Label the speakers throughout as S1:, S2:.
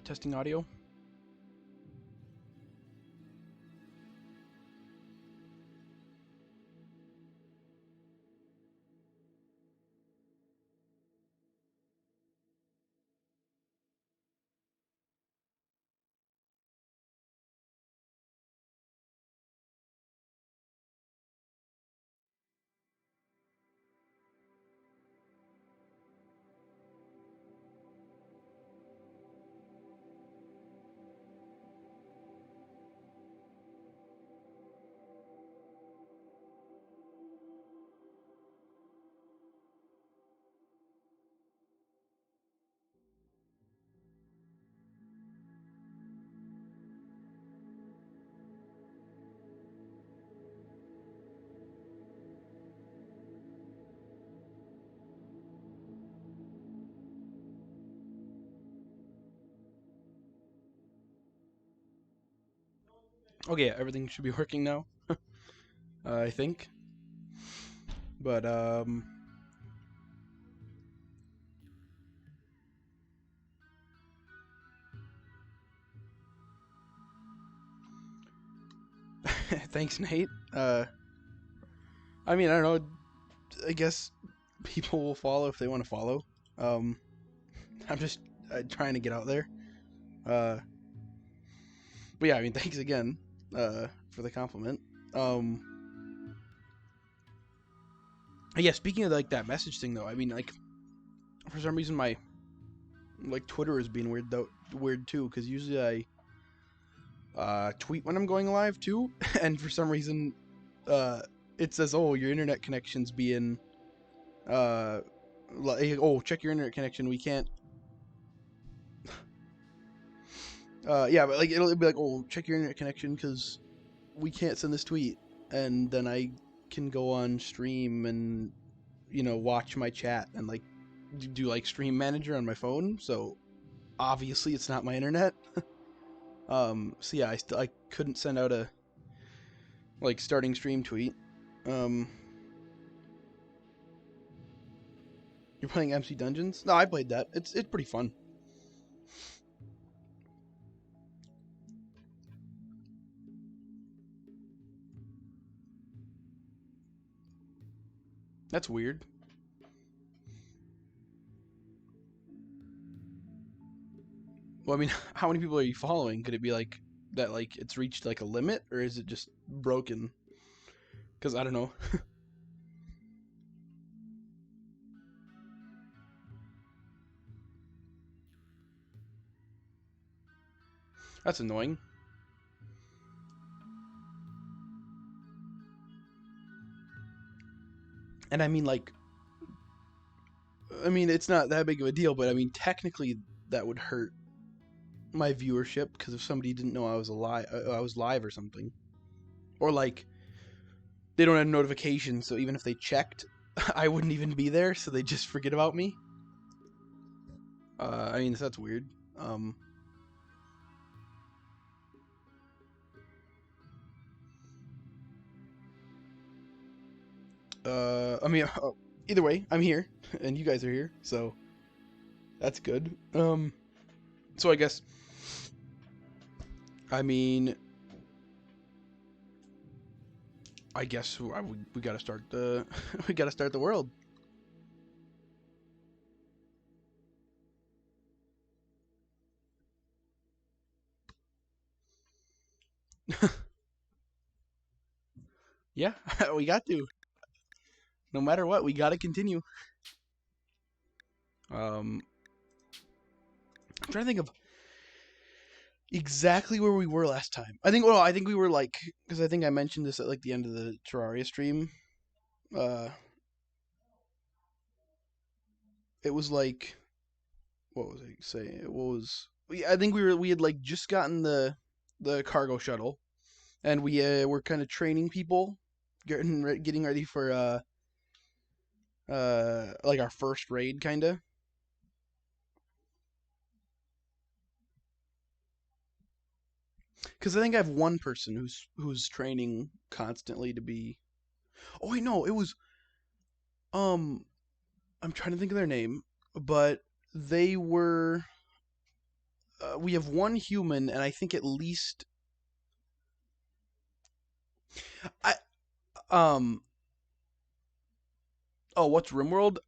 S1: Testing audio. Okay, yeah, everything should be working now. I think. But thanks, Nate. I mean, I don't know. I guess people will follow if they want to follow. Um, I'm just trying to get out there. But yeah, I mean, thanks again for the compliment. Yeah, speaking of like that message thing though, I mean, like for some reason my like Twitter is being weird too, because usually I tweet when I'm going live too, and for some reason it says, "Oh, your internet connection's being like, oh, check your internet connection. We can't." Yeah, but like it'll be like, "Oh, check your internet connection because we can't send this tweet," and then I can go on stream and watch my chat and like do like stream manager on my phone. So obviously it's not my internet. So yeah, I couldn't send out a like starting stream tweet. You're playing MC Dungeons? No, I played that. It's pretty fun. That's weird. Well, I mean, how many people are you following? Could it be like that? Like it's reached like a limit, or is it just broken? Because I don't know. That's annoying. And I mean, like, it's not that big of a deal, but I mean, technically, that would hurt my viewership because if somebody didn't know I was live or something, or like they don't have notifications, so even if they checked, I wouldn't even be there, so they just forget about me. I mean, that's weird. I mean, either way, I'm here, and you guys are here, so that's good. So I guess, I mean, I guess we gotta start the we gotta start the world. Yeah, we got to. No matter what, we gotta continue. I'm trying to think of exactly where we were last time. I think we were like, because I think I mentioned this at like the end of the Terraria stream. Uh, it was like, what was I saying? It was, I think we had like just gotten the cargo shuttle, and we were kind of training people, getting ready for like our first raid, kind of. Because I think I have one person who's training constantly to be. Oh wait, no, it was um. I'm trying to think of their name, but they were we have one human, and I think at least I oh, what's RimWorld?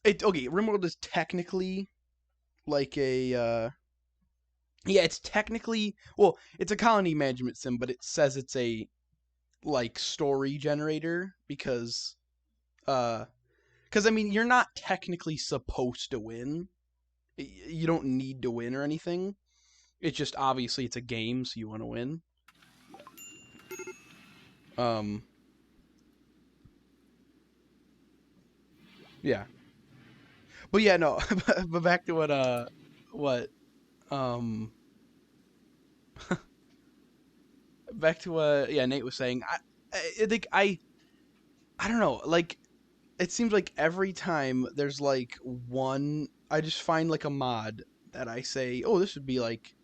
S1: RimWorld is technically like a yeah, it's technically, well, it's a colony management sim, but it says it's a like story generator because I mean, you're not technically supposed to win. You don't need to win or anything. It's just obviously it's a game, so you want to win. Um yeah. But yeah, no. But back to what um back to what yeah, Nate was saying. I think I don't know, like it seems like every time there's like one, I just find like a mod that I say, "Oh, this would be like,"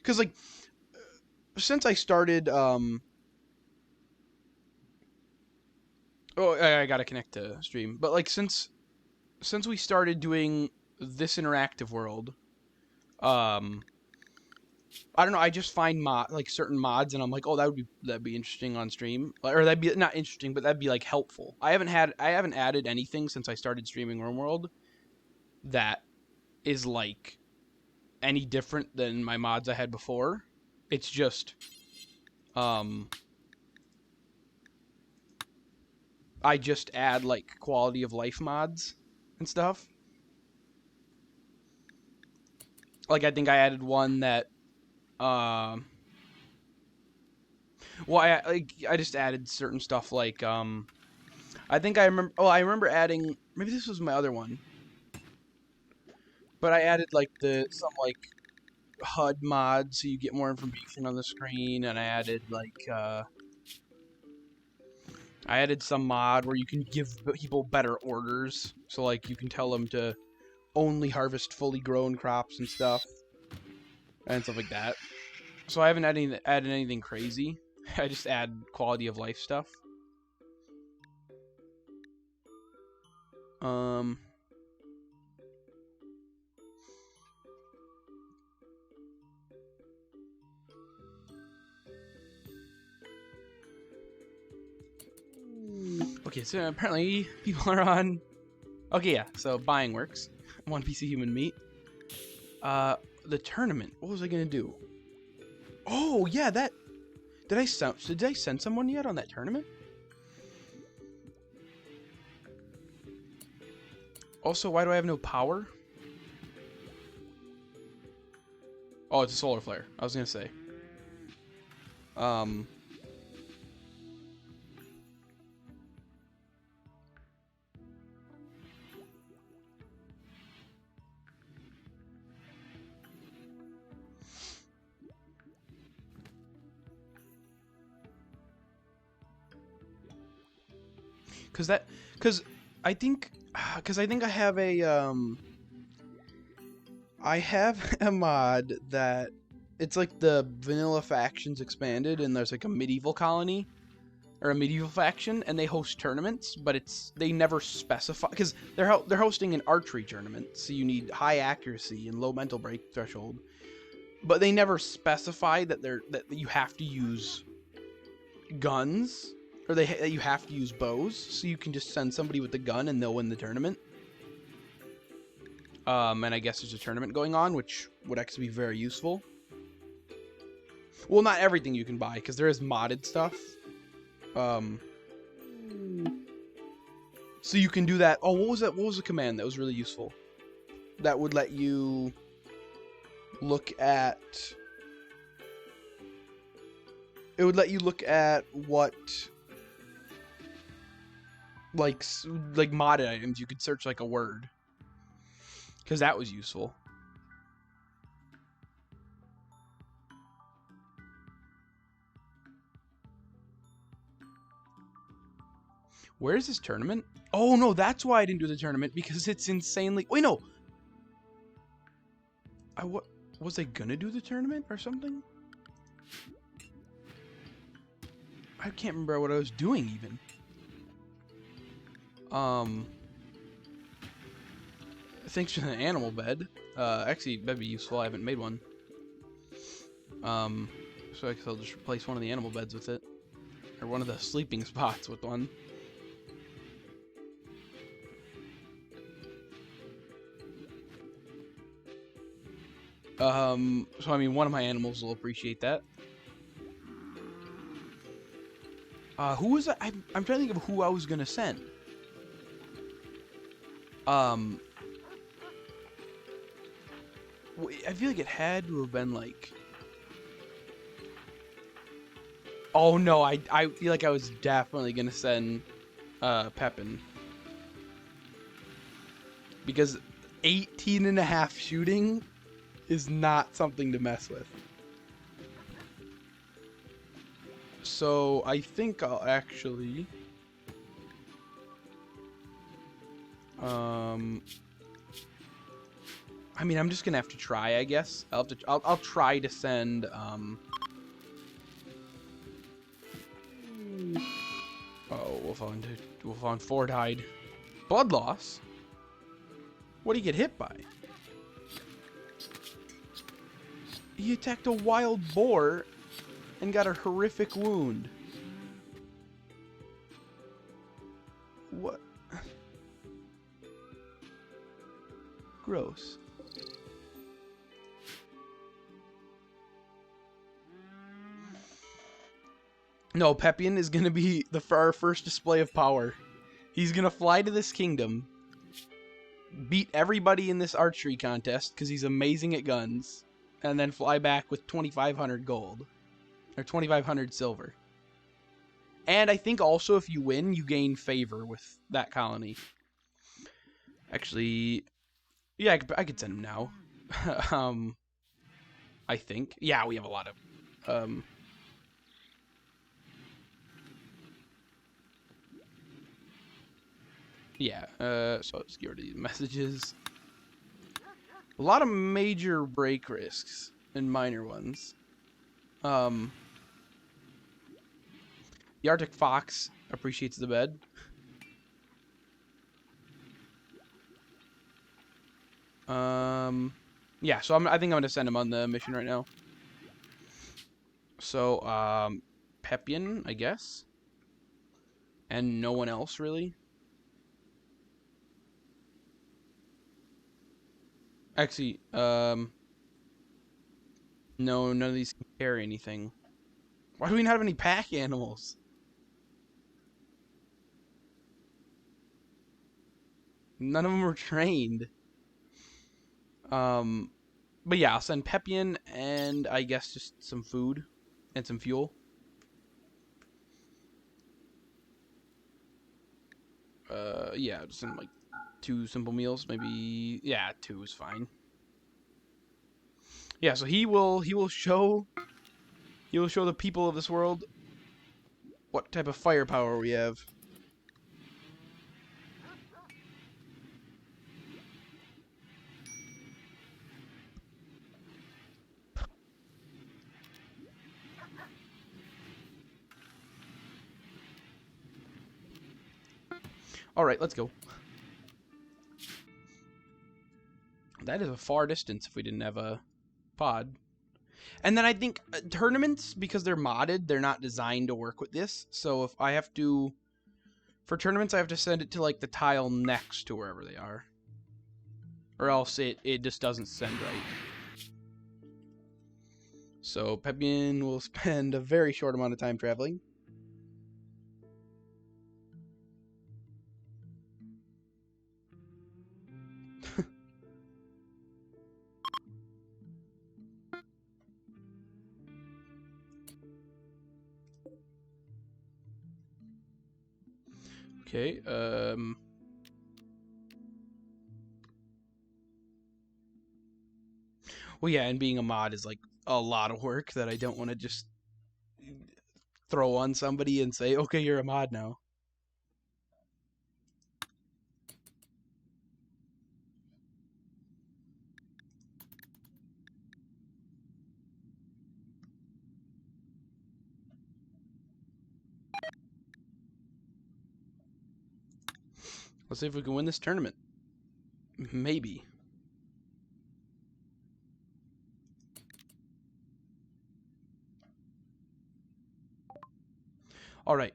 S1: cuz like since I started oh, I got to connect to stream. But like since we started doing this interactive world, um I don't know, I just find like certain mods and I'm like, "Oh, that'd be interesting on stream." Or that'd be not interesting, but that'd be like helpful. I haven't added anything since I started streaming RimWorld that is like any different than my mods I had before. It's just um I just add like quality of life mods and stuff. Like I think I added one that well, I just added certain stuff like I think I remember. Oh, I remember adding. Maybe this was my other one, but I added like some like HUD mod so you get more information on the screen, and I added some mod where you can give people better orders. So like you can tell them to only harvest fully grown crops and stuff like that. So I haven't added anything crazy. I just add quality of life stuff. Um. Okay, so apparently people are on. Okay, yeah. So buying works. One piece of human meat. The tournament. What was I gonna do? Oh yeah, that. Did I send someone yet on that tournament? Also, why do I have no power? Oh, it's a solar flare. I was gonna say. Um. Cause I think, cause I think I have I have a mod that it's like the vanilla factions expanded, and there's like a medieval colony or a medieval faction, and they host tournaments, but they never specify because they're hosting an archery tournament, so you need high accuracy and low mental break threshold, but they never specify that you have to use guns or that you have to use bows, so you can just send somebody with the gun and they'll win the tournament. And I guess there's a tournament going on, which would actually be very useful. Well, not everything you can buy, because there is modded stuff. So you can do that. Oh, what was that? What was the command that was really useful? That would let you look at. It would let you look at what, like modded items. You could search like a word, because that was useful. Where is this tournament? Oh no, that's why I didn't do the tournament, because it's insanely. Wait, no. What was I gonna do the tournament or something? I can't remember what I was doing even. Thanks for the animal bed. Actually, that'd be useful. I haven't made one. So I guess I'll just replace one of the animal beds with it. Or one of the sleeping spots with one. So I mean, one of my animals will appreciate that. Who was I? I'm trying to think of who I was gonna send. I feel like it had to have been like. Oh no, I feel like I was definitely gonna send Pepin. Because 18.5 shooting is not something to mess with. So I think I'll actually I mean, I'm just gonna have to try, I guess. I'll try to send oh, Wolf on 4 died. Blood loss? What did he get hit by? He attacked a wild boar and got a horrific wound. What? Gross. No, Pepian is gonna be our first display of power. He's gonna fly to this kingdom, beat everybody in this archery contest because he's amazing at guns, and then fly back with 2,500 gold. Or 2,500 silver. And I think also if you win, you gain favor with that colony. Actually, yeah, I could send him now. I think. Yeah, we have a lot of... yeah, so let's get rid of these messages. A lot of major break risks and minor ones. The Arctic Fox appreciates the bed. Yeah, so I think I'm gonna send him on the mission right now. So, Pepian, I guess. And no one else, really. Actually, no, none of these can carry anything. Why do we not have any pack animals? None of them were trained. But yeah, I'll send Pepian and I guess just some food and some fuel. Yeah, just send like 2 simple meals, maybe. Yeah, 2 is fine. Yeah, so he will show the people of this world what type of firepower we have. Alright, let's go. That is a far distance if we didn't have a pod. And then I think tournaments, because they're modded, they're not designed to work with this. So if I have to... For tournaments, I have to send it to, like, the tile next to wherever they are. Or else it just doesn't send right. So Pepian will spend a very short amount of time traveling. Okay, well, yeah, and being a mod is, like, a lot of work that I don't want to just throw on somebody and say, okay, you're a mod now. Let's see if we can win this tournament. Maybe. All right.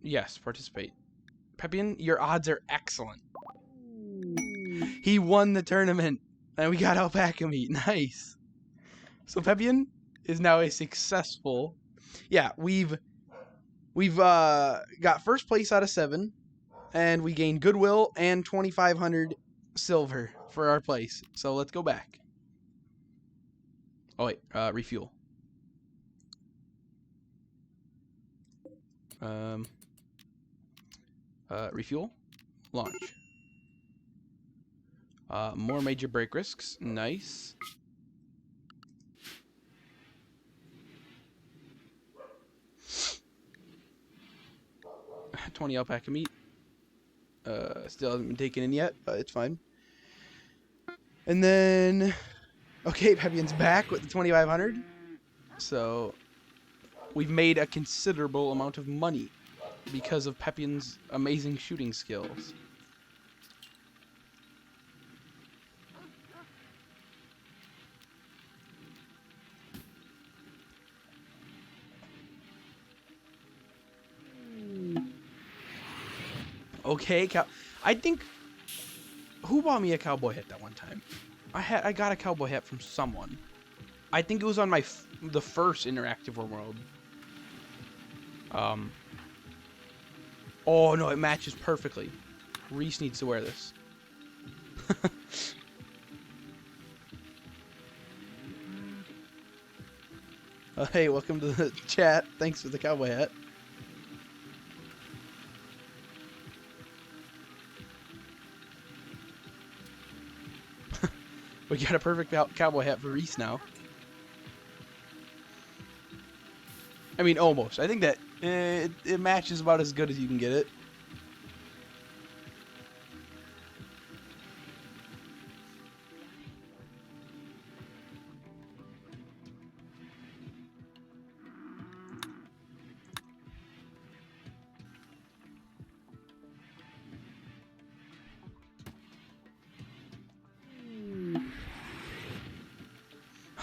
S1: Yes, participate. Peppian, your odds are excellent. He won the tournament, and we got alpaca meat. Nice. So Peppian is now a successful. Yeah, we've got first place out of 7, and we gained goodwill and 2,500 silver for our place. So let's go back. Oh wait, refuel. Refuel, launch. More major break risks. Nice. $20 alpaca meat. Still hasn't been taken in yet, but it's fine. And then, okay, Peppian's back with the 2,500. So we've made a considerable amount of money because of Peppian's amazing shooting skills. Okay, I think who bought me a cowboy hat that one time? I got a cowboy hat from someone. I think it was on the first Interactive RimWorld. Oh no, it matches perfectly. Reese needs to wear this. Hey, welcome to the chat. Thanks for the cowboy hat. We got a perfect cowboy hat for Reese now. I mean, almost. I think that it matches about as good as you can get it.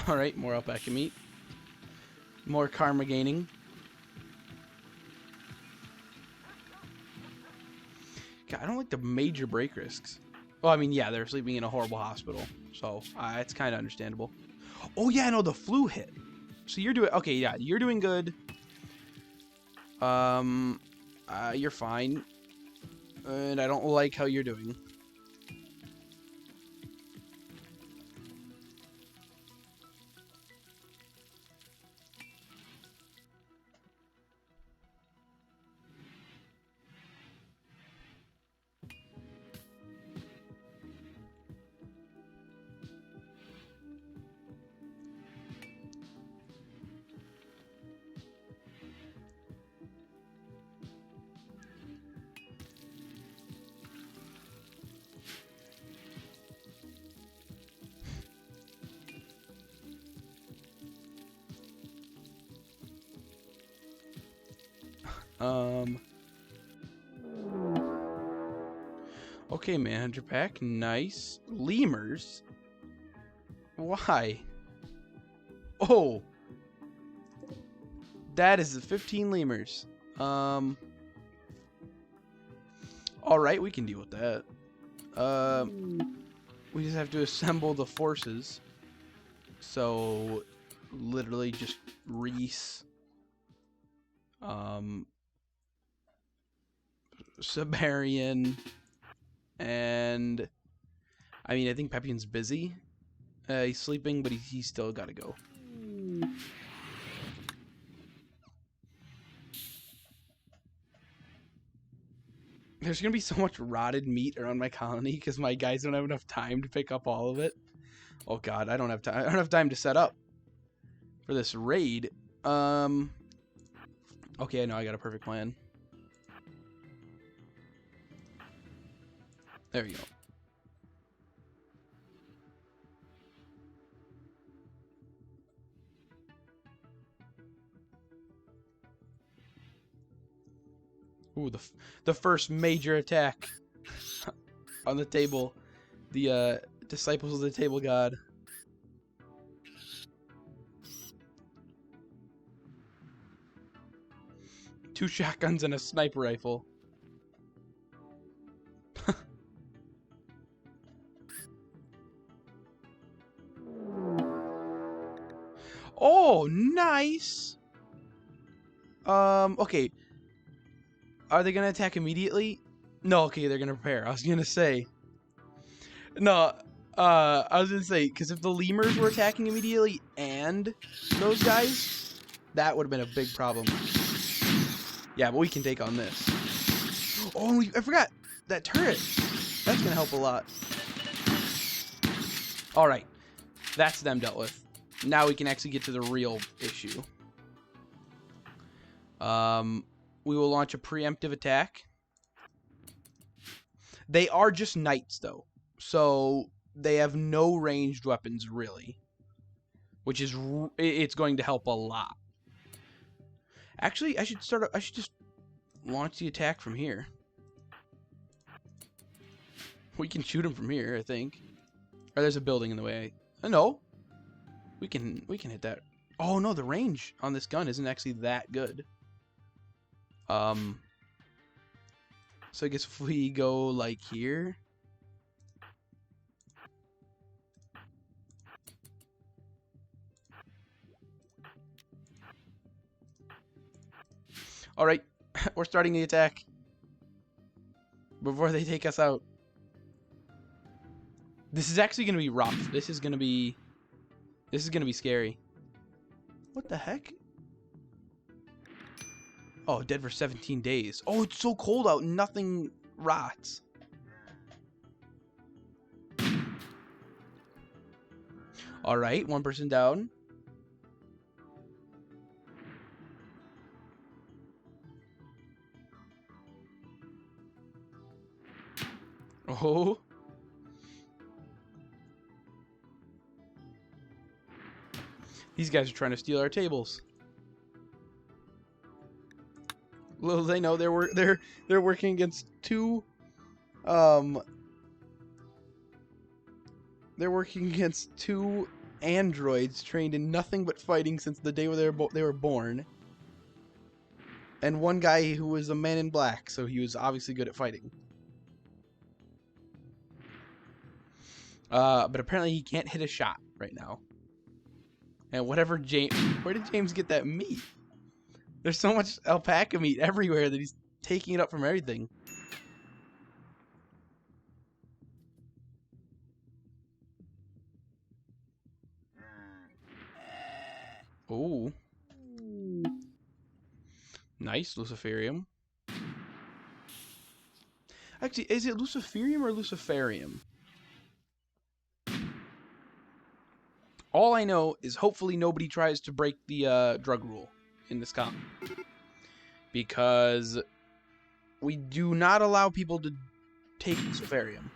S1: Alright, more alpaca meat. More karma gaining. God, I don't like the major break risks. Well, I mean, yeah, they're sleeping in a horrible hospital. So, it's kind of understandable. Oh, yeah, no, the flu hit. So you're doing... Okay, yeah, you're doing good. You're fine. And I don't like how you're doing. Okay, manager pack. Nice. Lemurs? Why? Oh! That is 15 lemurs. Alright, we can deal with that. We just have to assemble the forces. So, literally just Reese. Siberian. And I mean, I think Peppian's busy. He's sleeping, but he's still got to go. There's gonna be so much rotted meat around my colony because my guys don't have enough time to pick up all of it. Oh God, I don't have time. I don't have time to set up for this raid. Okay, I know I got a perfect plan. There we go. Ooh, the first major attack on the table. The disciples of the table god. 2 shotguns and a sniper rifle. Oh, nice. Okay. Are they gonna attack immediately? No, okay, they're gonna prepare. I was gonna say. No, I was gonna say, because if the lemurs were attacking immediately and those guys, that would have been a big problem. Yeah, but we can take on this. Oh, I forgot that turret. That's gonna help a lot. All right, that's them dealt with. Now we can actually get to the real issue. We will launch a preemptive attack. They are just knights, though, so they have no ranged weapons, really, which is it's going to help a lot. Actually, I should just launch the attack from here. We can shoot him from here, I think. Or there's a building in the way. No, we can hit that. Oh no, the range on this gun isn't actually that good. So I guess if we go like here. All right, we're starting the attack before they take us out. This is actually going to be rough. This is going to be scary. What the heck? Oh, dead for 17 days. Oh, it's so cold out. Nothing rots. All right, 1 person down. Oh. These guys are trying to steal our tables. Little they know they're working against two they're working against 2 androids trained in nothing but fighting since the day where they were born. And 1 guy who was a man in black, so he was obviously good at fighting. But apparently he can't hit a shot right now. And where did James get that meat? There's so much alpaca meat everywhere that he's taking it up from everything. Oh. Nice, Luciferium. Actually, is it Luciferium or Luciferium? All I know is hopefully nobody tries to break the drug rule in this comp. Because we do not allow people to take Luciferium.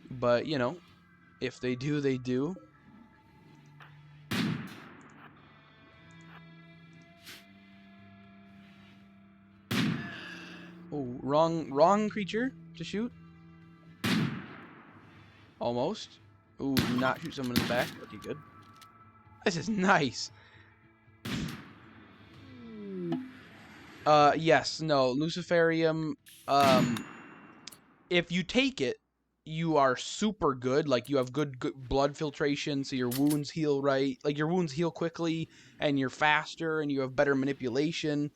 S1: But, you know, if they do, they do. Oh, wrong creature to shoot. Almost. Ooh, do not shoot someone in the back. Okay, good. This is nice. Yes, no, Luciferium, if you take it, you are super good. Like, you have good blood filtration, so your wounds heal right. Like, your wounds heal quickly, and you're faster, and you have better manipulation.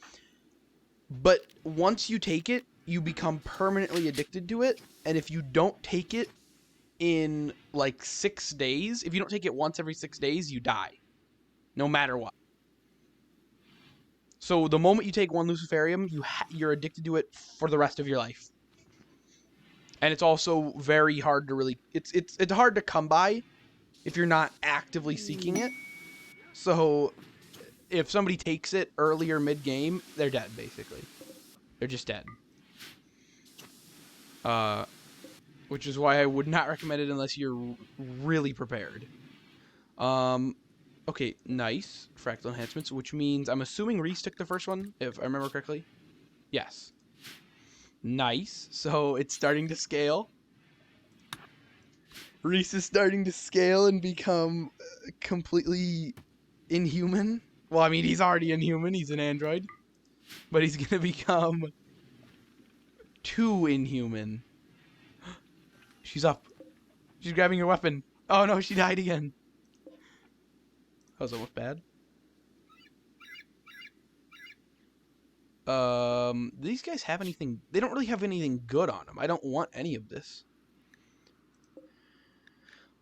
S1: But once you take it, you become permanently addicted to it, and if you don't take it in, like, 6 days, if you don't take it once every 6 days, you die. No matter what. So the moment you take 1 Luciferium, you're addicted to it for the rest of your life. And it's also very hard to really... It's hard to come by if you're not actively seeking it. So if somebody takes it early or mid-game, they're dead, basically. They're just dead. Which is why I would not recommend it unless you're really prepared. Okay, nice. Fractal enhancements, which means I'm assuming Reese took the first one, if I remember correctly. Yes. Nice. So it's starting to scale. Reese is starting to scale and become completely inhuman. Well, I mean, he's already inhuman. He's an android. But he's gonna become too inhuman. She's up. She's grabbing her weapon. Oh no, she died again. That was almost bad. These guys have anything? They don't really have anything good on them. I don't want any of this.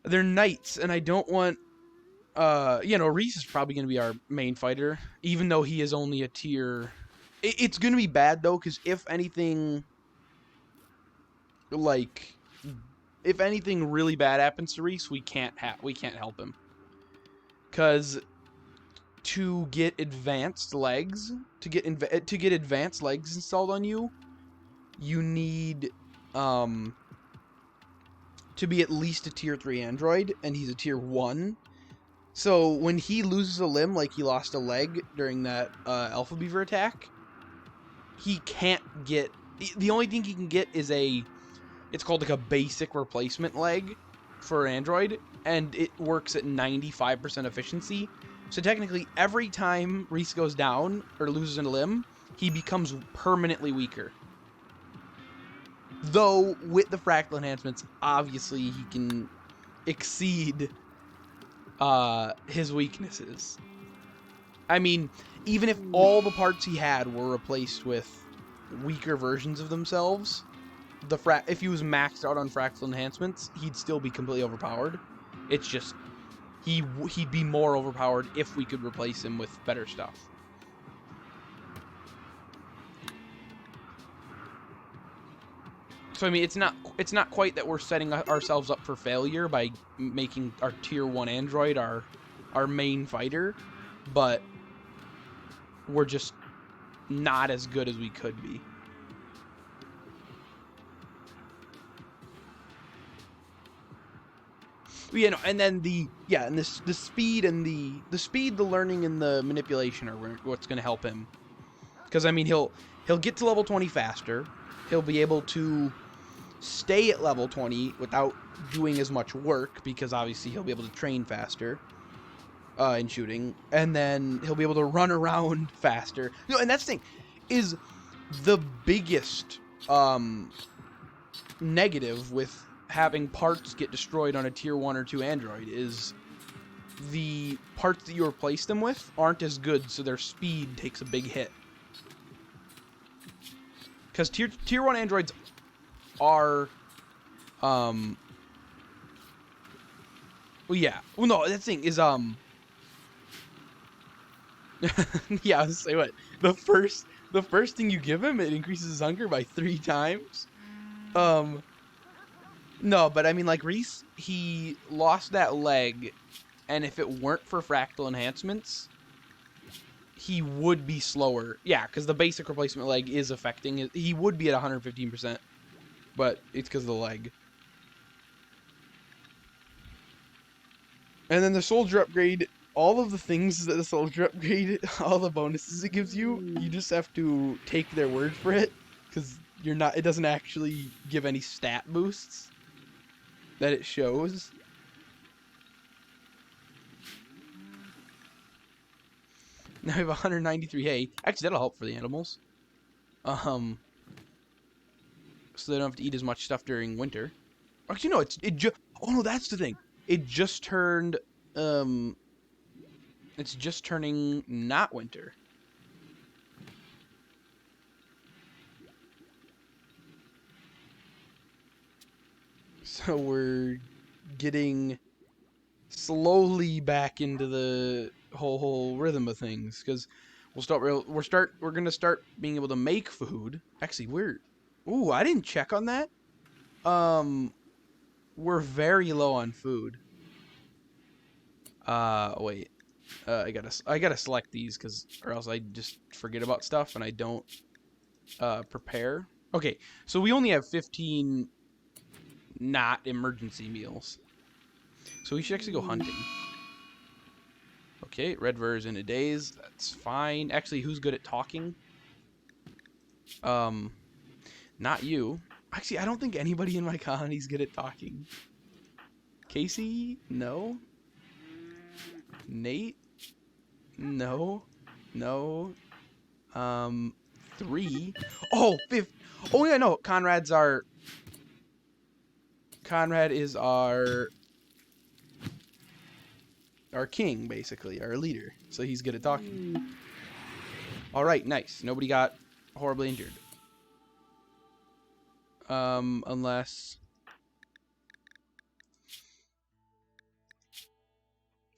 S1: They're knights, and I don't want... you know, Reese is probably going to be our main fighter, even though he is only a tier... It's going to be bad, though, because if anything... Like... If anything really bad happens to Reese, we can't help him. Because... to get advanced legs, to get advanced legs installed on you, you need to be at least a tier 3 android, and he's a tier 1. So when he loses a limb, like he lost a leg during that Alpha Beaver attack, he can't get... The only thing he can get is it's called like a basic replacement leg for android, and it works at 95% efficiency. So technically, every time Reese goes down or loses a limb, he becomes permanently weaker. Though, with the fractal enhancements, obviously he can exceed his weaknesses. I mean, even if all the parts he had were replaced with weaker versions of themselves, if he was maxed out on fractal enhancements, he'd still be completely overpowered. It's just... He'd be more overpowered if we could replace him with better stuff. So I mean, it's not quite that we're setting ourselves up for failure by making our tier 1 android our main fighter, but we're just not as good as we could be. You know, and then the speed and the learning and the manipulation are what's going to help him. Because I mean, he'll get to level 20 faster. He'll be able to stay at level 20 without doing as much work, because obviously he'll be able to train faster in shooting, and then he'll be able to run around faster. You know, and that's the thing, is the biggest negative with having parts get destroyed on a tier 1 or 2 android is the parts that you replace them with aren't as good, so their speed takes a big hit. Because tier 1 androids are well, yeah. Well, no, that thing is yeah, I was gonna say, what, the first thing you give him, it increases his hunger by 3 times. No, but I mean, like, Reese, he lost that leg, and if it weren't for fractal enhancements, he would be slower. Yeah, because the basic replacement leg is affecting it. He would be at 115%, but it's because of the leg. And then the soldier upgrade, all of the things that the soldier upgrade, all the bonuses it gives you, you just have to take their word for it, because it doesn't actually give any stat boosts that it shows. Now we have 193 hay. Actually, that'll help for the animals. So they don't have to eat as much stuff during winter. Actually, no, oh no, that's the thing. It just turned, it's just turning not winter. So we're getting slowly back into the whole rhythm of things, because we're gonna start being able to make food. Actually, ooh, I didn't check on that. We're very low on food. Wait. I gotta select these, or else I just forget about stuff and I don't prepare. Okay, so we only have 15 not emergency meals. So we should actually go hunting. Okay, Red Ver is in a daze. That's fine. Actually, who's good at talking? Not you. Actually, I don't think anybody in my colony is good at talking. Casey? No. Nate? No. No. 3. Oh, 5. Oh yeah, no. Conrad is our king, basically, our leader. So he's good at talking. All right, nice. Nobody got horribly injured. Unless.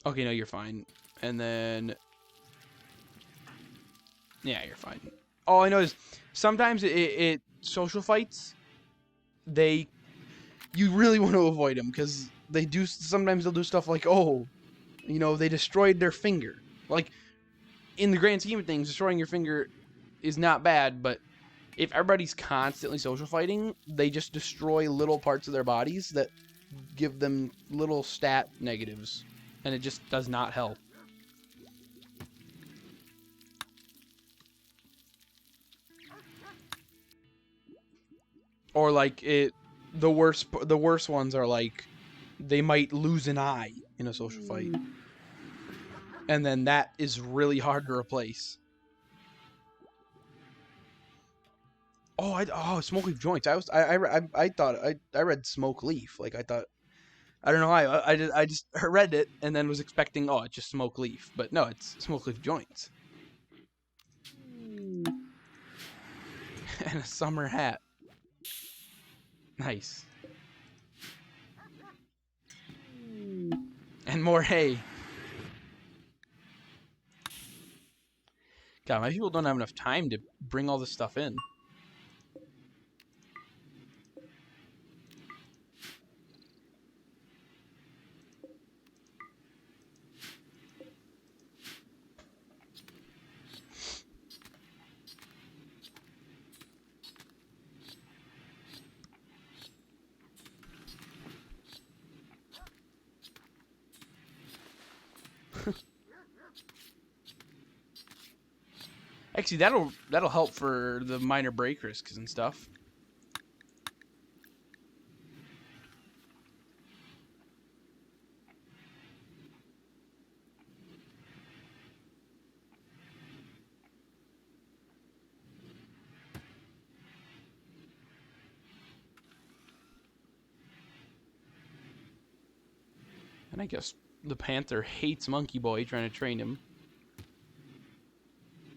S1: Okay, no, you're fine. And then. Yeah, you're fine. All I know is sometimes it social fights, you really want to avoid them because sometimes they'll do stuff like, oh, they destroyed their finger. Like, in the grand scheme of things, destroying your finger is not bad, but if everybody's constantly social fighting, they just destroy little parts of their bodies that give them little stat negatives, and it just does not help. Or like the worst ones are like they might lose an eye in a social fight, and then that is really hard to replace. Oh, smoke leaf joints. I thought I read smoke leaf. Like I thought, I don't know why. I just read it and then was expecting, oh, it's just smoke leaf, but no, it's smoke leaf joints. And a summer hat. Nice. And more hay. God, my people don't have enough time to bring all this stuff in. Actually, that'll help for the minor break risks and stuff. And I guess the panther hates Monkey Boy trying to train him.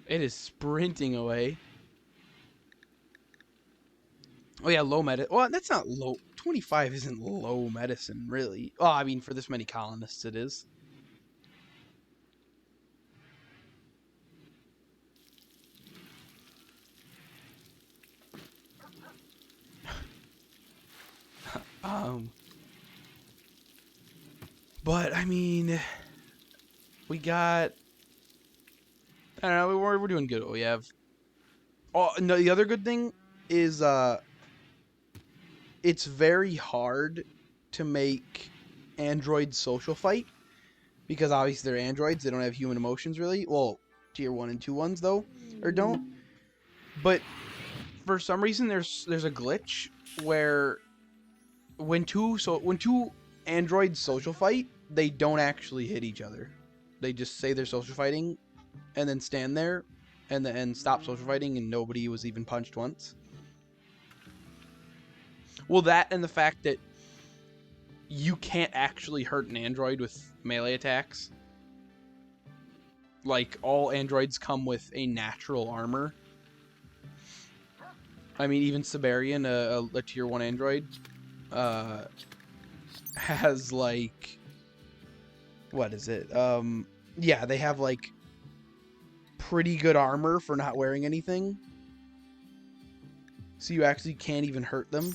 S1: It is sprinting away. Oh yeah, low medicine. Well, that's not low. 25 isn't low medicine, really. Well, I mean, for this many colonists, it is. But I mean, we got. I don't know. We're doing good. We have. Oh no, the other good thing is it's very hard to make androids social fight because obviously they're androids. They don't have human emotions really. Well, tier 1 and 2 ones though, or don't. But for some reason, there's a glitch where when two androids social fight, they don't actually hit each other. They just say they're social fighting, and then stand there, and stop social fighting, and nobody was even punched once. Well, that and the fact that you can't actually hurt an android with melee attacks. Like, all androids come with a natural armor. I mean, even Siberian, a tier 1 android, has, like... What is it? Yeah, they have, like, pretty good armor for not wearing anything. So you actually can't even hurt them.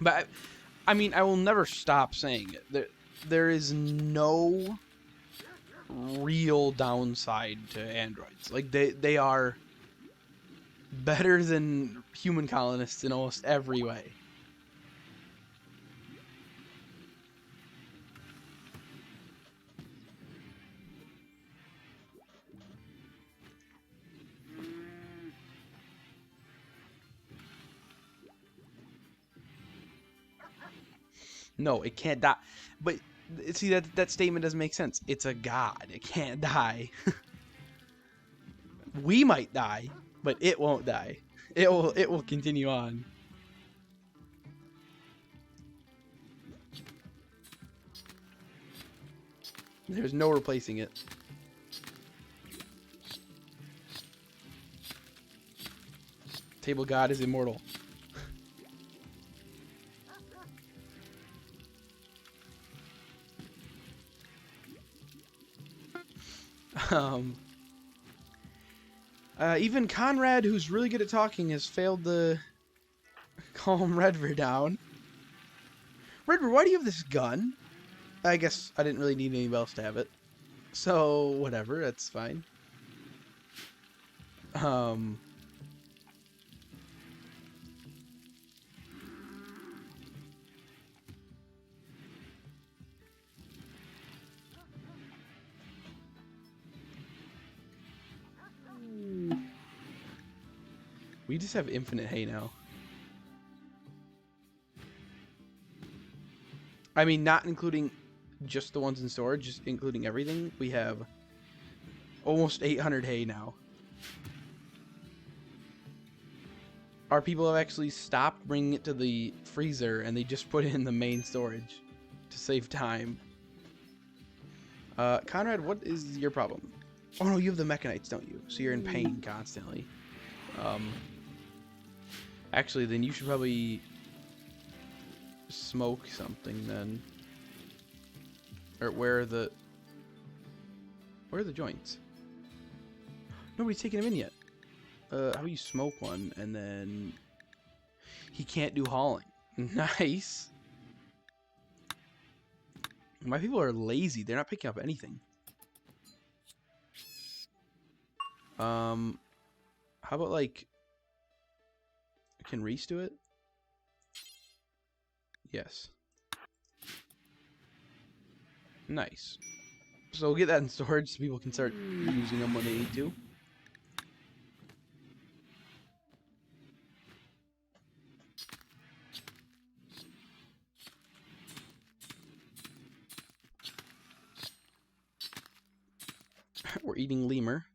S1: But, I mean, I will never stop saying it. There is no real downside to androids. Like, they are better than human colonists in almost every way. No, it can't die. But see, that statement doesn't make sense. It's a god. It can't die. We might die, but it won't die. It will continue on. There's no replacing it. Table God is immortal. Even Conrad, who's really good at talking, has failed to calm Redver down. Redver, why do you have this gun? I guess I didn't really need anybody else to have it. So, whatever, that's fine. We just have infinite hay now. I mean, not including just the ones in storage, just including everything. We have almost 800 hay now. Our people have actually stopped bringing it to the freezer, and they just put it in the main storage to save time. Conrad, what is your problem? Oh no, you have the mechanites, don't you? So you're in pain constantly. Actually, then you should probably smoke something then. Or where are the joints? Nobody's taken them in yet. How about you smoke one and then he can't do hauling. Nice. My people are lazy. They're not picking up anything. How about like, can Reese do it? Yes. Nice. So we'll get that in storage so people can start using them when they need to. We're eating lemur.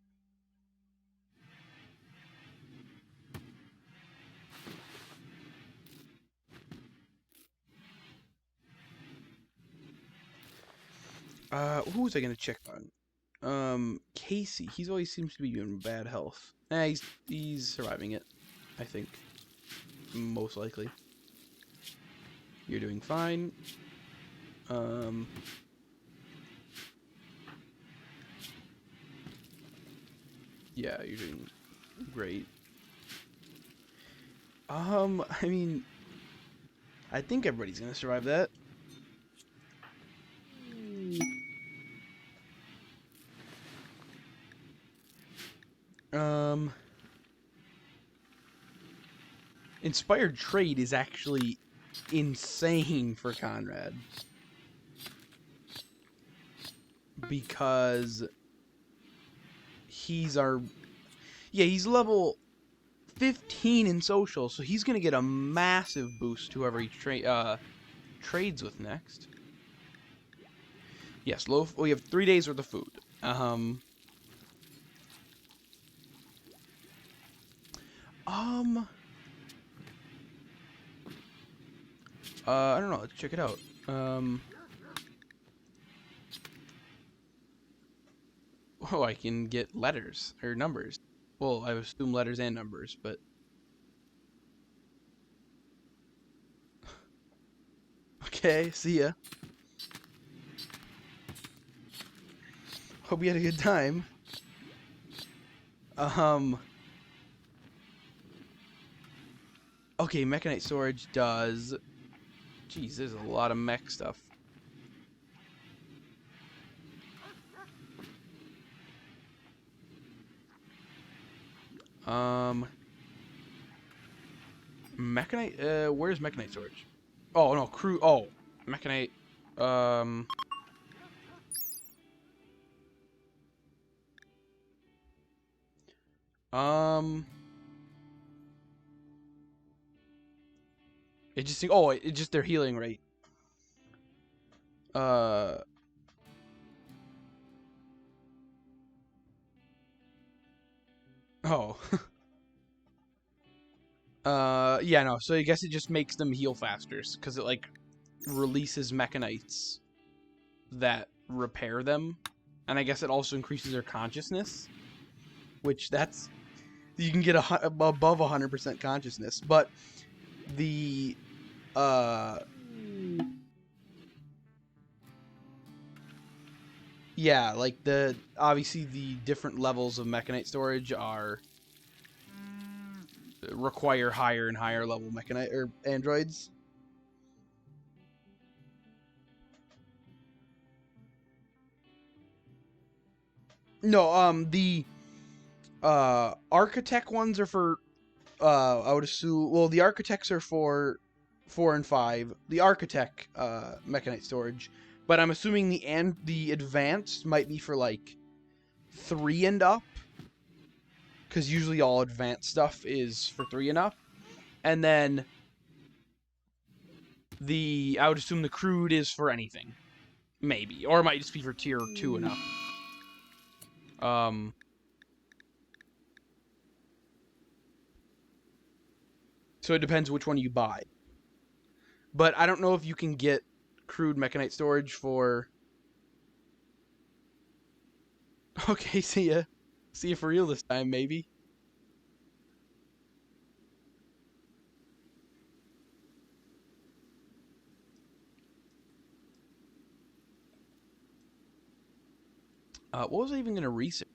S1: Who was I gonna check on? Casey. He's always seems to be in bad health. He's surviving it, I think. Most likely. You're doing fine. Yeah, you're doing great. I mean, I think everybody's gonna survive that. Inspired trade is actually insane for Conrad. Because he's he's level 15 in social, so he's gonna get a massive boost to whoever he trades with next. Yes, we have 3 days worth of food. I don't know. Let's check it out. Oh, I can get letters or numbers. Well, I assume letters and numbers, but okay. See ya. Hope you had a good time. Okay, mechanite storage does. Jeez, there's a lot of mech stuff. Mechanite. Where's mechanite storage? Oh no, crew. Oh, mechanite. It just. Oh, it just their healing rate. Oh. Yeah, no. So I guess it just makes them heal faster because it like releases mechanites that repair them, and I guess it also increases their consciousness, which that's you can get above 100% consciousness, but the yeah, like obviously the different levels of mechanite storage require higher and higher level mechanite or androids. No, the architect ones are for I would assume, well, the architects are for 4 and 5. The architect mechanite storage, but I'm assuming the advanced might be for like 3 and up, because usually all advanced stuff is for 3 and up. And then I would assume the crude is for anything, maybe, or it might just be for tier 2 and up. So it depends which one you buy. But I don't know if you can get crude mechanite storage for... Okay, see ya. See ya for real this time, maybe. What was I even going to research?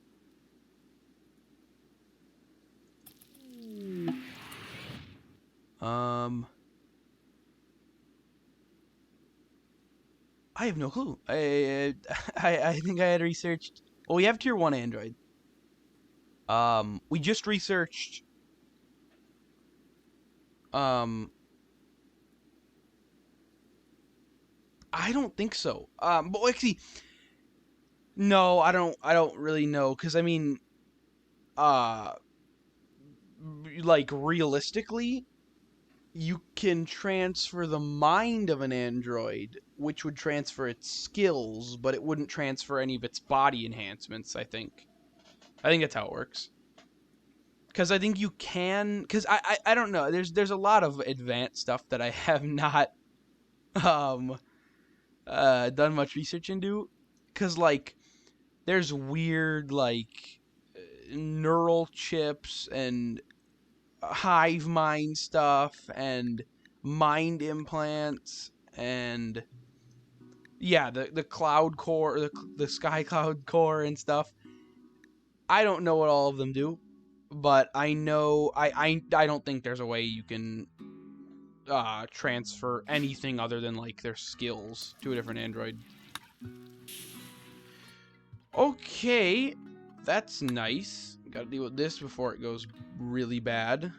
S1: I have no clue. I think I had researched... Well, we have tier 1 Android. We just researched... I don't think so. But actually... No, I don't really know, because, I mean... like, realistically... You can transfer the mind of an android, which would transfer its skills, but it wouldn't transfer any of its body enhancements, I think. I think that's how it works. Because I think you can... Because I don't know. There's a lot of advanced stuff that I have not done much research into. Because, like, there's weird, like, neural chips and hive mind stuff and mind implants and yeah, the cloud core, the sky cloud core and stuff. I don't know what all of them do, but I know I don't think there's a way you can transfer anything other than like their skills to a different android. Okay, that's nice. Gotta deal with this before it goes really bad.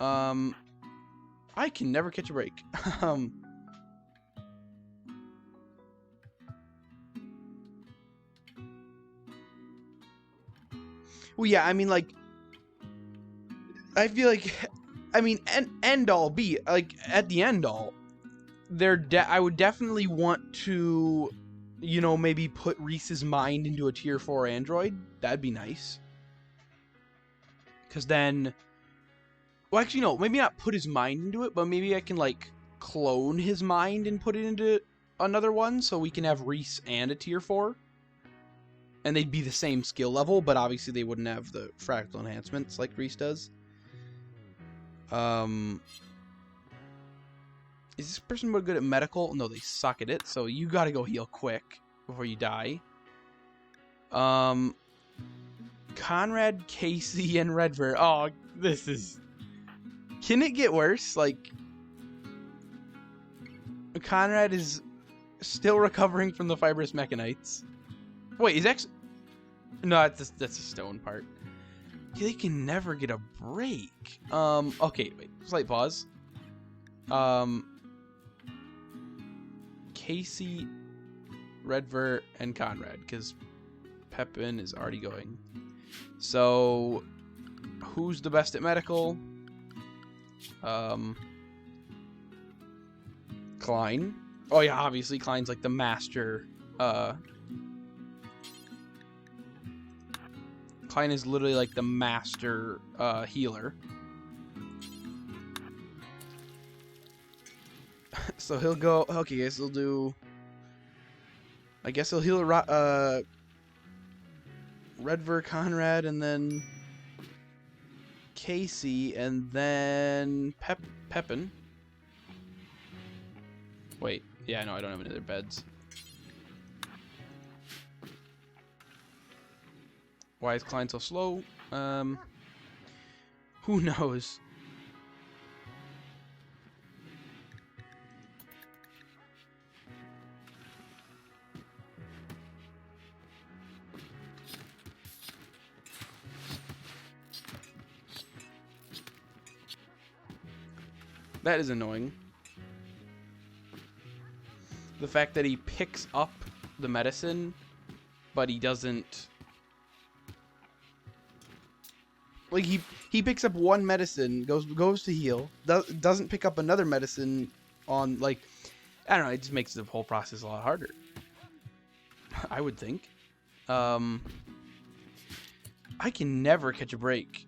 S1: I can never catch a break. Well, yeah, I mean, like, I feel like, I mean, end all be like at the end all, I would definitely want to, you know, maybe put Reese's mind into a tier 4 android. That'd be nice. Because then, well, actually, no, maybe not put his mind into it, but maybe I can, like, clone his mind and put it into another one, so we can have Reese and a tier 4. And they'd be the same skill level, but obviously they wouldn't have the fractal enhancements like Reese does. Is this person good at medical? No, they suck at it, so you gotta go heal quick before you die. Conrad, Casey, and Redver. Oh, this is... Can it get worse? Like, Conrad is still recovering from the fibrous mechanites. Wait, is X... No, that's a stone part. They can never get a break. Okay, wait. Slight pause. Casey, Redver, and Conrad, because Pepin is already going. So, who's the best at medical? Klein. Oh yeah, obviously Klein's like the master. Klein is literally like the master healer. So he'll go. Okay, guys, he'll do. I guess he'll heal Redver, Conrad, and then Casey, and then Pepin. Wait, yeah, no, I don't have any other beds. Why is Klein so slow? Who knows? That is annoying. The fact that he picks up the medicine, but he doesn't... Like, he picks up one medicine, goes to heal, doesn't pick up another medicine on, like... I don't know, it just makes the whole process a lot harder. I would think. I can never catch a break.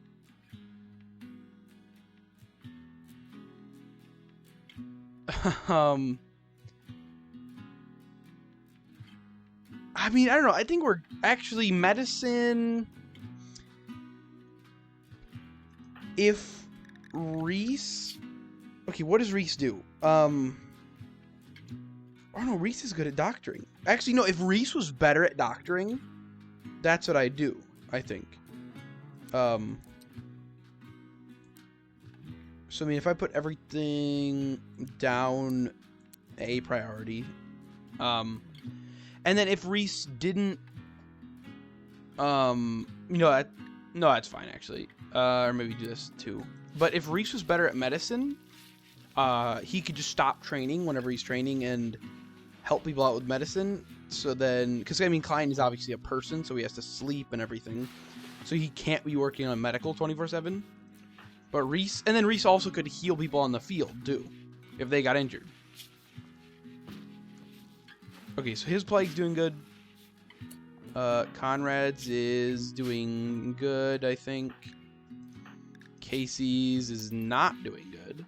S1: I mean, I don't know. I think we're actually medicine. If Reese, okay, what does Reese do? Oh no, Reese is good at doctoring. Actually, no. If Reese was better at doctoring, that's what I do. I think. So I mean, if I put everything down a priority, and then if Reese didn't, no, that's fine actually. Or maybe do this too. But if Reese was better at medicine, he could just stop training whenever he's training and help people out with medicine. So then, because I mean, Klein is obviously a person, so he has to sleep and everything. So he can't be working on medical 24/7. But Reese, and then Reese also could heal people on the field too, if they got injured. Okay, so his plague's doing good. Conrad's is doing good, I think. Casey's is not doing good,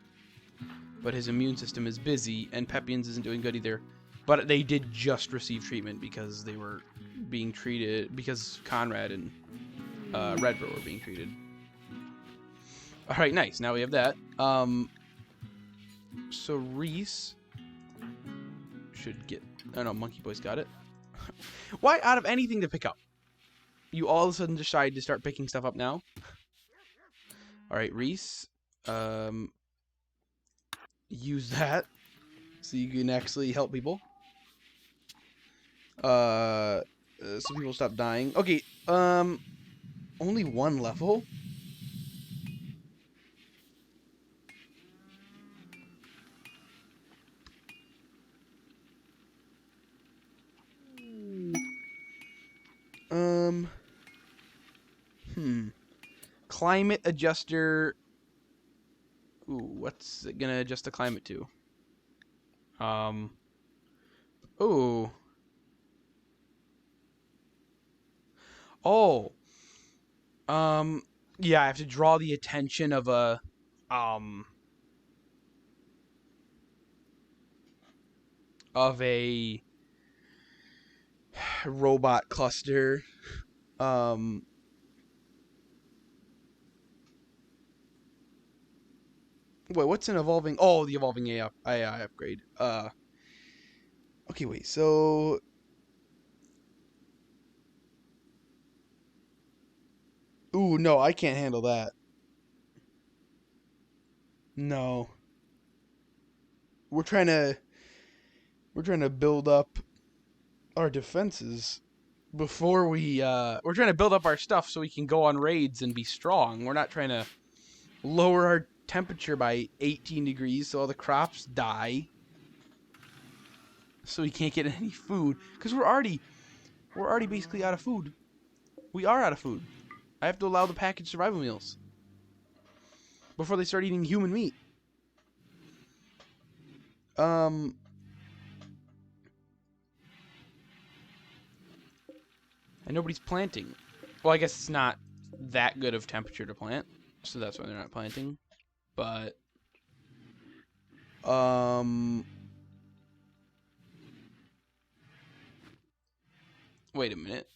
S1: but his immune system is busy, and Pepin's isn't doing good either. But they did just receive treatment because they were being treated, because Conrad and Redver were being treated. Alright, nice. Now we have that. So Reese should get... Oh no, Monkey Boy's got it. Why out of anything to pick up? You all of a sudden decide to start picking stuff up now? Alright, Reese. Use that so you can actually help people. So people stop dying. Okay, only one level? Climate adjuster. Ooh, what's it gonna adjust the climate to? Ooh. Oh. Yeah, I have to draw the attention of a, robot cluster. Wait, what's an evolving? Oh, the evolving AI upgrade. Okay, wait. So, ooh, no, I can't handle that. No, we're trying to build up our defenses before we're trying to build up our stuff so we can go on raids and be strong. We're not trying to lower our temperature by 18 degrees so all the crops die, so we can't get any food, because we're already basically out of food. We are out of food. I have to allow the packaged survival meals before they start eating human meat. And nobody's planting. Well, I guess it's not that good of temperature to plant, so that's why they're not planting. But wait a minute.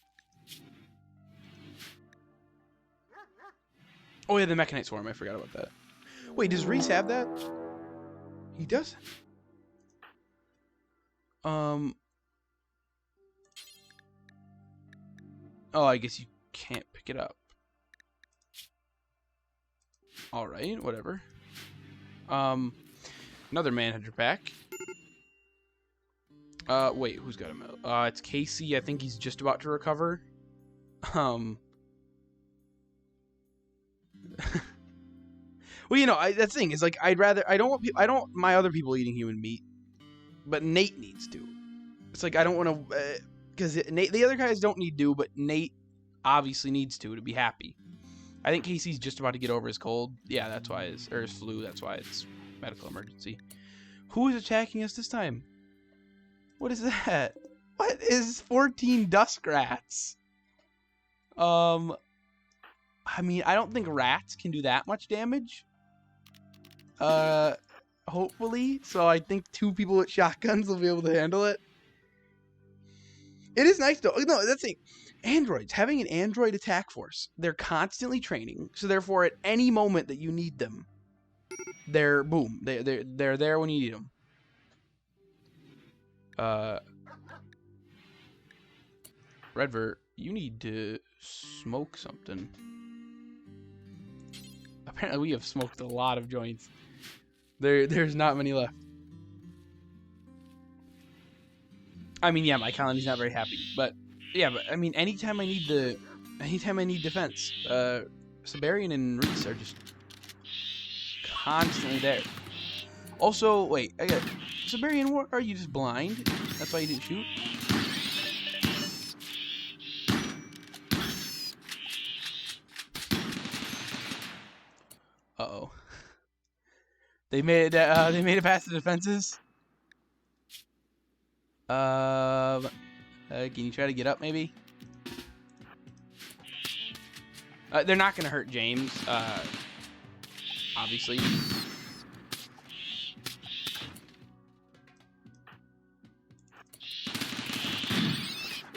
S1: Oh yeah, the Mechanite Swarm. I forgot about that. Wait, does Reese have that? He doesn't. Oh, I guess you can't pick it up. Alright, whatever. Another Manhunter pack. Wait, who's got a medal? It's Casey. I think he's just about to recover. Well, you know, that's the thing. Is like I don't want my other people eating human meat, but Nate needs to. It's like I don't want to, because the other guys don't need to, but Nate obviously needs to be happy. I think Casey's just about to get over his cold. Yeah, that's why his flu. That's why it's medical emergency. Who is attacking us this time? What is that? What is 14 dusk rats? I mean, I don't think rats can do that much damage. Hopefully. So I think 2 people with shotguns will be able to handle it. It is nice though. No, that's the thing. Androids, having an android attack force, they're constantly training, so therefore at any moment that you need them, they're boom, they're there when you need them. Redvert, you need to smoke something. Apparently we have smoked a lot of joints. There's not many left. I mean, yeah, my colony's not very happy, but yeah, but I mean, anytime I need defense, Siberian and Reese are just constantly there. Also, wait, I got Siberian. What, are you just blind? That's why you didn't shoot. Uh-oh. They made it past the defenses. Can you try to get up, maybe? They're not gonna hurt James, obviously.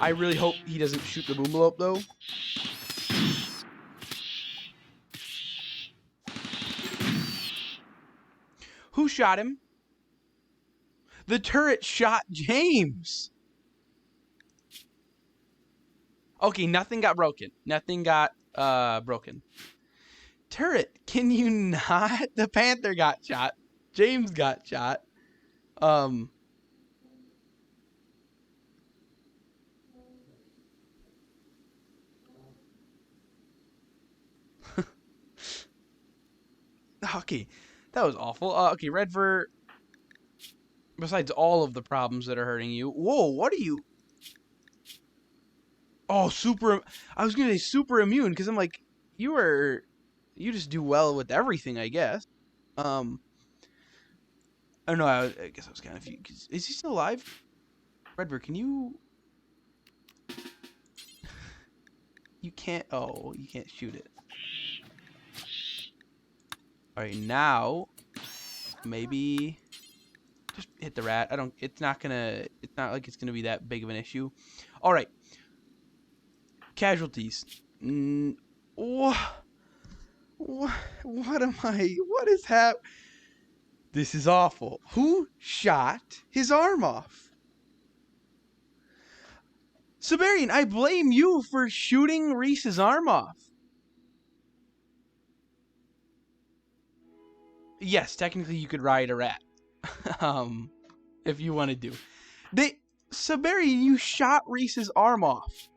S1: I really hope he doesn't shoot the boomalope, though. Who shot him? The turret shot James. Okay, nothing got broken. Nothing got broken. Turret, can you not? The Panther got shot. James got shot. Okay, that was awful. Okay, Redvert. Besides all of the problems that are hurting you. Whoa, what are you? Oh, super. I was gonna say super immune because I'm like, you just do well with everything, I guess. I don't know. I guess I was kind of confused. Is he still alive? Redvert, can you? You can't. Oh, you can't shoot it. All right, now maybe just hit the rat. It's not like it's gonna be that big of an issue. All right. Casualties. What am I? What is happening? This is awful. Who shot his arm off? Siberian, I blame you for shooting Reese's arm off. Yes, technically you could ride a rat. If you wanted to. Siberian, you shot Reese's arm off.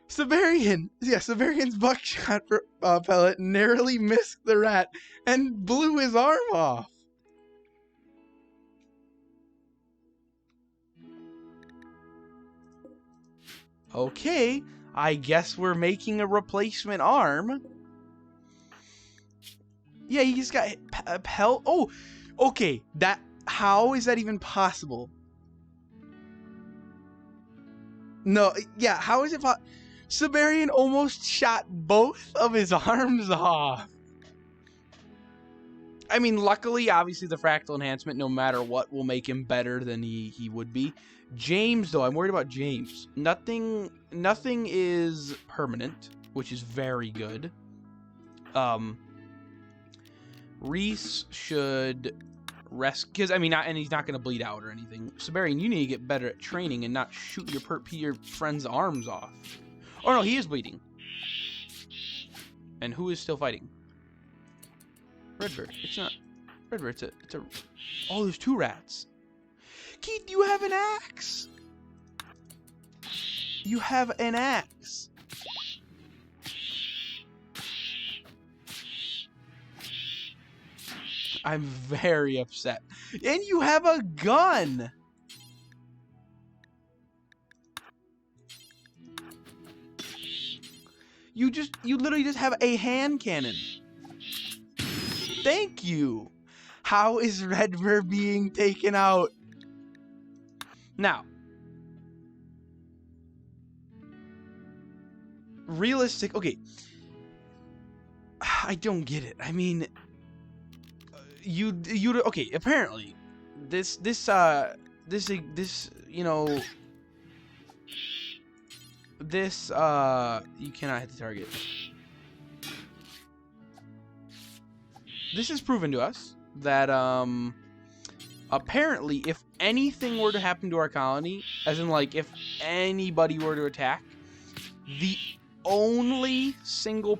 S1: Siberian's buckshot pellet narrowly missed the rat and blew his arm off. Okay, I guess we're making a replacement arm. Yeah, he just got Oh, okay. How is that even possible? No, yeah, how is it Siberian almost shot both of his arms off. I mean, luckily, obviously, the fractal enhancement, no matter what, will make him better than he would be. James, though, I'm worried about James. Nothing is permanent, which is very good. Reese should rest, because, I mean, and he's not going to bleed out or anything. Siberian, you need to get better at training and not shoot your friend's arms off. Oh, no, he is bleeding. And who is still fighting? Redbird. It's not Redbird. It's a. Oh, there's 2 rats. Keith, you have an axe. You have an axe. I'm very upset. And you have a gun. You literally just have a hand cannon. Thank you. How is Redbird being taken out? Now, realistic. Okay, I don't get it. I mean, you okay? Apparently, this you know, this you cannot hit the target. This is proven to us that apparently if anything were to happen to our colony, as in like if anybody were to attack, the only 2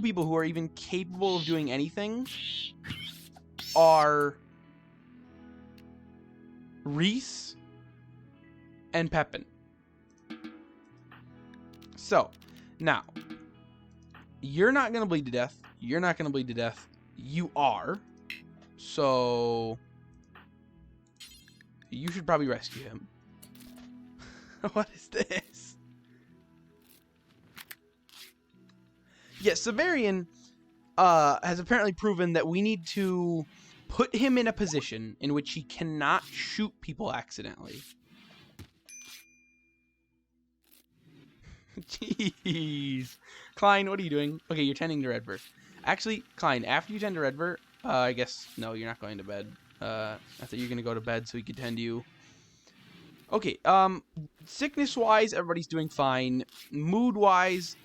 S1: people who are even capable of doing anything are Reese and Pepin. So, now, you're not going to bleed to death. You're not going to bleed to death. You are. So, you should probably rescue him. What is this? Yes, Siberian has apparently proven that we need to put him in a position in which he cannot shoot people accidentally. Jeez. Klein, what are you doing? Okay, you're tending to Redbird. Actually, Klein, after you tend to Redbird, I guess, no, you're not going to bed. I thought you were going to go to bed so he could tend to you. Okay, sickness-wise, everybody's doing fine. Mood-wise,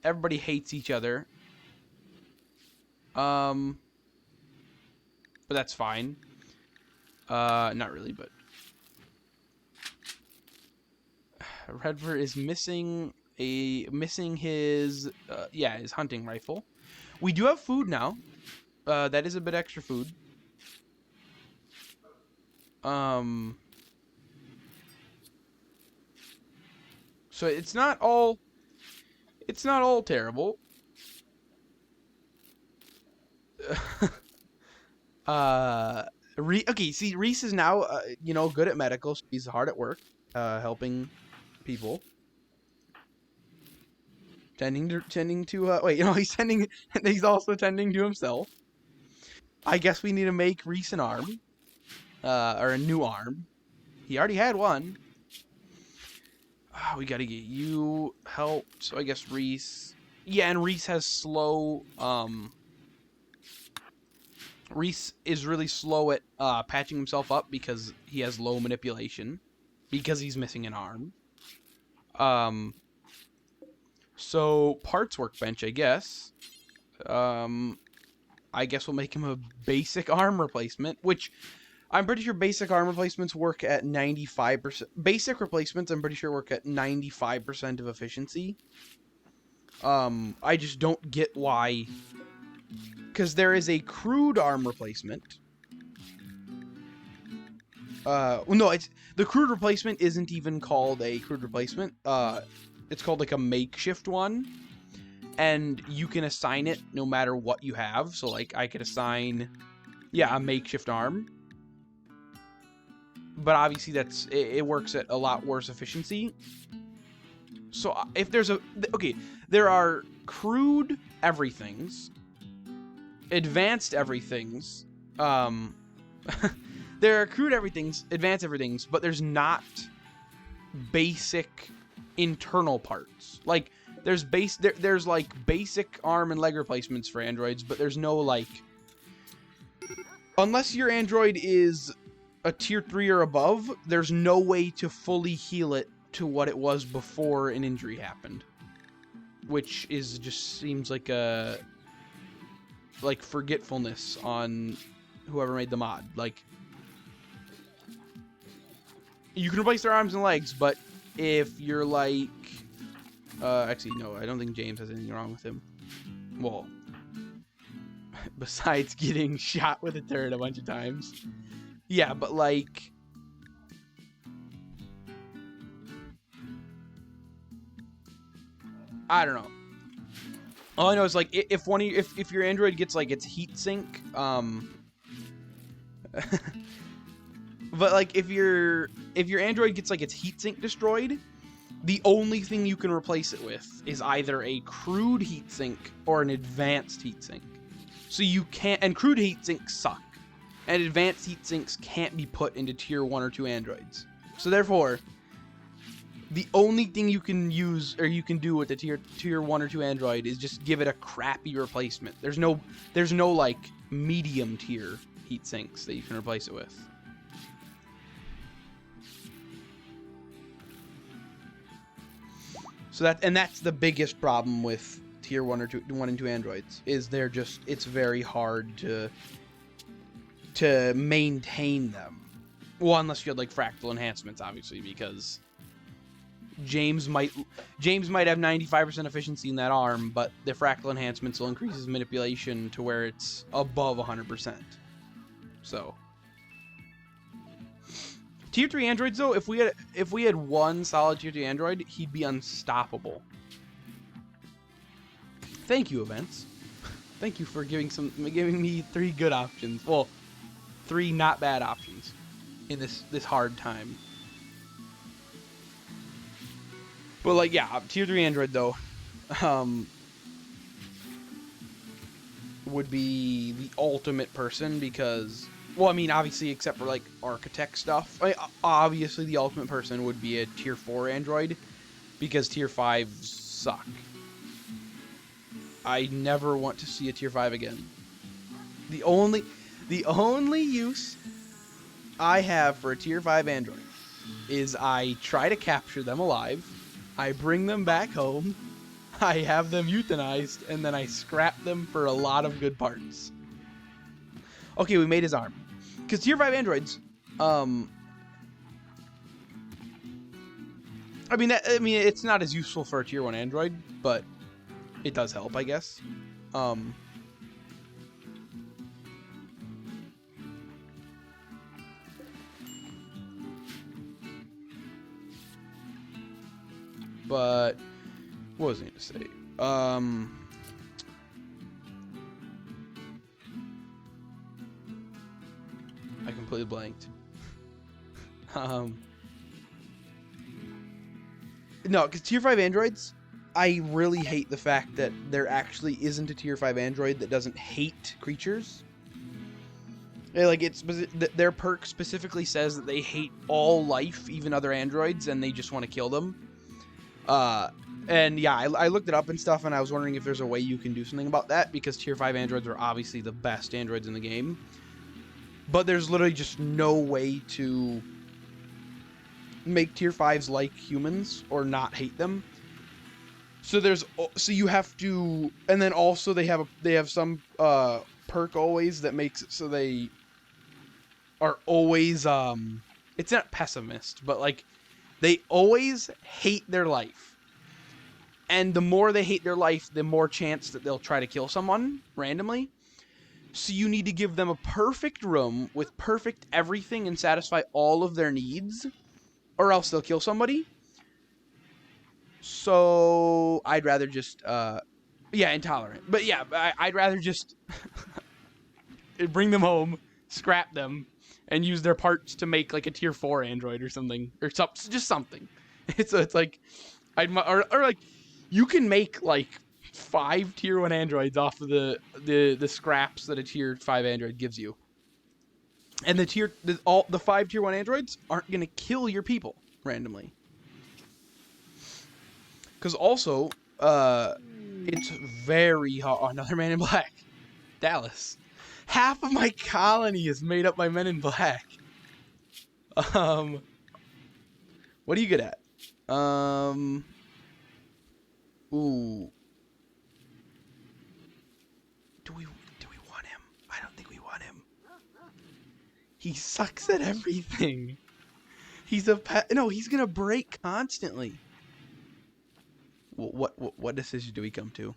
S1: everybody hates each other. But that's fine. Not really, but... Redbird is missing his his hunting rifle. We do have food now. That is a bit extra food. So it's not all terrible. Okay, see, Reese is now good at medical, so he's hard at work, helping people. He's also tending to himself. I guess we need to make Reese an arm. Or a new arm. He already had one. We gotta get you help. So I guess Reese. Yeah, and Reese has slow. Reese is really slow at patching himself up because he has low manipulation. Because he's missing an arm. So parts workbench, I guess. I guess we'll make him a basic arm replacement, which I'm pretty sure basic arm replacements work at 95%. Basic replacements, I'm pretty sure, work at 95% of efficiency. I just don't get why. Because there is a crude arm replacement. No, the crude replacement isn't even called a crude replacement. It's called like a makeshift one. And you can assign it no matter what you have. So like I could assign, a makeshift arm. But obviously it works at a lot worse efficiency. So if there's there are crude everythings, advanced everythings. There are crude everythings, advanced everythings, but there's not basic internal parts. Like there's like basic arm and leg replacements for androids, but there's no like, unless your android is a tier 3 or above, there's no way to fully heal it to what it was before an injury happened, which is just seems like a forgetfulness on whoever made the mod. Like, you can replace their arms and legs, but if you're like, actually no, I don't think James has anything wrong with him. Well, besides getting shot with a turret a bunch of times. Yeah, but like, I don't know. All I know is like, if your android gets like its heat sink, but like if your android gets like its heatsink destroyed, the only thing you can replace it with is either a crude heatsink or an advanced heatsink. So you can't, and crude heatsinks suck, and advanced heatsinks can't be put into tier 1 or 2 androids. So therefore, the only thing you can use or you can do with the tier 1 or 2 android is just give it a crappy replacement. There's no like medium tier heatsinks that you can replace it with. So that's the biggest problem with tier 1 and 2 androids, is it's very hard to maintain them. Well, unless you had like fractal enhancements, obviously, because James might have 95% efficiency in that arm, but the fractal enhancements will increase his manipulation to where it's above 100%. So tier 3 androids, though, if we had one solid tier 3 android, he'd be unstoppable. Thank you, events. Thank you for giving me 3 good options. Well, 3 not bad options in this hard time. But like, yeah, tier 3 android though, would be the ultimate person, because, well, I mean, obviously, except for like architect stuff, obviously the ultimate person would be a tier 4 android, because tier 5s suck. I never want to see a tier 5 again. The only use I have for a tier 5 android is I try to capture them alive, I bring them back home, I have them euthanized, and then I scrap them for a lot of good parts. Okay, we made his arm. Because tier 5 androids, I mean, it's not as useful for a tier 1 android, but it does help, I guess. But what was I going to say? I completely blanked. No, because tier 5 androids, I really hate the fact that there actually isn't a tier 5 android that doesn't hate creatures. Yeah, like, their perk specifically says that they hate all life, even other androids, and they just want to kill them. And yeah, I looked it up and stuff, and I was wondering if there's a way you can do something about that, because tier 5 androids are obviously the best androids in the game. But there's literally just no way to make tier 5s like humans or not hate them. So you have to, and then also they have some perk always that makes it so they are always it's not pessimist, but like they always hate their life. And the more they hate their life, the more chance that they'll try to kill someone randomly. So you need to give them a perfect room with perfect everything and satisfy all of their needs, or else they'll kill somebody. So I'd rather just, yeah, intolerant. But yeah, I'd rather just bring them home, scrap them, and use their parts to make like a tier 4 android or something, or just something. It's like, or like, you can make like 5 tier 1 androids off of the scraps that a tier 5 android gives you. And the 5 tier 1 androids aren't gonna kill your people randomly. Because also, it's very hard. Oh, another man in black. Dallas. Half of my colony is made up by men in black. What are you good at? Ooh. Do we want him? I don't think we want him. He sucks at everything. He's a pet. No, he's gonna break constantly. What decision do we come to?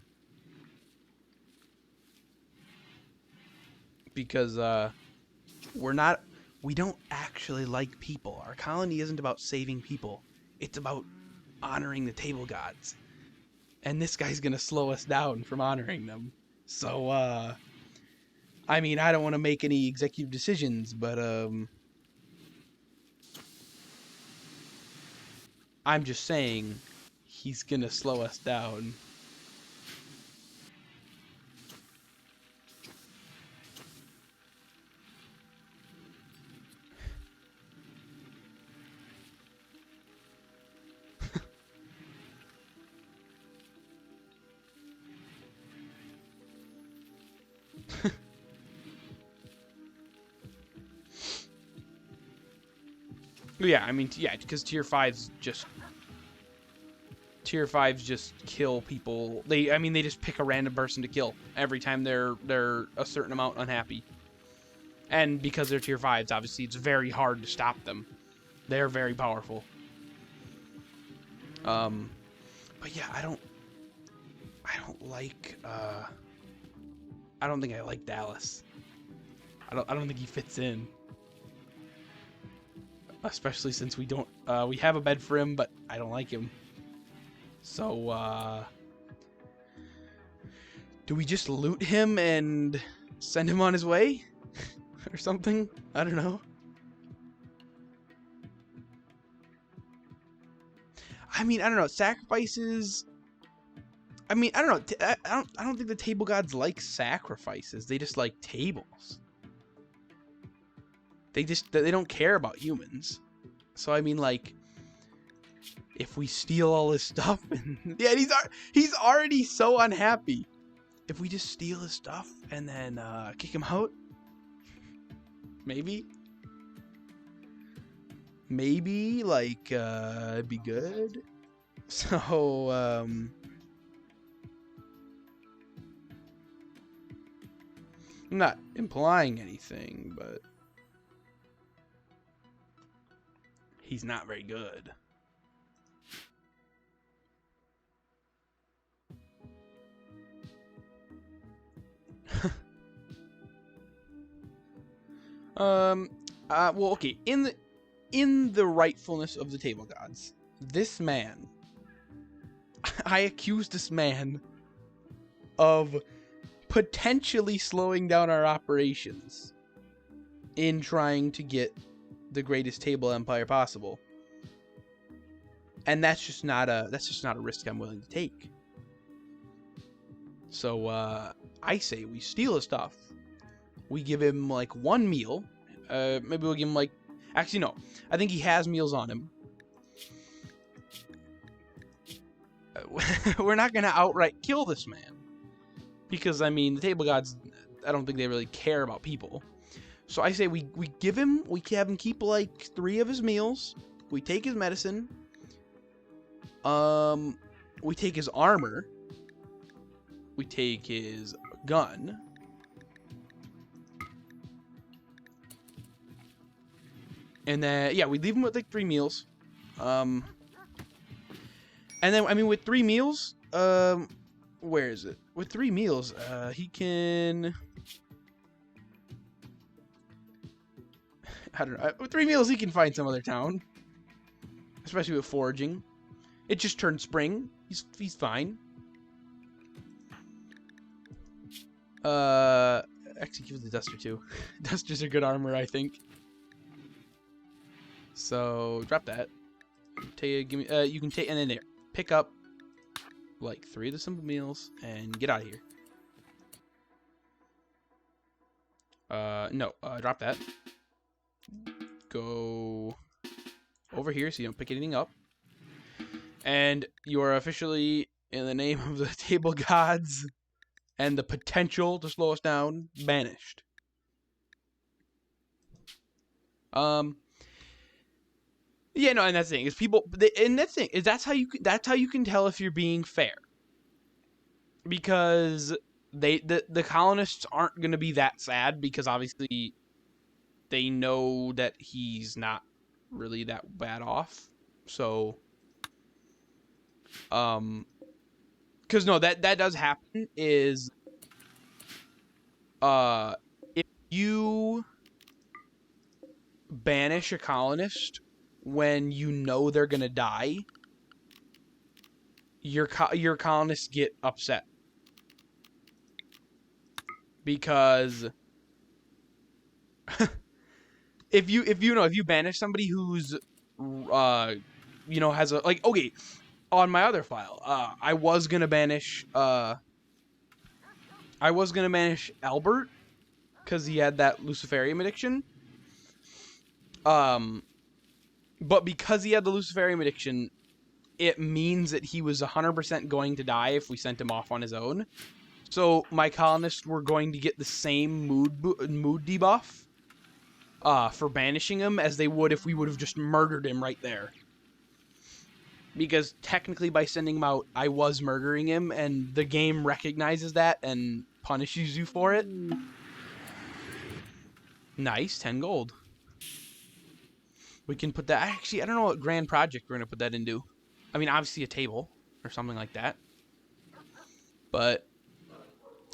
S1: Because we don't actually like people. Our colony isn't about saving people. It's about honoring the table gods. And this guy's gonna slow us down from honoring them. So, I mean, I don't want to make any executive decisions, but, I'm just saying, he's gonna slow us down. Yeah, I mean, yeah, because tier 5s just kill people. I mean, they just pick a random person to kill every time they're a certain amount unhappy. And because they're tier 5s, obviously it's very hard to stop them. They're very powerful. But yeah, I don't like I don't think I like Dallas. I don't think he fits in. Especially since we don't we have a bed for him, but I don't like him. So do we just loot him and send him on his way? Or something? I don't know. I mean, I don't know. Sacrifices. I mean, I don't know. I don't think the table gods like sacrifices. They just like tables. They don't care about humans. So I mean, like, if we steal all his stuff, and yeah, he's already so unhappy. If we just steal his stuff and then kick him out, maybe like it'd be good. So I'm not implying anything, but he's not very good. Well, okay. In the rightfulness of the table gods, this man, I accuse this man of potentially slowing down our operations in trying to get the greatest table empire possible. And that's just not a risk I'm willing to take. So I say we steal his stuff. We give him like one meal. Maybe we'll give him like, actually no, I think he has meals on him. We're not gonna outright kill this man, because I mean the table gods, I don't think they really care about people. So I say we have him keep like 3 of his meals. We take his medicine. We take his armor. We take his gun. And then yeah, we leave him with like 3 meals. And then I mean with 3 meals, where is it? With 3 meals, he can, I don't know. With 3 meals, he can find some other town. Especially with foraging. It just turned spring. He's fine. Actually, give the duster too. Dusters are good armor, I think. So drop that. Give me. You can take, and then there. Pick up like 3 of the simple meals and get out of here. No. Drop that. Go over here so you don't pick anything up. And you are officially, in the name of the table gods and the potential to slow us down, banished. Yeah, no, and that's the thing is people, and that's the thing is that's how you can tell if you're being fair, because the colonists aren't gonna be that sad because obviously they know that he's not really that bad off, so because no, that does happen is if you banish a colonist when you know they're gonna die, your colonists get upset because if you banish somebody who's has a like okay on my other file I was gonna banish Albert because he had that Luciferium addiction. But because he had the Luciferium addiction, it means that he was 100% going to die if we sent him off on his own. So my colonists were going to get the same mood debuff for banishing him as they would if we would have just murdered him right there. Because technically by sending him out, I was murdering him, and the game recognizes that and punishes you for it. Nice, 10 gold. We can put that... Actually, I don't know what grand project we're going to put that into. I mean, obviously a table or something like that. But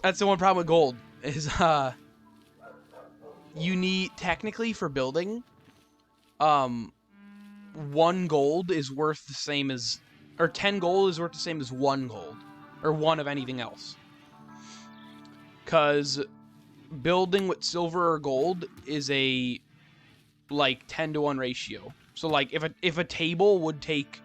S1: that's the one problem with gold is you need, technically for building, 1 gold is worth the same as, or 10 gold is worth the same as 1 gold, or 1 of anything else. Because building with silver or gold is a, like, 10-to-1 ratio. So, like, if a table would take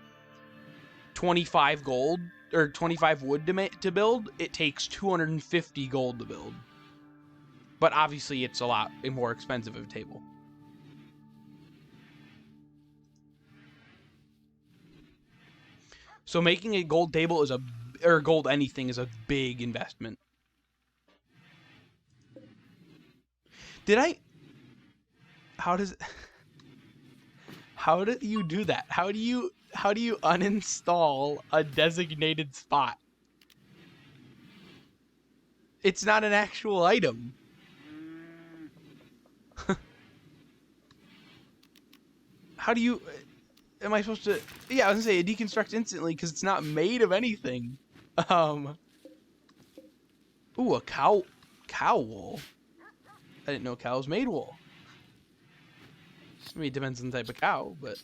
S1: 25 gold, or 25 wood to build, it takes 250 gold to build. But obviously, it's a lot more expensive of a table. So making a gold table is or gold anything is a big investment. How did you do that? How do you uninstall a designated spot? It's not an actual item. How do you... Am I supposed to... Yeah, I was gonna say, it deconstructs instantly because it's not made of anything. Ooh, a cow wool. I didn't know cows made wool. I mean, it depends on the type of cow, but...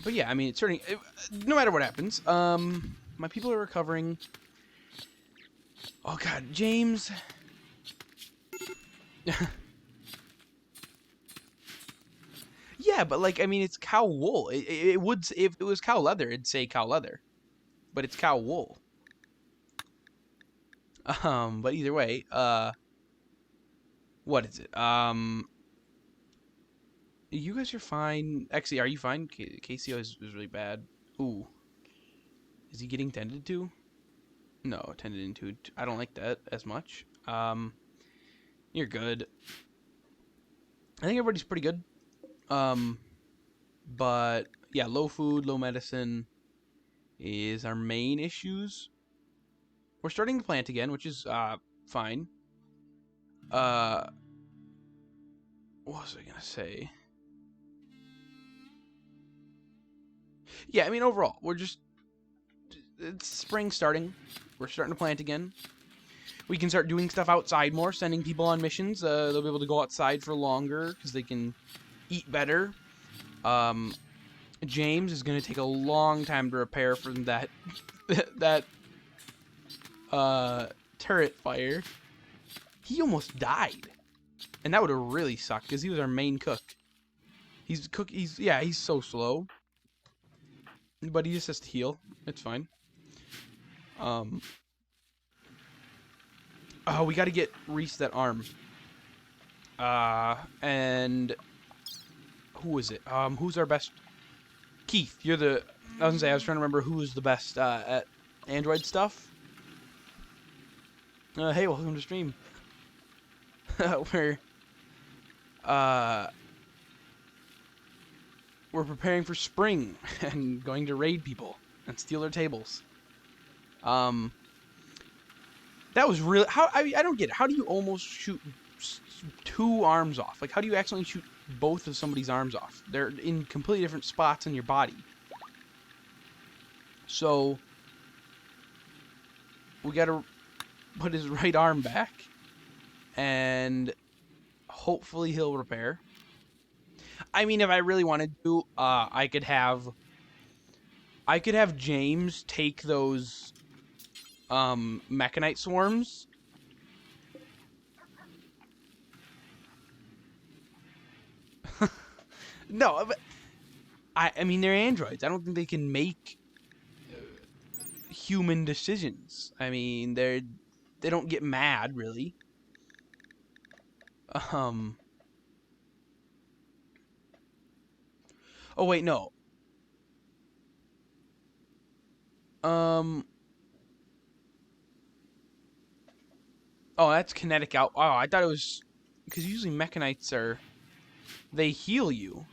S1: But yeah, I mean, it's certainly... no matter what happens, my people are recovering. Oh god, James... Yeah, but like, I mean, it's cow wool. It would, if it was cow leather, it'd say cow leather. But it's cow wool. But either way, what is it? You guys are fine. Actually, are you fine? KCO is really bad. Ooh. Is he getting tended to? No, tended into. I don't like that as much. You're good. I think everybody's pretty good. But yeah, low food, low medicine is our main issues. We're starting to plant again, which is fine. What was I gonna say? Yeah, I mean overall, it's spring starting. We're starting to plant again. We can start doing stuff outside more, sending people on missions. They'll be able to go outside for longer because they can eat better. James is going to take a long time to repair from that turret fire. He almost died, and that would have really sucked because he was our main cook. He's so slow, but he just has to heal. It's fine. Oh, we got to get Reese that arm. And who is it? Who's our best? Keith, you're the. I was gonna say I was trying to remember who was the best at Android stuff. Hey, welcome to stream. We're preparing for spring and going to raid people and steal their tables. That was really I don't get it. How do you almost shoot 2 arms off? Like, how do you accidentally shoot both of somebody's arms off? They're in completely different spots in your body. So we gotta put his right arm back, and hopefully he'll repair. I mean, if I really wanted to, I could have James take those mechanite swarms. No, but I mean, they're androids. I don't think they can make human decisions. I mean, they don't get mad, really. Oh wait, no. Oh, that's kinetic out. Oh, I thought it was because usually mechanites they heal you.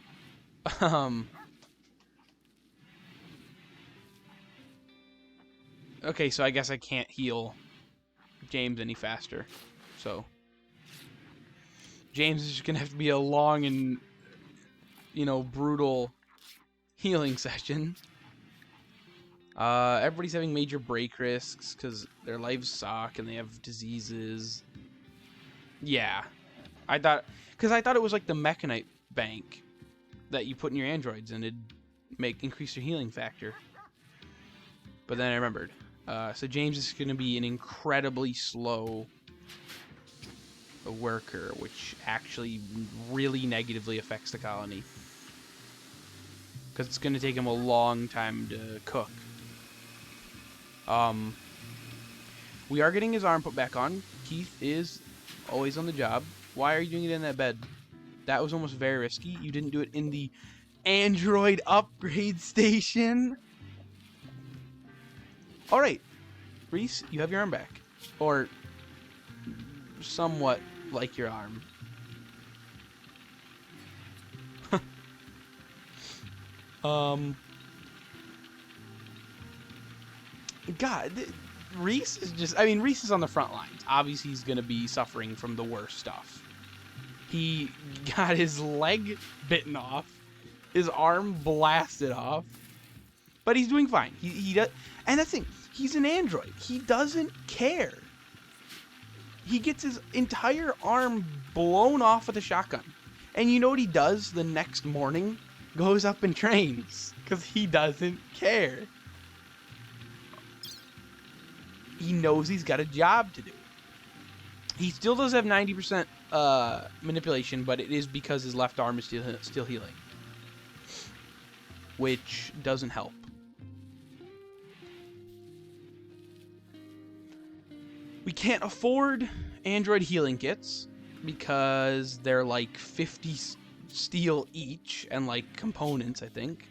S1: Okay, so I guess I can't heal James any faster. So James is just gonna have to be a long and, brutal healing session. Everybody's having major break risks because their lives suck and they have diseases. Yeah, I thought it was like the mechanite bank that you put in your androids and it'd increase your healing factor. But then I remembered. So James is going to be an incredibly slow worker, which actually really negatively affects the colony. Because it's going to take him a long time to cook. We are getting his arm put back on. Keith is always on the job. Why are you doing it in that bed? That was almost very risky. You didn't do it in the Android upgrade station. Alright, Reese, you have your arm back. Or somewhat like your arm. God, Reese is just... I mean, Reese is on the front lines. Obviously, he's going to be suffering from the worst stuff. He got his leg bitten off. His arm blasted off. But he's doing fine. He does... And that's the thing. He's an android. He doesn't care. He gets his entire arm blown off with a shotgun. And you know what he does the next morning? Goes up and trains. Because he doesn't care. He knows he's got a job to do. He still does have 90% manipulation, but it is because his left arm is still healing. Which doesn't help. We can't afford Android healing kits because they're like 50 steel each and like components, I think.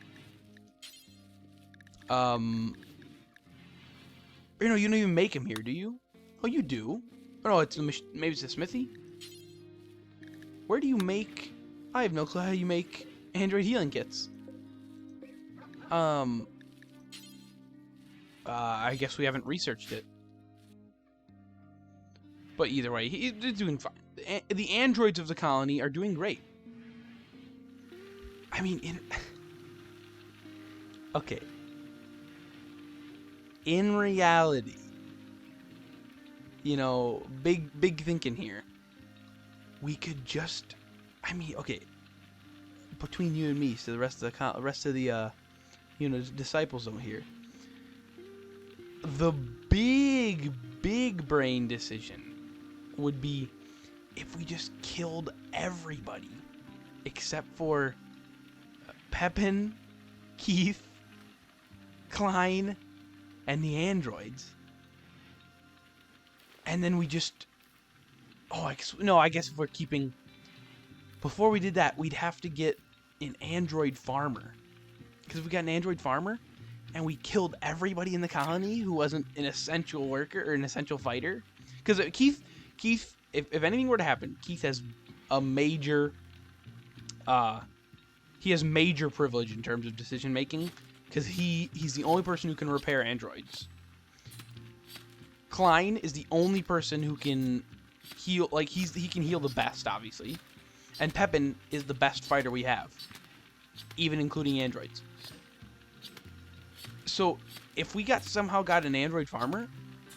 S1: You don't even make them here, do you? Oh, you do. Oh no, maybe it's a smithy. Where do you make? I have no clue how you make Android healing kits. I guess we haven't researched it. But either way, he's doing fine. The androids of the colony are doing great. I mean, okay. In reality, big thinking here. We could just, okay. Between you and me, so the rest of the disciples don't hear. The big brain decision would be if we just killed everybody except for Pepin, Keith, Klein, and the androids. And then we just... Oh, I guess if we're keeping... Before we did that, we'd have to get an android farmer. Because if we got an android farmer, and we killed everybody in the colony who wasn't an essential worker or an essential fighter. Because Keith, if anything were to happen, Keith has a major... he has major privilege in terms of decision making. Because he's the only person who can repair androids. Klein is the only person who can heal, like, he can heal the best, obviously. And Pepin is the best fighter we have, even including androids. So, if we somehow got an android farmer,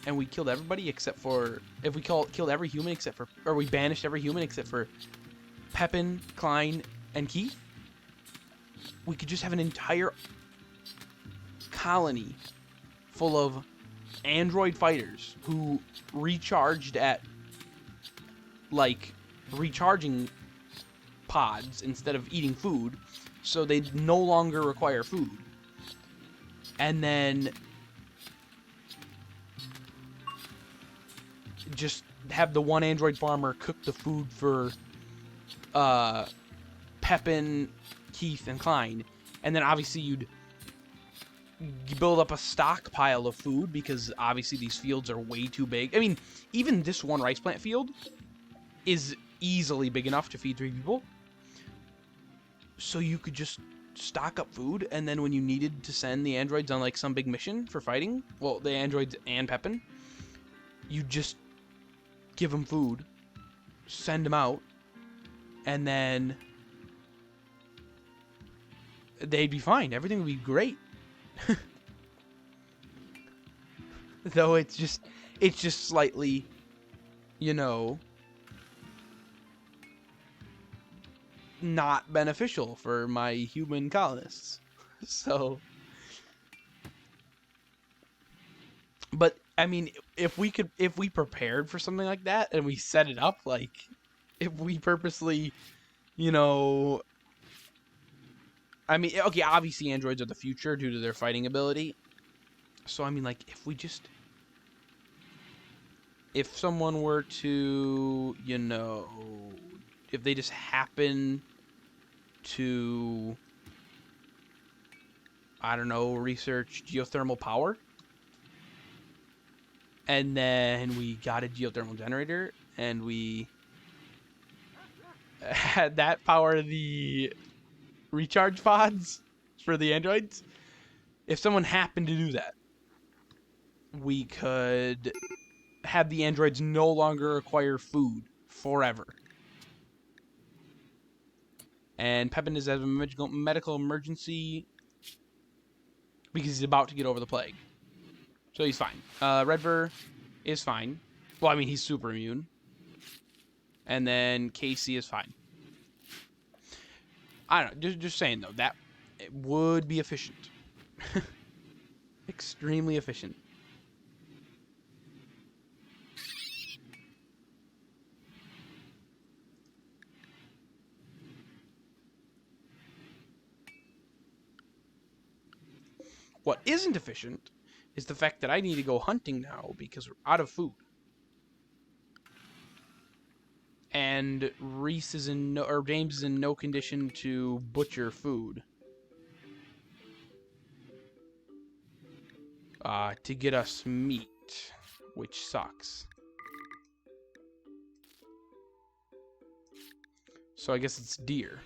S1: and we killed everybody except for, if we killed every human except for, or we banished every human except for Pepin, Klein, and Keith, we could just have an entire colony full of android fighters who recharged at, like, recharging pods instead of eating food, so they no longer require food. And then just have the one android farmer cook the food for Pepin, Keith, and Klein. And then obviously you'd build up a stockpile of food, because obviously these fields are way too big. I mean, even this one rice plant field is easily big enough to feed 3 people. So you could just stock up food, and then when you needed to send the androids on, like, some big mission for fighting, well, the androids and Pepin, you just give them food, send them out, and then they'd be fine. Everything would be great. Though it's just slightly, you know, not beneficial for my human colonists. So, but I mean, if we prepared for something like that and we set it up, like, if we purposely, you know, I mean, okay, obviously androids are the future due to their fighting ability. So, I mean, like, if someone were to, you know, if they just happen to, I don't know, research geothermal power, and then we got a geothermal generator, and we had that power the recharge pods for the androids, if someone happened to do that, we could have the androids no longer require food forever. And Pepin is at a medical emergency because he's about to get over the plague. So he's fine. Redver is fine. Well, I mean, he's super immune. And then Casey is fine. I don't know. Just saying, though. That it would be efficient. Extremely efficient. What isn't efficient is the fact that I need to go hunting now because we're out of food. And Reese is James is in no condition to butcher food. To get us meat, which sucks. So I guess it's deer.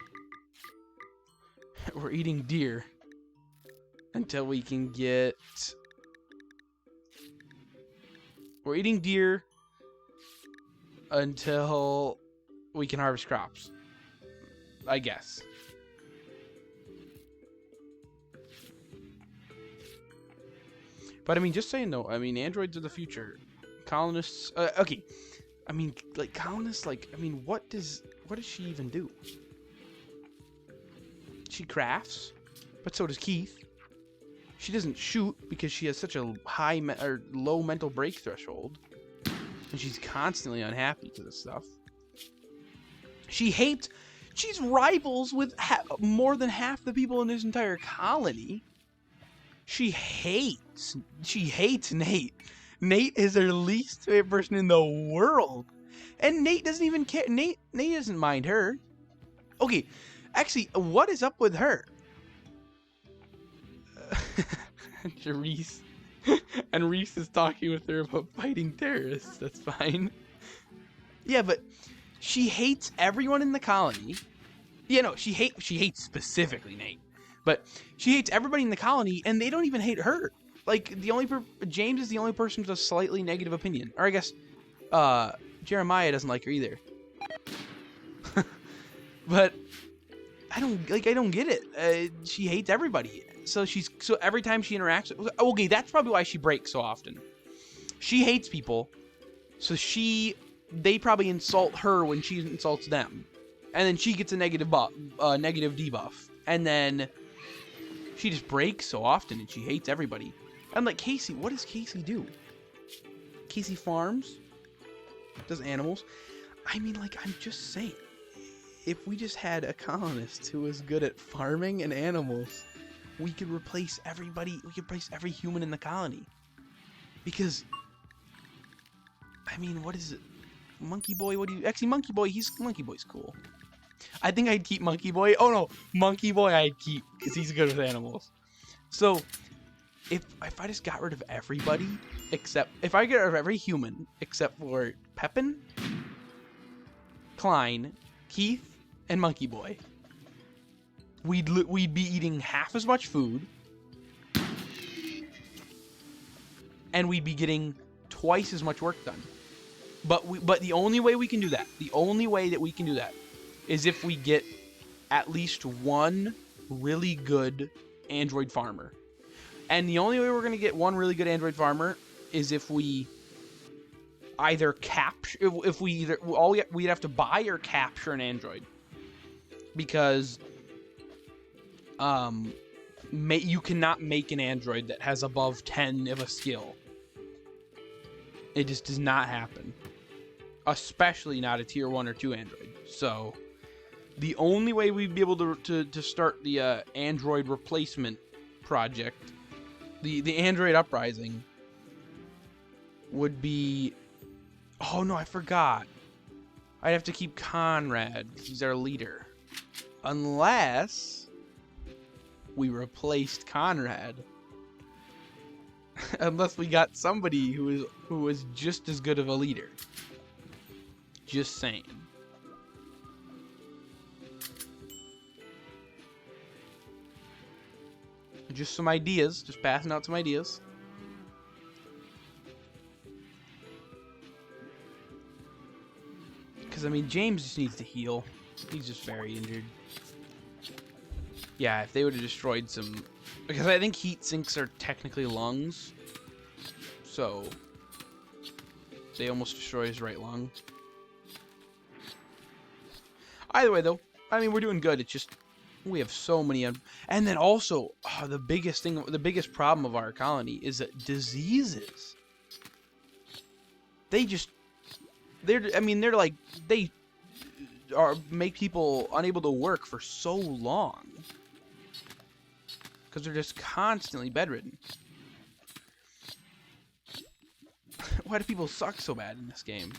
S1: We're eating deer until we can get... We're eating deer until we can harvest crops, I guess. But I mean, just saying though, I mean, androids are the future. Colonists, okay. I mean, like, colonists, like, I mean, what does she even do? She crafts, but so does Keith. She doesn't shoot because she has such a high or low mental break threshold, and she's constantly unhappy to this stuff. She's rivals with more than half the people in this entire colony. She hates Nate. Nate is their least favorite person in the world. And Nate doesn't even care. Nate doesn't mind her. Okay, actually, what is up with her? Reese. And Reese is talking with her about fighting terrorists. That's fine. Yeah, but she hates everyone in the colony. Yeah, no, she hates specifically Nate. But she hates everybody in the colony, and they don't even hate her. Like, James is the only person with a slightly negative opinion. Or I guess, Jeremiah doesn't like her either. But I don't get it. She hates everybody. So every time she interacts, okay, that's probably why she breaks so often. She hates people, so they probably insult her when she insults them, and then she gets a negative debuff, and then she just breaks so often, and she hates everybody. I'm like, Casey, what does Casey do? Casey farms, does animals. I mean, like, I'm just saying, if we just had a colonist who was good at farming and animals, we could replace everybody. We could replace every human in the colony. Because, I mean, what is it? Monkey Boy, actually, Monkey Boy's cool. I think I'd keep Monkey Boy. Oh no, Monkey Boy I'd keep, because he's good with animals. So, if I just got rid of everybody, if I get rid of every human, except for Pepin, Klein, Keith, and Monkey Boy, we'd be eating half as much food, and we'd be getting twice as much work done. But the only way we can do that, is if we get at least one really good android farmer. And the only way we're gonna get one really good android farmer is if we either capture, we'd have to buy or capture an android, because you cannot make an android that has above 10 of a skill. It just does not happen. Especially not a tier 1 or 2 android. So, the only way we'd be able to start the android replacement project, the android uprising, would be... Oh no, I forgot. I'd have to keep Conrad, because he's our leader. Unless we replaced Conrad. Unless we got somebody who was just as good of a leader. Just saying. Just some ideas. Just passing out some ideas. Because, I mean, James just needs to heal. He's just very injured. Yeah, if they would have destroyed some... Because I think heat sinks are technically lungs. So, they almost destroy his right lung. Either way, though, I mean, we're doing good. It's just, we have so many... And then also, the biggest problem of our colony is that diseases. They make people unable to work for so long. Because they're just constantly bedridden. Why do people suck so bad in this game?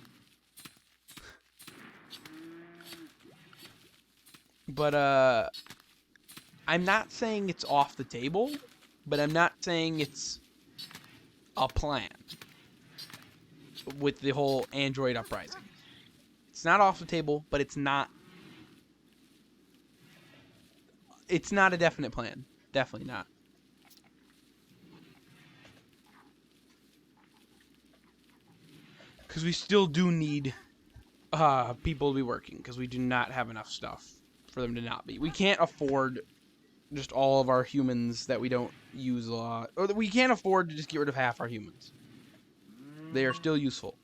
S1: But, I'm not saying it's off the table, but I'm not saying it's a plan with the whole Android uprising. It's not off the table, but it's not a definite plan. Definitely not. Because we still do need people to be working, because we do not have enough stuff for them to not be. We can't afford just all of our humans that we don't use a lot. Or we can't afford to just get rid of half our humans. They are still useful.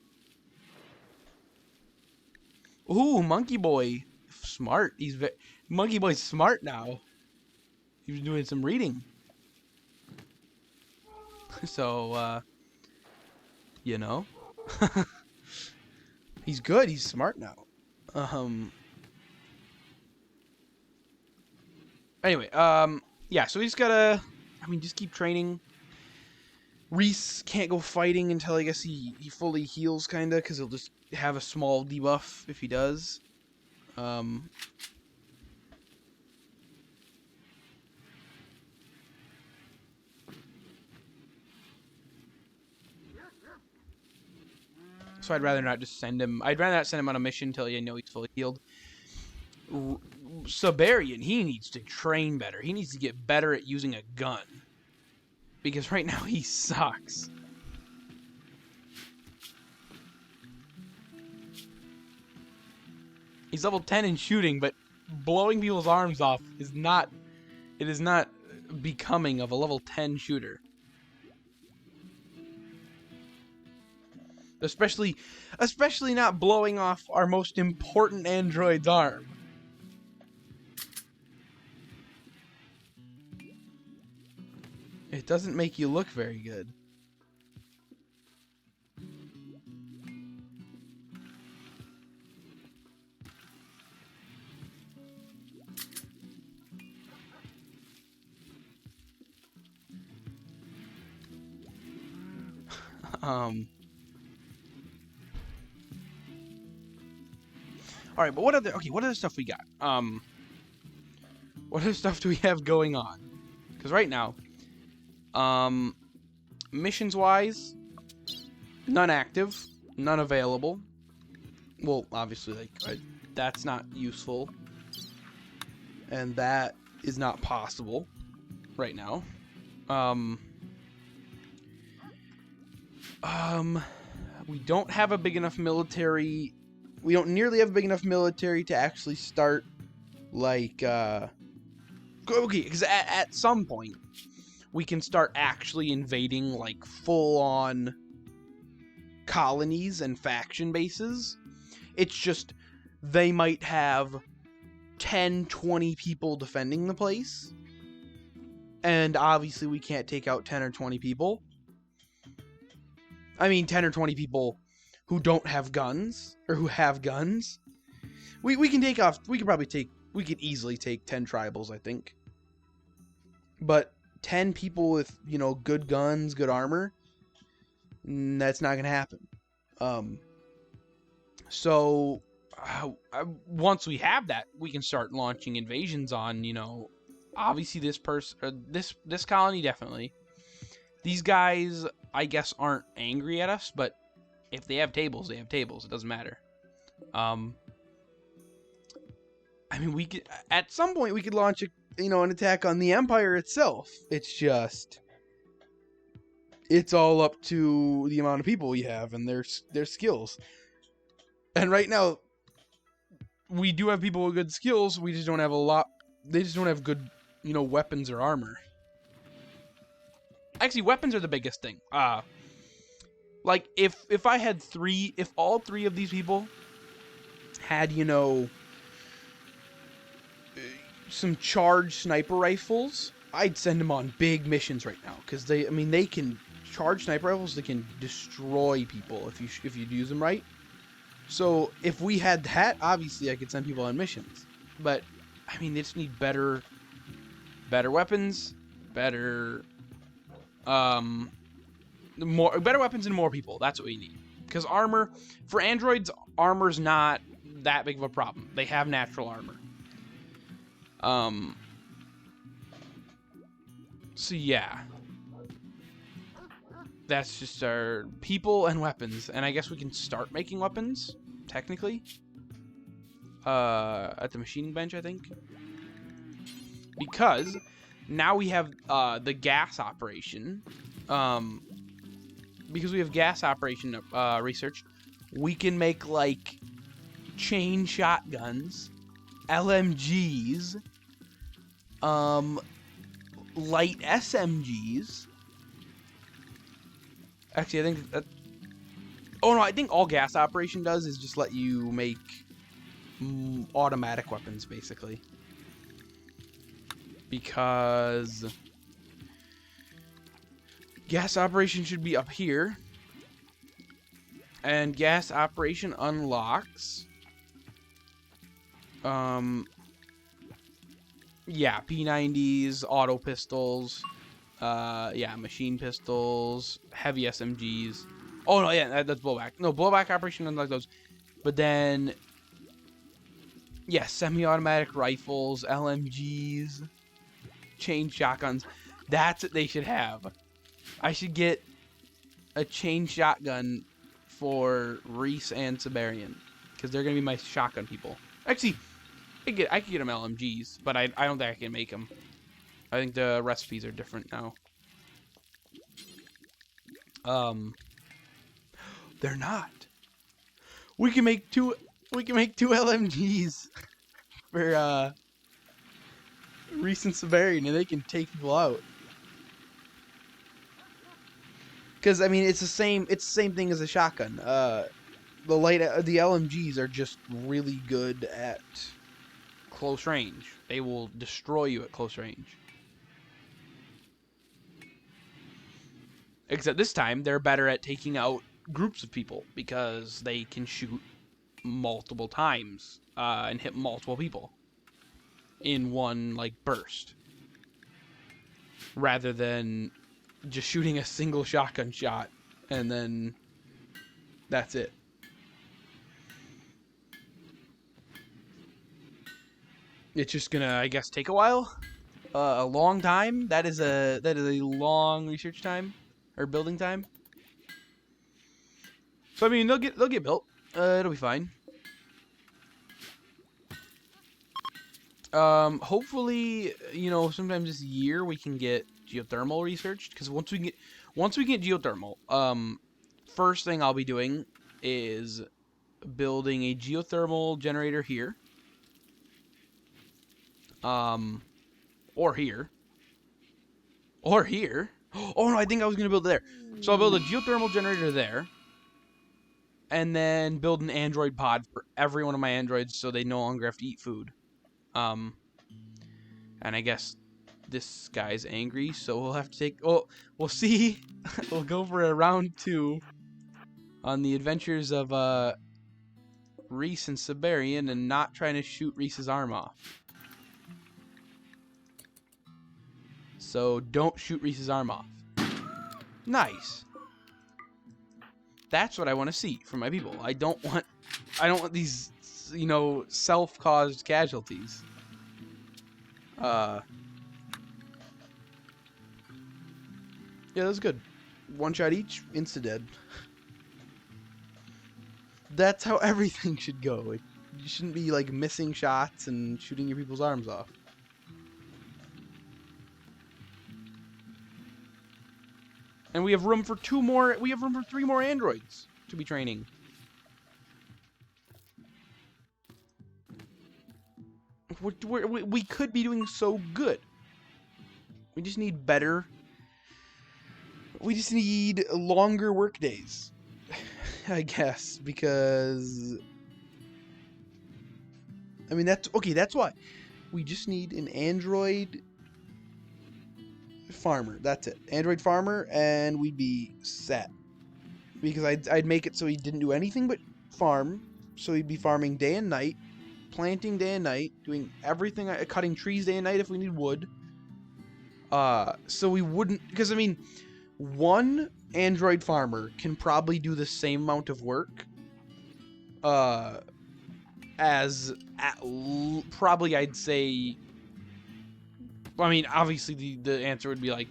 S1: Ooh, Monkey Boy. Smart. Monkey Boy's smart now. He's doing some reading. So, you know. He's good. He's smart now. Anyway, yeah, so we just gotta, just keep training. Reese can't go fighting until I guess he fully heals, kinda, because he'll just have a small debuff if he does. So I'd rather not just send him. I'd rather not send him on a mission until you know he's fully healed. Sabarian, he needs to train better. He needs to get better at using a gun. Because right now he sucks. He's level 10 in shooting, but blowing people's arms off is not... It is not becoming of a level 10 shooter. Especially not blowing off our most important android's arm. It doesn't make you look very good. All right, but what other stuff we got? What other stuff do we have going on? Because right now, missions-wise, none active, none available. Well, obviously, like, that's not useful. And that is not possible right now. We don't have a big enough military. We don't nearly have a big enough military to actually start, like, okay, because at some point, we can start actually invading, like, full-on colonies and faction bases. It's just, they might have 10, 20 people defending the place. And obviously we can't take out 10 or 20 people. I mean 10 or 20 people who don't have guns, or who have guns. We can take off, we could easily take 10 tribals, I think. But 10 people with, you know, good guns, good armor, that's not gonna happen. So once we have that, we can start launching invasions on, you know, obviously this colony, definitely. These guys, I guess, aren't angry at us, but if they have tables, they have tables. It doesn't matter. I mean, we could, at some point, we could launch an attack on the Empire itself. It's just, it's all up to the amount of people we have and their skills. And right now, we do have people with good skills. We just don't have a lot. They just don't have good, you know, weapons or armor. Actually, weapons are the biggest thing. Like, if I had if all three of these people had, you know, some charged sniper rifles, I'd send them on big missions right now. Because they can charge sniper rifles. They can destroy people if you use them right. So if we had that, obviously I could send people on missions. But I mean, they just need better weapons, better weapons and more people. That's what we need. Because armor, for androids, armor's not that big of a problem. They have natural armor. So yeah. That's just our people and weapons. And I guess we can start making weapons, technically. At the machining bench, I think. Because now we have the gas operation. Because we have gas operation research, we can make, like, chain shotguns, LMGs, light SMGs. Actually, I think that... Oh, no, I think all gas operation does is just let you make automatic weapons, basically. Because gas operation should be up here. And gas operation unlocks... yeah, P90s, auto pistols, Yeah, machine pistols, heavy SMGs. Oh no, yeah, that's blowback. No, blowback operation, unlike those. But then, yeah, semi-automatic rifles, LMGs, chain shotguns. That's what they should have. I should get a chain shotgun for Reese and Siberian, because they're gonna be my shotgun people. Actually, I could get them LMGs, but I don't think I can make them. I think the recipes are different now. They're not. We can make two. We can make 2 LMGs for Reese and Siberian, and they can take people out. Because I mean, it's the same. It's the same thing as a shotgun. The LMGs are just really good at close range. They will destroy you at close range. Except this time, they're better at taking out groups of people because they can shoot multiple times and hit multiple people in one like burst, rather than just shooting a single shotgun shot and then that's it. It's just gonna, I guess, take a while, a long time. That is a long research time or building time. So I mean, they'll get built. It'll be fine. Hopefully, you know, sometime this year we can get geothermal researched, because once we get geothermal, first thing I'll be doing is building a geothermal generator here. Or here. Or here. Oh no, I think I was gonna build it there. So I'll build a geothermal generator there. And then build an android pod for every one of my androids so they no longer have to eat food. And I guess this guy's angry, so we'll have to take... Oh, we'll see. We'll go for a round 2 on the adventures of Reese and Siberian, and not trying to shoot Reese's arm off. So don't shoot Reese's arm off. Nice. That's what I want to see from my people. I don't want these, you know, self-caused casualties. Yeah, that was good. 1 shot each, insta-dead. That's how everything should go. You shouldn't be, like, missing shots and shooting your people's arms off. And we have room for 3 more androids to be training. We could be doing so good. We just need better... We just need longer work days, I guess, because... I mean, that's why. We just need an android farmer. That's it. Android farmer, and we'd be set. Because I'd make it so he didn't do anything but farm. So he'd be farming day and night, planting day and night, doing everything, cutting trees day and night if we need wood. So we wouldn't... Because, I mean... One android farmer can probably do the same amount of work as probably, I'd say... I mean, obviously the answer would be like,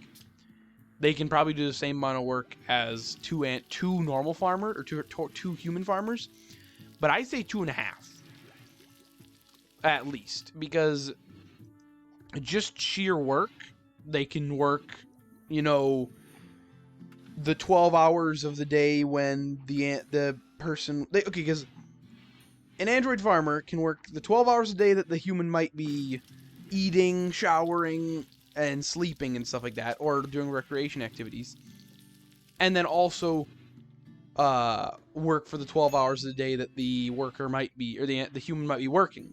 S1: they can probably do the same amount of work as two normal farmer or two human farmers, but I'd say 2.5 at least, because just sheer work, they can work, you know, the 12 hours of the day when the person... okay, because an android farmer can work the 12 hours a day that the human might be eating, showering, and sleeping and stuff like that, or doing recreation activities. And then also work for the 12 hours a day that the worker might be, or the human might be working.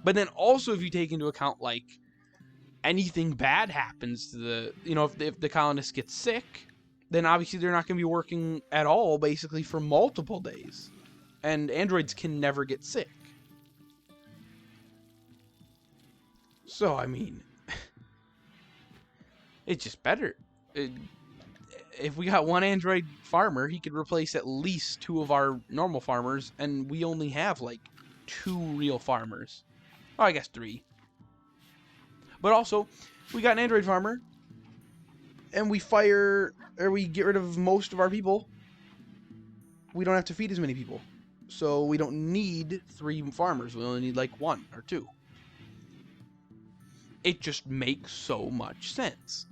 S1: But then also, if you take into account, like, anything bad happens to the... You know, if the colonist gets sick... then obviously they're not going to be working at all, basically, for multiple days. And androids can never get sick. So, I mean... It's just better. If we got one android farmer, he could replace at least 2 of our normal farmers, and we only have like 2 real farmers. Oh, I guess 3. But also, we got an android farmer, and we get rid of most of our people. We don't have to feed as many people. So we don't need 3 farmers. We only need like 1 or 2. It just makes so much sense.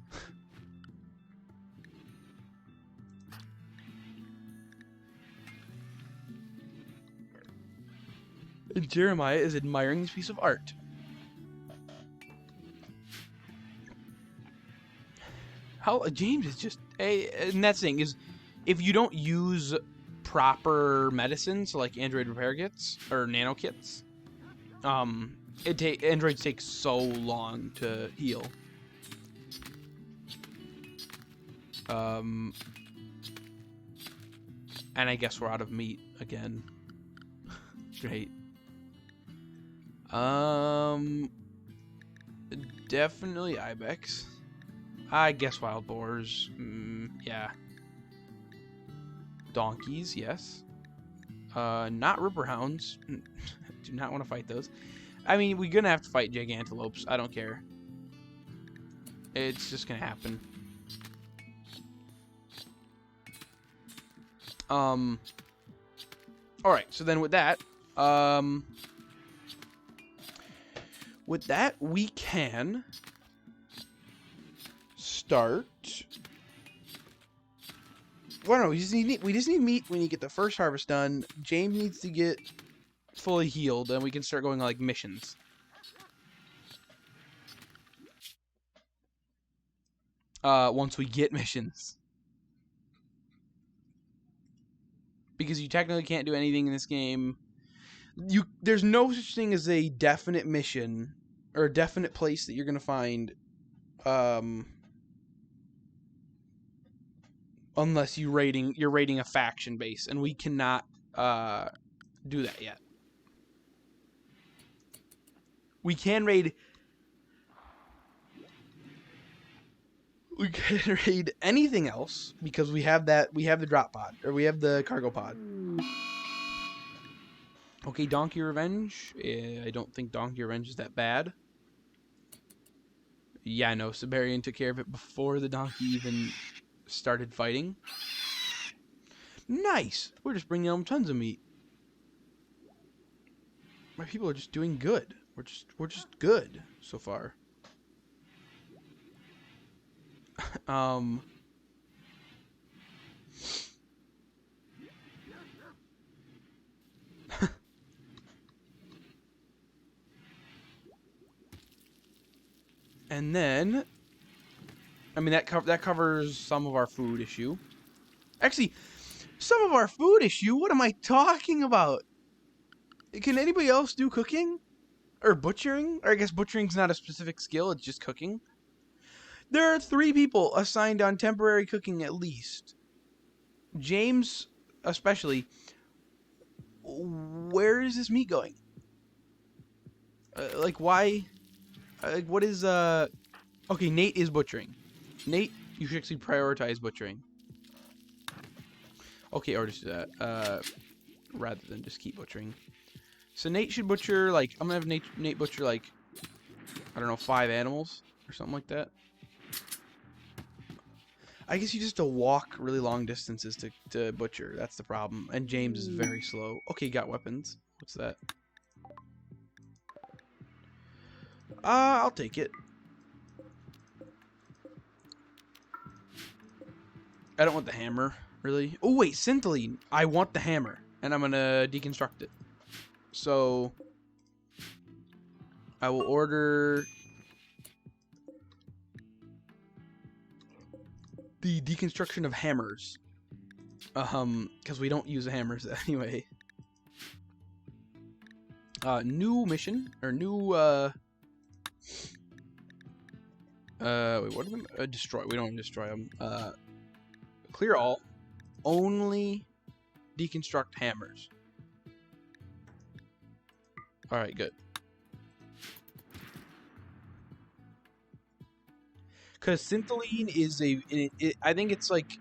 S1: And Jeremiah is admiring this piece of art. James is just and that's the thing is, if you don't use proper medicine, so like android repair kits or nano kits, androids take so long to heal. And I guess we're out of meat again. Great. Definitely ibex. I guess wild boars. Yeah. Donkeys, yes. Not ripper hounds. Do not want to fight those. I mean, we're gonna have to fight gigantolopes. I don't care. It's just gonna happen. Alright, so then with that, we can start. Well, no, we just need meat when you get the first harvest done. James needs to get fully healed, and we can start going like missions. Once we get missions. Because you technically can't do anything in this game. There's no such thing as a definite mission or a definite place that you're gonna find, unless you're raiding a faction base, and we cannot do that yet. We can raid. We can raid anything else because we have that. We have the drop pod, or we have the cargo pod. Okay, Donkey Revenge. I don't think Donkey Revenge is that bad. Yeah, no, Siberian took care of it before the donkey even started fighting. Nice. We're just bringing home tons of meat. My people are just doing good. We're just good so far. And then, I mean, that covers some of our food issue. Actually, some of our food issue? What am I talking about? Can anybody else do cooking? Or butchering? Or I guess butchering's not a specific skill, it's just cooking. There are 3 people assigned on temporary cooking at least. James, especially. Where is this meat going? Like, why? Like, what is, Okay, Nate is butchering. Nate, you should actually prioritize butchering. Okay, or just do that, rather than just keep butchering. So Nate should butcher, like, I'm gonna have Nate butcher, like, I don't know, 5 animals or something like that. I guess you just have to walk really long distances to butcher. That's the problem. And James is very slow. Okay, got weapons. What's that? I'll take it. I don't want the hammer, really. Oh, wait, Syntholine. I want the hammer, and I'm gonna deconstruct it. So, I will order the deconstruction of hammers. Because we don't use the hammers anyway. New mission, or new, wait, what are them? Destroy. We don't want to destroy them. Clear all. Only deconstruct hammers. Alright, good. because Syntholine is I think it's like,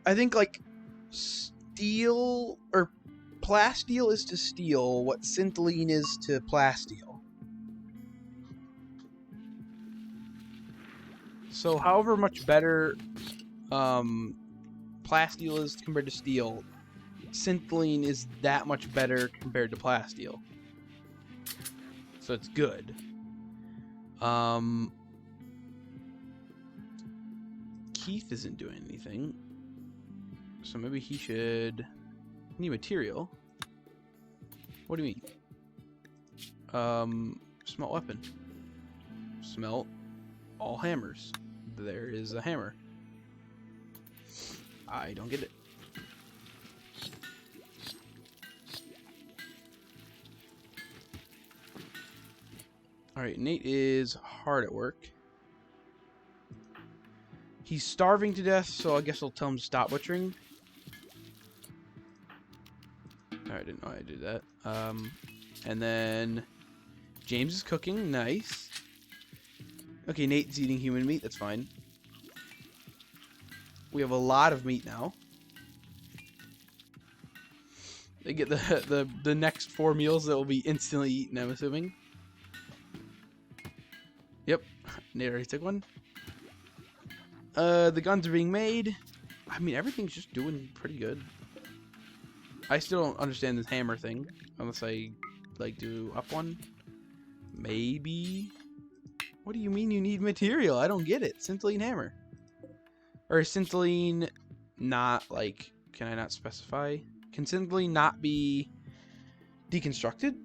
S1: I think like steel or plasteel is to steel what Syntholine is to plasteel. So however much better plasteel is compared to steel, Syntholine is that much better compared to plasteel. So it's good. Keith isn't doing anything. So maybe he should need material. What do you mean? Smelt weapon. Smelt all hammers. There is a hammer. I don't get it. Alright, Nate is hard at work. He's starving to death, so I guess I'll tell him to stop butchering. I didn't know I did that. And then James is cooking. Nice. Okay, Nate's eating human meat. That's fine. We have a lot of meat now. They get the next 4 meals that will be instantly eaten, I'm assuming. Yep. Nate already took one. The guns are being made. I mean, everything's just doing pretty good. I still don't understand this hammer thing. Unless I, like, do up one. Maybe. What do you mean you need material? I don't get it. Syntholine hammer. Or is Syntholine not, like... Can I not specify? Can Syntholine not be deconstructed?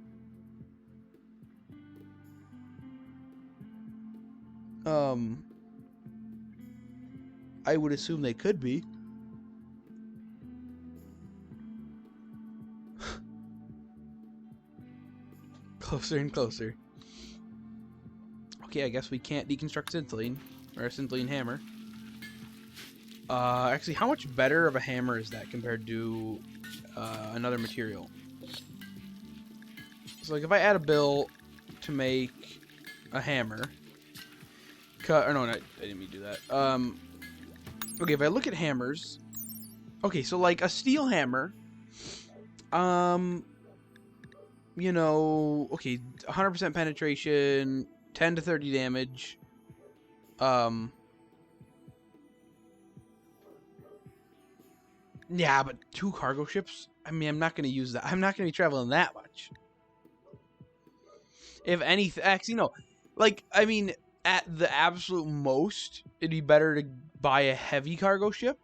S1: I would assume they could be. Closer and closer. Okay, I guess we can't deconstruct Syntholine. Or a Syntholine hammer. Actually, how much better of a hammer is that compared to another material? So, like, if I add a bill to make a hammer... Or no, I didn't mean to do that. Okay, if I look at hammers... Okay, so, like, a steel hammer... you know... Okay, 100% penetration... 10 to 30 damage... Yeah, but 2 cargo ships? I mean, I'm not going to use that. I'm not going to be traveling that much. If anything... Actually, no. Like, I mean... At the absolute most, it'd be better to buy a heavy cargo ship,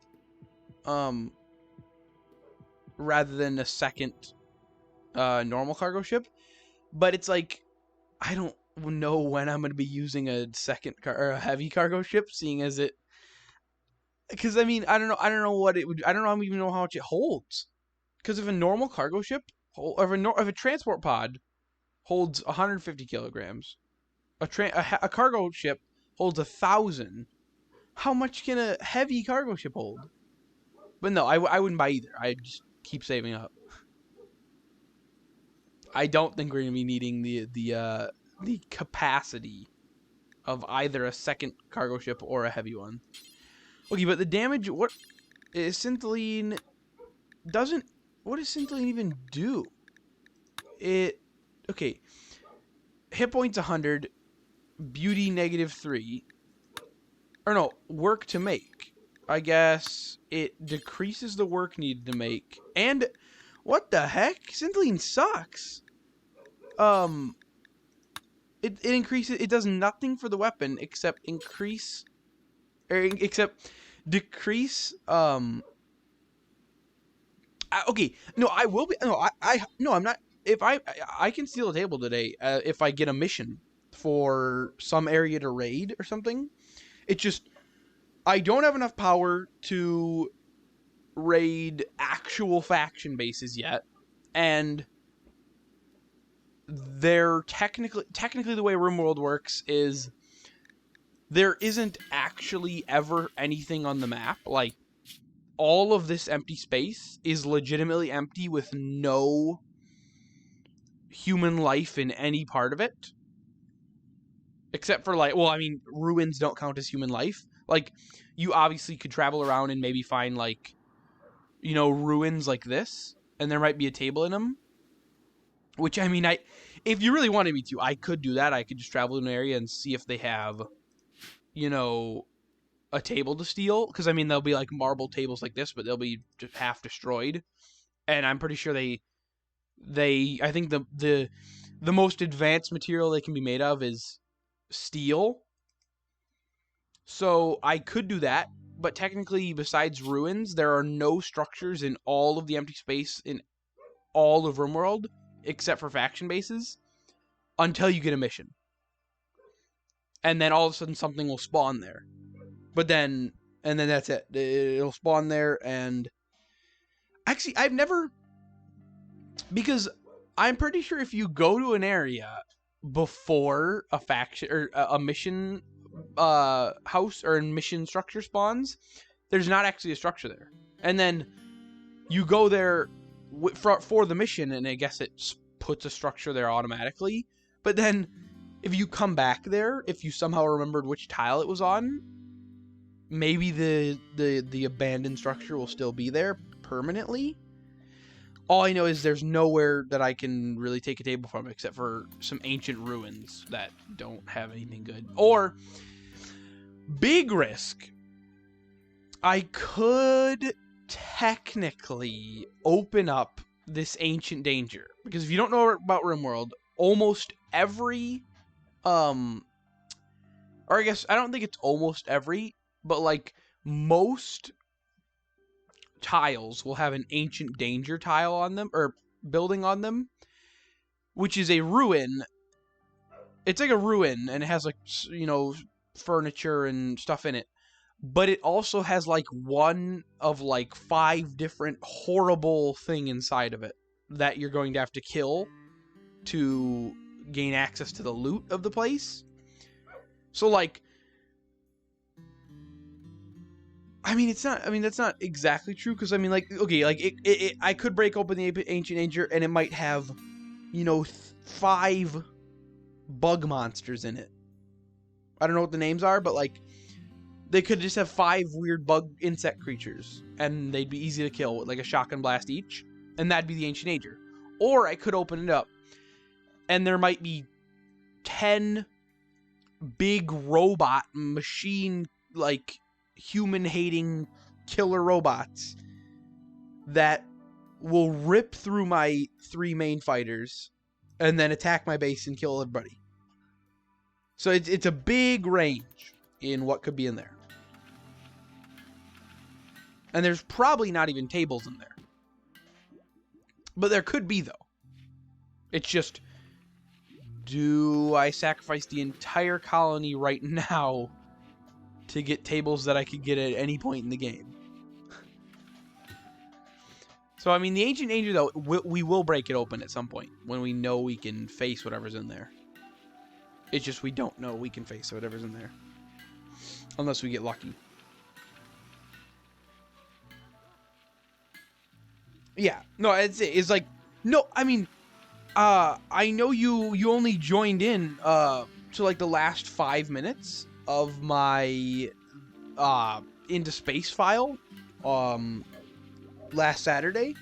S1: rather than a second, normal cargo ship. But it's like, I don't know when I'm gonna be using a or a heavy cargo ship, seeing as it. Because I mean, I don't know what it would. I don't even know how much it holds. Because if a normal cargo ship, or if a transport pod holds 150 kilograms. A cargo ship holds 1,000. How much can a heavy cargo ship hold? But no, I wouldn't buy either. I just keep saving up. I don't think we're gonna be needing the capacity of either a second cargo ship or a heavy one. Okay, but the damage. What is Syntholine? Doesn't. What does Syntholine even do? It. Okay. Hit points 100. Beauty -3. Or no, work to make. I guess it decreases the work needed to make. And what the heck? Syntholine sucks. It increases. It does nothing for the weapon except increase, or except decrease. Okay, no, I will be. No, no, I'm not. If I can steal a table today, if I get a mission for some area to raid or something. It's just I don't have enough power to raid actual faction bases yet, and they're technically the way RimWorld works is there isn't actually ever anything on the map. Like, all of this empty space is legitimately empty with no human life in any part of it. Except for like, well, I mean, ruins don't count as human life. Like, you obviously could travel around and maybe find like, you know, ruins like this, and there might be a table in them. Which, I mean, if you really wanted me to, I could do that. I could just travel to an area and see if they have, you know, a table to steal. Because, I mean, there'll be like marble tables like this, but they'll be just half destroyed. And I'm pretty sure I think the most advanced material they can be made of is steel. So I could do that. But technically, besides ruins, there are no structures in all of the empty space in all of RimWorld, except for faction bases, until you get a mission. And then all of a sudden something will spawn there. And then that's it. It'll spawn there, and actually I've never, because I'm pretty sure if you go to an area before a faction or a mission house or a mission structure spawns, there's not actually a structure there. And then you go there for the mission, and I guess it puts a structure there automatically. But then if you come back there, if you somehow remembered which tile it was on, maybe the abandoned structure will still be there permanently. All I know is there's nowhere that I can really take a table from except for some ancient ruins that don't have anything good. Or, big risk, I could technically open up this ancient danger, because if you don't know about RimWorld, almost every or I guess I don't think it's almost every, but like most tiles will have an ancient danger tile on them, or building on them, which is a ruin. It's like a ruin, and it has like, you know, furniture and stuff in it. But it also has like one of like 5 different horrible thing inside of it that you're going to have to kill to gain access to the loot of the place. So like, I mean, that's not exactly true, because I mean, like, okay, like I could break open the ancient danger and it might have, you know, 5 bug monsters in it. I don't know what the names are, but like, they could just have 5 weird bug insect creatures, and they'd be easy to kill with like a shotgun blast each, and that'd be the ancient danger. Or I could open it up, and there might be 10 big robot machine, like human-hating killer robots that will rip through my 3 main fighters and then attack my base and kill everybody. So it's a big range in what could be in there. And there's probably not even tables in there. But there could be, though. It's just, do I sacrifice the entire colony right now to get tables that I could get at any point in the game? So, I mean, the ancient danger, though, we will break it open at some point when we know we can face whatever's in there. It's just we don't know we can face whatever's in there. Unless we get lucky. Yeah, no, it's like, no, I mean, I know you only joined in to like the last 5 minutes of my Into Space file last Saturday,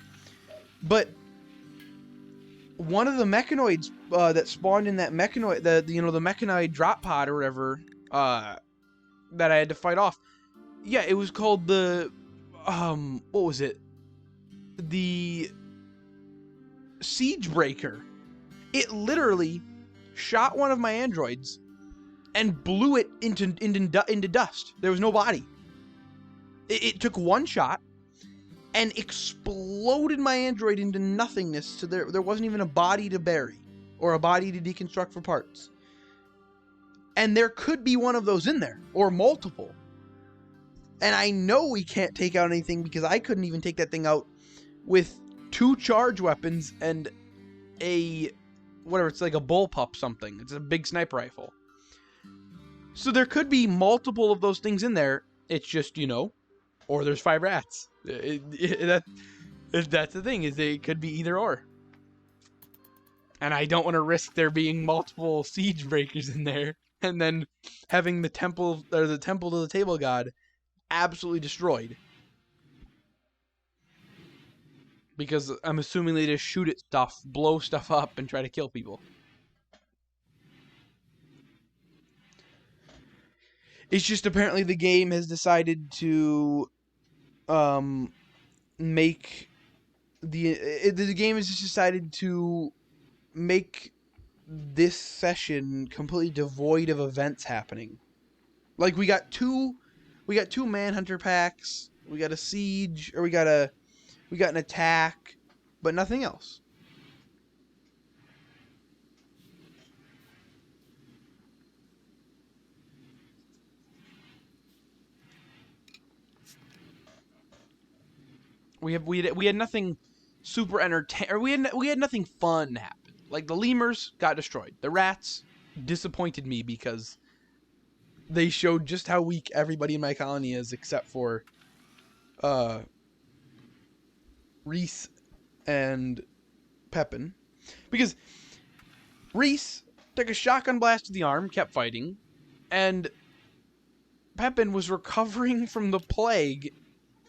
S1: but one of the mechanoids that spawned in that mechanoid, the mechanoid drop pod or whatever, that I had to fight off. Yeah, it was called the what was it? The Siege Breaker. It literally shot one of my androids and blew it into dust. There was no body. It took one shot and exploded my android into nothingness, so there wasn't even a body to bury or a body to deconstruct for parts. And there could be one of those in there, or multiple. And I know we can't take out anything, because I couldn't even take that thing out with 2 charge weapons and a, whatever, it's like a bullpup something. It's a big sniper rifle. So there could be multiple of those things in there. It's just, you know, or there's 5 rats. That's the thing, is it could be either or. And I don't want to risk there being multiple siege breakers in there. and then having the temple to the table god absolutely destroyed. Because I'm assuming they just shoot at stuff, blow stuff up, and try to kill people. It's just apparently the game has decided to make the game has just decided to make this session completely devoid of events happening. Like we got two manhunter packs, we got a siege, or we got an attack, but nothing else. We had nothing super entertaining, or we had nothing fun happen. Like the lemurs got destroyed. The rats disappointed me because they showed just how weak everybody in my colony is, except for Reese and Pepin. Because Reese took a shotgun blast to the arm, kept fighting, and Pepin was recovering from the plague,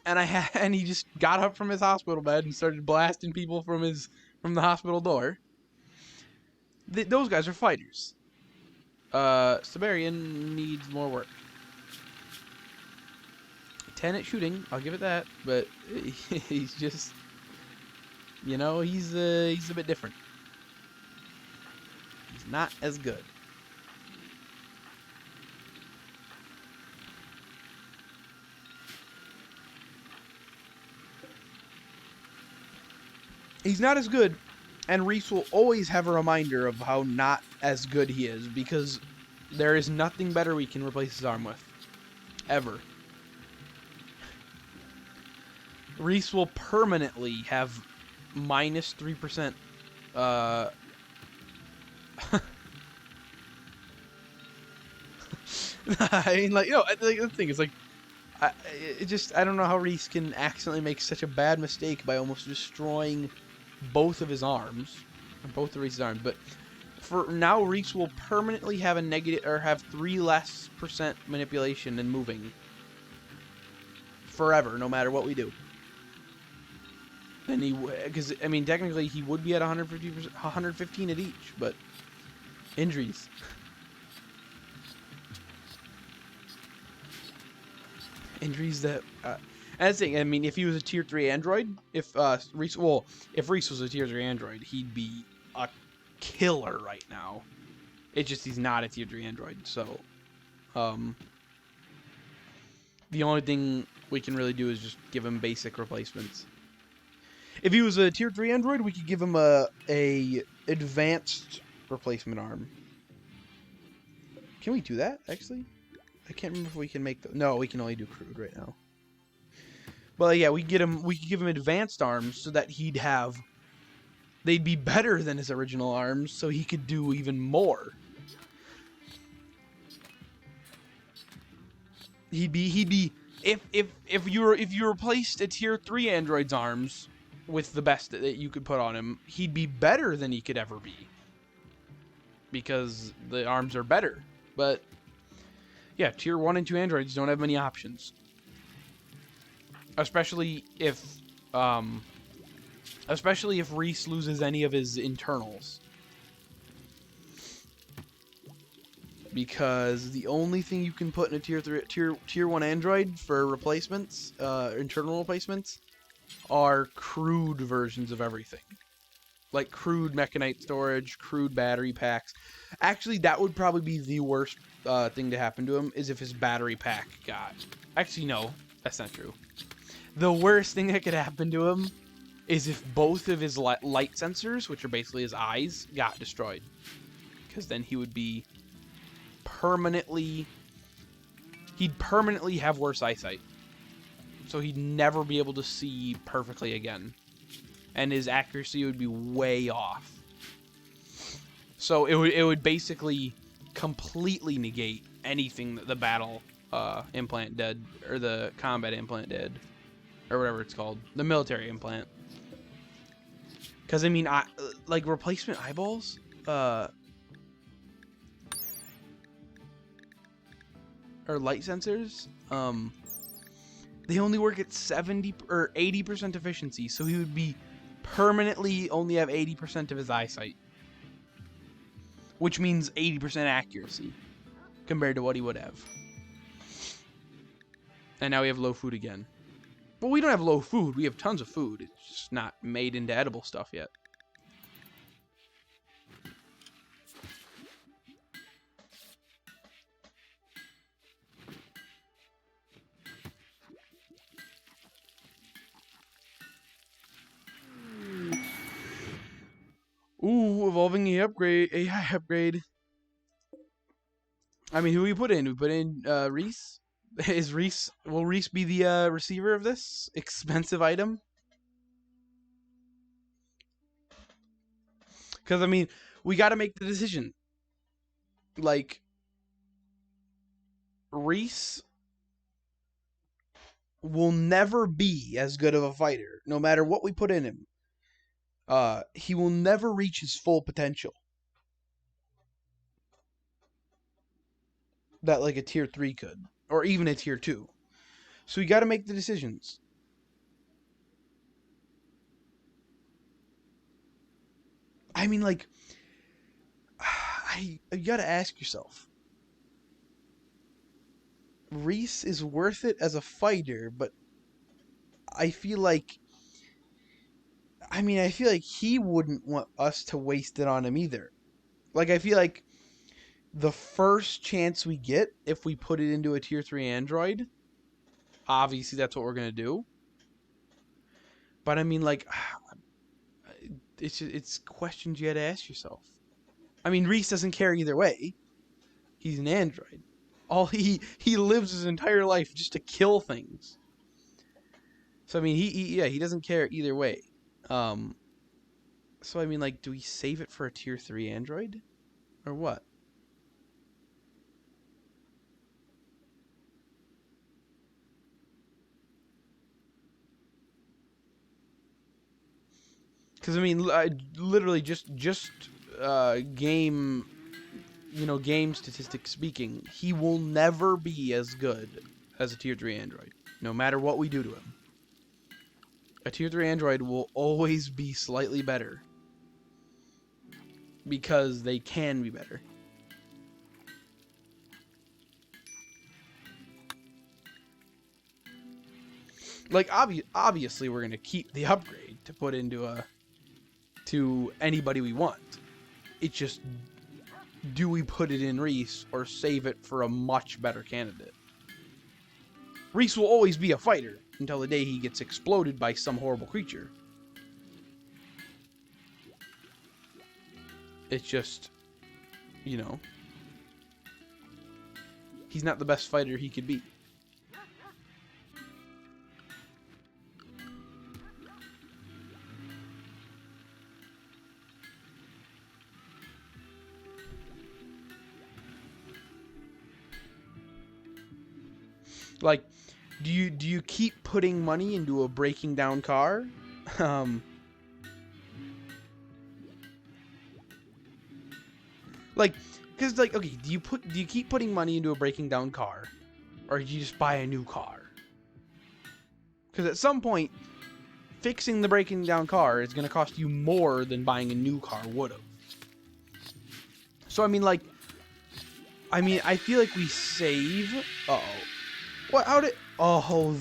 S1: and he just got up from his hospital bed and started blasting people from the hospital door. Those guys are fighters. Siberian needs more work. 10 at shooting, I'll give it that, but he's just, you know, he's a bit different. He's not as good. He's not as good, and Reese will always have a reminder of how not as good he is, because there is nothing better we can replace his arm with. Ever. Reese will permanently have minus 3%. I mean, like, you know, the thing is, like, I don't know how Reese can accidentally make such a bad mistake by almost destroying both of his arms, or both of Reese's arms. But for now, Reese will permanently have a negative, or have 3% less manipulation and moving forever, no matter what we do. Then because I mean, technically he would be at 150%, 115 at each, but injuries. Injuries that, and that's the thing, I mean, if he was a tier 3 android, if Reese was a tier 3 android, he'd be a killer right now. It's just he's not a tier 3 android, so the only thing we can really do is just give him basic replacements. If he was a tier 3 android, we could give him a advanced replacement arm. Can we do that, actually? I can't remember if we can make no, we can only do crude right now. But yeah, we could give him advanced arms so that they'd be better than his original arms, so he could do even more. He'd be if you replaced a tier 3 android's arms with the best that you could put on him, he'd be better than he could ever be. Because the arms are better. But yeah, tier 1 and 2 androids don't have many options. Especially if Reese loses any of his internals. Because the only thing you can put in a tier 1 android for replacements, internal replacements, are crude versions of everything. Like crude mechanite storage, crude battery packs. Actually, that would probably be the worst thing to happen to him, is if his battery pack got... Actually, no, that's not true. The worst thing that could happen to him is if both of his light sensors, which are basically his eyes, got destroyed. Because then he would be permanently... He'd permanently have worse eyesight. So he'd never be able to see perfectly again. And his accuracy would be way off. So it would basically completely negate anything that the battle implant did, or the combat implant did, or whatever it's called, the military implant. Because I mean, like replacement eyeballs, or light sensors, they only work at 70 or 80% efficiency, so he would be permanently only have 80% of his eyesight, which means 80% accuracy compared to what he would have. And now we have low food again. But we don't have low food. We have tons of food. It's just not made into edible stuff yet. Ooh, evolving AI upgrade. I mean, who we put in? We put in Reese. Will Reese be the receiver of this expensive item? Because I mean, we got to make the decision. Like, Reese will never be as good of a fighter, no matter what we put in him. He will never reach his full potential that like a tier 3 could, or even a tier 2. So we got to make the decisions. I mean, like, you got to ask yourself. Reese is worth it as a fighter, but I feel like he wouldn't want us to waste it on him either. Like, I feel like the first chance we get, if we put it into a tier 3 android, obviously that's what we're going to do. But I mean, like, it's questions you got to ask yourself. I mean, Reese doesn't care either way. He's an android. He lives his entire life just to kill things. So I mean, he doesn't care either way. So I mean, like, do we save it for a tier 3 android, or what? Because I mean, literally just game, game statistics speaking, he will never be as good as a tier 3 android, no matter what we do to him. A tier 3 android will always be slightly better because they can be better. Like, obviously we're gonna keep the upgrade to put into to anybody we want. It's just, do we put it in Reese or save it for a much better candidate? Reese will always be a fighter until the day he gets exploded by some horrible creature. It's just, he's not the best fighter he could be. Like, do you keep putting money into a breaking down car? Like, because like, okay, do you keep putting money into a breaking down car, or do you just buy a new car? Because at some point, fixing the breaking down car is going to cost you more than buying a new car would have. So I mean, like, I feel like we save. Uh-oh. What? How did? Oh,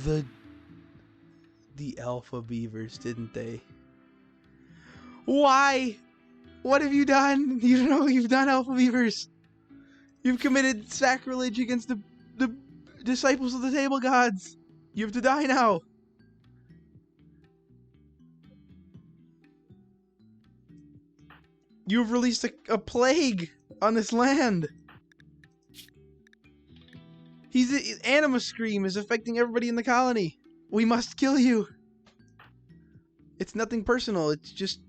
S1: the alpha beavers, didn't they? Why? What have you done? You don't know what you've done, alpha beavers. You've committed sacrilege against the disciples of the table gods. You have to die now. You've released a plague on this land. Anima Scream is affecting everybody in the colony. We must kill you. It's nothing personal. It's just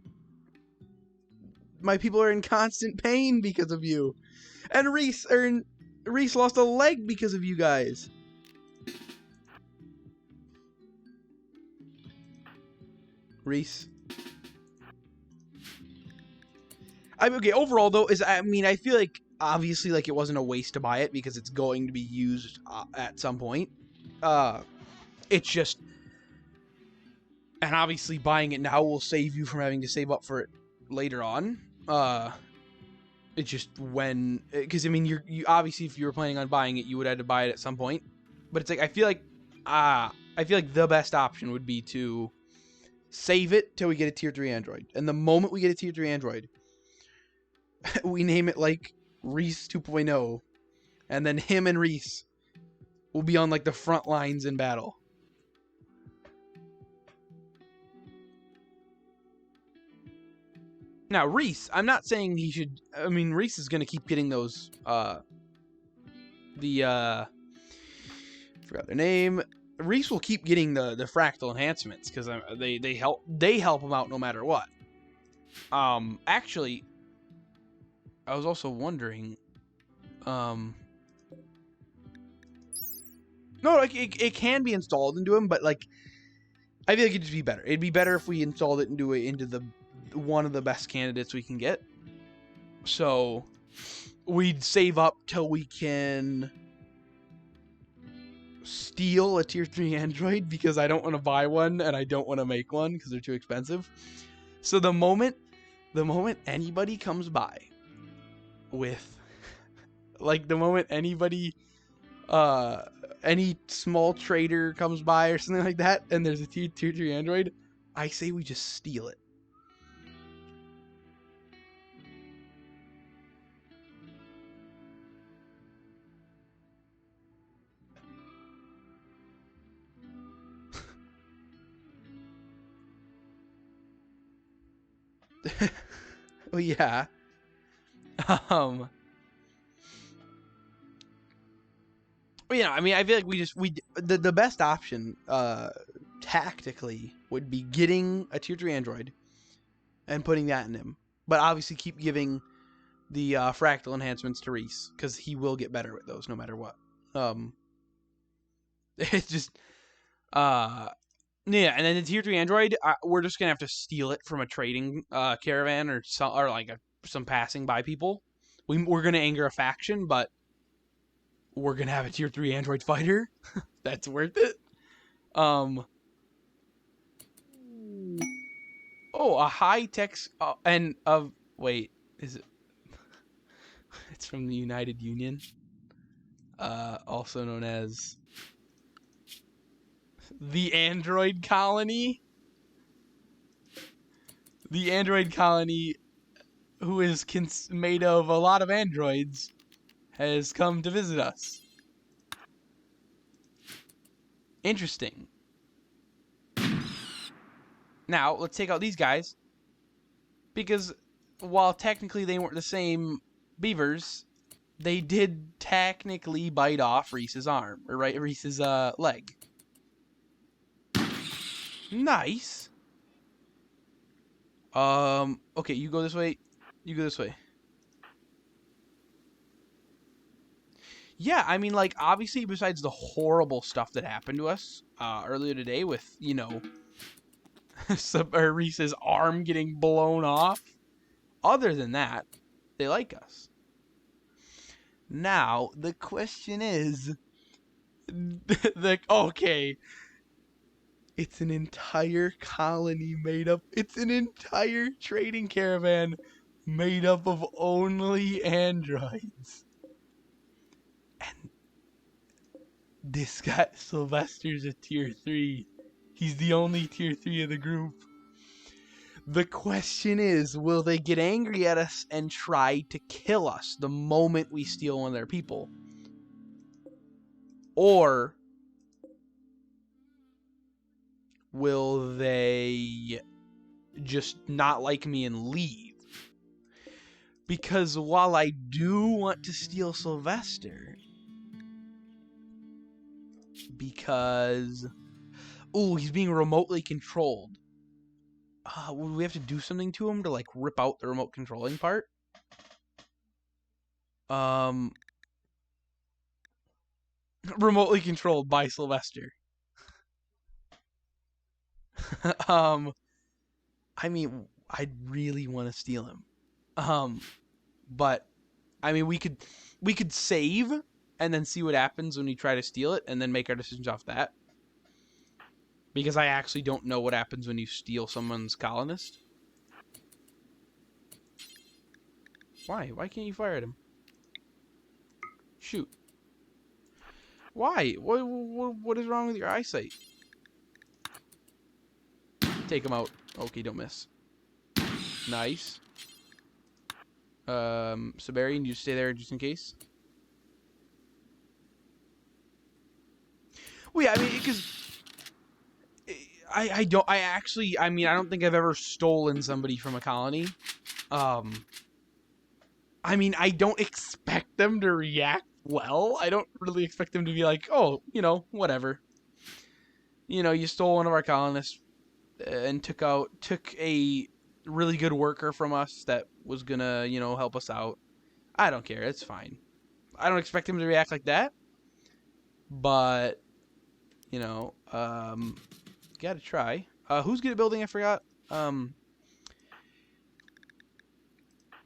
S1: my people are in constant pain because of you. And Reese lost a leg because of you guys. Reese. Okay, overall though, I feel like obviously like it wasn't a waste to buy it because it's going to be used at some point. It's just, and obviously buying it now will save you from having to save up for it later on. It's just when, because I mean, you obviously if you were planning on buying it, you would have to buy it at some point. But it's like I feel like the best option would be to save it till we get a tier 3 Android, and the moment we get a tier 3 Android, we name it like Reese 2.0, and then him and Reese will be on like the front lines in battle. Now, Reese, I'm not saying he should. I mean, Reese is gonna keep getting those. Forgot their name. Reese will keep getting the fractal enhancements because they help him out no matter what. Actually, I was also wondering. No, like it can be installed into him, but like I feel like it'd just be better. It'd be better if we installed it into the one of the best candidates we can get. So we'd save up till we can steal a tier 3 Android because I don't want to buy one and I don't want to make one because they're too expensive. So the moment anybody comes by with like the moment anybody any small trader comes by or something like that and there's a tier 3 Android, I say we just steal it. Well, yeah. Well, you know, I mean, I feel like the best option tactically would be getting a tier 3 Android and putting that in him. But obviously keep giving the fractal enhancements to Reese because he will get better with those no matter what. It's just yeah, and then the tier 3 Android, we're just gonna have to steal it from a trading caravan or some passing by people. We're gonna anger a faction, but we're gonna have a tier 3 Android fighter. That's worth it. Oh, a high tech and of wait, is it? It's from the United Union, also known as the Android Colony. The Android Colony, who is made of a lot of androids, has come to visit us. Interesting. Now, let's take out these guys. Because while technically they weren't the same beavers, they did technically bite off Reese's arm. Or right, Reese's leg. Nice. Okay, you go this way. You go this way. Yeah, I mean, like, obviously, besides the horrible stuff that happened to us earlier today with, you know, Reese's arm getting blown off, other than that, they like us. Now, the question is, okay, it's an entire colony made up, it's an entire trading caravan made up of only androids. And this guy, Sylvester's a tier 3. He's the only tier 3 of the group. The question is, will they get angry at us and try to kill us the moment we steal one of their people? Or will they just not like me and leave? Because while I do want to steal Sylvester, because he's being remotely controlled. Would we have to do something to him to like rip out the remote controlling part? Remotely controlled by Sylvester. I mean, I'd really want to steal him. But I mean, we could save and then see what happens when we try to steal it, and then make our decisions off that. Because I actually don't know what happens when you steal someone's colonist. Why? Why can't you fire at him? Shoot. Why? What is wrong with your eyesight? Take him out. Okay, don't miss. Nice. Siberian, you stay there just in case. Well, yeah, I mean, because I don't think I've ever stolen somebody from a colony. I mean, I don't expect them to react well. I don't really expect them to be like, oh, whatever. You stole one of our colonists and took a really good worker from us that was gonna, help us out. I don't care. It's fine. I don't expect him to react like that. But, gotta try. Who's good at building? I forgot.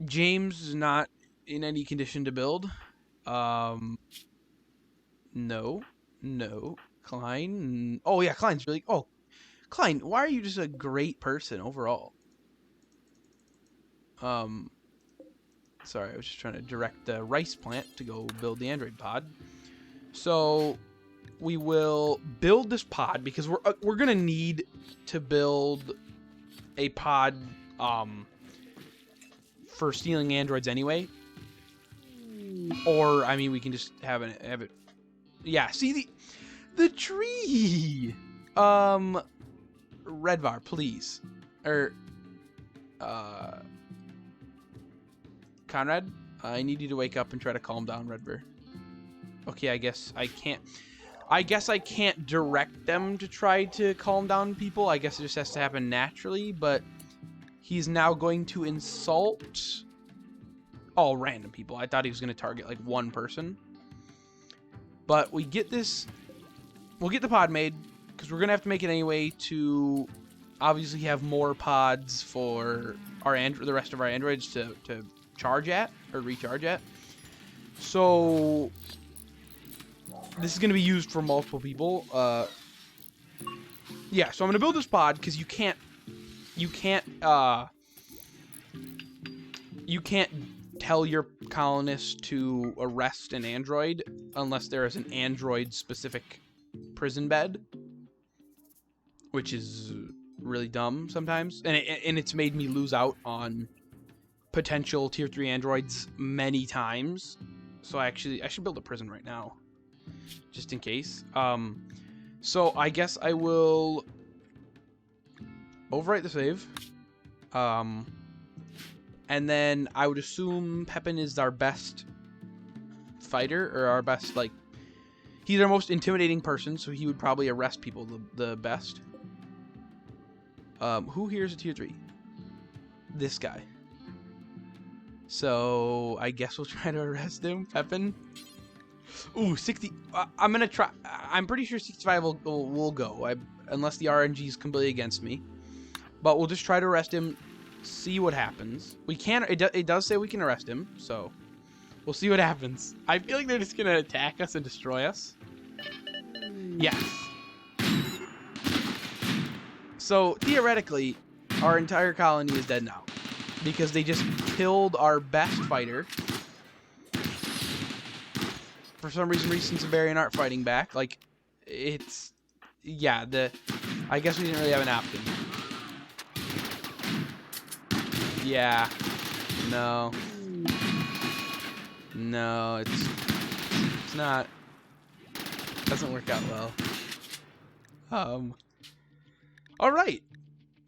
S1: James is not in any condition to build. No. Klein. Oh, yeah, Klein's really... Oh, Klein, why are you just a great person overall? Sorry, I was just trying to direct the rice plant to go build the android pod. So we will build this pod because we're gonna need to build a pod for stealing androids anyway. Or I mean, we can just have it. Yeah, see the tree. Redvar, please. Conrad, I need you to wake up and try to calm down Redvar. Okay, I guess I can't direct them to try to calm down people. I guess it just has to happen naturally, but he's now going to insult all random people. I thought he was going to target like one person. But we'll get the pod made because we're going to have to make it anyway to obviously have more pods for the rest of our androids to charge at or recharge at. So this is going to be used for multiple people. Yeah, so I'm going to build this pod because you can't tell your colonists to arrest an android unless there is an android specific prison bed, which is really dumb sometimes, and it's made me lose out on potential tier 3 androids many times. So I should build a prison right now just in case. So I guess I will overwrite the save. And then I would assume Pepin is our best fighter, or our best, like, he's our most intimidating person, so he would probably arrest people the best. Who here is a tier 3? This guy. So I guess we'll try to arrest him, Pepin. Ooh, 60. I'm gonna try. I'm pretty sure 65 will go, unless the RNG is completely against me. But we'll just try to arrest him. See what happens. We can. It does say we can arrest him, so we'll see what happens. I feel like they're just gonna attack us and destroy us. Yes. So theoretically, our entire colony is dead now because they just killed our best fighter. For some reason, Reese and Siberian aren't fighting back. Like, it's... Yeah, I guess we didn't really have an option. Yeah. No. No, it's not... Doesn't work out well. Alright.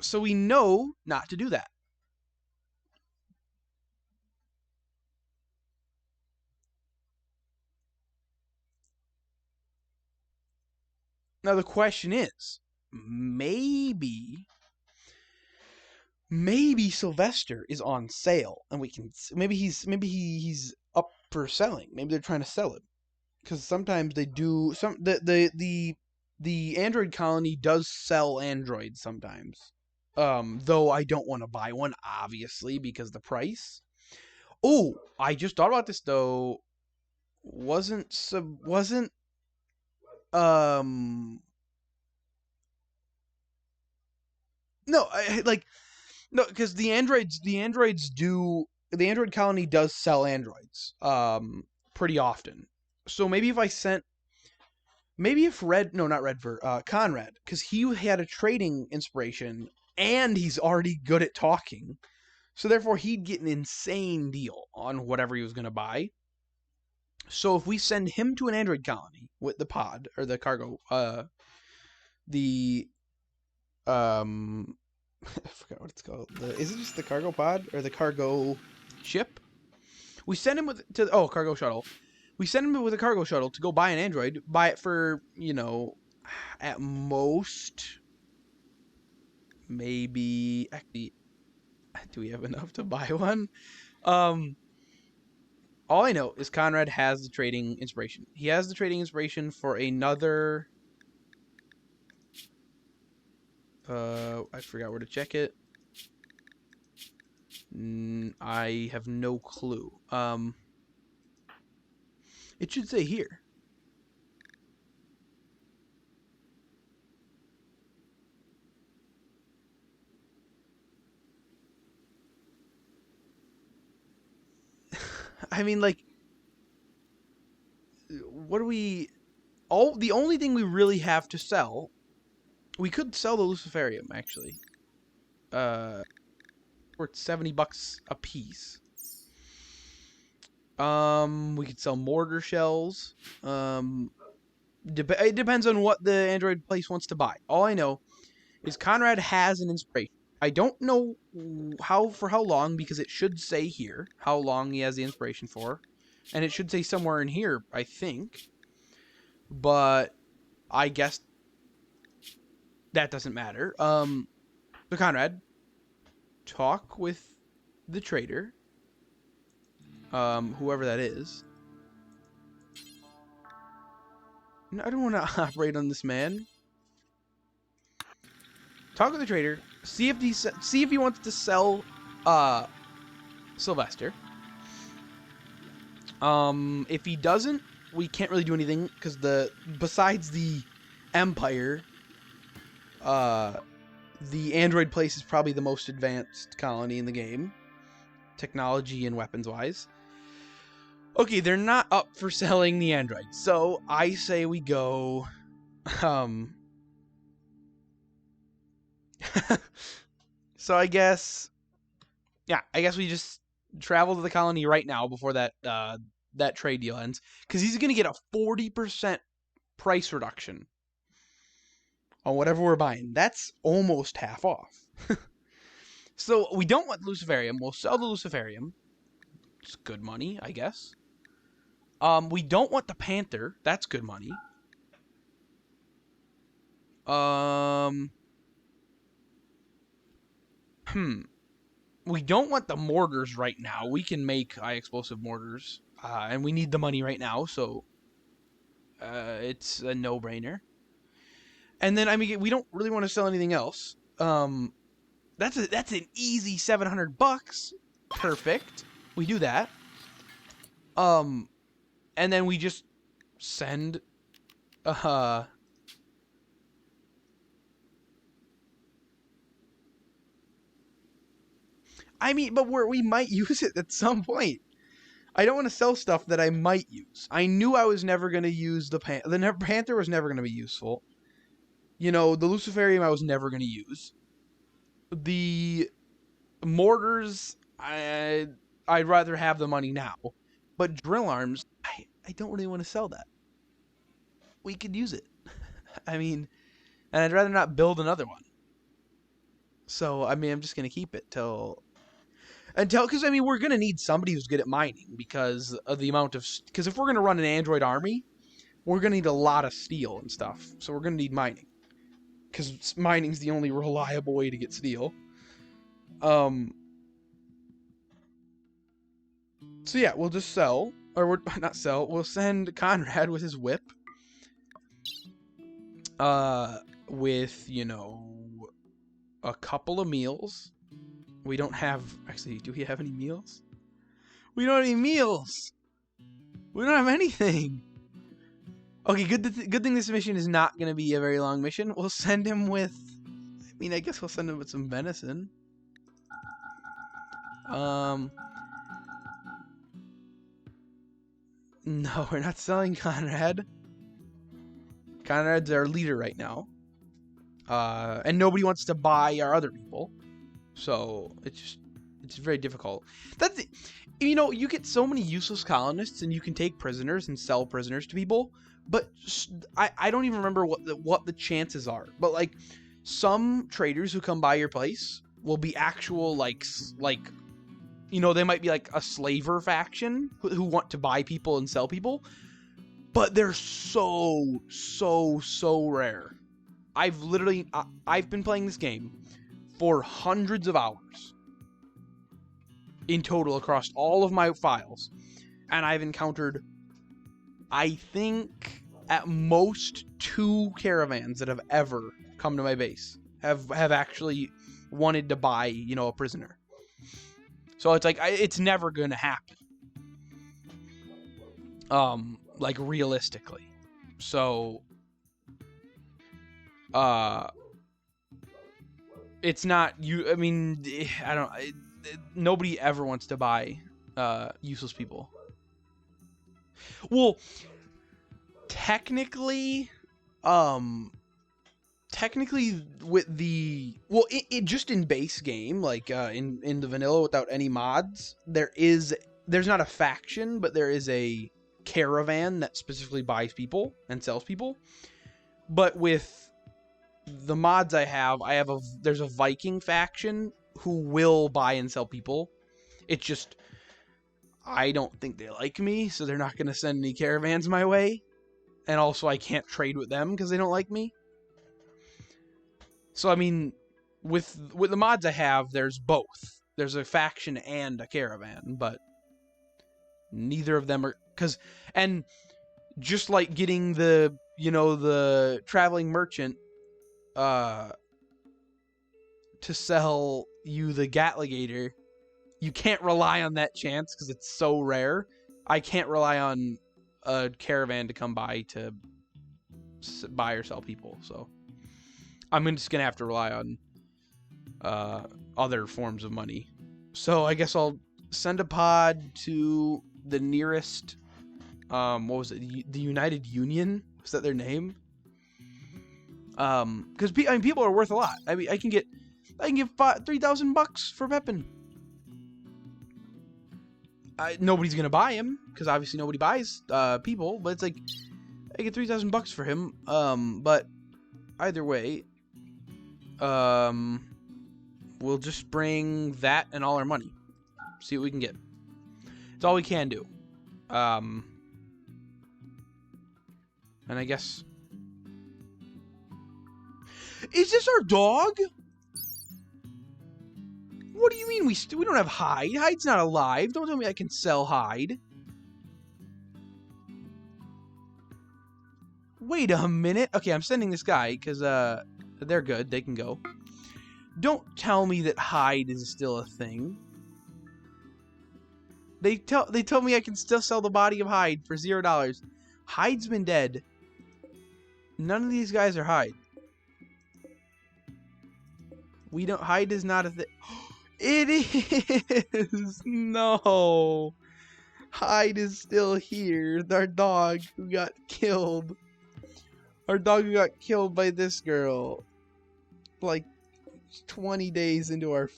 S1: So we know not to do that. Now the question is, maybe Sylvester is on sale, and we can maybe he's up for selling. Maybe they're trying to sell it, because sometimes they do. The android colony does sell androids sometimes. Though I don't want to buy one, obviously, because the price. Oh, I just thought about this though. Wasn't no, like no, because the androids do, the android colony does sell androids pretty often. So maybe if I sent, maybe if not Redver, Conrad, because he had a trading inspiration and he's already good at talking, so therefore he'd get an insane deal on whatever he was going to buy. So if we send him to an android colony with the pod or the cargo, the I forgot what it's called. Is it just the cargo pod or the cargo ship? We send him cargo shuttle. We send him with a cargo shuttle to go buy an android. Buy it for, at most, maybe. Actually, do we have enough to buy one? All I know is Conrad has the trading inspiration. He has the trading inspiration for another. I forgot where to check it. I have no clue. It should say here. I mean, like, what do we? The only thing we really have to sell, we could sell the Luciferium actually. Worth $70 a piece. We could sell mortar shells. It depends on what the android place wants to buy. All I know is Conrad has an inspiration. I don't know for how long, because it should say here how long he has the inspiration for, and it should say somewhere in here, I think. But I guess that doesn't matter. So Conrad, talk with the trader, whoever that is. No, I don't want to operate on this man. Talk with the trader. See if he wants to sell Sylvester. If he doesn't, we can't really do anything, because besides the Empire, the android place is probably the most advanced colony in the game, technology and weapons wise. Okay, they're not up for selling the android, so I say we go so I guess we just travel to the colony right now before that trade deal ends, because he's going to get a 40% price reduction on whatever we're buying. That's almost half off. So we don't want the Luciferium. We'll sell the Luciferium. It's good money, I guess. We don't want the Panther. That's good money. We don't want the mortars right now. We can make high explosive mortars, and we need the money right now, so it's a no-brainer. And then, I mean, we don't really want to sell anything else. That's an easy $700. Perfect. We do that. And then we just send I mean, but we might use it at some point. I don't want to sell stuff that I might use. I knew I was never going to use the Panther was never going to be useful. The Luciferium I was never going to use. The mortars, I'd rather have the money now. But drill arms, I don't really want to sell that. We could use it. I mean, and I'd rather not build another one. So, I mean, I'm just going to keep it because, I mean, we're going to need somebody who's good at mining, because of the amount of... Because if we're going to run an android army, we're going to need a lot of steel and stuff. So we're going to need mining, because mining's the only reliable way to get steel. So yeah, we'll just sell. Or we're not sell. We'll send Conrad with his whip. With, a couple of meals. We don't have... Actually, do we have any meals? We don't have any meals. We don't have anything. Okay, good thing this mission is not going to be a very long mission. We'll send him with... I mean, I guess we'll send him with some venison. No, we're not selling Conrad. Conrad's our leader right now. And nobody wants to buy our other people. So, it's very difficult. That's it. You know, you get so many useless colonists and you can take prisoners and sell prisoners to people. But I don't even remember what the chances are. But, like, some traders who come by your place will be actual, like, you know, they might be, like, a slaver faction who want to buy people and sell people. But they're so rare. I've been playing this game for hundreds of hours in total across all of my files. And I've encountered, I think, at most 2 caravans that have ever come to my base have actually wanted to buy, you know, a prisoner. So it's like, it's never going to happen. Like, realistically. So, it's not, I mean, I don't, nobody ever wants to buy, useless people. Well, technically with the, well, it just in base game, like, in the vanilla without any mods, there's not a faction, but there is a caravan that specifically buys people and sells people. But with the mods there's a Viking faction who will buy and sell people. It's just, I don't think they like me, so they're not going to send any caravans my way. And also I can't trade with them because they don't like me. So I mean, with the mods I have, there's both. There's a faction and a caravan, but neither of them are, and just like getting the, you know, the traveling merchant to sell you the Gatligator, you can't rely on that chance because it's so rare. I can't rely on a caravan to come by to buy or sell people, so I'm just gonna have to rely on other forms of money. So I guess I'll send a pod to the nearest, what was it? The United Union? Was that their name? Because I mean, people are worth a lot. I mean, I can get $3,000 for Pepin. Nobody's gonna buy him because obviously nobody buys people. But it's like I get $3,000 for him. But either way, we'll just bring that and all our money. See what we can get. It's all we can do. And I guess, is this our dog? What do you mean we don't have Hyde? Hyde's not alive. Don't tell me I can sell Hyde. Wait a minute. Okay, I'm sending this guy because they're good. They can go. Don't tell me that Hyde is still a thing. They told me I can still sell the body of Hyde for $0. Hyde's been dead. None of these guys are Hyde. Hyde is not a thing. It is! No! Hyde is still here. Our dog who got killed. Our dog who got killed by this girl. Like 20 days into our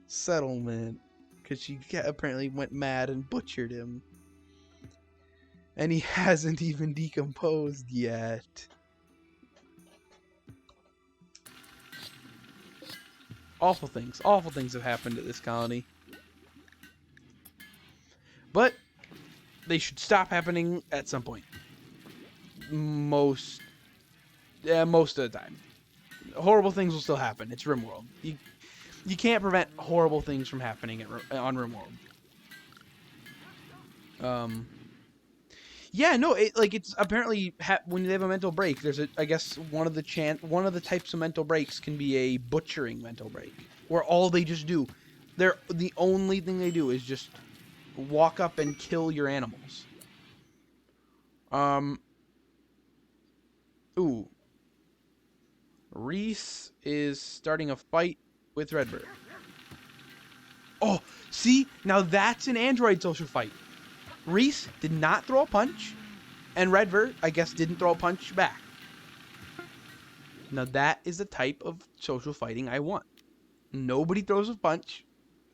S1: settlement. Because she apparently went mad and butchered him. And he hasn't even decomposed yet. Awful things have happened at this colony. But they should stop happening at some point. Most of the time. Horrible things will still happen. It's RimWorld. You can't prevent horrible things from happening on RimWorld. Yeah, no, it's apparently when they have a mental break, there's I guess one of the types of mental breaks can be a butchering mental break, where all they just do, the only thing they do is just walk up and kill your animals. Ooh. Reese is starting a fight with Redbird. Oh, see? Now that's an android social fight. Reese did not throw a punch, and Redbird, I guess, didn't throw a punch back. Now that is the type of social fighting I want. Nobody throws a punch,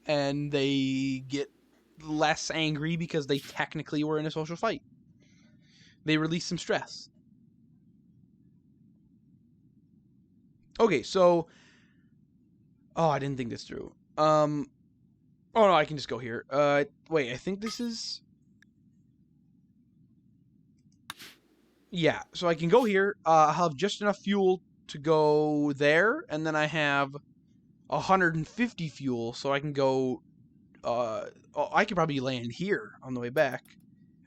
S1: and they get less angry because they technically were in a social fight. They release some stress. Okay, so... Oh, I didn't think this through. Oh, no, I can just go here. Wait, I think this is... Yeah, so I can go here. I'll have just enough fuel to go there, and then I have 150 fuel, so I can go... I could probably land here on the way back,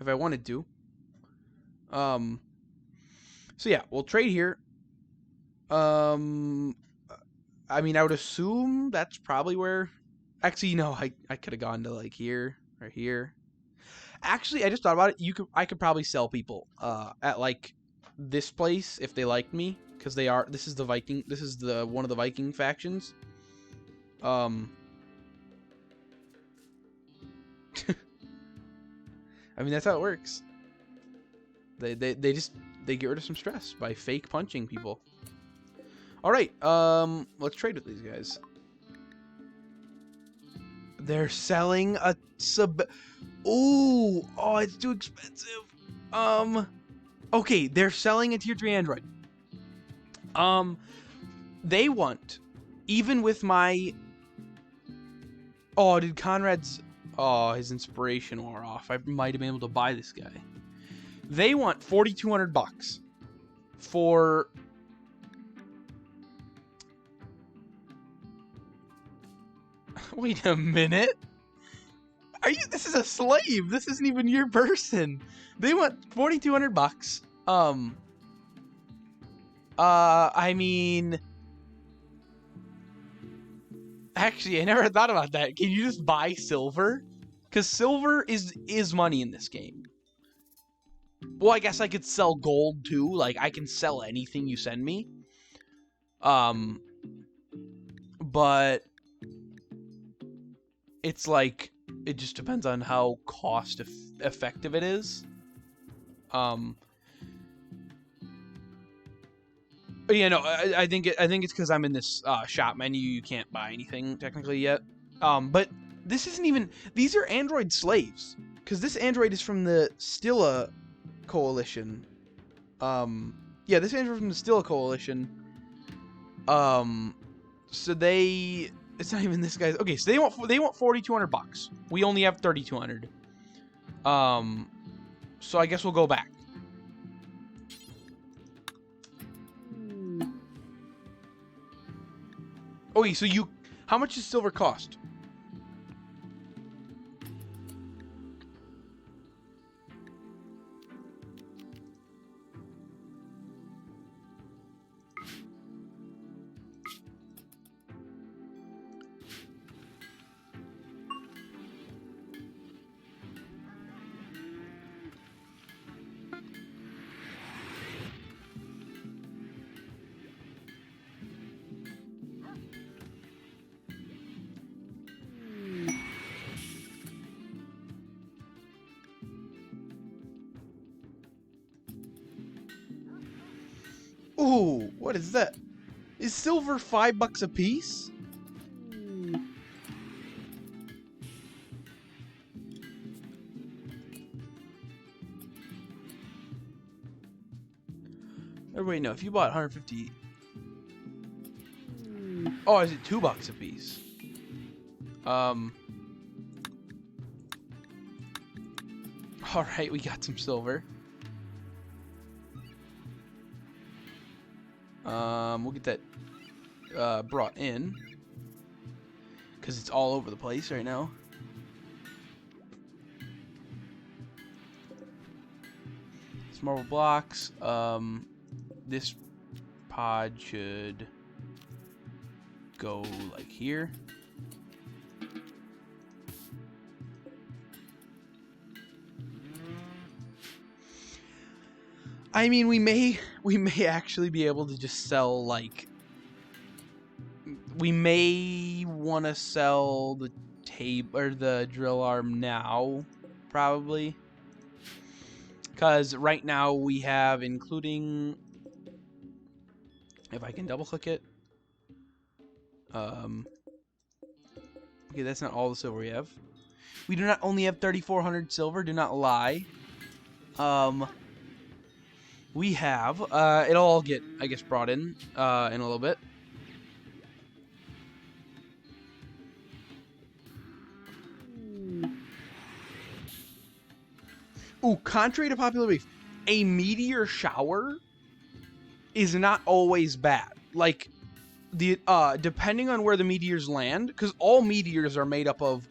S1: if I wanted to. So yeah, we'll trade here. I mean, I would assume that's probably where... Actually, no, I could have gone to, like, here, or here. Actually, I just thought about it. I could probably sell people, at, like, this place, if they liked me. Because they are... This is the Viking... This is one of the Viking factions. I mean, that's how it works. They get rid of some stress by fake punching people. Alright, let's trade with these guys. They're selling a sub... Ooh! Oh, it's too expensive. Okay, they're selling a tier 3 android. They want... Even with my... Oh, did Conrad's... Oh, his inspiration wore off. I might have been able to buy this guy. They want $4,200 for... Wait a minute. Are you... This is a slave. This isn't even your person. They want $4,200. I mean... Actually, I never thought about that. Can you just buy silver? Because silver is money in this game. Well, I guess I could sell gold too. Like, I can sell anything you send me. But it's like, it just depends on how cost effective it is. But yeah, no, I think it's because I'm in this shop menu. You can't buy anything technically yet. But this isn't even... These are android slaves. Because this android is from the Stilla Coalition. Yeah, this android from the Stilla Coalition. So they... It's not even this guy's... Okay, so they want $4,200. We only have 3,200. So I guess we'll go back. Okay, so you... How much does silver cost? Ooh, what is that? Is silver $5 a piece? Everybody know, if you bought 150... Oh, is it $2 a piece? Alright, we got some silver. We'll get that brought in, because it's all over the place right now. It's marble blocks. This pod should go like here. I mean, we may actually be able to just sell, like, we may want to sell the tape or the drill arm now, probably, because right now we have, including, if I can double click it, okay, that's not all the silver we have. We do not only have 3,400 silver, do not lie. We have, it'll all get, I guess, brought in a little bit. Ooh, contrary to popular belief, a meteor shower is not always bad. Like, the, depending on where the meteors land, because all meteors are made up of,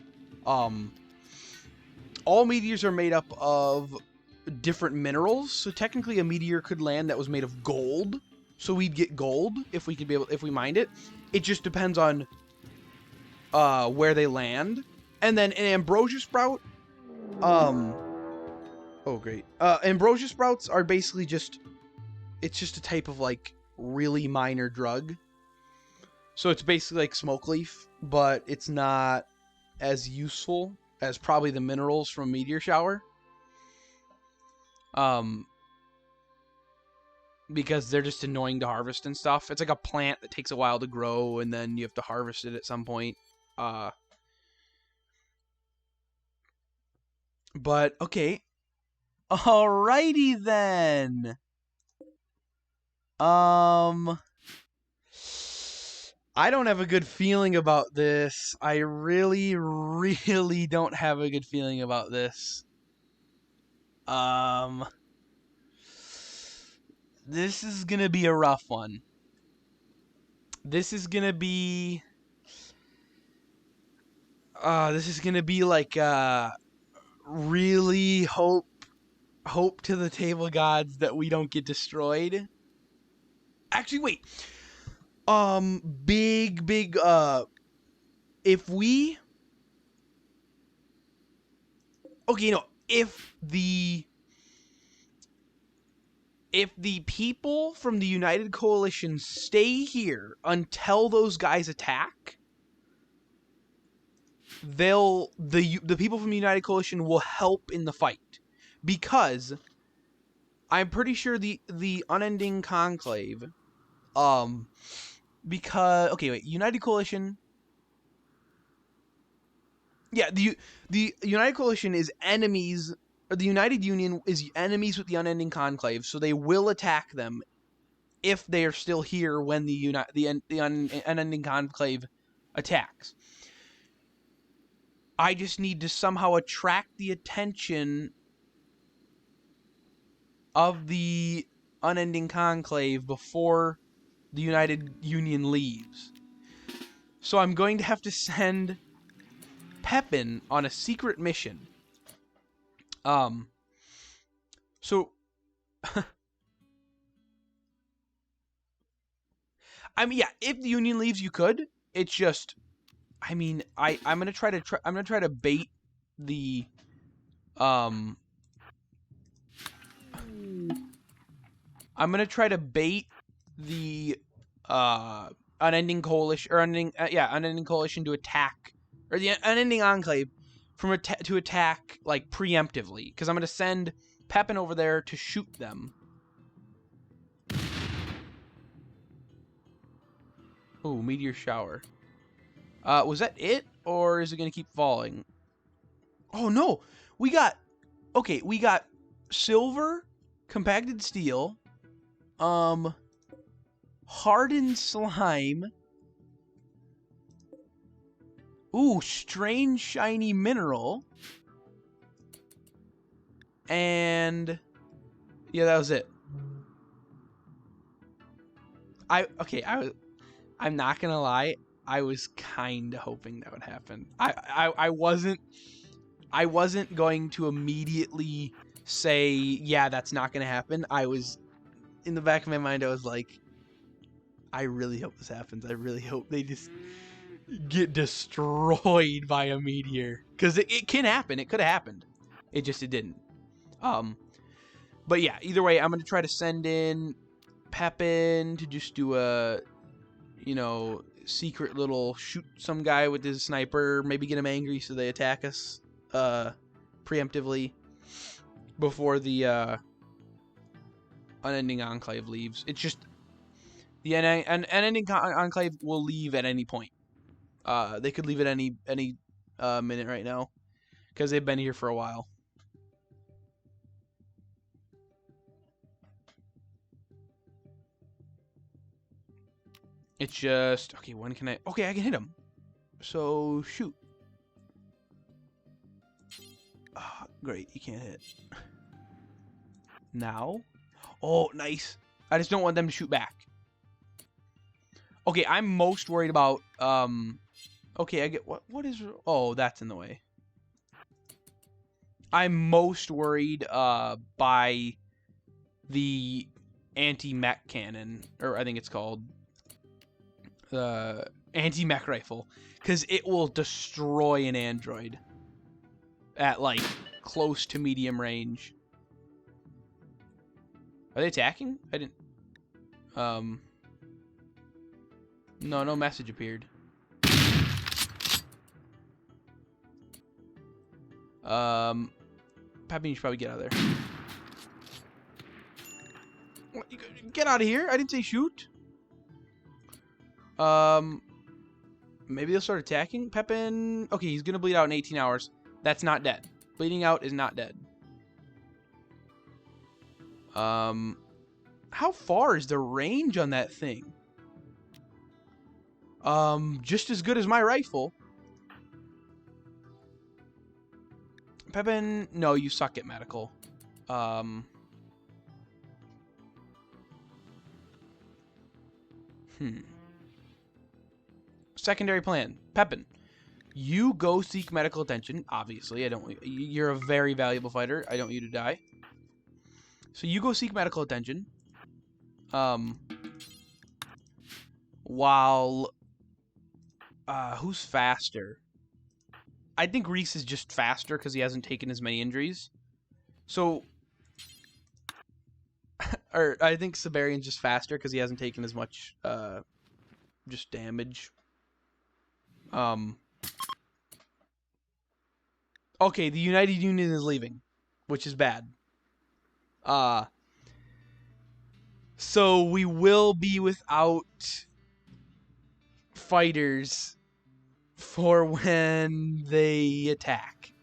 S1: different minerals. So technically a meteor could land that was made of gold. So we'd get gold if we could be able, if we mined it. It just depends on where they land. And then an ambrosia sprout, oh great. Ambrosia sprouts are basically just, it's just a type of like really minor drug. So it's basically like smoke leaf, but it's not as useful as probably the minerals from meteor shower. Because they're just annoying to harvest and stuff. It's like a plant that takes a while to grow, and then you have to harvest it at some point. But, okay. Alrighty then. I don't have a good feeling about this. I really, really don't have a good feeling about this. This is gonna be a rough one. This is gonna be like really hope to the table gods that we don't get destroyed. Actually, wait. Big if we, okay, you know, if the people from the United Coalition stay here until those guys attack, the people from the United Coalition will help in the fight, because I'm pretty sure the Unending Conclave, because, okay, wait, United Coalition, yeah, the United Coalition is enemies, or the United Union is enemies with the Unending Conclave, so they will attack them if they are still here when the Unending Conclave attacks. I just need to somehow attract the attention of the Unending Conclave before the United Union leaves. So I'm going to have to send Pepin on a secret mission. So I mean, yeah, if the Union leaves, you could. It's just, I mean, I'm gonna try to bait the I'm gonna try to bait the Unending Coalition, or Unending Coalition to attack, or the Unending Enclave to attack like preemptively, because I'm gonna send Pepin over there to shoot them. Ooh, meteor shower. Was that it, or is it gonna keep falling? Oh no, we got silver, compacted steel, hardened slime. Ooh, strange shiny mineral. And yeah, that was it. I'm not gonna lie, I was kind of hoping that would happen. I wasn't going to immediately say, yeah, that's not gonna happen. I was, in the back of my mind, I was like, I really hope this happens. I really hope they just get destroyed by a meteor, because it can happen. It could have happened. It didn't. But yeah, either way, I'm going to try to send in Pepin to just do a, you know, secret little shoot some guy with his sniper, maybe get him angry so they attack us preemptively before the Unending Enclave leaves. It's just the Unending Enclave will leave at any point. They could leave at any minute right now because they've been here for a while. It's just okay. When can I? Okay, I can hit him. So shoot. Oh, great, you can't hit. Now? Oh, nice. I just don't want them to shoot back. Okay, I'm most worried about okay, I get what is oh, that's in the way. I'm most worried by the anti-mech cannon, or I think it's called anti-mech rifle, because it will destroy an android at like close to medium range. Are they attacking? I didn't. No message appeared. Pappy, you should probably get out of there. What, get out of here! I didn't say shoot. Maybe they'll start attacking. Pepin. Okay, he's gonna bleed out in 18 hours. That's not dead. Bleeding out is not dead. How far is the range on that thing? Just as good as my rifle. Pepin, no, you suck at medical. Secondary plan. Pepin, you go seek medical attention. Obviously, I don't. You're a very valuable fighter. I don't want you to die. So you go seek medical attention. While who's faster? I think Reese is just faster because he hasn't taken as many injuries. So, or I think Siberian's just faster because he hasn't taken as much just damage. Okay, the United Union is leaving, which is bad. So we will be without fighters for when they attack.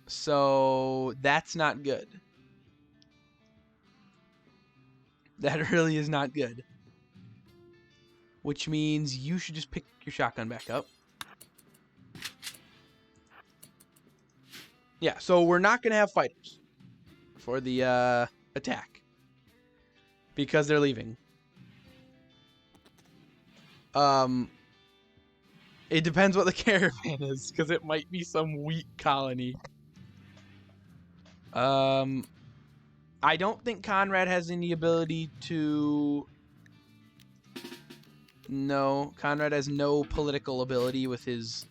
S1: So that's not good. That really is not good. Which means you should just pick your shotgun back up. Yeah, so we're not going to have fighters for the attack because they're leaving. It depends what the caravan is, because it might be some weak colony. I don't think Conrad has any ability to... No, Conrad has no political ability with his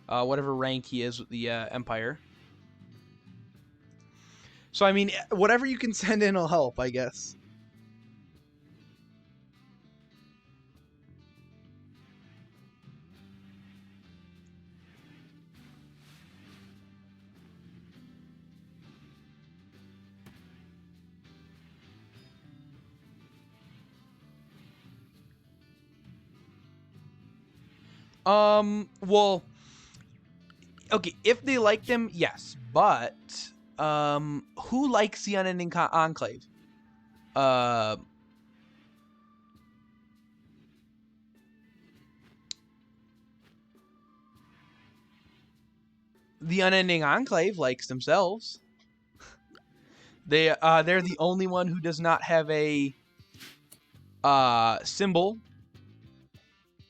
S1: whatever rank he is with the Empire. So, I mean, whatever you can send in will help, I guess. Well, okay, if they like them, yes, but, who likes the Unending Enclave? The Unending Enclave likes themselves. They're the only one who does not have a, symbol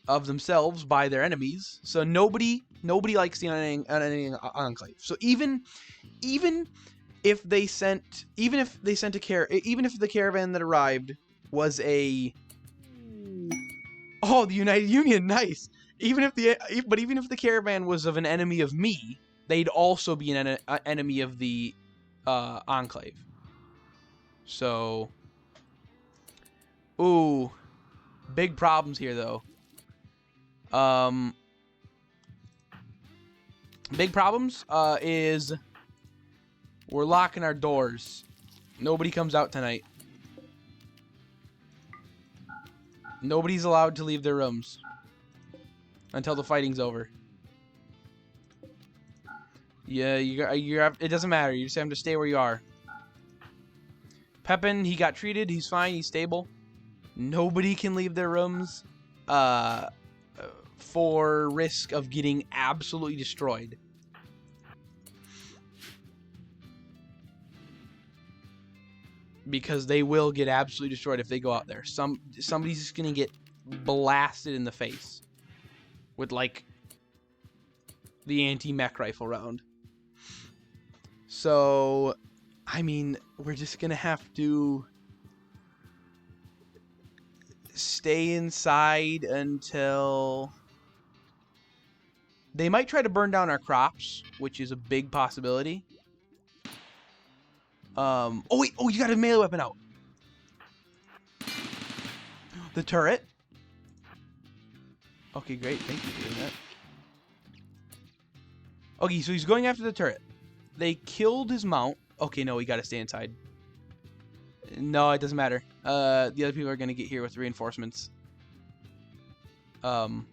S1: of themselves by their enemies, so nobody likes the Unending Enclave. So even if they sent the caravan that arrived was a the United Union, nice. Even if the caravan was of an enemy of me, they'd also be an enemy of the Enclave. So, ooh, big problems here though. Big problems is we're locking our doors. Nobody comes out tonight. Nobody's allowed to leave their rooms until the fighting's over. Yeah, it doesn't matter. You just have to stay where you are. Pepin, he got treated. He's fine. He's stable. Nobody can leave their rooms for risk of getting absolutely destroyed. Because they will get absolutely destroyed if they go out there. Somebody's just gonna get blasted in the face with like the anti-mech rifle round. So, I mean, we're just gonna have to stay inside until they might try to burn down our crops, which is a big possibility. Oh wait, oh, you got a melee weapon out. The turret. Okay, great, thank you for doing that. Okay, so he's going after the turret. They killed his mount. Okay, no, we gotta stay inside. No, it doesn't matter. The other people are gonna get here with reinforcements. Because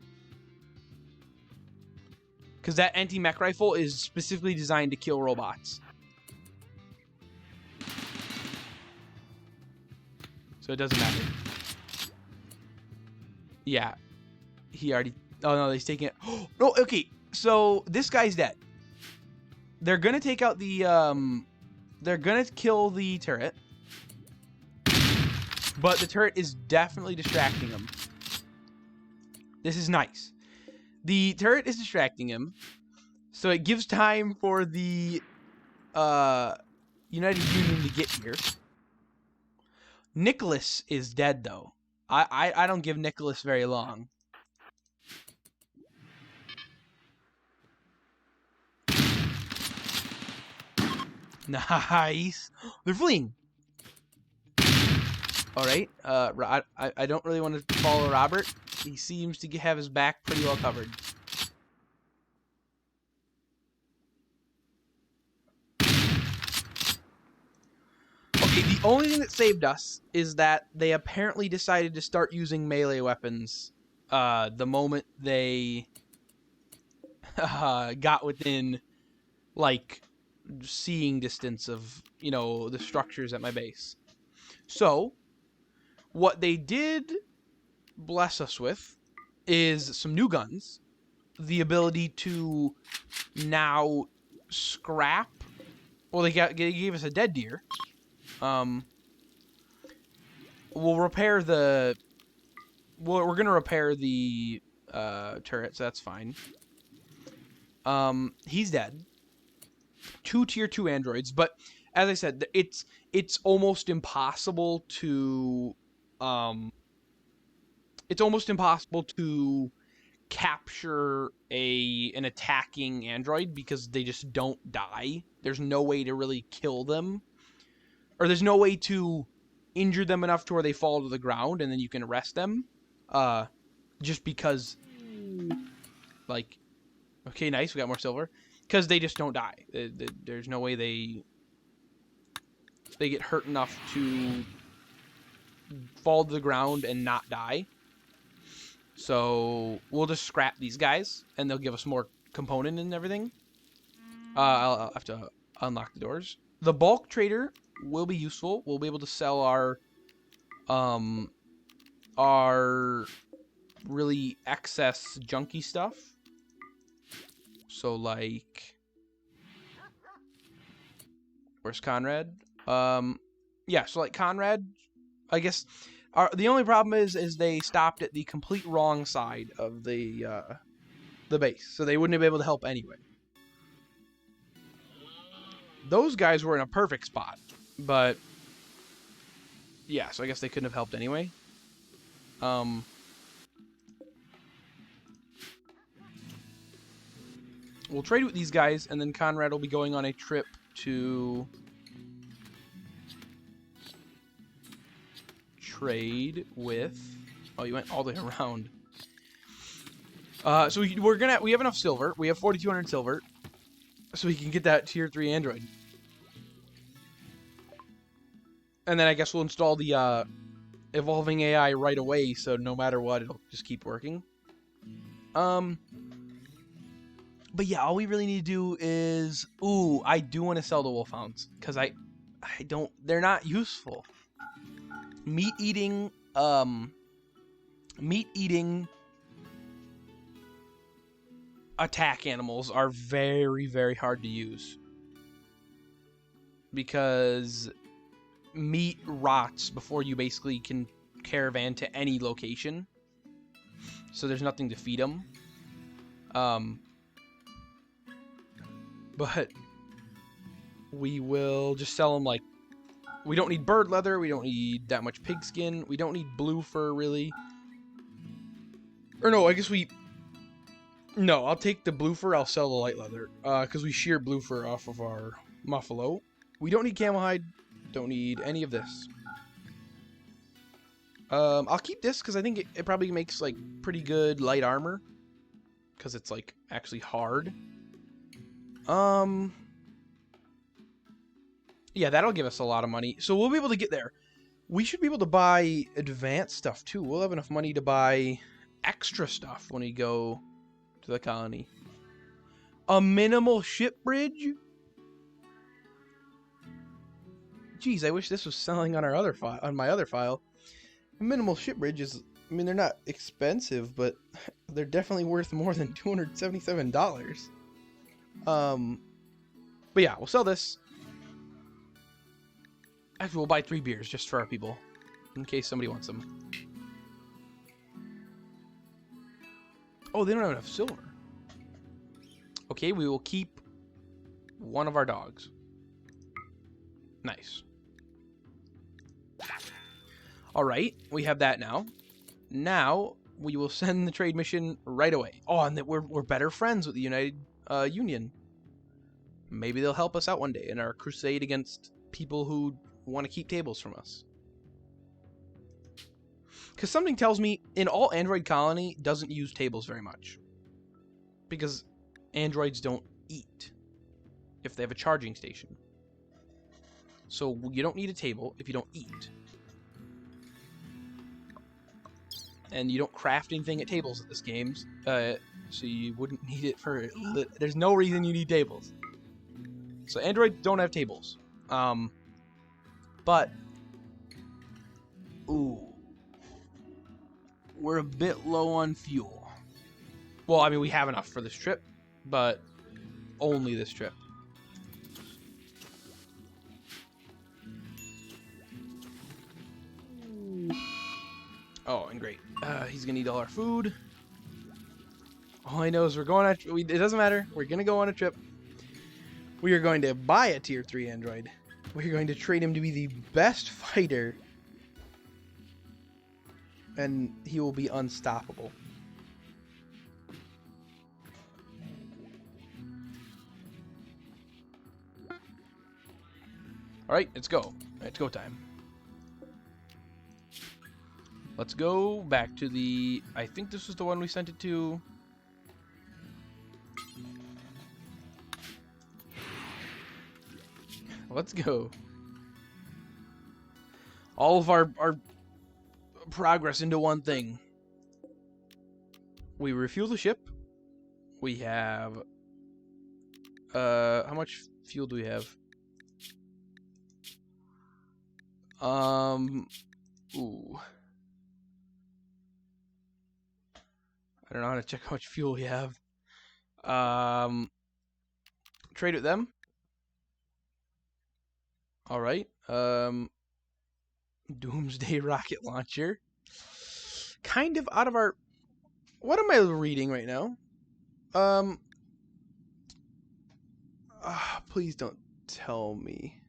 S1: that anti-mech rifle is specifically designed to kill robots. So it doesn't matter. Yeah. He already... Oh, no, he's taking it... Oh, no, okay. So, this guy's dead. They're gonna take out the, They're gonna kill the turret. But the turret is definitely distracting him. This is nice. The turret is distracting him. So it gives time for the, United Union to get here. Nicholas is dead, though. I don't give Nicholas very long. Nice. They're fleeing. All right. I don't really want to follow Robert. He seems to have his back pretty well covered. Okay, the only thing that saved us is that they apparently decided to start using melee weapons the moment they got within, like, seeing distance of, you know, the structures at my base. So, what they did bless us with is some new guns, the ability to now scrap. Well, they gave us a dead deer. We'll repair the... Well, we're going to repair the turret, so that's fine. He's dead. 2 tier 2 androids, but as I said, it's almost impossible to... it's almost impossible to capture an attacking android because they just don't die. There's no way to really kill them. Or there's no way to injure them enough to where they fall to the ground and then you can arrest them. Just because, like, okay, nice, we got more silver. Because they just don't die. There's no way they get hurt enough to fall to the ground and not die. So we'll just scrap these guys, and they'll give us more component and everything. I'll have to unlock the doors. The bulk trader will be useful. We'll be able to sell our really excess junky stuff. So, like, where's Conrad? Yeah, so like Conrad, I guess. The only problem is they stopped at the complete wrong side of the base, so they wouldn't have been able to help anyway. Those guys were in a perfect spot, but yeah, so I guess they couldn't have helped anyway. We'll trade with these guys, and then Conrad will be going on a trip to trade with... Oh, you went all the way around. So we have enough silver. We have 4,200 silver. So we can get that tier 3 android. And then I guess we'll install the evolving AI right away, so no matter what, it'll just keep working. But yeah, all we really need to do is... Ooh, I do want to sell the wolfhounds, because I don't... They're not useful. Meat-eating attack animals are very, very hard to use. Because... meat rots before you basically can caravan to any location, so there's nothing to feed them. But we will just sell them. Like, we don't need bird leather, we don't need that much pig skin, we don't need blue fur really, or no, I guess no, I'll take the blue fur, I'll sell the light leather, because we shear blue fur off of our muffalo. We don't need camel hide. Don't need any of this. I'll keep this because I think it probably makes like pretty good light armor, because it's like actually hard. Yeah, that'll give us a lot of money, so we'll be able to get there. We should be able to buy advanced stuff too. We'll have enough money to buy extra stuff when we go to the colony. A minimal ship bridge? Geez, I wish this was selling on our other file, on my other file. Minimal ship bridges, I mean, they're not expensive, but they're definitely worth more than $277. But yeah, we'll sell this. Actually, we'll buy 3 beers just for our people, in case somebody wants them. Oh, they don't have enough silver. Okay, we will keep one of our dogs. Nice. Alright, we have that now. Now, we will send the trade mission right away. Oh, and that we're better friends with the United Union. Maybe they'll help us out one day in our crusade against people who want to keep tables from us. Because something tells me in all Android colony doesn't use tables very much. Because androids don't eat if they have a charging station. So you don't need a table if you don't eat. And you don't craft anything at tables at this game, so you wouldn't need it for... There's no reason you need tables. So Android don't have tables. But... Ooh. We're a bit low on fuel. Well, I mean, we have enough for this trip, but only this trip. Oh, and great. He's gonna eat all our food. All I know is we're going on... It doesn't matter. We're gonna go on a trip. We are going to buy a tier 3 android. We're going to train him to be the best fighter. And he will be unstoppable. Alright, let's go. It's go time. Let's go back to the... I think this was the one we sent it to. Let's go. All of our progress into one thing. We refuel the ship. We have... how much fuel do we have? Ooh. I don't know how to check how much fuel we have. Trade with them. Alright. Doomsday rocket launcher. Kind of out of our... What am I reading right now? Please don't tell me.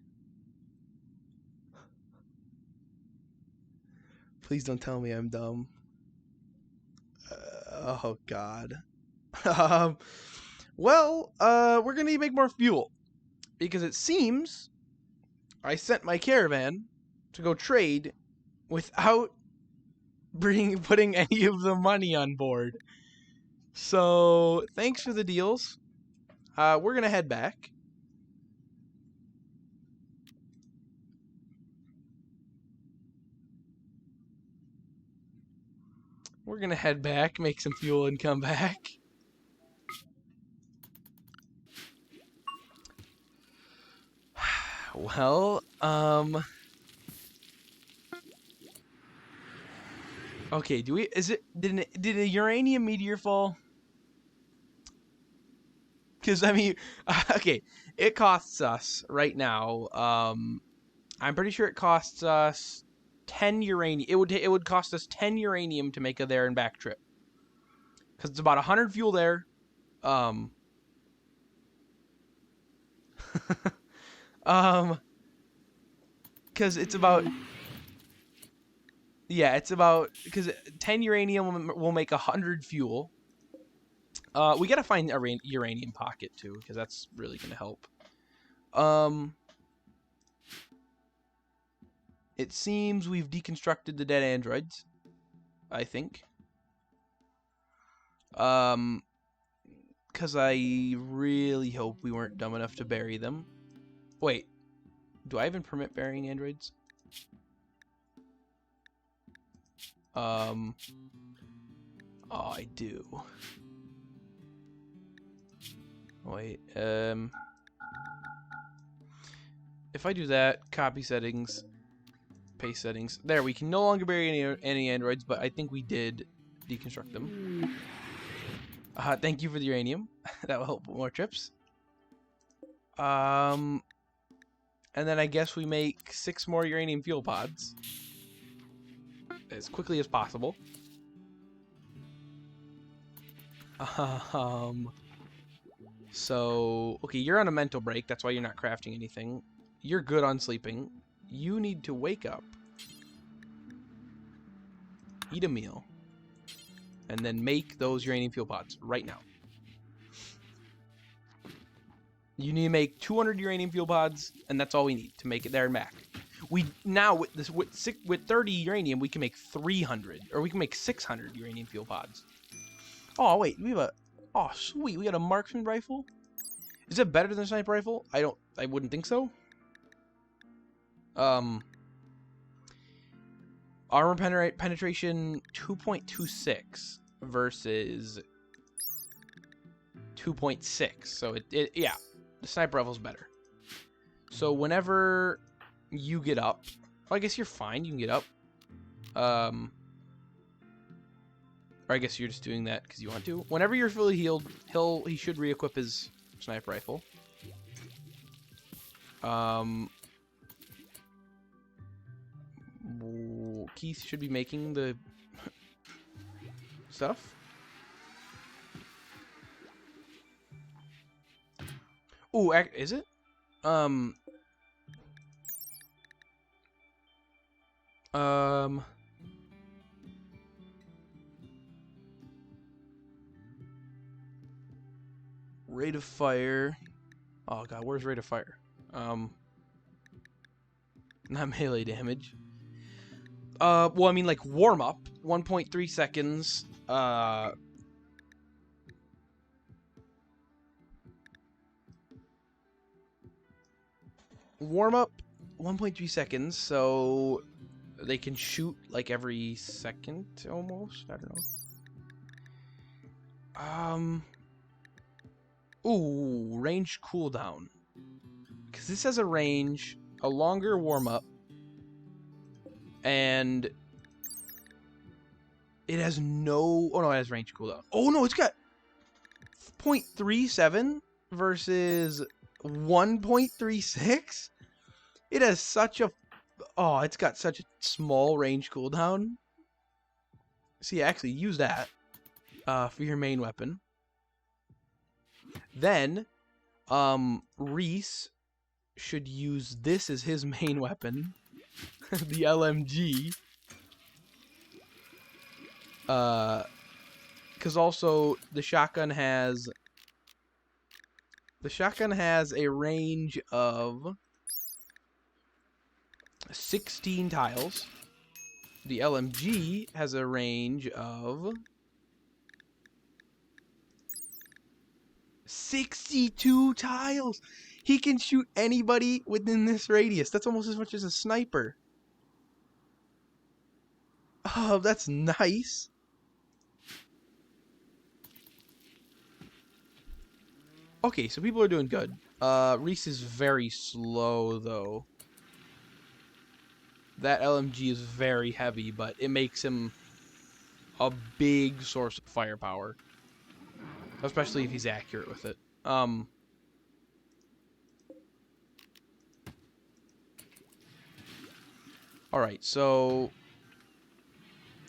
S1: Please don't tell me I'm dumb. Oh, God. Well, we're going to make more fuel. Because it seems I sent my caravan to go trade
S2: without putting any of the money on board. So thanks for the deals. We're gonna head back. We're gonna head back, make some fuel, and come back. Well, okay, did a uranium meteor fall? Because, I mean, okay, it costs us right now, I'm pretty sure it costs us 10 uranium. It would cost us 10 uranium to make a there and back trip. Because it's about 100 fuel there. Because it's about... Yeah, it's about... Because 10 uranium will make 100 fuel. We gotta find a uranium pocket, too, because that's really gonna help. It seems we've deconstructed the dead androids, I think. Because I really hope we weren't dumb enough to bury them. Wait, do I even permit burying androids? Oh, I do. Wait, if I do that, copy settings, paste settings. There, we can no longer bury any androids, but I think we did deconstruct them. Thank you for the uranium. That will help with more trips. And then I guess we make 6 more uranium fuel pods as quickly as possible. So, okay, you're on a mental break. That's why you're not crafting anything. You're good on sleeping. You need to wake up, eat a meal, and then make those uranium fuel pods right now. You need to make 200 uranium fuel pods, and that's all we need to make it there and back. We now with 30 uranium, we can make 300, or we can make 600 uranium fuel pods. Oh wait, we have a sweet, we got a marksman rifle. Is it better than a sniper rifle? I wouldn't think so. Armor penetration 2.26 versus 2.6. So yeah, the sniper rifle's better. So whenever you get up, well, I guess you're fine. You can get up. Or I guess you're just doing that because you want to. Whenever you're fully healed, he should re-equip his sniper rifle. Keith should be making the stuff. Ooh, is it? Rate of fire. Oh god, where's rate of fire? Not melee damage. Well, I mean, like, warm up. 1.3 seconds. Warm up, 1.3 seconds, so they can shoot, like, every second, almost? I don't know. Ooh, range cooldown. Because this has a range, a longer warm up, and it has no... Oh, no, it has range cooldown. Oh, no, it's got 0.37 versus 1.36? It has such a... Oh, it's got such a small range cooldown. See, actually, use that for your main weapon. Then, Reese should use this as his main weapon. The LMG. Because also, the shotgun has a range of 16 tiles. the LMG has a range of 62 tiles. He can shoot anybody within this radius. That's almost as much as a sniper. Oh, that's nice. Okay, so people are doing good. Reese is very slow, though. That LMG is very heavy, but it makes him a big source of firepower. Especially if he's accurate with it. Alright, so...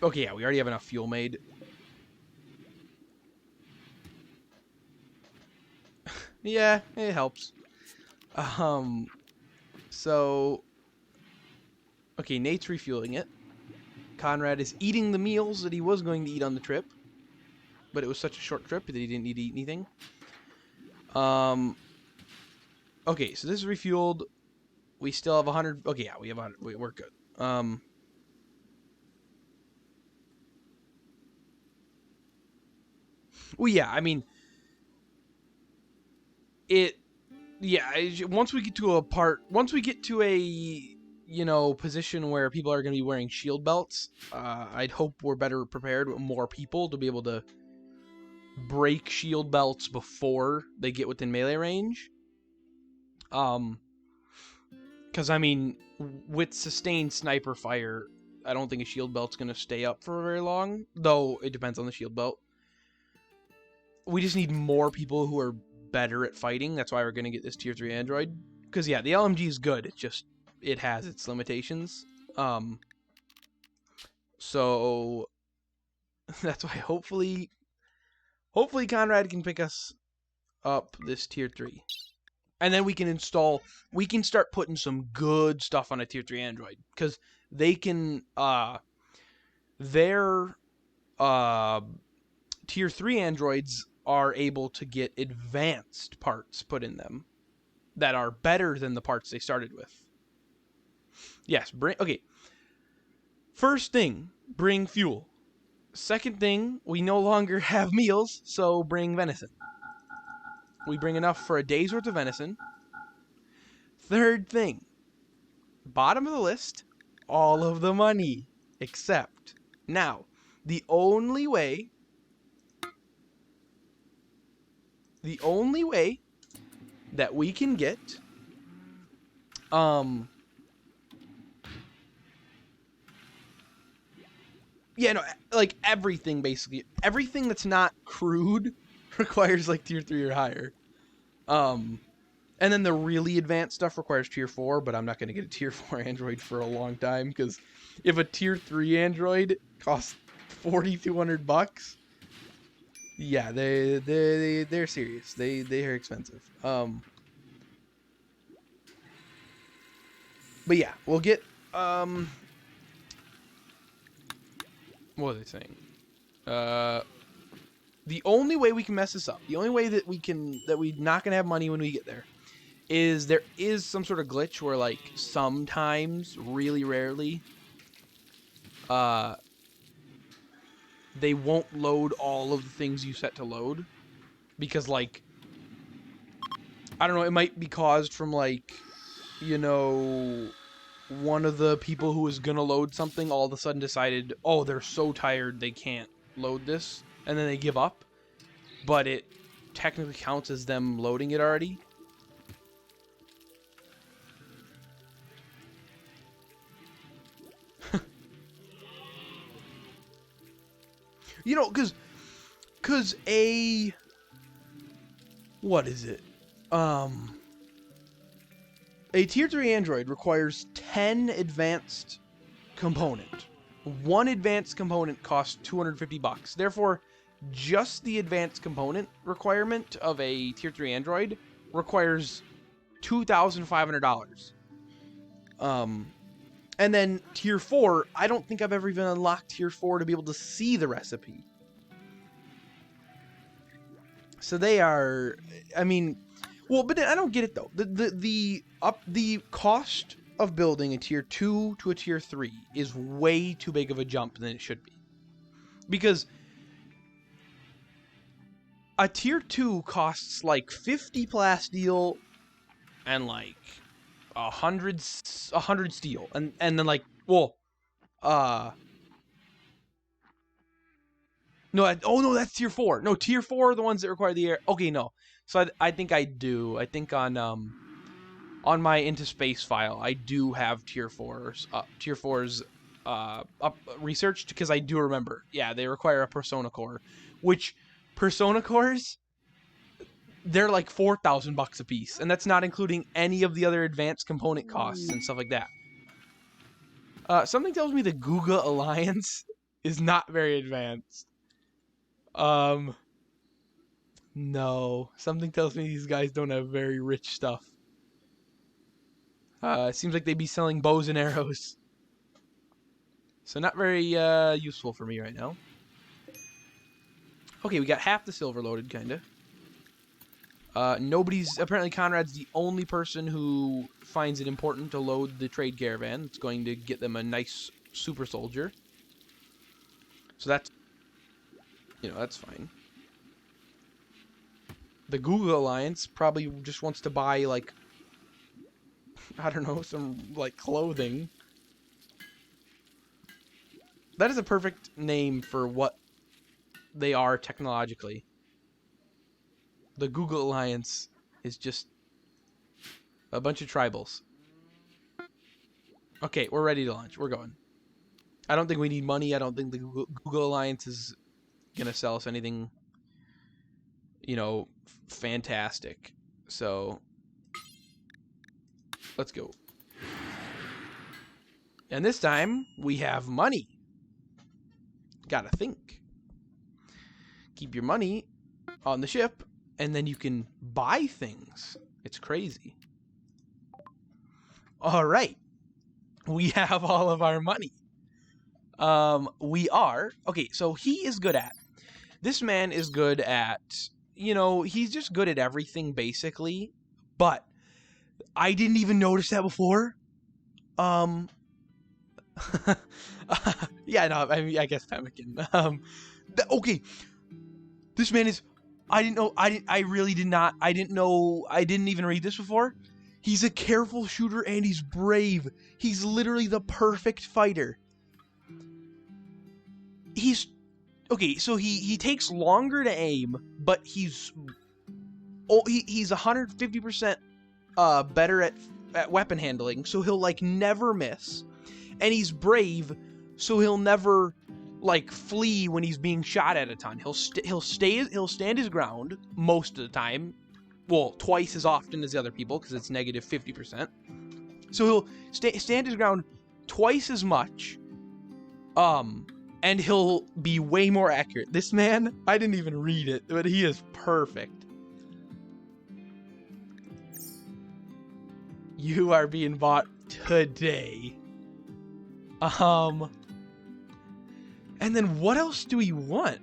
S2: Okay, yeah, we already have enough fuel made. Yeah, it helps. So... Okay, Nate's refueling it. Conrad is eating the meals that he was going to eat on the trip. But it was such a short trip that he didn't need to eat anything. Okay, so this is refueled. We still have 100... Okay, yeah, we have 100. We're good. Well, yeah, I mean... Once we get to a position where people are going to be wearing shield belts, I'd hope we're better prepared with more people to be able to break shield belts before they get within melee range. Because, I mean, with sustained sniper fire, I don't think a shield belt's going to stay up for very long, though it depends on the shield belt. We just need more people who are better at fighting. That's why we're going to get this tier 3 android. Because, yeah, the LMG is good. It's just, it has its limitations. So, that's why hopefully Conrad can pick us up this tier 3. And then we can start putting some good stuff on a tier 3 android. Because they can, their tier 3 androids are able to get advanced parts put in them that are better than the parts they started with. Yes, okay. First thing, bring fuel. Second thing, we no longer have meals, so bring venison. We bring enough for a day's worth of venison. Third thing, bottom of the list, all of the money. Except, now, the only way that we can get like everything, basically everything that's not crude requires like tier 3 or higher, and then the really advanced stuff requires tier 4, but I'm not going to get a tier 4 android for a long time, because if a tier 3 android costs $4,200, yeah, they're serious. They are expensive. But yeah, we'll get what was I saying? The only way we can mess this up, the only way that we're not gonna have money when we get there, is there is some sort of glitch where, like, sometimes, really rarely, they won't load all of the things you set to load, because, like, I don't know, it might be caused from, like, one of the people who was gonna load something all of a sudden decided, oh, they're so tired they can't load this, and then they give up, but it technically counts as them loading it already. Because what is it? A tier 3 android requires 10 advanced component. One advanced component costs $250. Therefore, just the advanced component requirement of a tier 3 android requires $2,500. And then tier 4, I don't think I've ever even unlocked tier 4 to be able to see the recipe. So they are, I mean, well, but I don't get it though. The cost of building a tier 2 to a tier 3 is way too big of a jump than it should be. Because a tier 2 costs like 50 plasteel and like 100 steel. And then like, well, no, oh no, that's tier 4. No, tier 4 are the ones that require the air. Okay, no. So I think I do. I think on my into space file, I do have tier 4s researched, because I do remember. Yeah, they require a persona core, which persona cores, they're like $4,000 a piece, and that's not including any of the other advanced component costs and stuff like that. Something tells me the Guga Alliance is not very advanced. No. Something tells me these guys don't have very rich stuff. It seems like they'd be selling bows and arrows. So not very useful for me right now. Okay, we got half the silver loaded, kinda. Apparently Conrad's the only person who finds it important to load the trade caravan. It's going to get them a nice super soldier. So that's, that's fine. The Google Alliance probably just wants to buy, like, I don't know, some, like, clothing. That is a perfect name for what they are technologically. The Google Alliance is just a bunch of tribals. Okay, we're ready to launch. We're going. I don't think we need money. I don't think the Google Alliance is gonna sell us anything, fantastic. So let's go. And this time we have money. Gotta think. Keep your money on the ship, and then you can buy things. It's crazy. All right. We have all of our money. Okay, so this man is good at, he's just good at everything basically, but I didn't even notice that before. Yeah, no, I mean, I guess Pemmican. Okay, this man is, I didn't even read this before. He's a careful shooter and he's brave. He's literally the perfect fighter. So he takes longer to aim, but he's 150% better at weapon handling, so he'll like never miss. And he's brave, so he'll never like flee when he's being shot at a ton. He'll stand his ground most of the time. Well, twice as often as the other people, because it's negative 50%. So he'll stand his ground twice as much. And he'll be way more accurate. This man, I didn't even read it, but he is perfect. You are being bought today. And then what else do we want?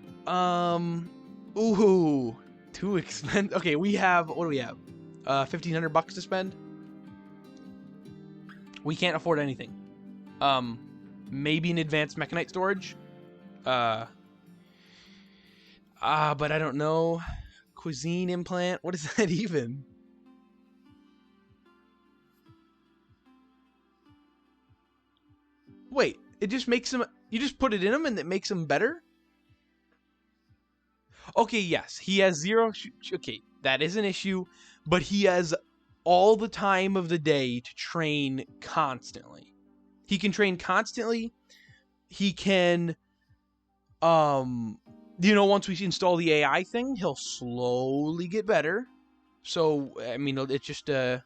S2: Ooh, too expensive. Okay, what do we have? $1,500 to spend? We can't afford anything. Maybe an advanced mechanite storage? But I don't know. Cuisine implant? What is that even? Wait, it just makes them... You just put it in them and it makes them better? Okay, yes. He has zero... Okay, that is an issue. But he has all the time of the day to train constantly. He can train constantly. He can... once we install the AI thing, he'll slowly get better. So, I mean, it's just, Well,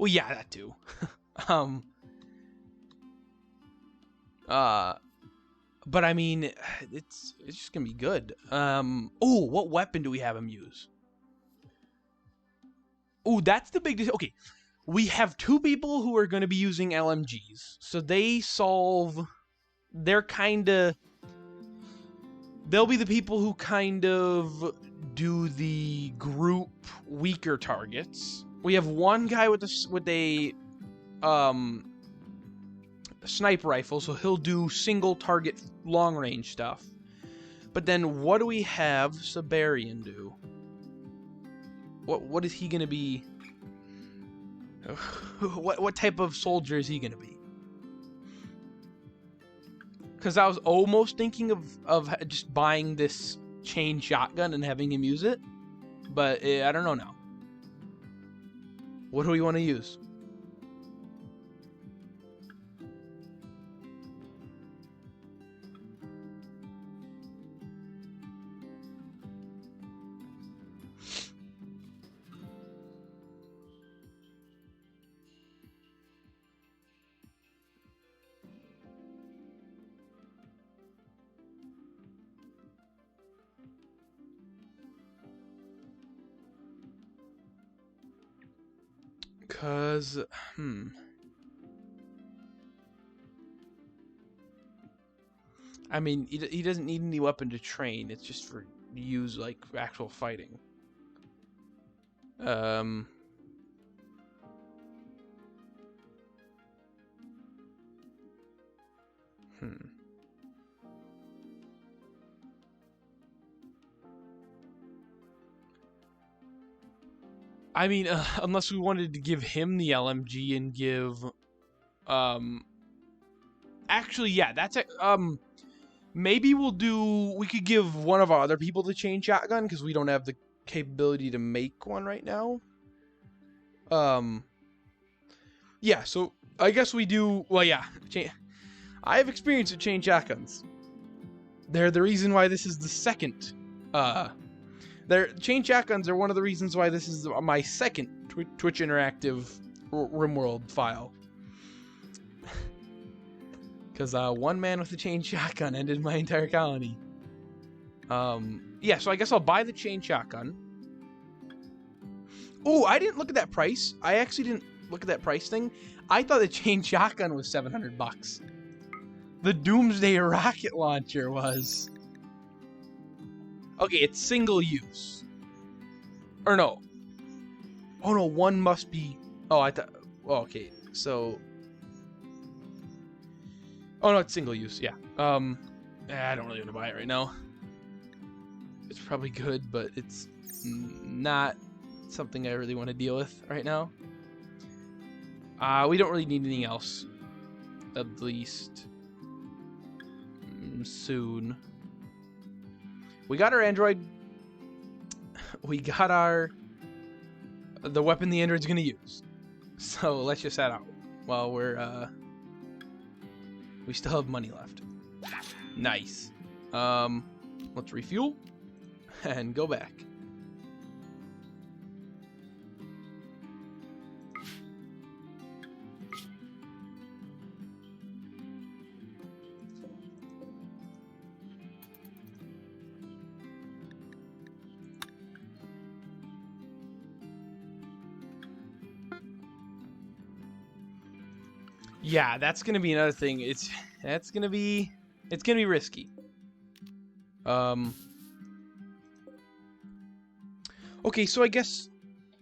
S2: yeah, that too. But I mean, it's just gonna be good. Oh, what weapon do we have him use? Oh, that's the big... Okay. We have two people who are going to be using LMGs. So they're kind of... They'll be the people who kind of do the group weaker targets. We have one guy with a sniper rifle, so he'll do single target long range stuff. But then what do we have Siberian do? What is he gonna be? What type of soldier is he gonna be? Because I was almost thinking of just buying this chain shotgun and having him use it, but I don't know now. What do we want to use? Because, I mean, he doesn't need any weapon to train. It's just for use, like, actual fighting. I mean, unless we wanted to give him the LMG and give, actually, yeah, that's it. Maybe we could give one of our other people the chain shotgun because we don't have the capability to make one right now. Yeah, so I guess we do, well, yeah, I have experience with chain shotguns. They're the reason why this is the second, chain shotguns are one of the reasons why this is my second Twitch Interactive RimWorld file. Because one man with a chain shotgun ended my entire colony. Yeah, so I guess I'll buy the chain shotgun. Oh, I didn't look at that price. I actually didn't look at that price thing. I thought the chain shotgun was $700. The Doomsday rocket launcher was... Okay, it's single use. Or no. Oh no, one must be... Oh, I thought... Oh, okay, so... Oh no, it's single use, yeah. I don't really want to buy it right now. It's probably good, but it's not something I really want to deal with right now. We don't really need anything else. At least... soon. We got our android. We got the weapon the android's gonna use. So let's just head out while we still have money left. Nice. Let's refuel and go back. Yeah, that's gonna be another thing. It's gonna be risky. Okay, so I guess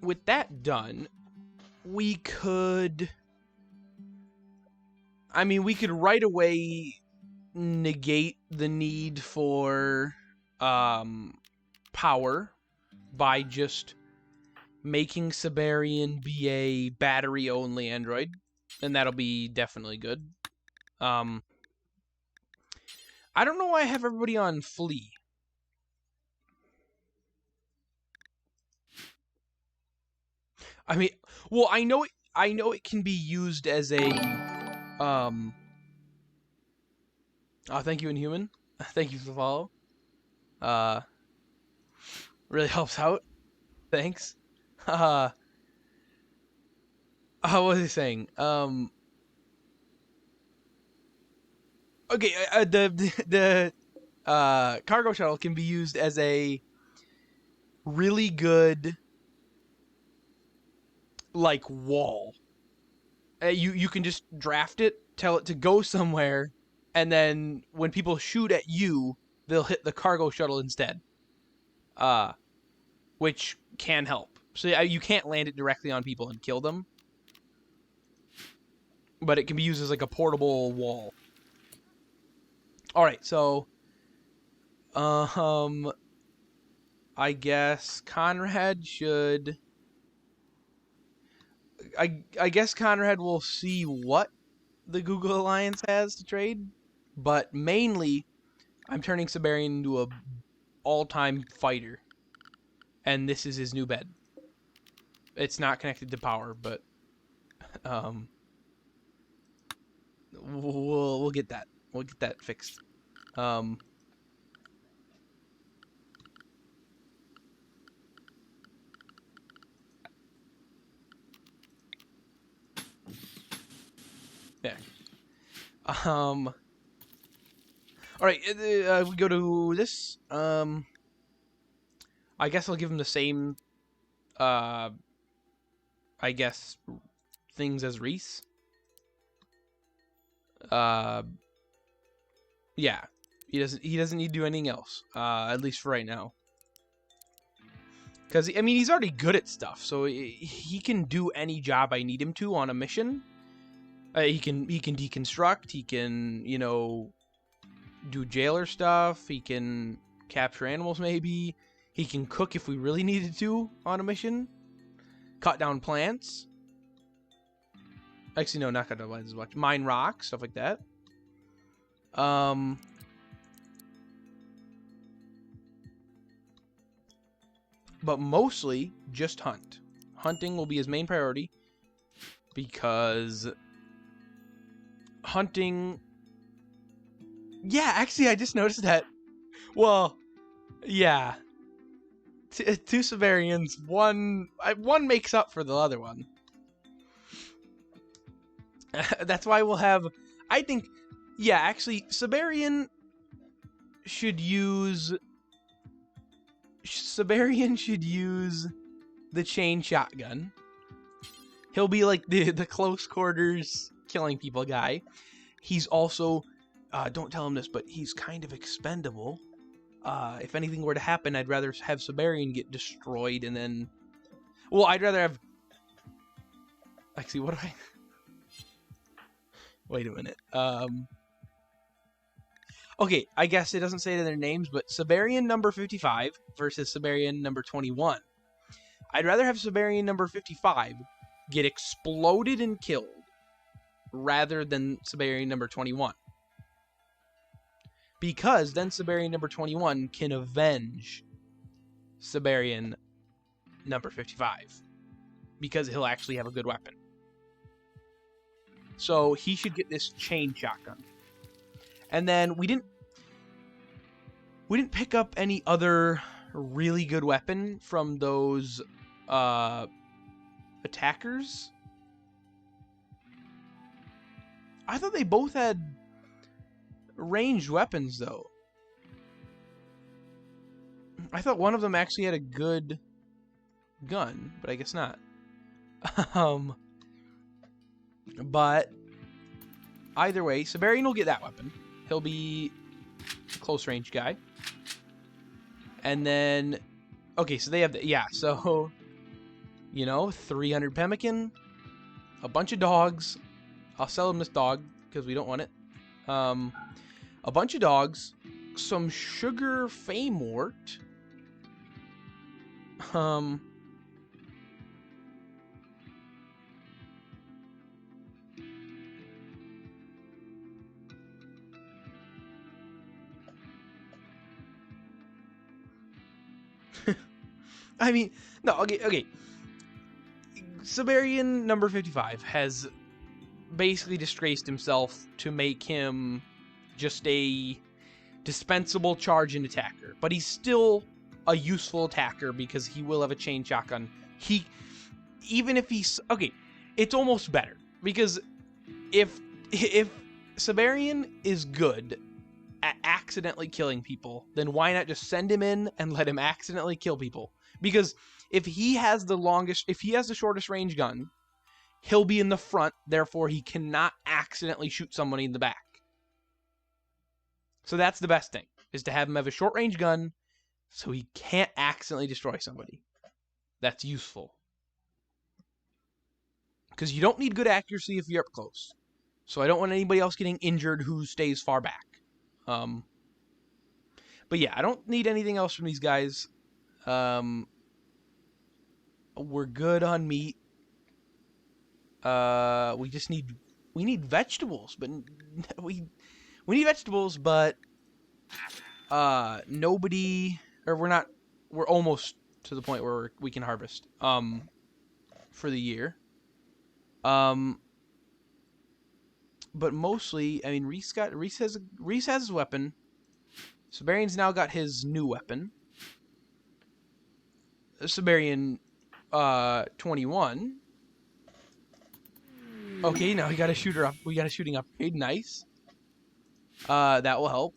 S2: with that done, we could right away negate the need for power by just making Siberian be a battery only android. And that'll be definitely good. I don't know why I have everybody on flee. I mean, well, I know it can be used as a oh, thank you, Inhuman. Thank you for the follow. Really helps out. Thanks. What was I saying? Okay, the cargo shuttle can be used as a really good, like, wall. You can just draft it, tell it to go somewhere, and then when people shoot at you, they'll hit the cargo shuttle instead. which can help. So you can't land it directly on people and kill them, but it can be used as like a portable wall. All right, so I guess Conrad should. I guess Conrad will see what the Google Alliance has to trade, but mainly I'm turning Siberian into a all-time fighter, and this is his new bed. It's not connected to power, but we'll get that. We'll get that fixed. Yeah. All right. We go to this. I guess I'll give him the same. I guess things as Reese. Yeah. He doesn't need to do anything else. At least for right now. Because I mean, he's already good at stuff, so he can do any job I need him to on a mission. He can deconstruct. He can, you know, do jailer stuff. He can capture animals, maybe. He can cook if we really needed to on a mission. Cut down plants. Actually, no, not cut down plants as much. Mine rocks, stuff like that. But mostly just hunt. Hunting will be his main priority because hunting. Yeah, actually, I just noticed that. Well, yeah. Two Siberians, one makes up for the other one. That's why we'll have. I think, yeah, actually, Siberian should use. Siberian should use the chain shotgun. He'll be like the close quarters killing people guy. He's also, don't tell him this, but he's kind of expendable. If anything were to happen, I'd rather have Siberian get destroyed and then... Well, I'd rather have... Actually, what do I... Wait a minute. Okay, I guess it doesn't say their names, but Siberian number 55 versus Siberian number 21. I'd rather have Siberian number 55 get exploded and killed rather than Siberian number 21. Because then Siberian number 21 can avenge Siberian number 55. Because he'll actually have a good weapon. So he should get this chain shotgun. And then we didn't pick up any other really good weapon from those attackers. I thought they both had ranged weapons, though. I thought one of them actually had a good gun, but I guess not. But either way, Siberian will get that weapon. He'll be a close range guy. And then, okay, so they have the, yeah, so, you know, 300 pemmican, a bunch of dogs. I'll sell him this dog because we don't want it. A bunch of dogs, some sugar fame wort. I mean, no, okay. Siberian number 55 has basically disgraced himself to make him just a dispensable charge-in attacker. But he's still a useful attacker because he will have a chain shotgun. Even if he's... Okay, it's almost better. Because if Siberian is good at accidentally killing people, then why not just send him in and let him accidentally kill people? Because if he has the shortest range gun, he'll be in the front, therefore he cannot accidentally shoot somebody in the back. So that's the best thing, is to have him have a short range gun so he can't accidentally destroy somebody. that's useful. Because you don't need good accuracy if you're up close. So I don't want anybody else getting injured who stays far back. But yeah, I don't need anything else from these guys. We're good on meat. We need vegetables, but we need vegetables, but nobody, or we're almost to the point where we can harvest for the year. But mostly, I mean, Reese has his weapon. Siberian's now got his new weapon. Siberian 21. Okay, now we got a shooter up. We got a shooting upgrade. Nice. That will help.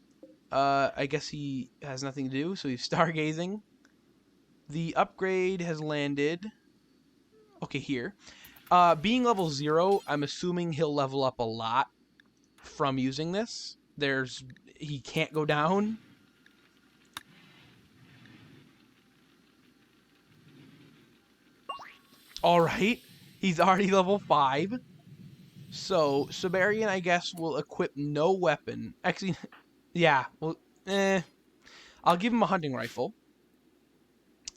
S2: I guess he has nothing to do, so he's stargazing. The upgrade has landed. Okay, here. Being level 0, I'm assuming he'll level up a lot from using this. He can't go down. Alright, he's already level 5. So, Siberian, I guess, will equip no weapon. Actually, yeah, well, I'll give him a hunting rifle.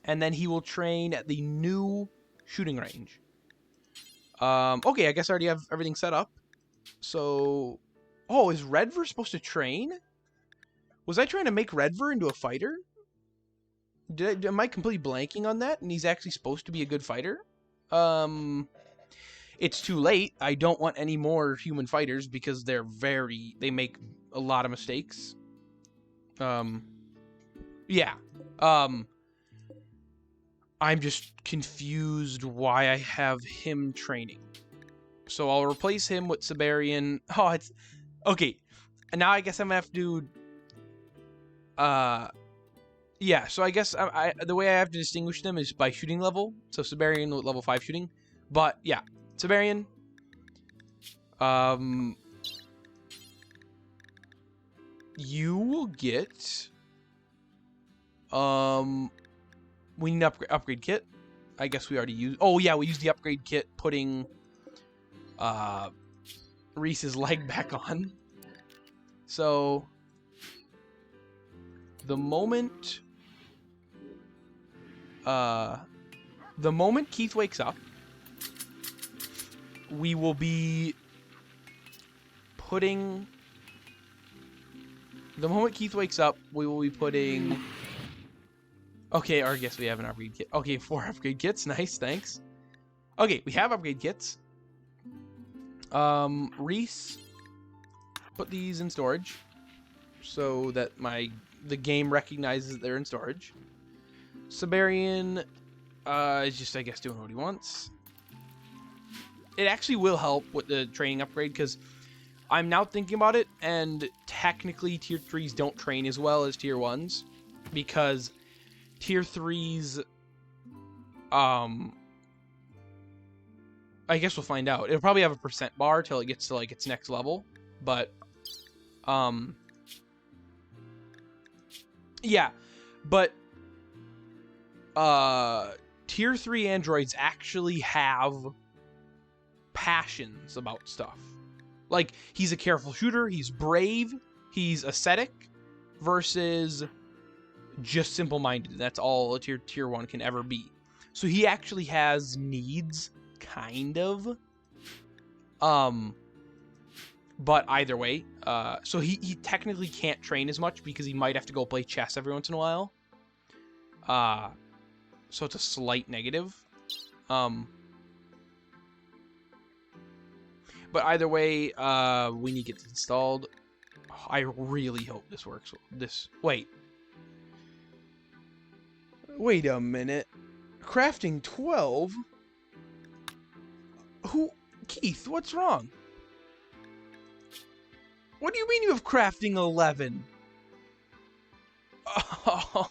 S2: And then he will train at the new shooting range. Okay, I guess I already have everything set up. So, oh, is Redver supposed to train? Was I trying to make Redver into a fighter? Am I completely blanking on that? And he's actually supposed to be a good fighter? It's too late. I don't want any more human fighters because they make a lot of mistakes. Yeah. I'm just confused why I have him training. So I'll replace him with Siberian. Oh, it's okay. Now I guess I'm gonna have to do. Yeah. So I guess the way I have to distinguish them is by shooting level. So Siberian with level 5 shooting. But yeah, Siberian. You will get. We need an upgrade kit. I guess we already used. Oh yeah, we used the upgrade kit putting Reese's leg back on. So the moment Keith wakes up, we will be putting. The moment Keith wakes up, we will be putting. Okay, or I guess we have an upgrade kit. Okay, 4 upgrade kits. Nice, thanks. Okay, we have upgrade kits. Reese, put these in storage so that the game recognizes that they're in storage. Siberian is just, I guess, doing what he wants. It actually will help with the training upgrade because I'm now thinking about it, and technically tier 3s don't train as well as tier 1s because tier 3s, I guess we'll find out. It'll probably have a % bar till it gets to like its next level, but yeah, but tier 3 androids actually have passions about stuff. Like, he's a careful shooter, he's brave, he's ascetic, versus just simple-minded. That's all a tier 1 can ever be. So he actually has needs, kind of. But either way, so he technically can't train as much because he might have to go play chess every once in a while. So it's a slight negative. But either way, we need to get this installed. Oh, I really hope this works. Wait a minute. Crafting 12? Keith, what's wrong? What do you mean you have crafting 11? Oh,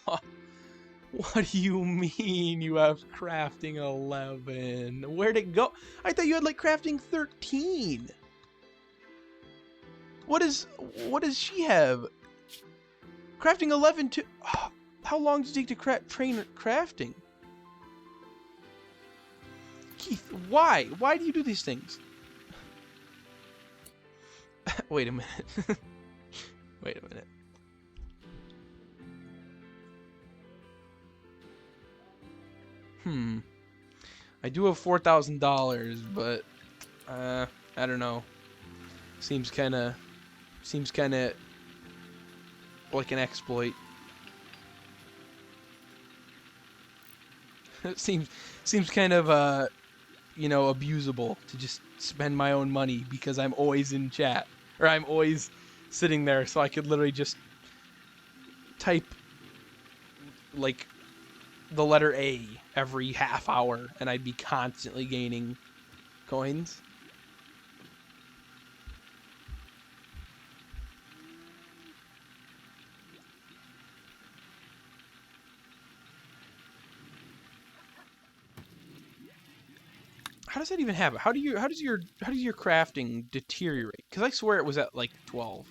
S2: what do you mean you have crafting 11? Where'd it go? I thought you had like crafting 13. What does she have? Crafting 11 too. Oh, how long does it take to train crafting? Keith, why? Why do you do these things? Wait a minute. Wait a minute. I do have $4,000, but I don't know. Seems kind of like an exploit. It seems kind of you know, abusable to just spend my own money because I'm always in chat, or I'm always sitting there, so I could literally just type like the letter A every half hour and I'd be constantly gaining coins. How does that even happen? How does your crafting deteriorate? Because I swear it was at like 12.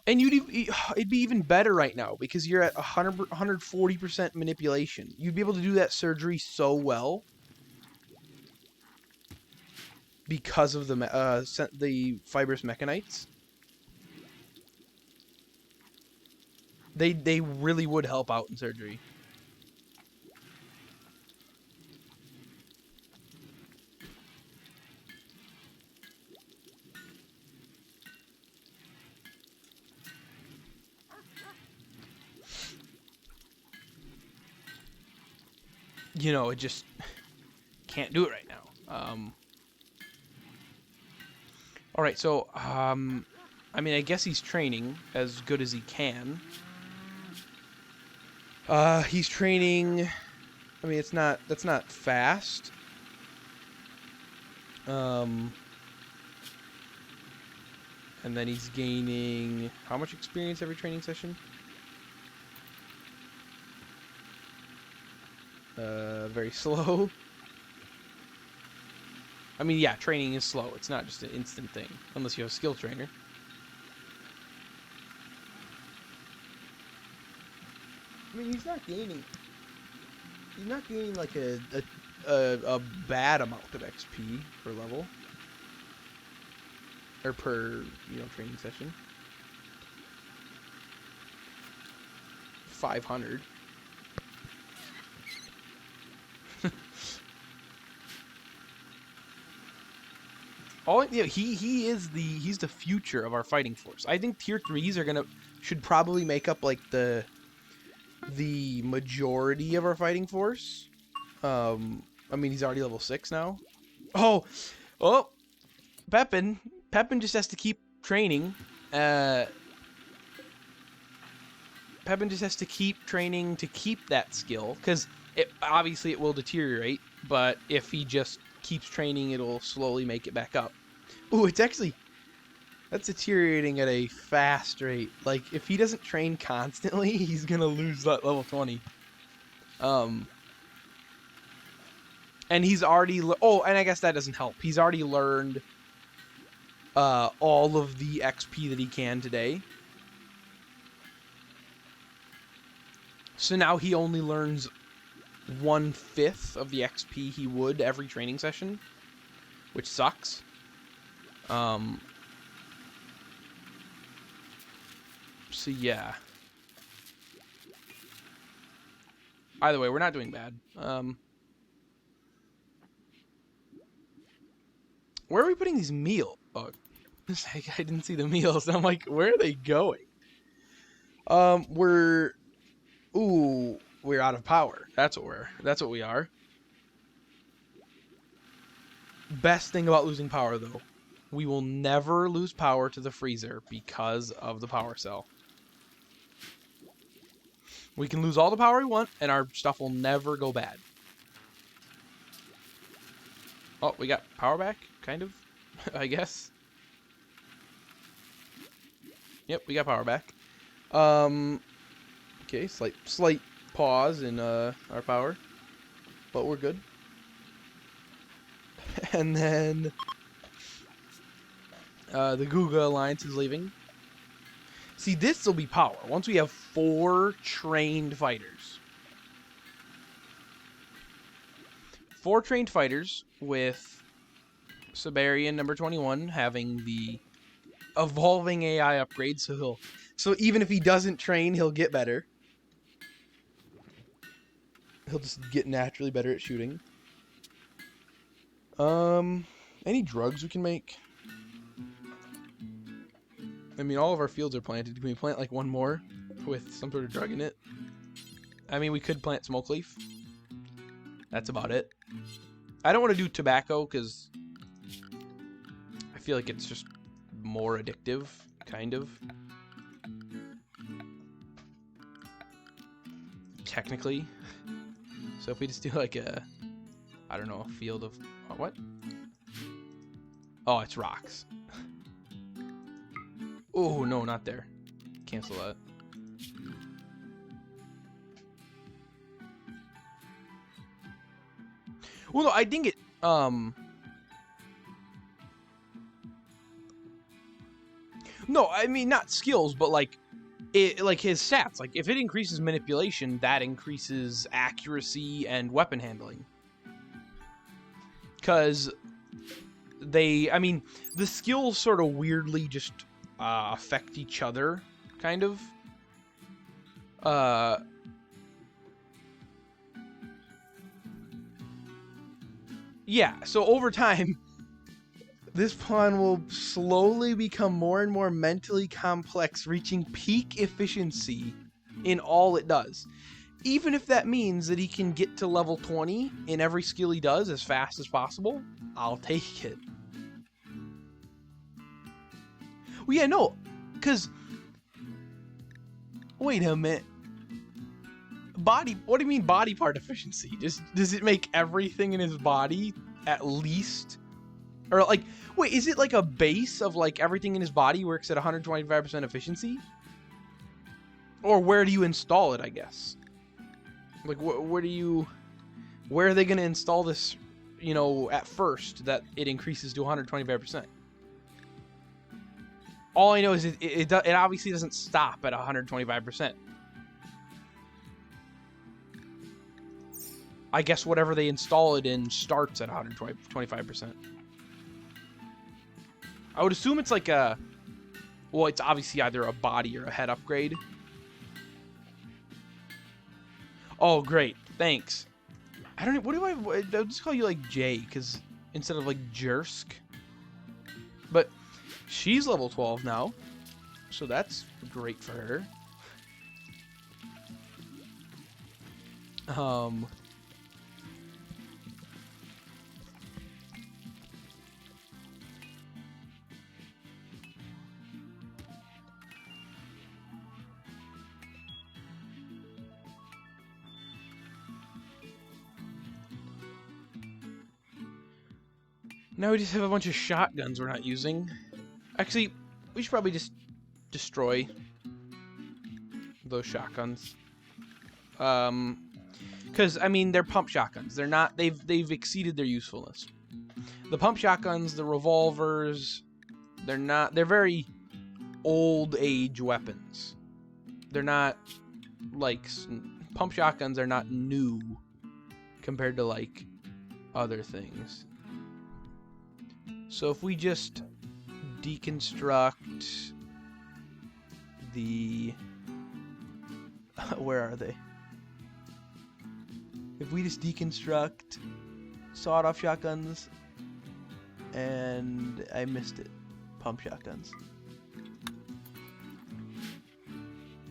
S2: And it'd be even better right now because you're at 140% manipulation. You'd be able to do that surgery so well because of the fibrous mechanites. They really would help out in surgery. You know, it just can't do it right now. All right, so I mean, I guess he's training as good as he can. He's training. I mean, that's not fast. And then he's gaining how much experience every training session? Very slow. I mean, yeah, training is slow. It's not just an instant thing, unless you have a skill trainer. I mean, he's not gaining like a bad amount of XP per level. Or per, you know, training session. 500. He's the future of our fighting force. I think tier 3s should probably make up like the majority of our fighting force. I mean, he's already level 6 now. Oh, Pepin just has to keep training. Pepin just has to keep training to keep that skill, because obviously it will deteriorate, but if he just keeps training, it'll slowly make it back up. Ooh, that's deteriorating at a fast rate. Like, if he doesn't train constantly, he's gonna lose that level 20. And he's already... and I guess that doesn't help. He's already learned all of the XP that he can today. So now he only learns 1/5 of the XP he would every training session, which sucks. So yeah. Either way, we're not doing bad. Where are we putting these meals? Oh, I didn't see the meals. I'm like, where are they going? We're out of power. That's what we are. Best thing about losing power, though, we will never lose power to the freezer because of the power cell. We can lose all the power we want, and our stuff will never go bad. Oh, we got power back, kind of, I guess. Yep, we got power back. Okay, slight pause in our power, but we're good. And then the Guga Alliance is leaving. See, this will be power once we have 4 trained fighters. 4 trained fighters with Siberian number 21 having the evolving AI upgrade, so even if he doesn't train, he'll get better. He'll just get naturally better at shooting. Any drugs we can make? I mean, all of our fields are planted. Can we plant like one more with some sort of drug in it? I mean, we could plant smoke leaf. That's about it. I don't want to do tobacco because I feel like it's just more addictive, kind of. Technically. So if we just do like a, I don't know, a field of, what? Oh, it's rocks. Oh, no, not there. Cancel that. Well, no, I think it, no, I mean, not skills, but like, like his stats. Like, if it increases manipulation, that increases accuracy and weapon handling. Because I mean, the skills sort of weirdly just affect each other, kind of. Yeah, so over time, this pawn will slowly become more and more mentally complex, reaching peak efficiency in all it does. Even if that means that he can get to level 20 in every skill he does as fast as possible, I'll take it. Well, yeah, no, because... Wait a minute. What do you mean body part efficiency? Does it make everything in his body at least... Or like, wait, is it like a base of like everything in his body works at 125% efficiency? Or where do you install it, I guess? Like, where are they going to install this, you know, at first that it increases to 125%? All I know is it obviously doesn't stop at 125%. I guess whatever they install it in starts at 125%. I would assume it's like a... Well, it's obviously either a body or a head upgrade. Oh, great. Thanks. I don't know. What do I'll just call you like Jay, because instead of like Jersk. But she's level 12 now. So that's great for her. Now we just have a bunch of shotguns we're not using. Actually, we should probably just destroy those shotguns. Because I mean, they're pump shotguns. They're not. They've exceeded their usefulness. The pump shotguns, the revolvers, they're not. They're very old age weapons. They're not like pump shotguns are not new compared to like other things. So if we just deconstruct the... Where are they? If we just deconstruct sawed-off shotguns, and I missed it, pump shotguns.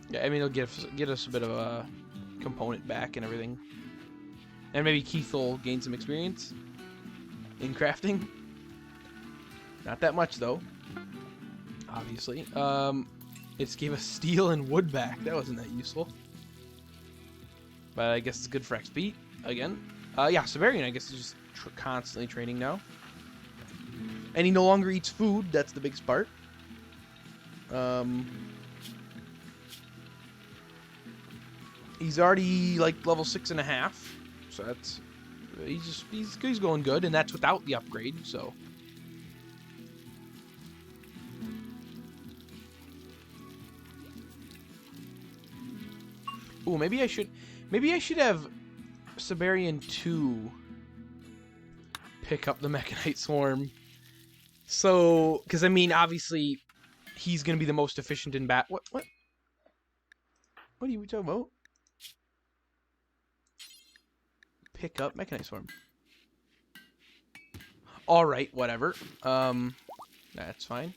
S2: Yeah, I mean, it'll get us a bit of a component back and everything. And maybe Keith will gain some experience in crafting. Not that much, though. Obviously. It gave us steel and wood back. That wasn't that useful. But I guess it's good for XP, again. Yeah, Siberian, I guess, is just constantly training now. And he no longer eats food. That's the biggest part. He's already, like, level 6.5. So that's... He's going good, and that's without the upgrade, so... Ooh, maybe I should have Siberian 2 pick up the Mechanite Swarm. So, because I mean, obviously, he's gonna be the most efficient in bat. What are you talking about? Pick up Mechanite Swarm. All right, whatever. That's fine.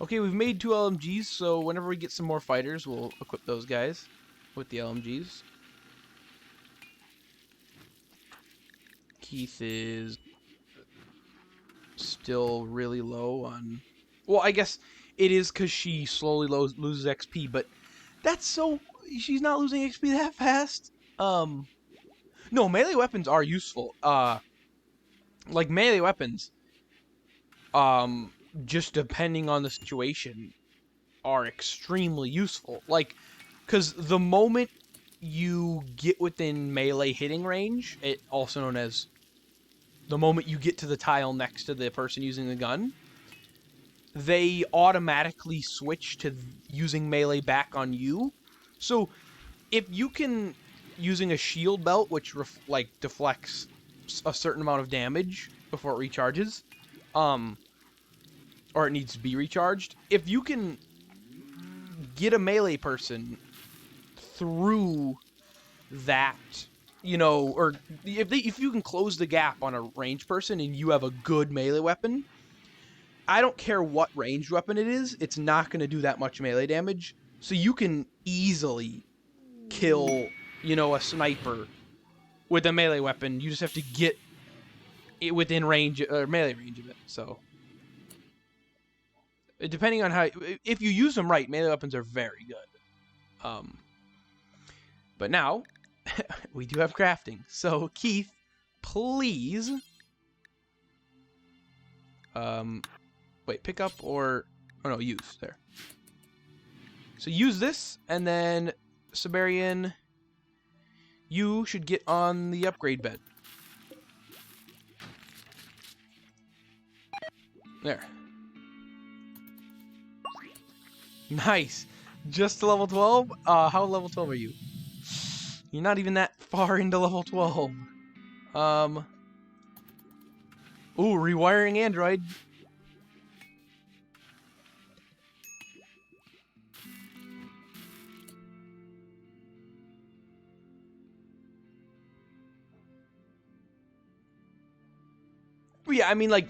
S2: Okay, we've made 2 LMGs, so whenever we get some more fighters, we'll equip those guys with the LMGs. Keith is still really low on... Well, I guess it is because she slowly loses XP, but that's so... She's not losing XP that fast. No, melee weapons are useful. Like melee weapons, just depending on the situation, are extremely useful. Like, because the moment you get within melee hitting range, it also known as the moment you get to the tile next to the person using the gun, they automatically switch to using melee back on you. So if you can, using a shield belt, which like deflects a certain amount of damage before it recharges, or it needs to be recharged, if you can get a melee person through that, you know, or if you can close the gap on a ranged person and you have a good melee weapon, I don't care what ranged weapon it is, it's not going to do that much melee damage. So you can easily kill, you know, a sniper with a melee weapon. You just have to get it within range, or melee range of it. So depending on how, if you use them right, melee weapons are very good. But now we do have crafting. So Keith, please, wait, pick up or, oh no, use there. So use this, and then Siberian, you should get on the upgrade bed. There. Nice. Just to level 12? How level 12 are you? You're not even that far into level 12. Ooh, rewiring Android. Yeah, I mean, like,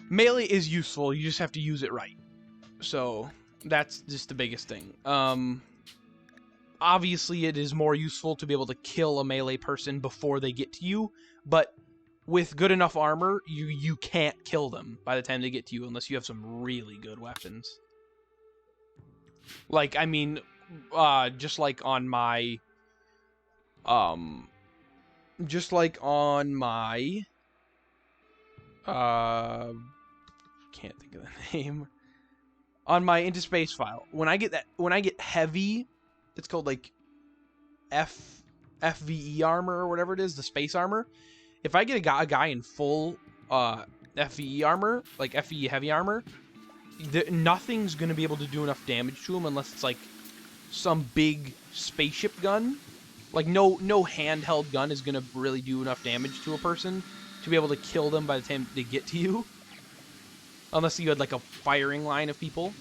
S2: melee is useful. You just have to use it right. So that's just the biggest thing. Obviously, it is more useful to be able to kill a melee person before they get to you, but with good enough armor, you can't kill them by the time they get to you unless you have some really good weapons. Like, I mean, just like on my, can't think of the name. On my Into Space file, when I get heavy, it's called like FVE armor or whatever it is, the space armor. If I get a guy in full FVE armor, like FVE heavy armor, nothing's gonna be able to do enough damage to him unless it's like some big spaceship gun. Like no handheld gun is gonna really do enough damage to a person to be able to kill them by the time they get to you. Unless you had like a firing line of people.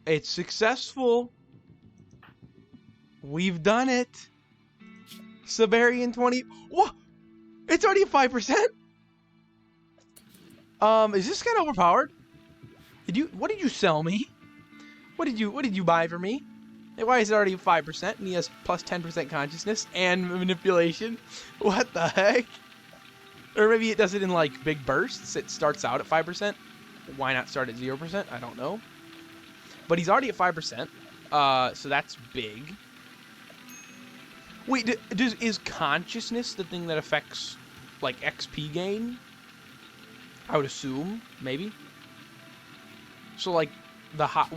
S2: It's successful. We've done it. Siberian 20. What? It's already at 5%? Is this kind of overpowered? What did you sell me? What did you buy for me? Why is it already 5% and he has plus 10% consciousness and manipulation? What the heck? Or maybe it does it in like big bursts. It starts out at 5%. Why not start at 0%? I don't know. But he's already at 5%. So that's big. Wait, is consciousness the thing that affects like XP gain? I would assume, maybe. So like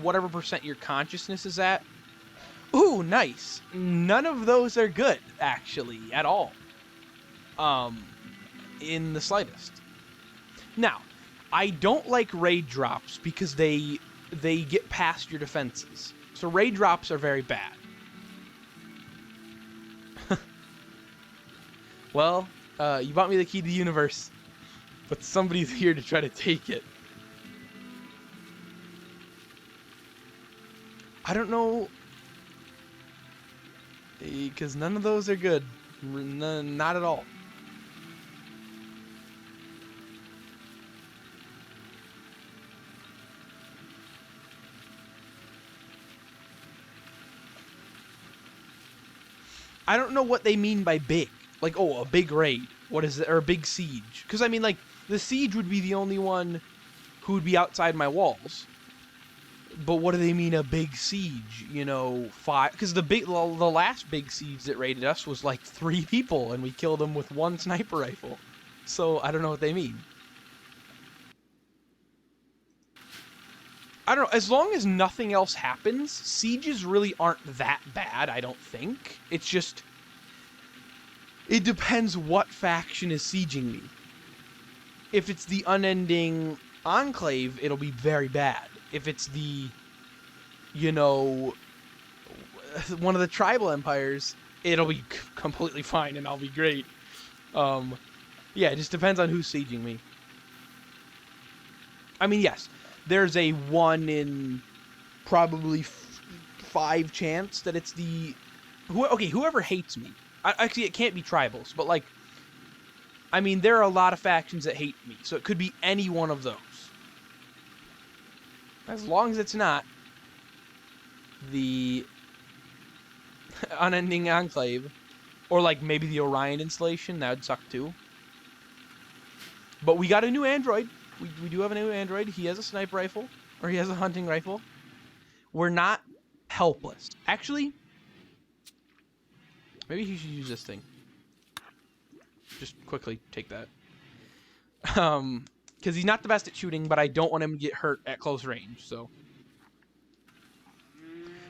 S2: whatever percent your consciousness is at. Ooh, nice. None of those are good, actually, at all. In the slightest. Now, I don't like raid drops because they they get past your defenses. So raid drops are very bad. Well, you bought me the key to the universe, but somebody's here to try to take it. I don't know, because none of those are good. Not at all. I don't know what they mean by big. Like, oh, a big raid. What is it? Or a big siege. Because, I mean, like, the siege would be the only one who would be outside my walls. But what do they mean, a big siege? You know, 5... Because the last big siege that raided us was, like, 3 people, and we killed them with 1 sniper rifle. So, I don't know what they mean. I don't know. As long as nothing else happens, sieges really aren't that bad, I don't think. It's just... It depends what faction is sieging me. If it's the unending enclave, it'll be very bad. If it's the, you know, one of the tribal empires, it'll be completely fine and I'll be great. Yeah, it just depends on who's sieging me. I mean, yes, there's a 1 in probably 5 chance that it's the... whoever hates me. Actually, it can't be tribals, but, like, I mean, there are a lot of factions that hate me, so it could be any one of those. As long as it's not the unending enclave, or, like, maybe the Orion installation, that would suck, too. But we got a new android. We do have a new android. He has a sniper rifle, or he has a hunting rifle. We're not helpless. Actually... Maybe he should use this thing. Just quickly take that. Because he's not the best at shooting, but I don't want him to get hurt at close range, so...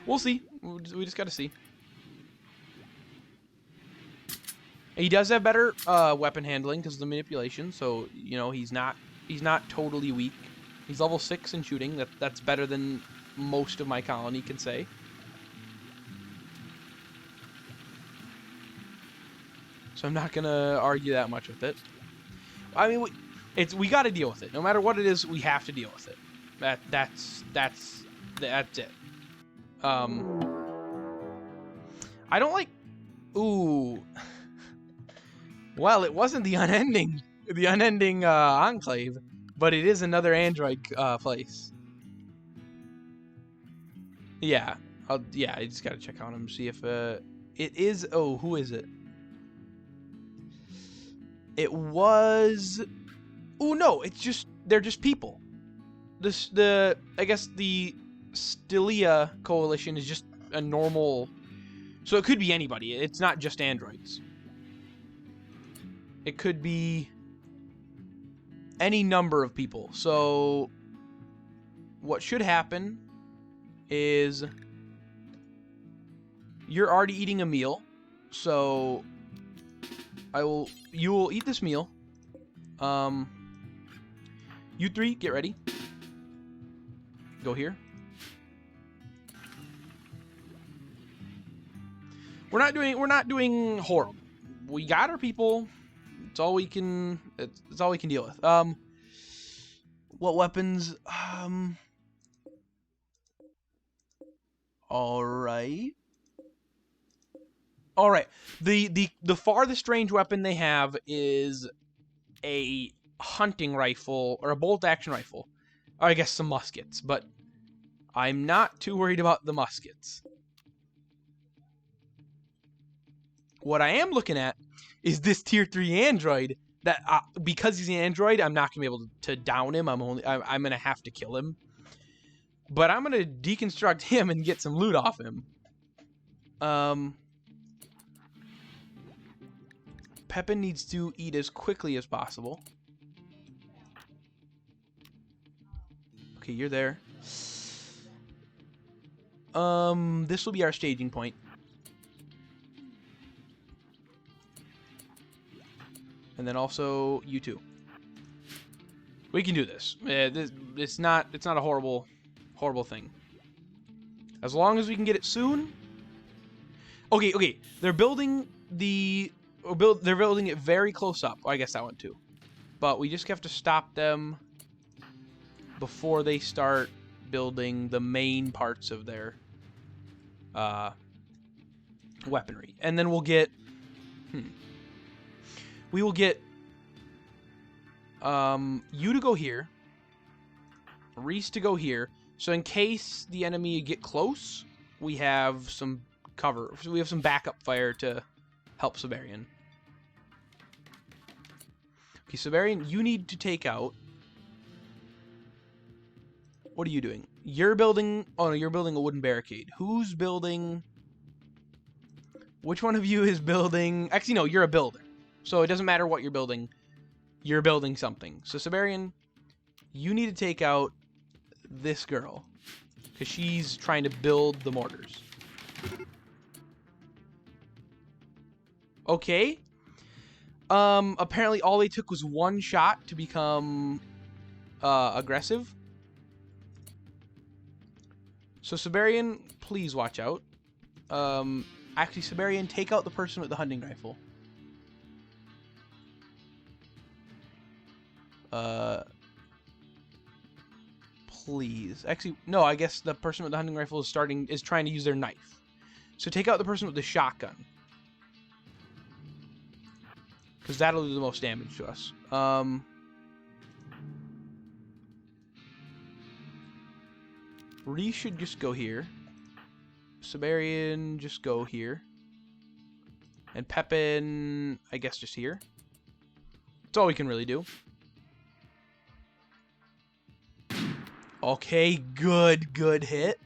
S2: We'll see. We just gotta see. He does have better weapon handling because of the manipulation, so, you know, he's not totally weak. He's level 6 in shooting. That's better than most of my colony can say. So I'm not gonna argue that much with it. I mean, we got to deal with it. No matter what it is, we have to deal with it. That's it. I don't like. Ooh. Well, it wasn't the unending enclave, but it is another android place. Yeah, I just gotta check on him, see if it is. Oh, who is it? It was... Oh, no, it's just... They're just people. I guess the Stylia Coalition is just a normal... So it could be anybody. It's not just androids. It could be any number of people. So what should happen is you're already eating a meal. So... You will eat this meal. You 3, get ready. Go here. We're not doing horrible. We got our people. It's all we can deal with. What weapons? All right. All right. The farthest range weapon they have is a hunting rifle or a bolt action rifle. Or I guess some muskets, but I'm not too worried about the muskets. What I am looking at is this tier 3 android that because he's an android, I'm not gonna be able to down him. I'm gonna have to kill him. But I'm gonna deconstruct him and get some loot off him. Pepin needs to eat as quickly as possible. Okay, you're there. This will be our staging point. And then also you two. We can do this. It's not a horrible horrible thing. As long as we can get it soon. Okay. They're building they're building it very close up. I guess that one too. But we just have to stop them before they start building the main parts of their weaponry. And then we'll get we will get you to go here, Reese to go here, so in case the enemy get close, we have some cover. So we have some backup fire to help Siberian. Okay, Siberian, you need to take out... What are you doing? You're building... Oh, no, you're building a wooden barricade. Who's building... Which one of you is building... Actually, no, you're a builder. So it doesn't matter what you're building. You're building something. So, Siberian, you need to take out this girl. Because she's trying to build the mortars. Okay. Apparently all they took was one shot to become aggressive. So Siberian, please watch out. Actually, Siberian, take out the person with the hunting rifle. Please. Actually, no, I guess the person with the hunting rifle is trying to use their knife. So take out the person with the shotgun. Because that'll do the most damage to us. Reese should just go here. Siberian, just go here. And Pepin, I guess just here. That's all we can really do. Okay, good hit.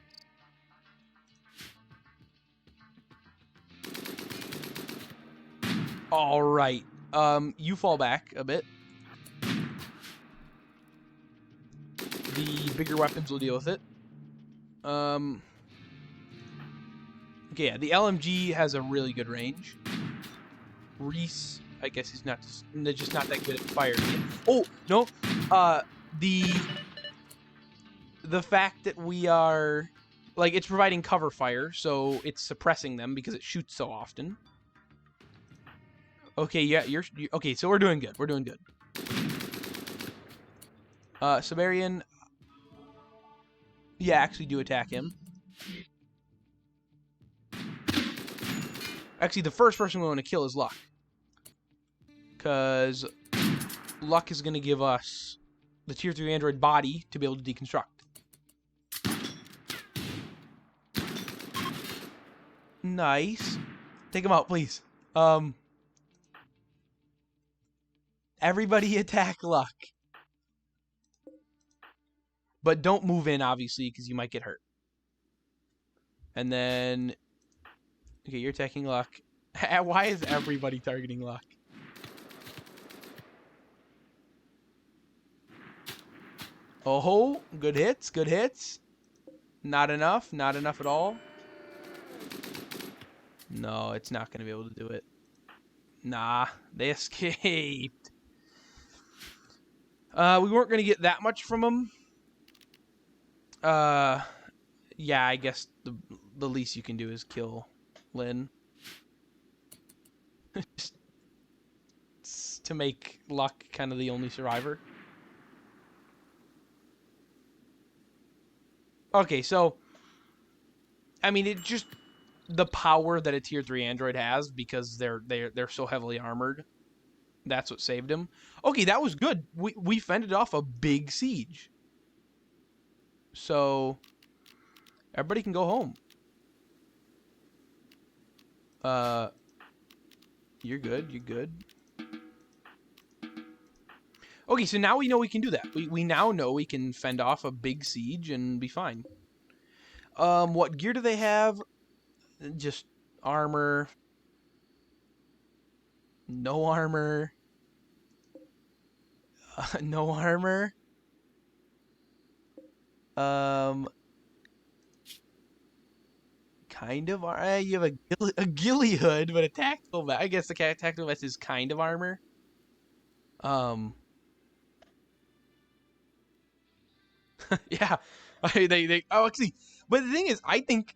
S2: All right. You fall back a bit. The bigger weapons will deal with it. Okay, yeah, the LMG has a really good range. Reese, I guess he's just not that good at firing. Oh, no. The fact that we are, like, it's providing cover fire, so it's suppressing them because it shoots so often. Okay, yeah, you're okay, so we're doing good. We're doing good. Siberian, yeah, actually do attack him. Actually, the first person we want to kill is Luck. Because Luck is going to give us the Tier 3 android body to be able to deconstruct. Nice. Take him out, please. Everybody attack Luck. But don't move in, obviously, because you might get hurt. And then... Okay, you're attacking Luck. Why is everybody targeting Luck? Oh, good hits, good hits. Not enough at all. No, it's not going to be able to do it. Nah, they escaped. We weren't going to get that much from them. Yeah, I guess the least you can do is kill Lynn. Just to make Luck kind of the only survivor. Okay, so I mean, it just the power that a tier 3 android has because they're so heavily armored. That's what saved him. Okay, that was good. We fended off a big siege. So everybody can go home. You're good. You're good. Okay, so now we know we can do that. We now know we can fend off a big siege and be fine. What gear do they have? Just armor. No armor. No armor. Kind of. You have a ghillie hood, but a tactical vest. I guess the tactical vest is kind of armor. Yeah. Oh, actually, but the thing is, I think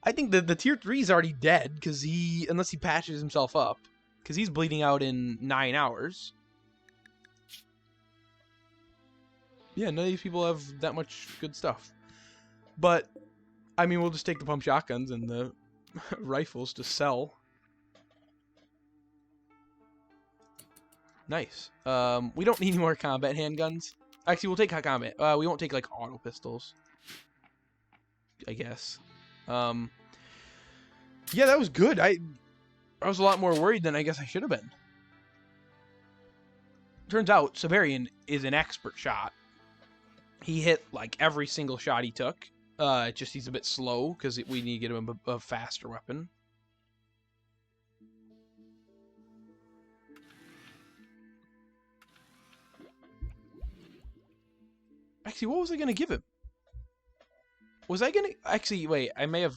S2: the tier 3 is already dead because unless he patches himself up, because he's bleeding out in 9 hours. Yeah, none of these people have that much good stuff. But I mean, we'll just take the pump shotguns and the rifles to sell. Nice. We don't need any more combat handguns. Actually, we'll take combat. We won't take like auto pistols, I guess. Yeah, that was good. I was a lot more worried than I guess I should have been. Turns out Severian is an expert shot. He hit like every single shot he took. Just he's a bit slow because we need to get him a faster weapon. Actually, what was I going to give him? Was I going to... Actually, wait, I may have...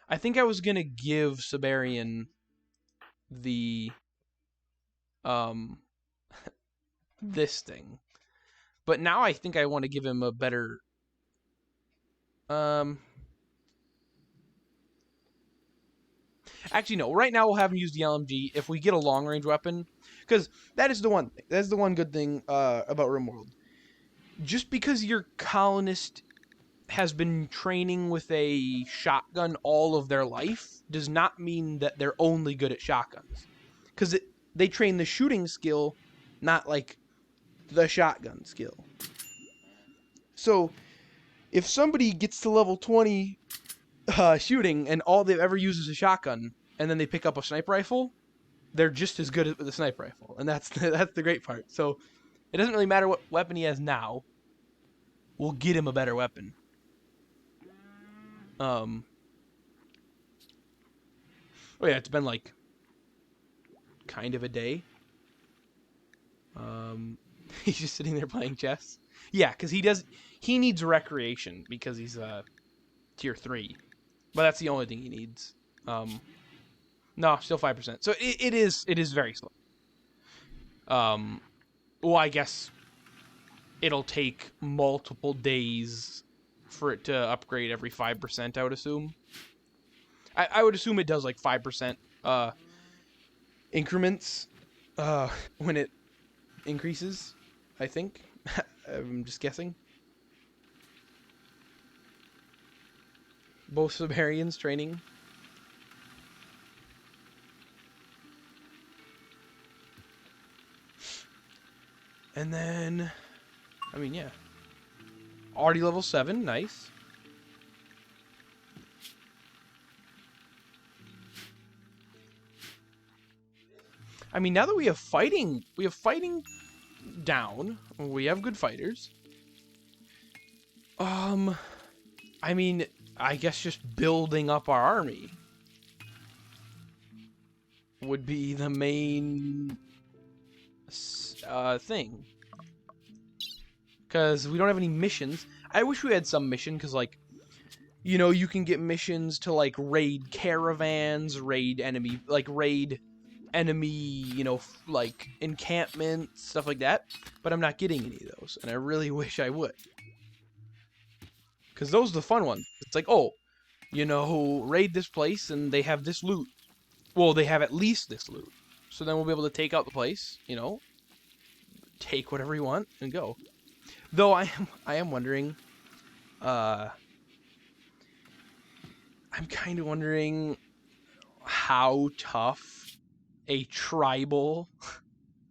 S2: I think I was going to give Severian the... this thing. But now I think I want to give him a better... Actually, no. Right now we'll have him use the LMG if we get a long-range weapon. Because that is the one thing. That's the one good thing about RimWorld. Just because your colonist has been training with a shotgun all of their life does not mean that they're only good at shotguns. Because they train the shooting skill, not like the shotgun skill. So if somebody gets to level 20 shooting and all they've ever used is a shotgun, and then they pick up a sniper rifle, they're just as good at the sniper rifle, and that's the great part. So it doesn't really matter what weapon he has now. We'll get him a better weapon. Oh yeah, it's been like kind of a day. He's just sitting there playing chess. Yeah, because he needs recreation because he's tier 3. But that's the only thing he needs. No, still 5%. So it is very slow. Well, I guess it'll take multiple days for it to upgrade every 5%, I would assume. I would assume it does like 5% increments when it increases, I think. I'm just guessing. Both Siberians training. And then, I mean, yeah. Already level 7, nice. I mean, now that we have fighting down. We have good fighters. I mean, I guess just building up our army would be the main thing. Because we don't have any missions. I wish we had some mission, because, like, you know, you can get missions to, like, raid caravans, raid enemy, you know, like, encampments, stuff like that. But I'm not getting any of those, and I really wish I would. Because those are the fun ones. It's like, oh, you know, raid this place, and they have this loot. Well, they have at least this loot. So then we'll be able to take out the place, you know, take whatever you want, and go. Though I am wondering, I'm kind of wondering how tough a tribal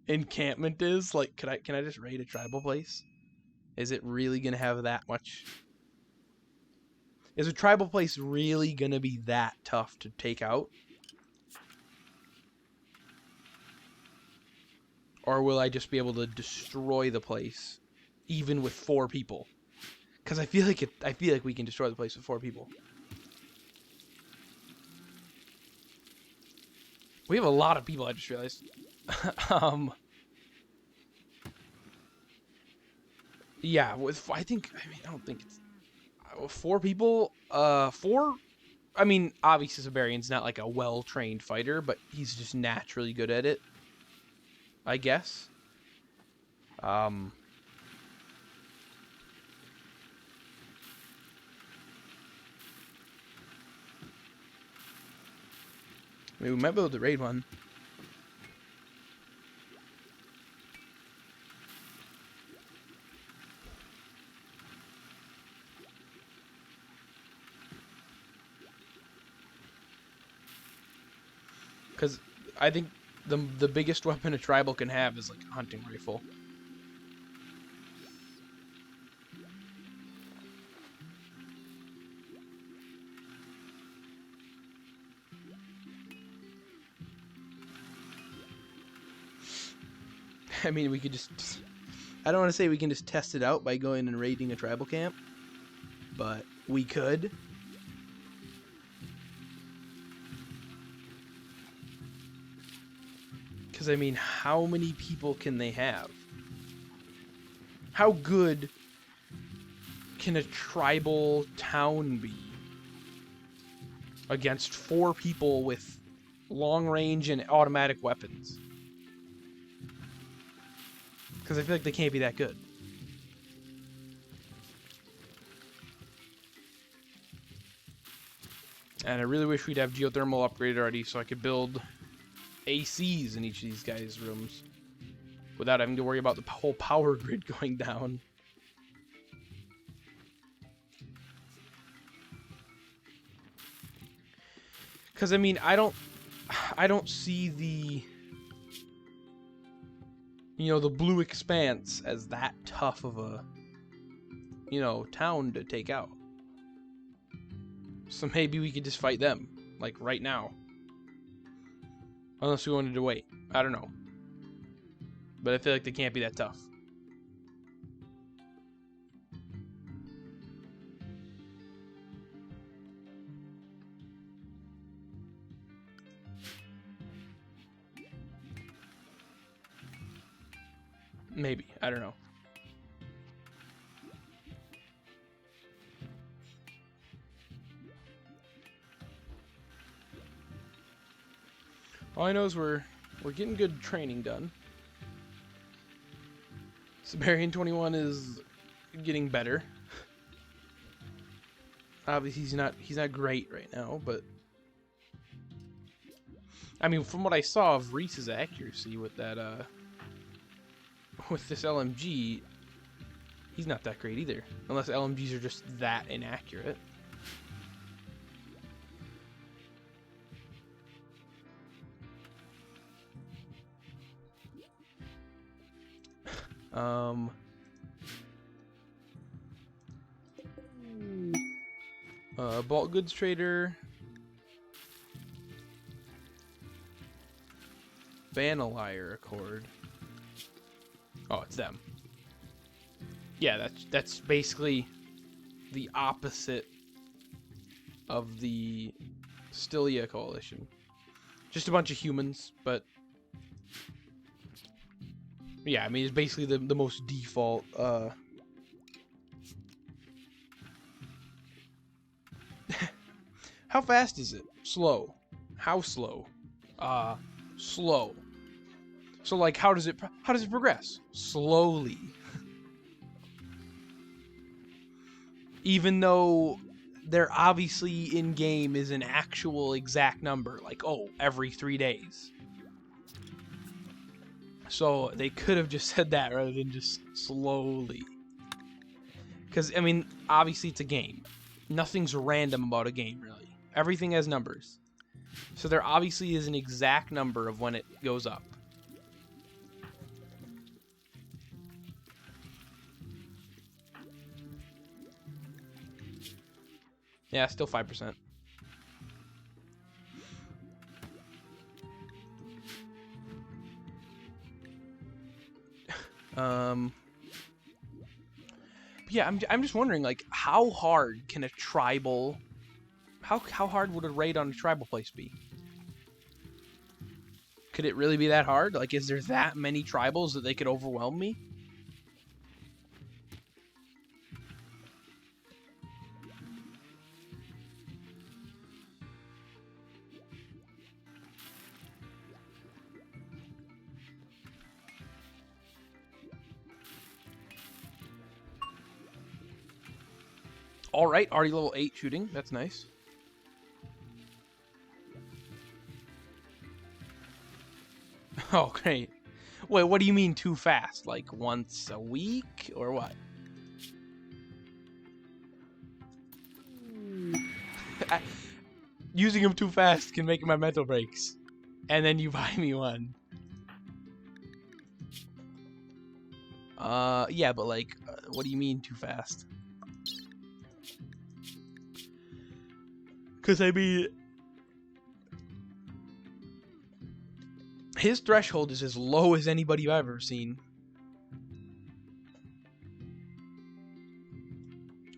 S2: encampment is. Like, can I just raid a tribal place? Is it really gonna have that much? Is a tribal place really gonna be that tough to take out? Or will I just be able to destroy the place, even with 4 people? Because I feel like we can destroy the place with 4 people. We have a lot of people. I just realized. Yeah, I don't think it's 4 people. 4. I mean, obviously Siberian's not like a well-trained fighter, but he's just naturally good at it, I guess. I mean, we might be able to raid one. Because I think the biggest weapon a tribal can have is like a hunting rifle. I mean, we could just... I don't want to say we can just test it out by going and raiding a tribal camp, but we could. Because, I mean, how many people can they have? How good can a tribal town be against 4 people with long range and automatic weapons? Because I feel like they can't be that good. And I really wish we'd have geothermal upgraded already so I could build ACs in each of these guys' rooms without having to worry about the whole power grid going down. Because, I mean, I don't see the... You know, the blue expanse as that tough of a, you know, town to take out. So maybe we could just fight them, like, right now. Unless we wanted to wait. I don't know. But I feel like they can't be that tough. Maybe. I don't know. All I know is we're getting good training done. Siberian 21 is getting better. Obviously he's not great right now, but I mean, from what I saw of Reese's accuracy with that with this LMG, he's not that great either. Unless LMGs are just that inaccurate. Bulk goods trader. Vanillire Accord. Oh, it's them. Yeah, that's basically the opposite of the Stylia Coalition. Just a bunch of humans, but yeah, I mean, it's basically the most default How fast is it? Slow. How slow? Slow. So like how does it progress? Slowly. Even though there obviously in game is an actual exact number, like, oh, every 3 days. So they could have just said that rather than just slowly. Because, I mean, obviously it's a game. Nothing's random about a game, really. Everything has numbers. So there obviously is an exact number of when it goes up. Yeah, still 5%. Yeah, I'm just wondering, like, how hard can a tribal... How hard would a raid on a tribal place be? Could it really be that hard? Like, is there that many tribals that they could overwhelm me? Alright, already level 8 shooting. That's nice. Oh, great. Wait, what do you mean too fast? Like once a week or what? Using them too fast can make my mental breaks. And then you buy me one. Yeah, but like, what do you mean too fast? Because I mean, his threshold is as low as anybody I've ever seen.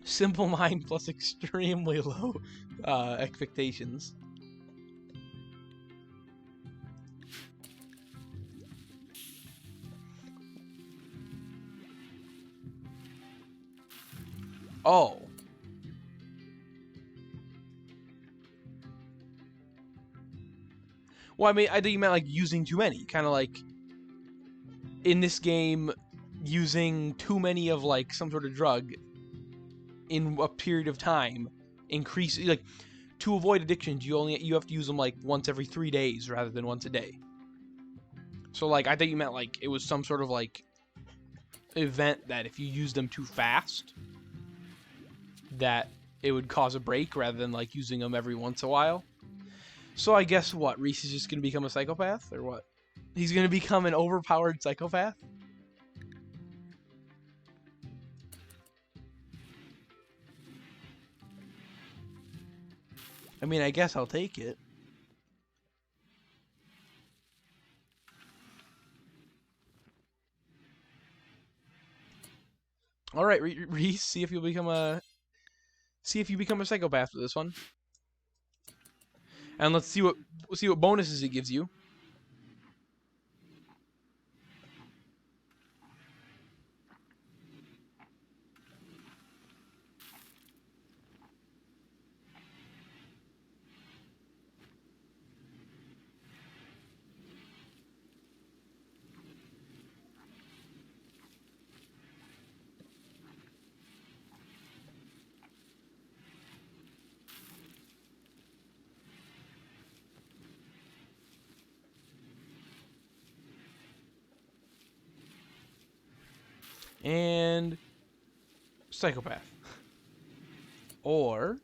S2: Simple mind plus extremely low expectations. Oh. Well, I mean, I think you meant like using too many. Kind of like in this game, using too many of like some sort of drug in a period of time increase, like, to avoid addictions, you have to use them like once every 3 days rather than once a day. So like, I think you meant like it was some sort of like event that if you use them too fast, that it would cause a break rather than like using them every once in a while. So I guess what, Reese is just gonna become a psychopath or what? He's gonna become an overpowered psychopath? I mean, I guess I'll take it. All right, Reese, see if you become a psychopath with this one. And let's see what bonuses it gives you. And psychopath. Or,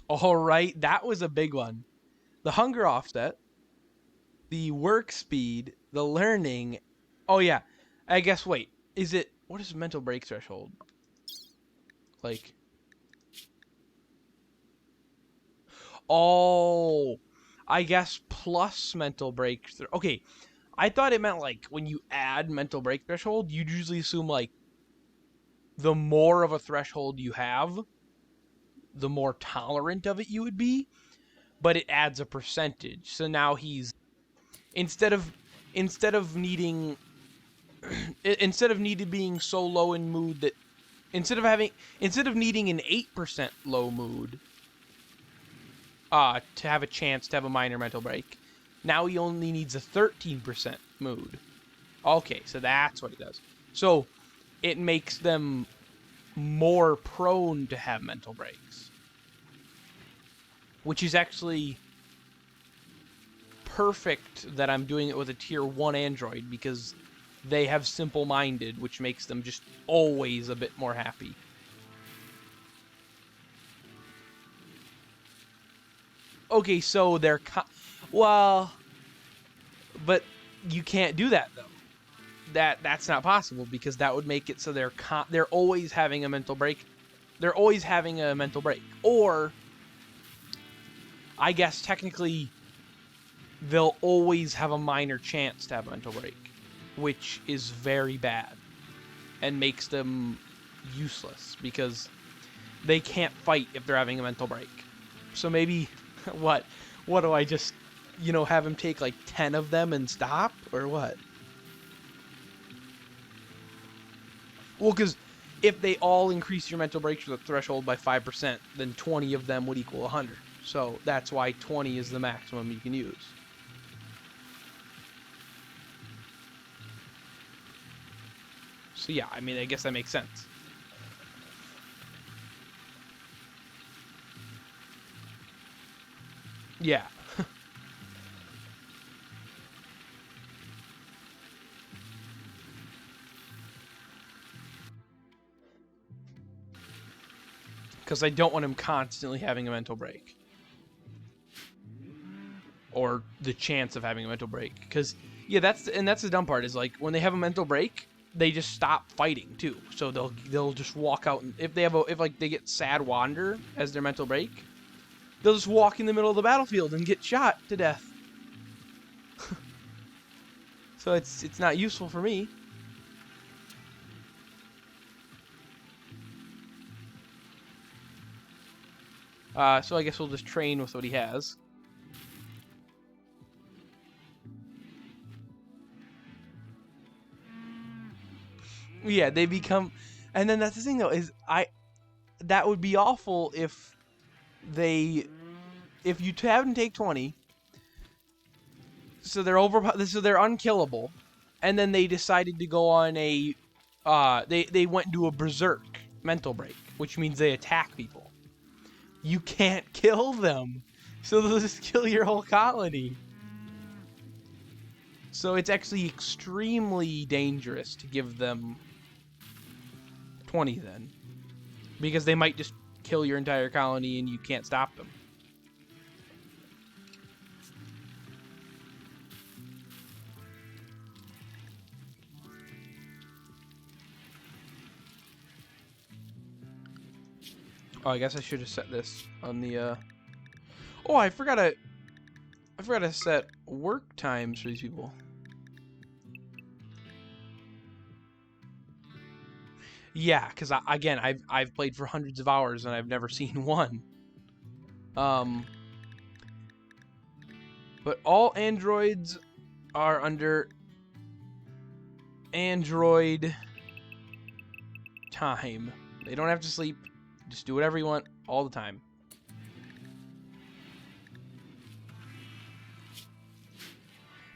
S2: all right, that was a big one. The hunger offset, the work speed, the learning. Oh yeah, I guess. Wait, is it, what is mental break threshold? Like, oh, I guess plus mental break. Okay, I thought it meant like when you add mental break threshold, you'd usually assume like the more of a threshold you have, the more tolerant of it you would be, but it adds a percentage. So now he's, instead of needing instead of needing being so low in mood that instead of needing an 8% low mood to have a chance to have a minor mental break, now he only needs a 13% mood. Okay, so that's what it does. So it makes them more prone to have mental breaks, which is actually perfect that I'm doing it with a tier 1 android, because they have simple-minded, which makes them just always a bit more happy. Okay, so they're well, but you can't do that though. That's not possible, because that would make it so they're always having a mental break. They're always having a mental break. Or I guess technically they'll always have a minor chance to have a mental break, which is very bad and makes them useless because they can't fight if they're having a mental break. So maybe what do I just, have him take like 10 of them and stop, or what? Well, because if they all increase your mental break threshold by 5%, then 20 of them would equal 100. So that's why 20 is the maximum you can use. So yeah, I mean, I guess that makes sense. Yeah. because I don't want him constantly having a mental break. Or the chance of having a mental break. Because, yeah, that's the dumb part, is like when they have a mental break, they just stop fighting too. So they'll just walk out, and if they get sad wander as their mental break, they'll just walk in the middle of the battlefield and get shot to death. So it's not useful for me. So I guess we'll just train with what he has. Yeah, they become, and then that's the thing though, is that would be awful if you have them take 20, so they're unkillable, and then they decided to go on a they went into a berserk mental break, which means they attack people. You can't kill them, so they'll just kill your whole colony. So it's actually extremely dangerous to give them 20 then, because they might just kill your entire colony and you can't stop them. Oh, I guess I should have set this on the oh, I forgot to set work times for these people. Yeah, because again, I've played for hundreds of hours and I've never seen one. But all androids are under android time. They don't have to sleep. Just do whatever you want all the time.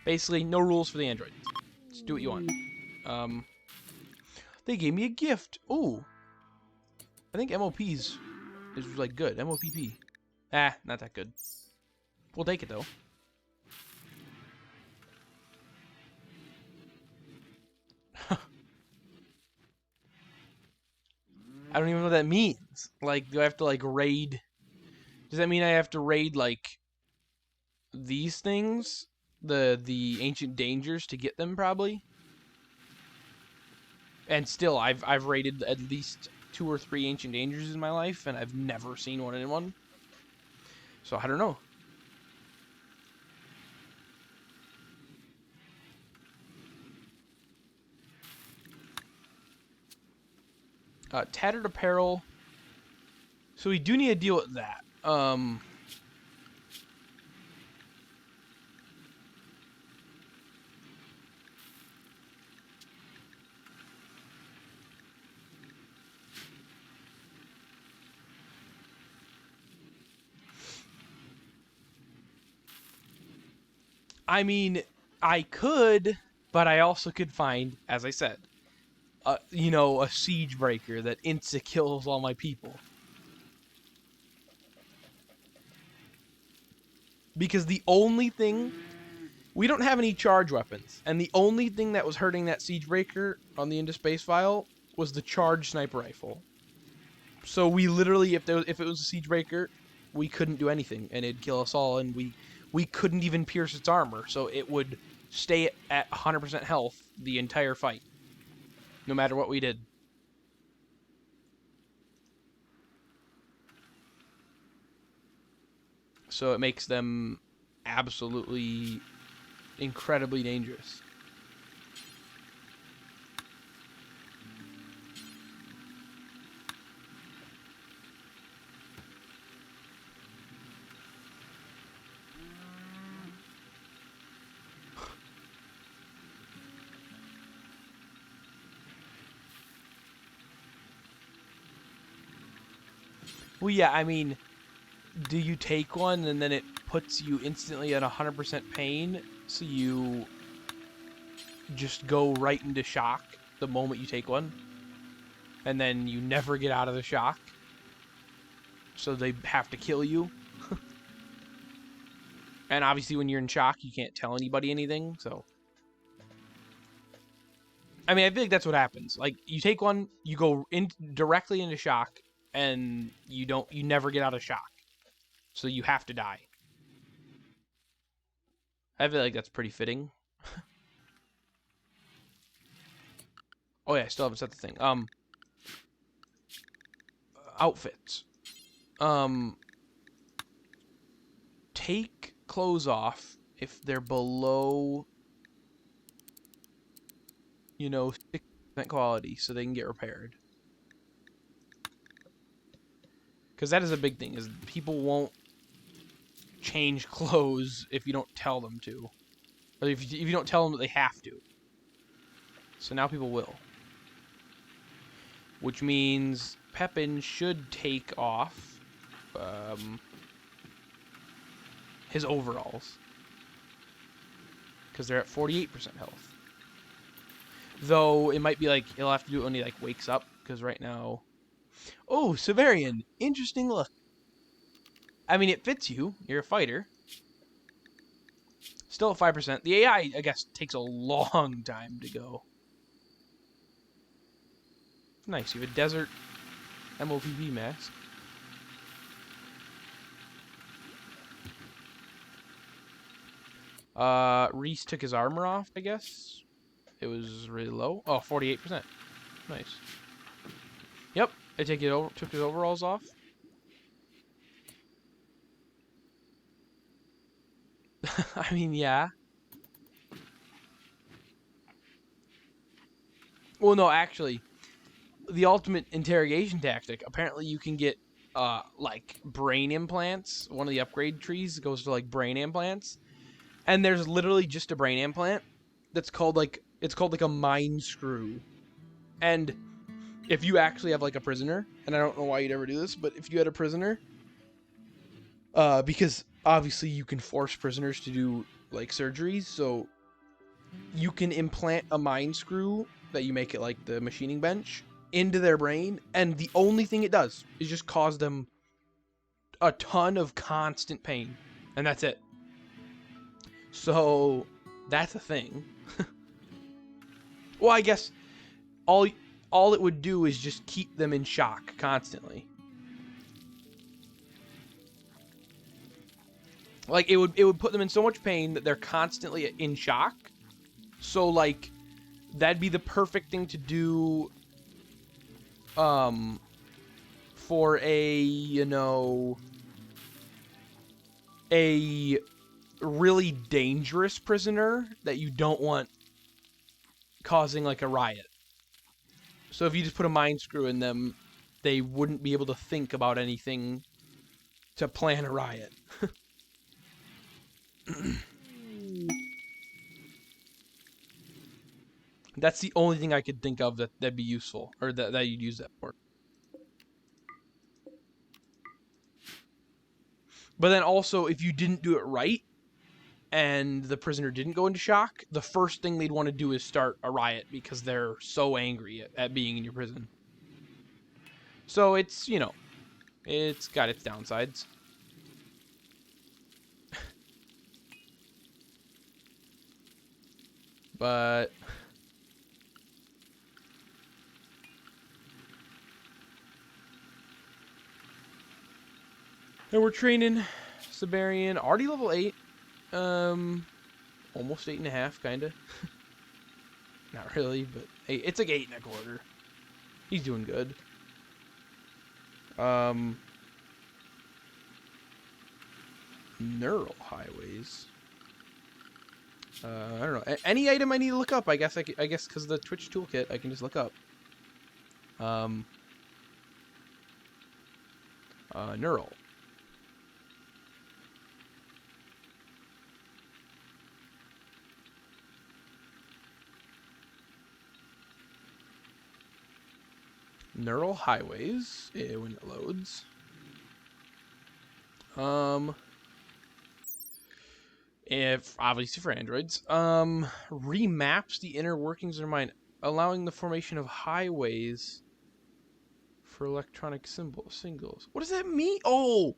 S2: Basically, no rules for the android. Just do what you want. They gave me a gift. Ooh. I think MOP's is like good. MOPP. Ah, not that good. We'll take it though. I don't even know what that means. Like, do I have to like raid? Does that mean I have to raid like these things? The ancient dangers to get them probably? And still, I've raided at least 2 or 3 ancient dangers in my life, and I've never seen one in one. So I don't know. Tattered apparel. So we do need to deal with that. I mean, I could, but I also could find, as I said, you know, a siege breaker that insta-kills all my people. Because the only thing... We don't have any charge weapons, and the only thing that was hurting that siege breaker on the Into Space file was the charged sniper rifle. So we literally, if it was a siege breaker, we couldn't do anything, and it'd kill us all, and we couldn't even pierce its armor, so it would stay at 100% health the entire fight, no matter what we did. So it makes them absolutely incredibly dangerous. Well, yeah, I mean, do you take one and then it puts you instantly at 100% pain, so you just go right into shock the moment you take one, and then you never get out of the shock, so they have to kill you? And obviously when you're in shock, you can't tell anybody anything, so... I mean, I feel like that's what happens. Like, you take one, you go directly into shock, and you never get out of shock. So you have to die. I feel like that's pretty fitting. Oh yeah, I still haven't set the thing. Outfits. Take clothes off if they're below, 6% quality, so they can get repaired. Because that is a big thing, is people won't change clothes if you don't tell them to. Or if you don't tell them that they have to. So now people will. Which means Pepin should take off his overalls. Because they're at 48% health. Though it might be like he'll have to do it when he like wakes up. Because right now... Oh, Severian. Interesting look. I mean, it fits you. You're a fighter. Still at 5%. The AI, I guess, takes a long time to go. Nice. You have a desert MOPP mask. Reese took his armor off, I guess. It was really low. Oh, 48%. Nice. Yep. I took his overalls off. I mean, yeah. Well, no, actually, the ultimate interrogation tactic. Apparently, you can get like brain implants. One of the upgrade trees goes to like brain implants, and there's literally just a brain implant that's called like a mind screw. And if you actually have like a prisoner, and I don't know why you'd ever do this, but if you had a prisoner, because obviously you can force prisoners to do like surgeries, so you can implant a mind screw that you make it like the machining bench into their brain, and the only thing it does is just cause them a ton of constant pain, and that's it. So that's a thing. Well, I guess all it would do is just keep them in shock constantly. Like it would put them in so much pain that they're constantly in shock. So like that'd be the perfect thing to do for a a really dangerous prisoner that you don't want causing like a riot. So if you just put a mind screw in them, they wouldn't be able to think about anything to plan a riot. That's the only thing I could think of that'd be useful, or that you'd use that for. But then also, if you didn't do it right, and the prisoner didn't go into shock, the first thing they'd want to do is start a riot because they're so angry at being in your prison. So it's, it's got its downsides. But and we're training Siberian, already level 8. Almost 8.5, kinda. Not really, but it's like 8.25. He's doing good. Neural highways. I don't know. Any item I need to look up, I guess because of the Twitch Toolkit, I can just look up. Neural. Neural highways, when it loads. If obviously for androids, remaps the inner workings of their mind, allowing the formation of highways for electronic singles. What does that mean? Oh,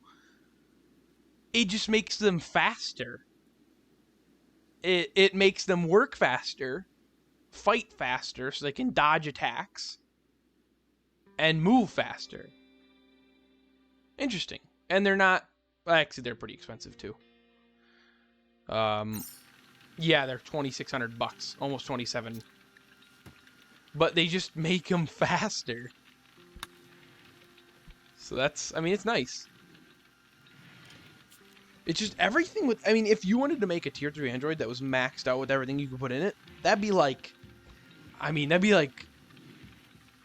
S2: it just makes them faster. It makes them work faster, fight faster, so they can dodge attacks and move faster. Interesting. And they're not... Well, actually, they're pretty expensive, too. Yeah, they're $2,600. Almost 27. But they just make them faster. So that's... I mean, it's nice. It's just everything with... I mean, if you wanted to make a Tier 3 Android that was maxed out with everything you could put in it, that'd be like... I mean, that'd be like...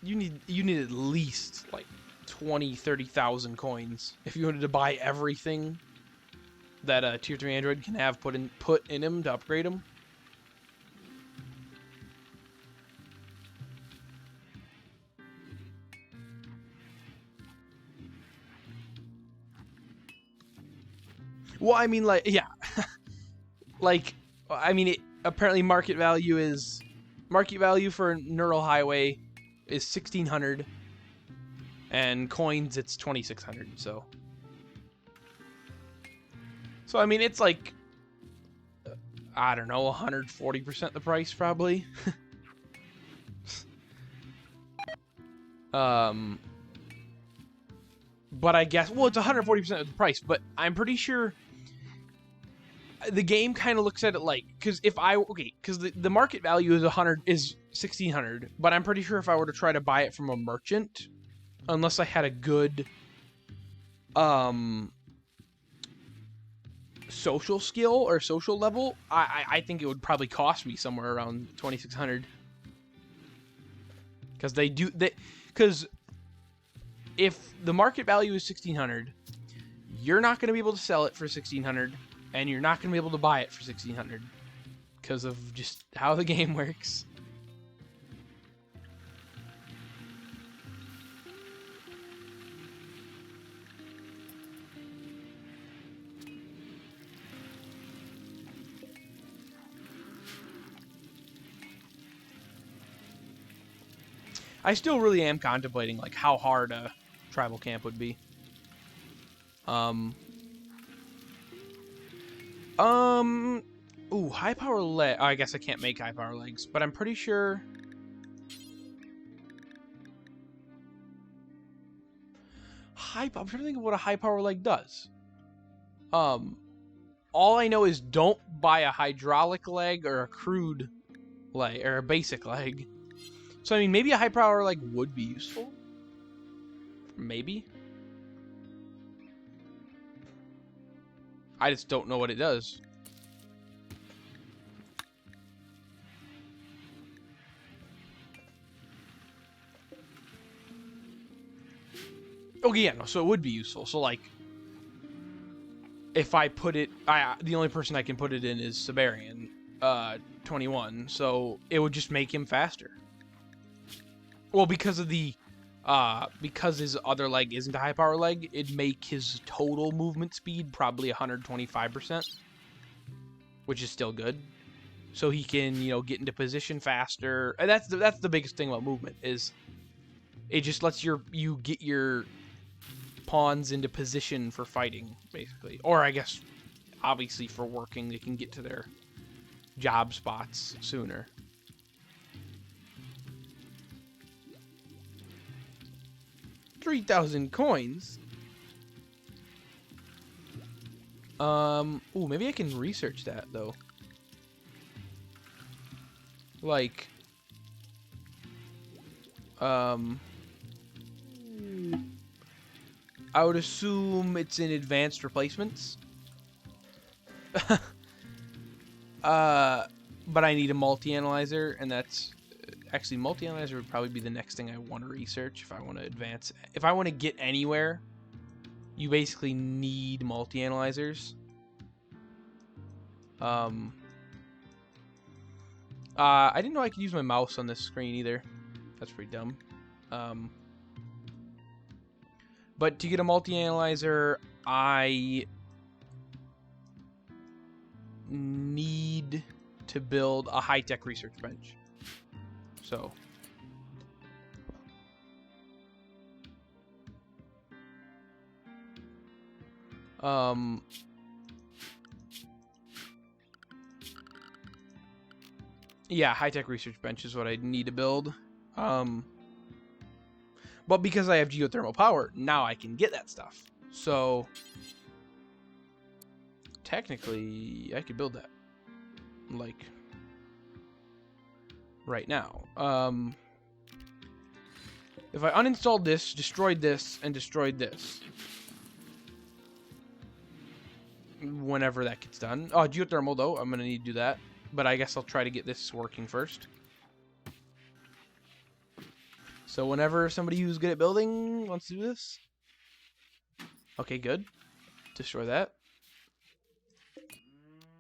S2: You need at least, like, 20, 30,000 coins if you wanted to buy everything that a Tier 3 Android can have put in him to upgrade him. Well, I mean, like, yeah. Like, I mean, apparently market value for Neural Highway is 1,600. And coins, it's 2,600, so. So, I mean, it's like, I don't know, 140% the price, probably. But I guess, well, it's 140% of the price, but I'm pretty sure the game kind of looks at it like, because the market value is 1,600, but I'm pretty sure if I were to try to buy it from a merchant, unless I had a good social skill or social level, I think it would probably cost me somewhere around 2,600. Because if the market value is 1,600, you're not going to be able to sell it for 1,600, and you're not going to be able to buy it for 1,600 because of just how the game works. I still really am contemplating like how hard a tribal camp would be. Ooh, high power leg. Oh, I guess I can't make high power legs, but I'm pretty sure. I'm trying to think of what a high power leg does. All I know is don't buy a hydraulic leg or a crude leg or a basic leg. So, I mean, maybe a high power leg would be useful. Maybe. I just don't know what it does. Okay, yeah, no, so it would be useful. So, like, if I put it... the only person I can put it in is Siberian, 21, so it would just make him faster. Well, because of the... because his other leg isn't a high power leg, it'd make his total movement speed probably 125%, which is still good. So he can, you know, get into position faster. And that's the biggest thing about movement, is it just lets you get your pawns into position for fighting, basically. Or I guess, obviously for working, they can get to their job spots sooner. $3,000 coins. Ooh, maybe I can research that though. Like, I would assume it's in advanced replacements. But I need a multi-analyzer, and that's actually, multi-analyzer would probably be the next thing I want to research if I want to advance. If I want to get anywhere, you basically need multi-analyzers. I didn't know I could use my mouse on this screen either. That's pretty dumb. But to get a multi-analyzer, I need to build a high-tech research bench. So, yeah, high-tech research bench is what I need to build. But because I have geothermal power, now I can get that stuff. So technically I could build that like right now. If I uninstalled this, destroyed this, and destroyed this, whenever that gets done. Oh, geothermal though, I'm gonna need to do that. But I guess I'll try to get this working first. So whenever somebody who's good at building wants to do this. Okay, good. Destroy that.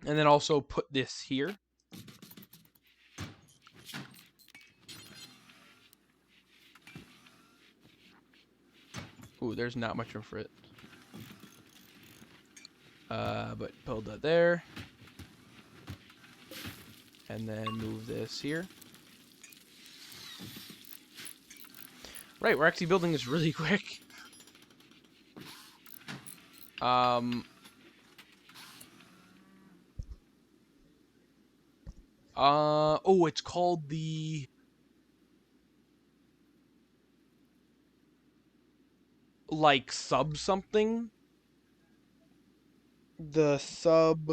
S2: And then also put this here. Ooh, there's not much room for it. But build that there. And then move this here. Right, we're actually building this really quick. Oh, it's called the... like sub something. The sub,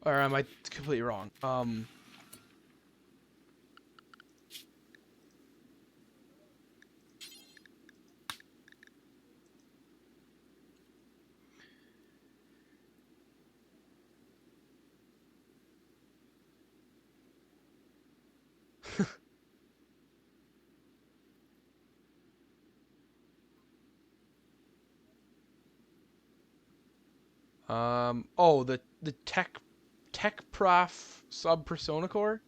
S2: or am I completely wrong? Oh, the tech prof sub persona core.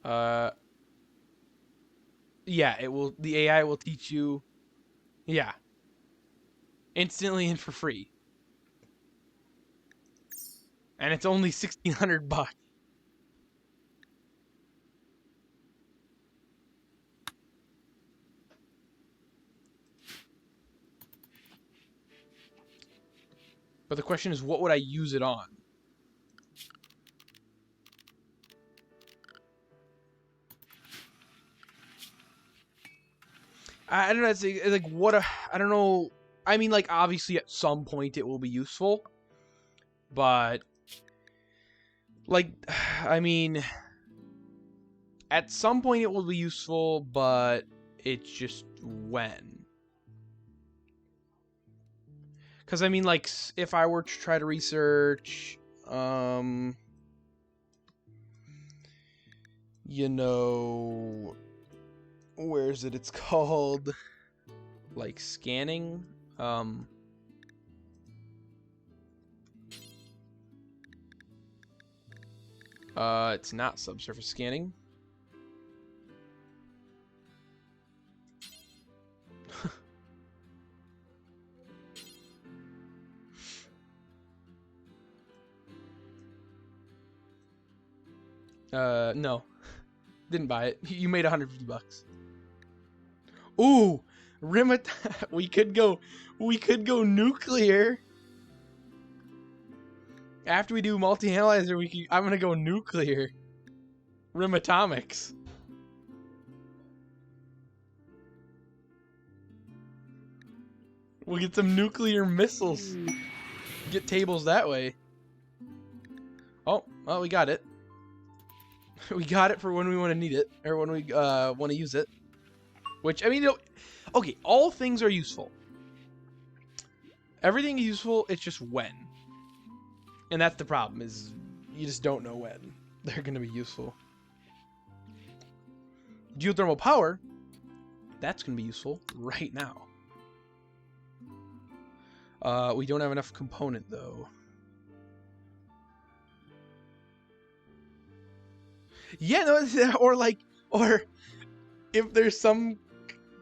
S2: Yeah, it will. The AI will teach you. Yeah. Instantly and for free. And it's only $1,600. But the question is, what would I use it on? I don't know. It's like what I don't know. I mean, like obviously at some point it will be useful, but like, I mean, at some point it will be useful, but it's just when. Because I mean, like, if I were to try to research, you know, where is it? It's called like scanning. It's not subsurface scanning. No. Didn't buy it. You made $150. Ooh, we could go nuclear. After we do multi-analyzer, I'm gonna go nuclear. Rim atomics. We'll get some nuclear missiles. Get tables that way. Oh, well, we got it. We got it for when we want to need it, or when we want to use it. Which, I mean, you know, okay, all things are useful. Everything is useful, it's just when. And that's the problem, is you just don't know when they're going to be useful. Geothermal power, that's going to be useful right now. We don't have enough component, though. Yeah, no, or if there's some,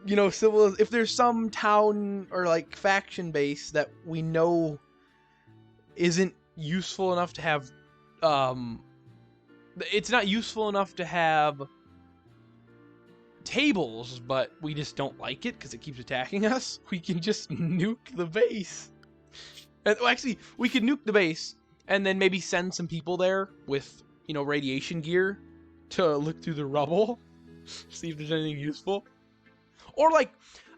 S2: you know, if there's some town or like faction base that we know isn't useful enough to have, it's not useful enough to have tables, but we just don't like it because it keeps attacking us, we can just nuke the base. And, well, actually, we could nuke the base and then maybe send some people there with, you know, radiation gear to look through the rubble, see if there's anything useful. Or like,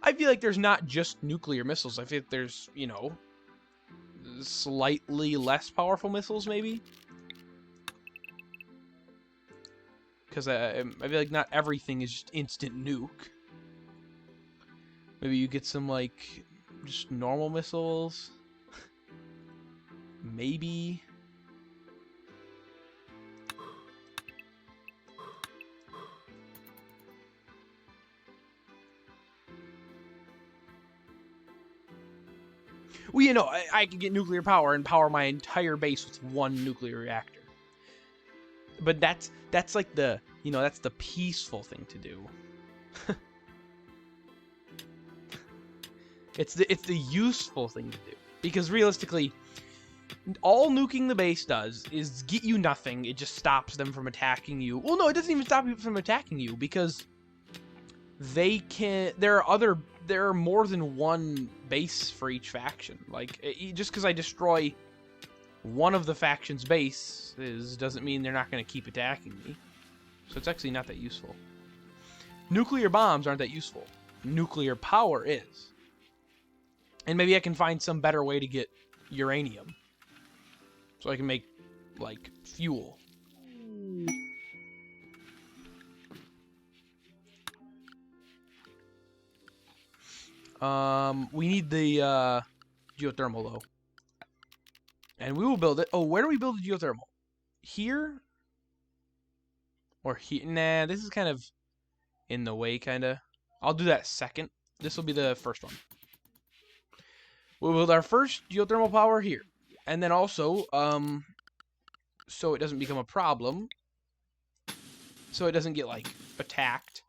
S2: I feel like there's not just nuclear missiles. I feel like there's, slightly less powerful missiles, maybe. Because I feel like not everything is just instant nuke. Maybe you get some, like, just normal missiles. Maybe. Well, I could get nuclear power and power my entire base with one nuclear reactor. But that's like the, that's the peaceful thing to do. It's the useful thing to do. Because realistically, all nuking the base does is get you nothing. It just stops them from attacking you. Well, no, it doesn't even stop you from attacking you because there are more than one base for each faction. Like, just because I destroy one of the faction's bases doesn't mean they're not going to keep attacking me. So it's actually not that useful. Nuclear bombs aren't that useful. Nuclear power is. And maybe I can find some better way to get uranium. So I can make, like, fuel. We need the geothermal, though. And we will build it. Oh, where do we build the geothermal? Here? Or here? Nah, this is kind of in the way, kind of. I'll do that second. This will be the first one. We'll build our first geothermal power here. And then also, so it doesn't become a problem. So it doesn't get, like, attacked.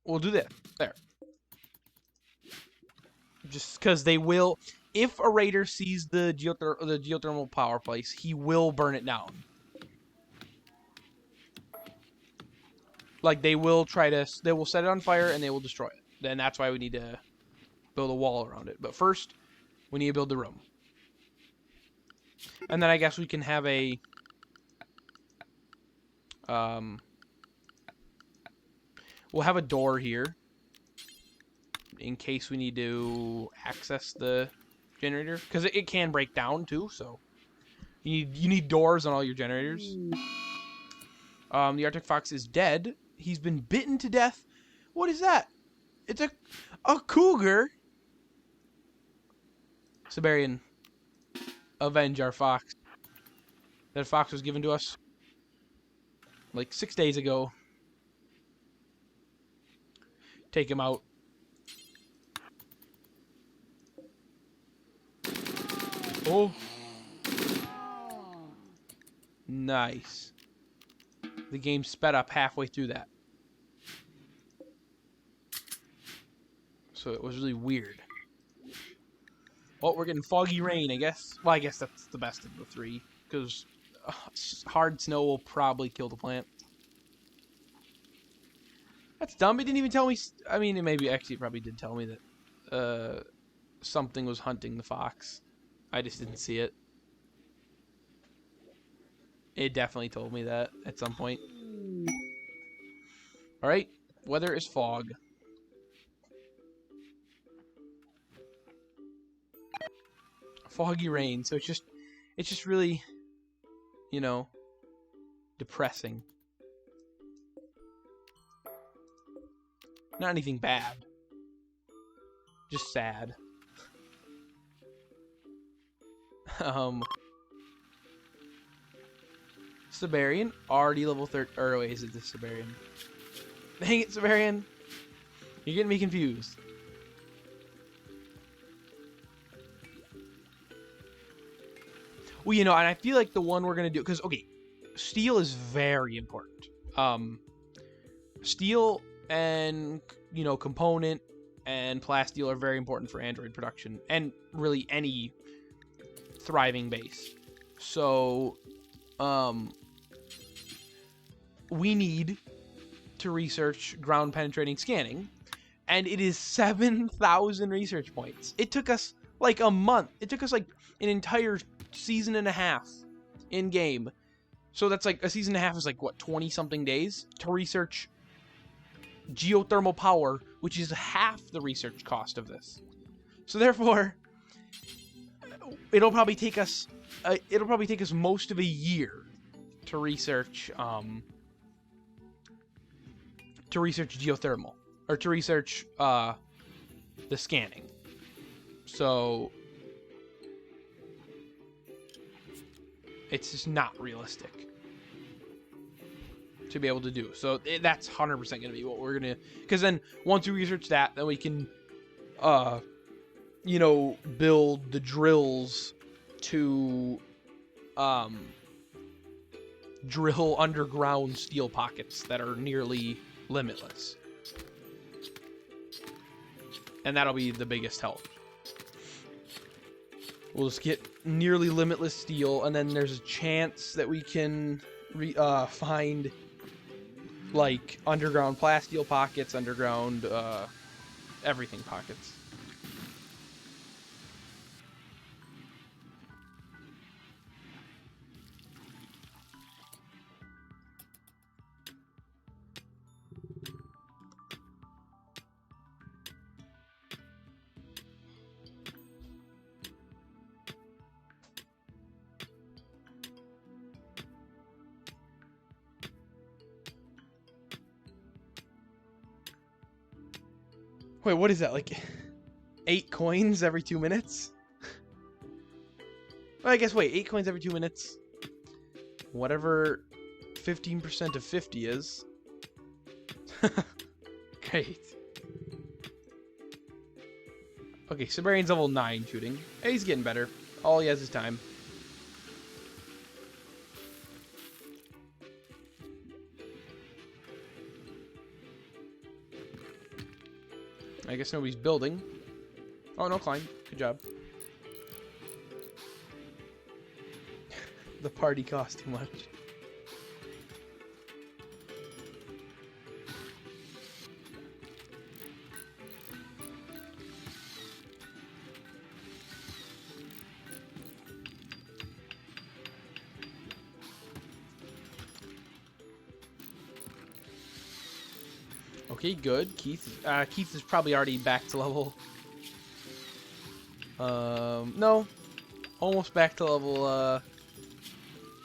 S2: We'll do that. There. Just because they will... If a raider sees the geothermal power place, he will burn it down. Like, they will set it on fire and they will destroy it. Then that's why we need to build a wall around it. But first, we need to build the room. And then I guess we can have a... we'll have a door here. In case we need to access the generator. Because it can break down, too, so... You need doors on all your generators. The Arctic Fox is dead. He's been bitten to death. What is that? It's a cougar. Siberian, avenge our fox. That fox was given to us like 6 days ago. Take him out. Oh. Nice. The game sped up halfway through that. So it was really weird. Oh, we're getting foggy rain, I guess. Well, I guess that's the best of the three. Because hard snow will probably kill the plant. That's dumb. It didn't even tell me... I mean, it probably did tell me that something was hunting the fox. I just didn't see it. It definitely told me that at some point. Alright. Weather is fog. Foggy rain. So it's just really, depressing. Not anything bad. Just sad. Siberian, already level 30. Or wait, is it the Siberian? Dang it, Siberian! You're getting me confused. Well, and I feel like the one we're gonna do, because okay, steel is very important. Steel and component and plasteel are very important for Android production and really any thriving base. So, we need to research ground penetrating scanning, and it is 7,000 research points. It took us like a month. It took us like an entire season and a half in game. So that's like a season and a half is like what, 20 something days to research geothermal power which is half the research cost of this. So therefore, it'll probably take us most of a year to research geothermal, or to research the scanning. So it's just not realistic to be able to do. So that's 100% going to be what we're going to, because then once we research that, then we can you know, build the drills to drill underground steel pockets that are nearly limitless. And that'll be the biggest help. We'll just get nearly limitless steel, and then there's a chance that we can find like underground plasteel pockets, underground everything pockets. Wait, what is that, like 8 coins every 2 minutes? Well, I guess, wait, 8 coins every 2 minutes. Whatever 15% of 50 is. Great. Okay, Siberian's level 9 shooting. Hey, he's getting better. All he has is time. I guess nobody's building. Oh, no climb. Good job. The party cost too much. Okay, good. Keith is probably already back to level. No, almost back to level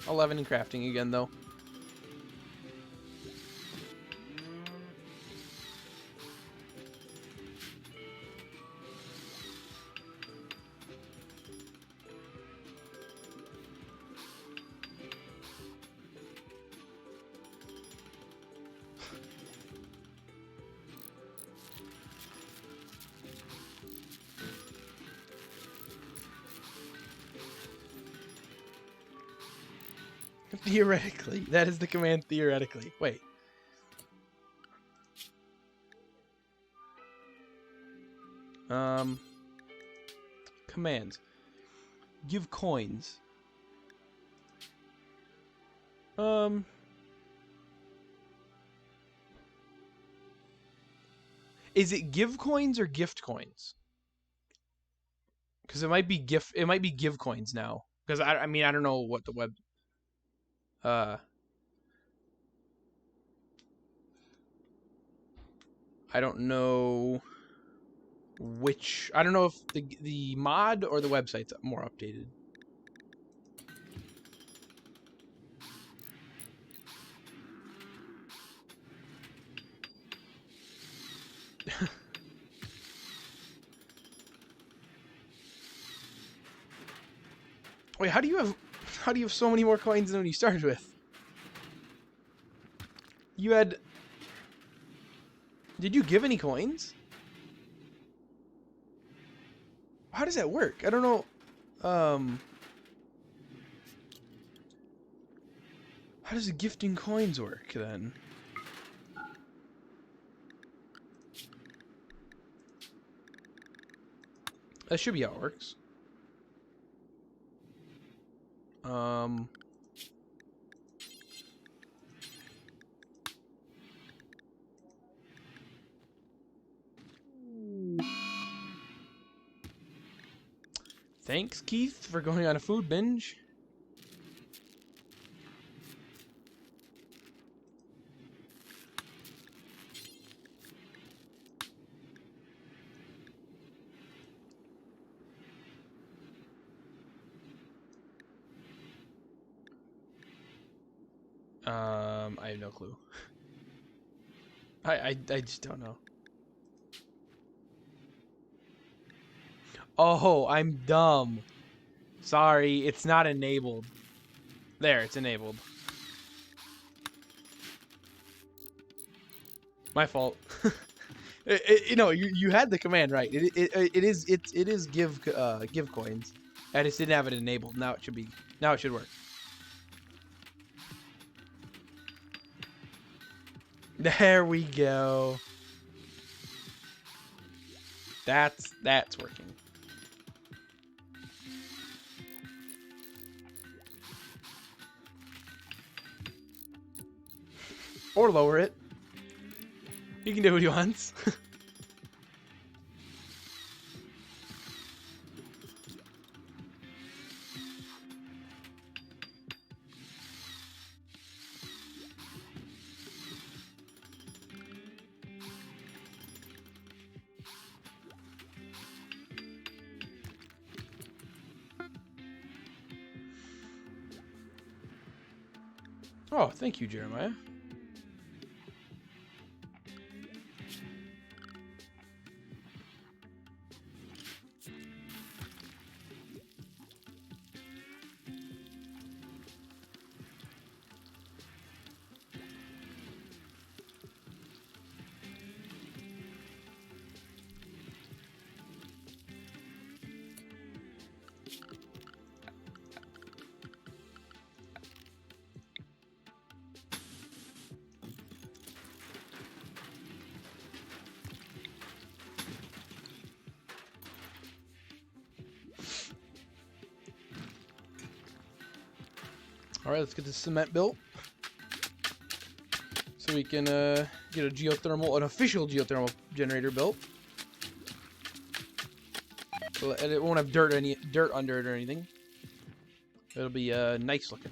S2: 11 in crafting again, though. Theoretically. That is the command, theoretically. Wait. Commands. Give coins. Is it give coins or gift coins? Because it might be give coins now. Because I mean, I don't know what the web I don't know which. I don't know if the mod or the website's more updated. Wait, how do you have so many more coins than when you started with? You had. Did you give any coins? How does that work? I don't know. How does gifting coins work then? That should be how it works. Thanks, Keith, for going on a food binge. I have no clue. I just don't know. Oh, I'm dumb. Sorry, it's not enabled. There, it's enabled. My fault. You know, you had the command right. It is give coins. I just didn't have it enabled. Now it should be. Now it should work. There we go. That's working. Or lower it. You can do what you want. Oh, thank you, Jeremiah. All right, let's get this cement built so we can get an official geothermal generator built. And it won't have dirt under it or anything. It'll be nice looking.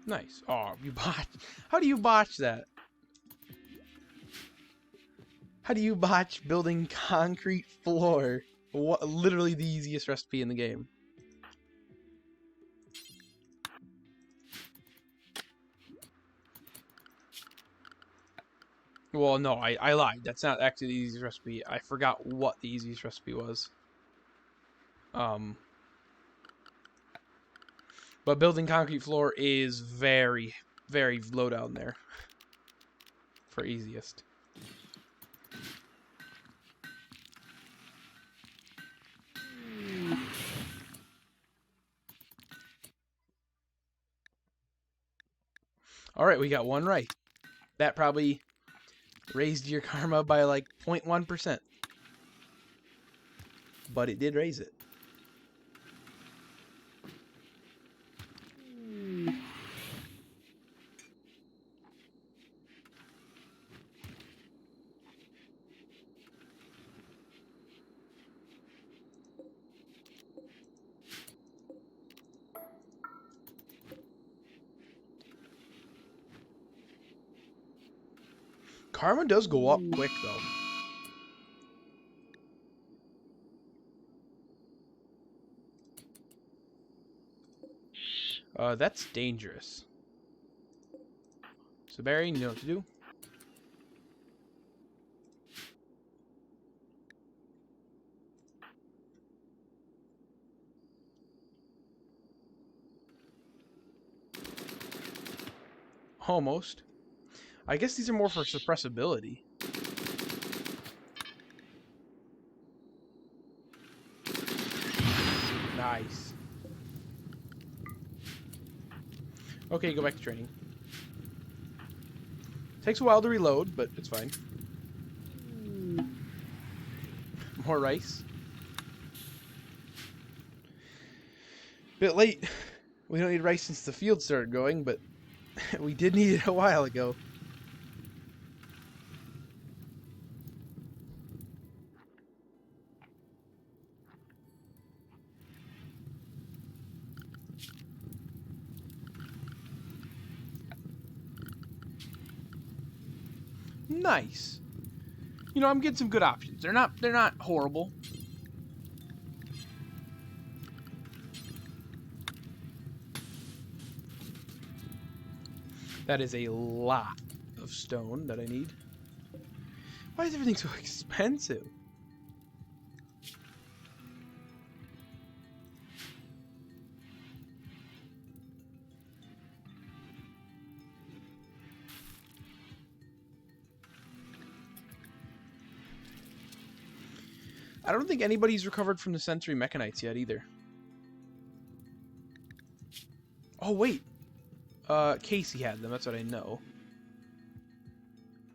S2: Nice. Oh, you botched. How do you botch that? How do you botch building concrete floor? What, literally the easiest recipe in the game. Well, no, I lied. That's not actually the easiest recipe. I forgot what the easiest recipe was. But building concrete floor is very, very low down there for easiest. All right, we got one right. That probably raised your karma by like 0.1%. But it did raise it. Karma does go up quick, though. That's dangerous. So, Barry, you know what to do? Almost. I guess these are more for suppressibility. Nice. Okay, go back to training. Takes a while to reload, but it's fine. More rice. Bit late. We don't need rice since the field started going, but we did need it a while ago. Nice. You know, I'm getting some good options. They're not horrible. That is a lot of stone that I need. Why is everything so expensive? I don't think anybody's recovered from the sensory mechanites yet either. Oh wait, Casey had them. That's what I know.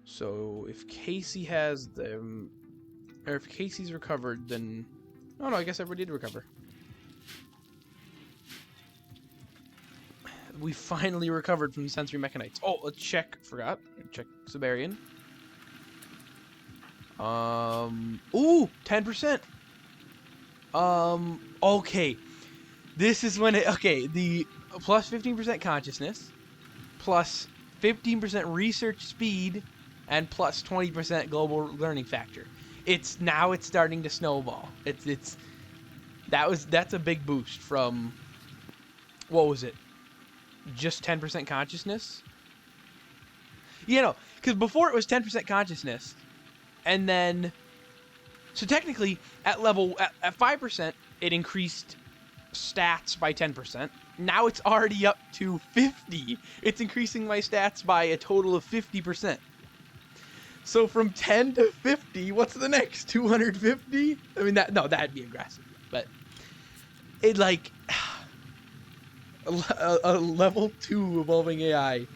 S2: So if Casey has them, or if Casey's recovered, then oh no, I guess everybody did recover. We finally recovered from the sensory mechanites. Oh, let's check. Forgot. Check Siberian. Ooh, 10%. Okay. This is when it, okay, the plus 15% consciousness, plus 15% research speed, and plus 20% global learning factor. It's starting to snowball. That's a big boost from, what was it? Just 10% consciousness? You know, because before it was 10% consciousness, and then, so technically, at 5%, it increased stats by 10%. Now it's already up to 50. It's increasing my stats by a total of 50%. So from 10 to 50, what's the next? 250? I mean, that'd be aggressive. But it like a level 2 evolving AI.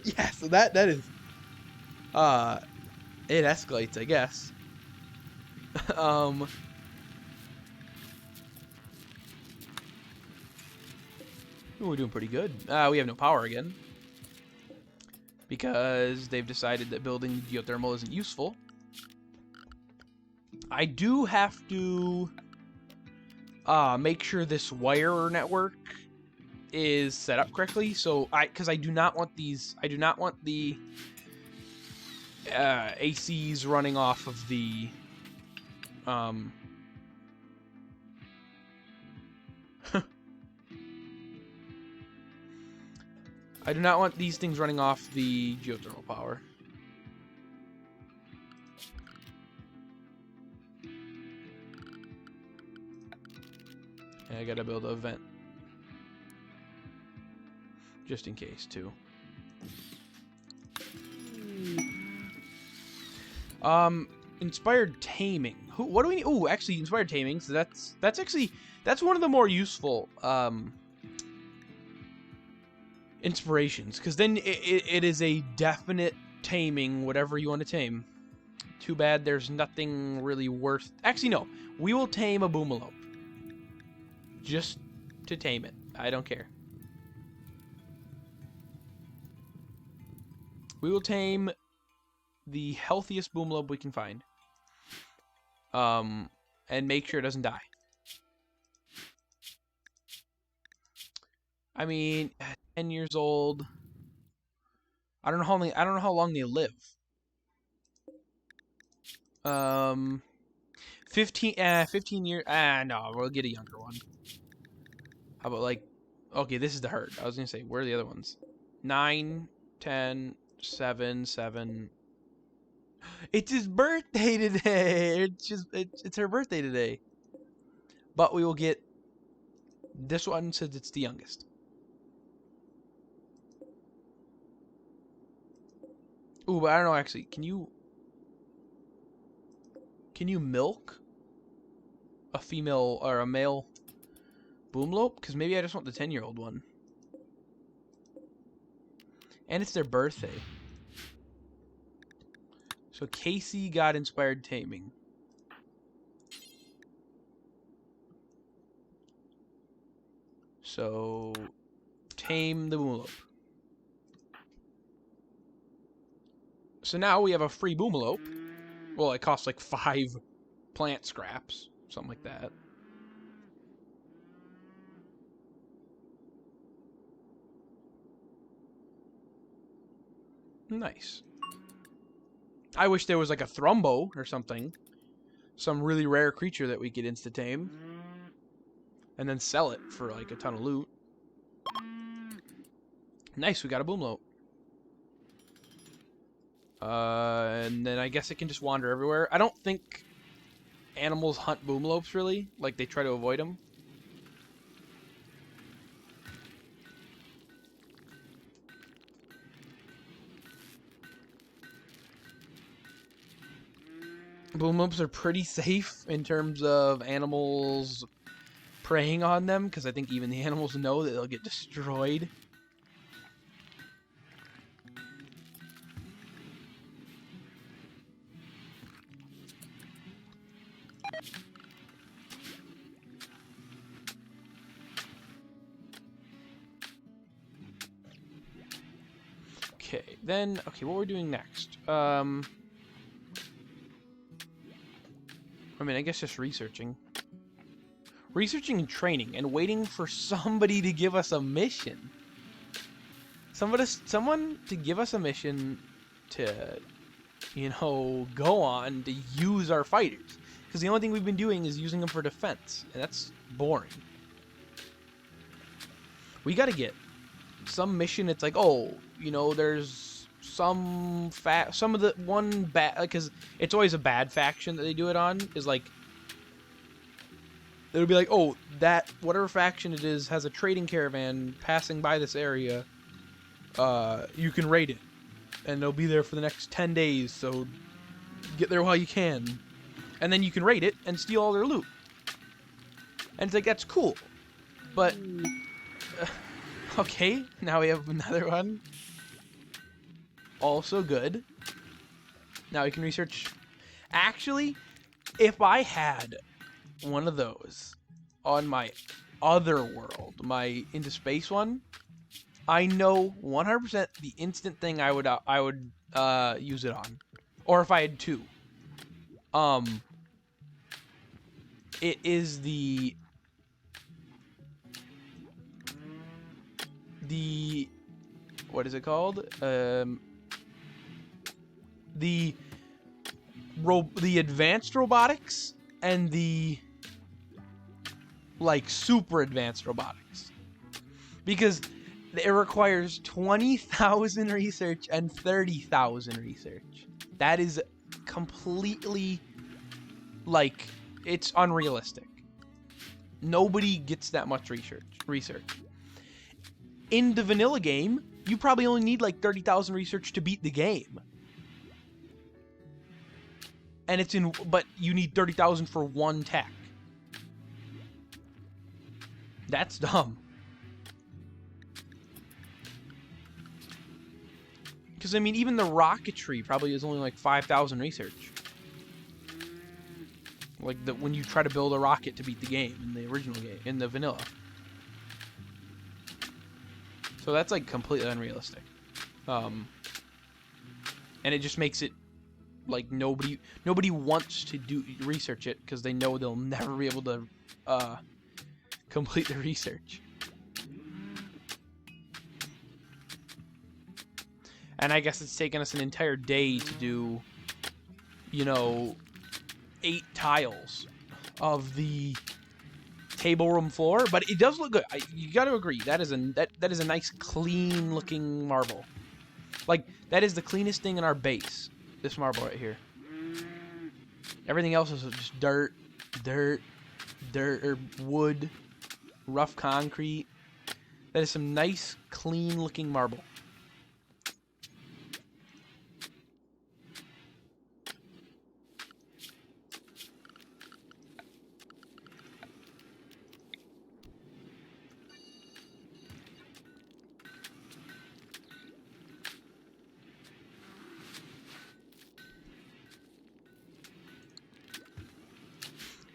S2: Yeah, so that is it escalates, I guess. We're doing pretty good. We have no power again because they've decided that building geothermal isn't useful. I do have to make sure this wire network is set up correctly. So because I do not want these. I do not want the ACs running off of the I do not want these things running off the geothermal power. And I gotta build a vent. Just in case, too. Inspired taming. What do we need? Oh, actually, inspired taming. So that's one of the more useful inspirations, because then it is a definite taming whatever you want to tame. Too bad there's nothing really worth. Actually, no. We will tame a boomalope. Just to tame it. I don't care. We will tame the healthiest boomalope we can find. And make sure it doesn't die. I mean, 10 years old. I don't know how long they live. 15 years. No, we'll get a younger one. How about like, okay, this is the herd. I was gonna say, where are the other ones? 9, 10, 7. It's his birthday today. It's her birthday today. But we will get this one since it's the youngest. Ooh, but I don't know actually. Can you milk a female or a male boomlope? Because maybe I just want the 10-year-old one. And it's their birthday. So Casey got inspired taming. So tame the boomalope. So now we have a free boomalope. Well, it costs like 5 plant scraps, something like that. Nice. I wish there was like a Thrumbo or something. Some really rare creature that we could insta-tame. And then sell it for like a ton of loot. Nice, we got a Boomlope. And then I guess it can just wander everywhere. I don't think animals hunt Boomlopes really. Like, they try to avoid them. Boomlopes are pretty safe in terms of animals preying on them, because I think even the animals know that they'll get destroyed. Okay, then, okay, what we're doing next? I mean, I guess just researching. Researching and training, and waiting for somebody to give us a mission. Someone to give us a mission to, you know, go on to use our fighters. Because the only thing we've been doing is using them for defense, and that's boring. We gotta get some mission. It's like, oh, you know, there's some of the one bad, because it's always a bad faction that they do it on, is like, it'll be like, oh, that whatever faction it is has a trading caravan passing by this area. You can raid it, and they'll be there for the next 10 days, so get there while you can. And then you can raid it and steal all their loot. And it's like, that's cool. But, okay, now we have another one. Also good. Now we can research. Actually, if I had one of those on my other world, my Into Space one, I know 100% the instant thing I would use it on. Or if I had two. It is the what is it called? The advanced robotics and the like super advanced robotics, because it requires 20,000 research and 30,000 research. That is completely, like, it's unrealistic. Nobody gets that much research. In the vanilla game, you probably only need like 30,000 research to beat the game. And but you need 30,000 for one tech. That's dumb. Because, I mean, even the rocketry probably is only like 5,000 research. Like, when you try to build a rocket to beat the game in the original game, in the vanilla. So that's, like, completely unrealistic. And it just makes it, like, nobody wants to research it, because they know they'll never be able to complete the research. And I guess it's taken us an entire day to do, you know, 8 tiles of the table room floor, but it does look good. You got to agree, that is a nice, clean looking marble. Like, that is the cleanest thing in our base. This marble right here. Everything else is just dirt, or wood, rough concrete. That is some nice, clean looking marble.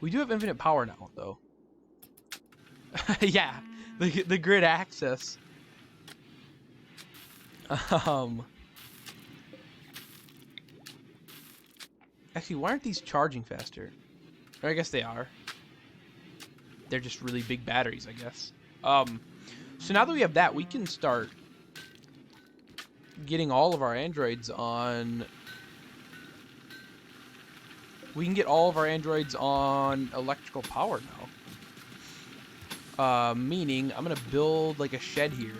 S2: We do have infinite power now, though. Yeah, the grid access. Actually, why aren't these charging faster? Or I guess they are. They're just really big batteries, I guess. So now that we have that, we can start getting all of our androids on... We can get all of our androids on electrical power now. Meaning, I'm going to build like a shed here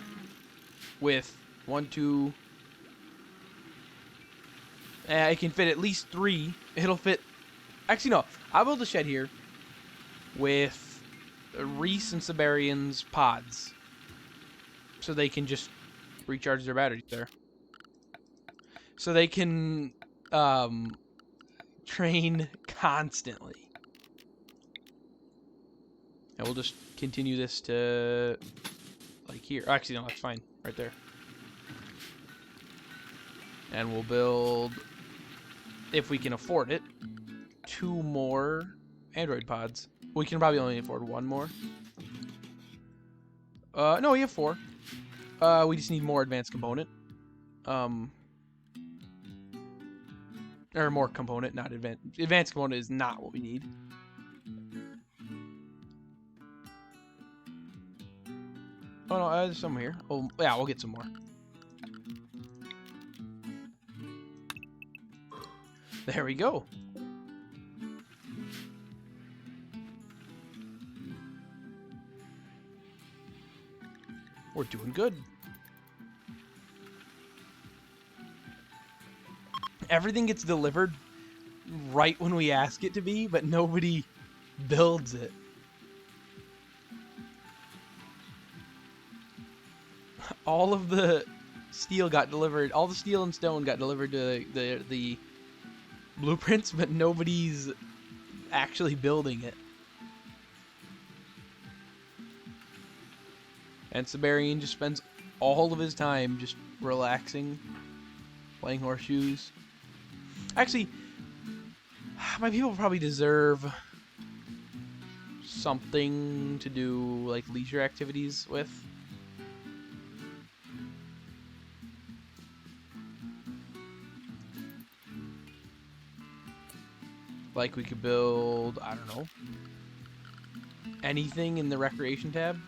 S2: with 1, 2... I can fit at least 3. It'll fit... Actually, no. I'll build a shed here with Reese and Siberian's pods. So they can just recharge their batteries there. So they can train constantly. And we'll just continue this to like here. Oh, actually, no, that's fine. Right there. And we'll build, if we can afford it, 2 more Android pods. We can probably only afford 1 more. No, we have 4. We just need more advanced component. Or more component, not advanced. Advanced component is not what we need. Oh no, there's some here. Oh yeah, we'll get some more. There we go. We're doing good. Everything gets delivered right when we ask it to be, but nobody builds it. All of the steel got delivered. All the steel and stone got delivered to the blueprints, but nobody's actually building it. And Siberian just spends all of his time just relaxing, playing horseshoes. Actually, my people probably deserve something to do, like, leisure activities with. Like, we could build, I don't know, anything in the recreation tab.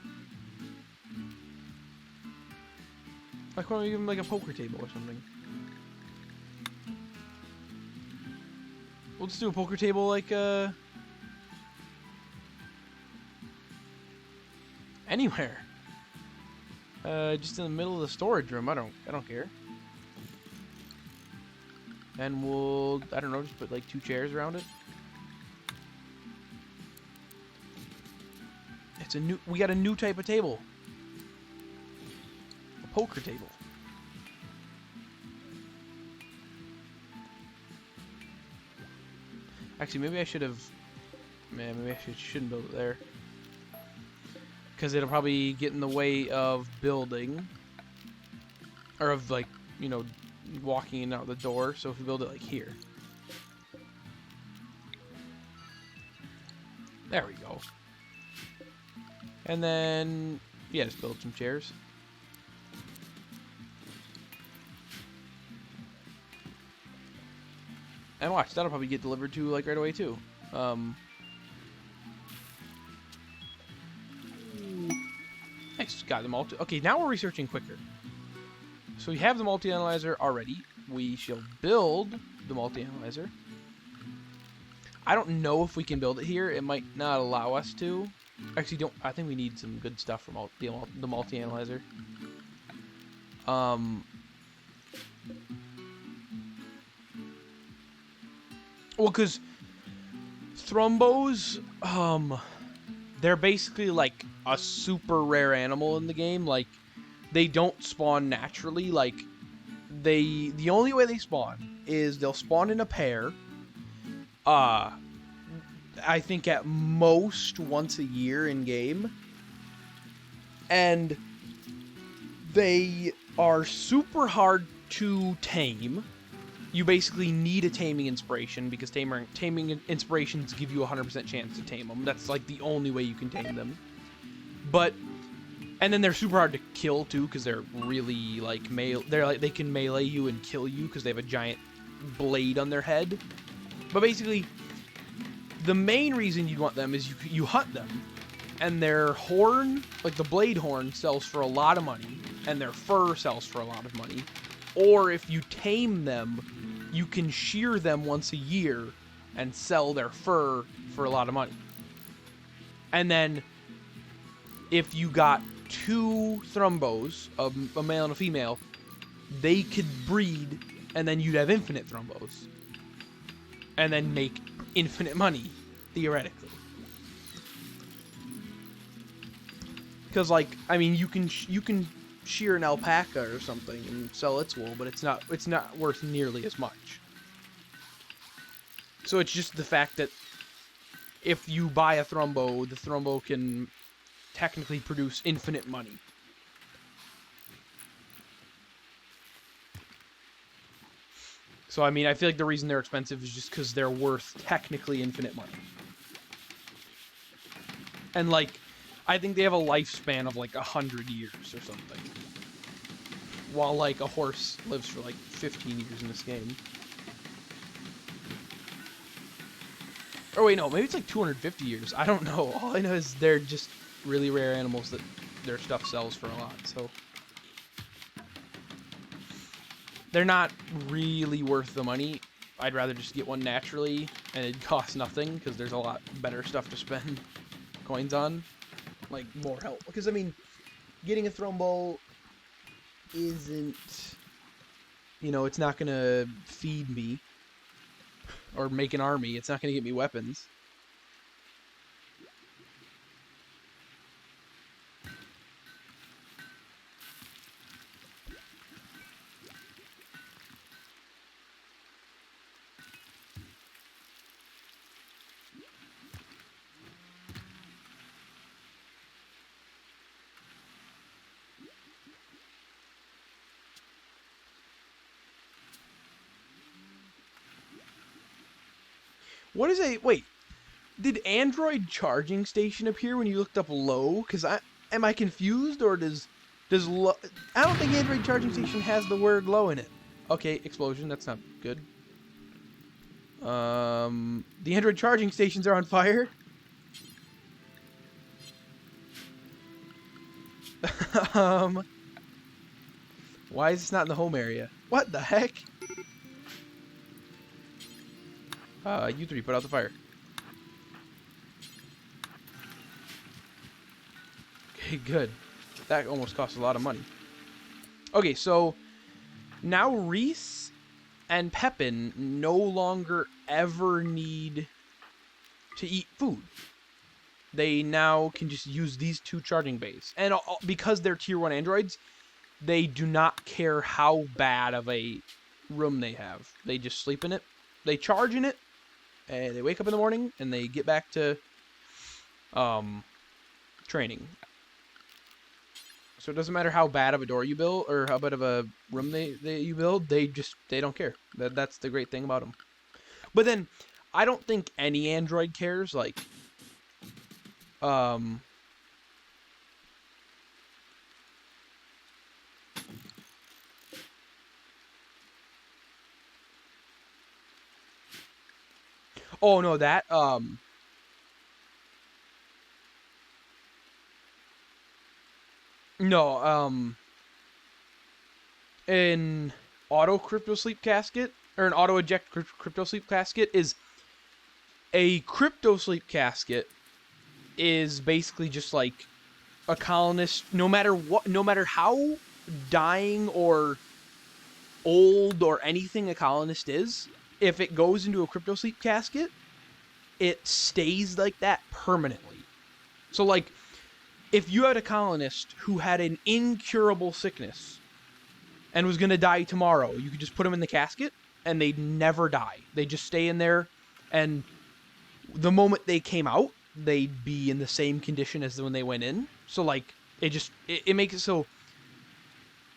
S2: Like, why don't we give them, like, a poker table or something? We'll just do a poker table, like, anywhere. Just in the middle of the storage room. I don't care. And we'll, I don't know, just put like 2 chairs around it. It's a new, we got a new type of table. A poker table. Actually, maybe I should have, man, maybe I shouldn't build it there. Because it'll probably get in the way of building. Or of, like, you know, walking in and out the door. So if we build it, like, here. There we go. And then, yeah, just build some chairs. And watch, that'll probably get delivered to, like, right away, too. Nice, got the multi... Okay, now we're researching quicker. So we have the multi-analyzer already. We shall build the multi-analyzer. I don't know if we can build it here. It might not allow us to. Actually, I think we need some good stuff from the multi-analyzer. Well, because Thrumbos, they're basically like a super rare animal in the game. Like, they don't spawn naturally. Like, the only way they spawn is they'll spawn in a pair. I think at most once a year in game. And they are super hard to tame. You basically need a taming inspiration because taming inspirations give you a 100% chance to tame them. That's like the only way you can tame them. And then they're super hard to kill too because they're really like they can melee you and kill you because they have a giant blade on their head. But basically, the main reason you'd want them is you hunt them, and their horn, like the blade horn, sells for a lot of money, and their fur sells for a lot of money. Or if you tame them, you can shear them once a year and sell their fur for a lot of money. And then if you got 2 thrumbos, a male and a female, they could breed, and then you'd have infinite thrumbos. And then make infinite money, theoretically. Because, like, I mean, you can shear an alpaca or something and sell its wool, but it's not worth nearly as much. So it's just the fact that if you buy a thrumbo, the thrumbo can technically produce infinite money. So I mean, I feel like the reason they're expensive is just because they're worth technically infinite money. And like, I think they have a lifespan of like 100 years or something. While like a horse lives for like 15 years in this game. Or wait, no, maybe it's like 250 years. I don't know. All I know is they're just really rare animals that their stuff sells for a lot, so. They're not really worth the money. I'd rather just get one naturally, and it costs nothing, because there's a lot better stuff to spend coins on. Like, more help. Because, I mean, getting a thrumbo isn't, you know, it's not going to feed me or make an army. It's not going to get me weapons. What is a... Wait. Did Android charging station appear when you looked up low? Because am I confused, or does low... I don't think Android charging station has the word low in it. Okay, explosion. That's not good. The Android charging stations are on fire. Why is this not in the home area? What the heck? You 3, put out the fire. Okay, good. That almost cost a lot of money. Okay, so now Reese and Pepin no longer ever need to eat food. They now can just use these 2 charging bays. And because they're tier 1 androids, they do not care how bad of a room they have. They just sleep in it. They charge in it. And they wake up in the morning, and they get back to training. So it doesn't matter how bad of a door you build, or how bad of a room you build, they don't care. That's the great thing about them. But then, I don't think any android cares, like, oh, no, that, no, an auto crypto sleep casket, or an auto eject crypto sleep casket is, a crypto sleep casket is basically just like a colonist, no matter how dying or old or anything a colonist is, if it goes into a crypto sleep casket, it stays like that permanently. So, like, if you had a colonist who had an incurable sickness and was going to die tomorrow, you could just put them in the casket and they'd never die. They just stay in there, and the moment they came out, they'd be in the same condition as when they went in. So, like, it makes it so,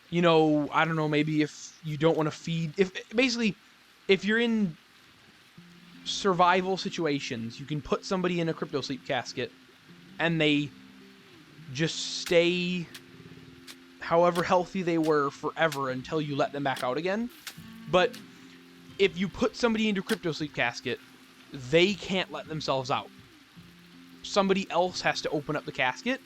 S2: you know, I don't know, maybe if you don't want to feed, if you're in survival situations, you can put somebody in a crypto sleep casket and they just stay however healthy they were forever until you let them back out again. But if you put somebody into a crypto sleep casket, they can't let themselves out. Somebody else has to open up the casket.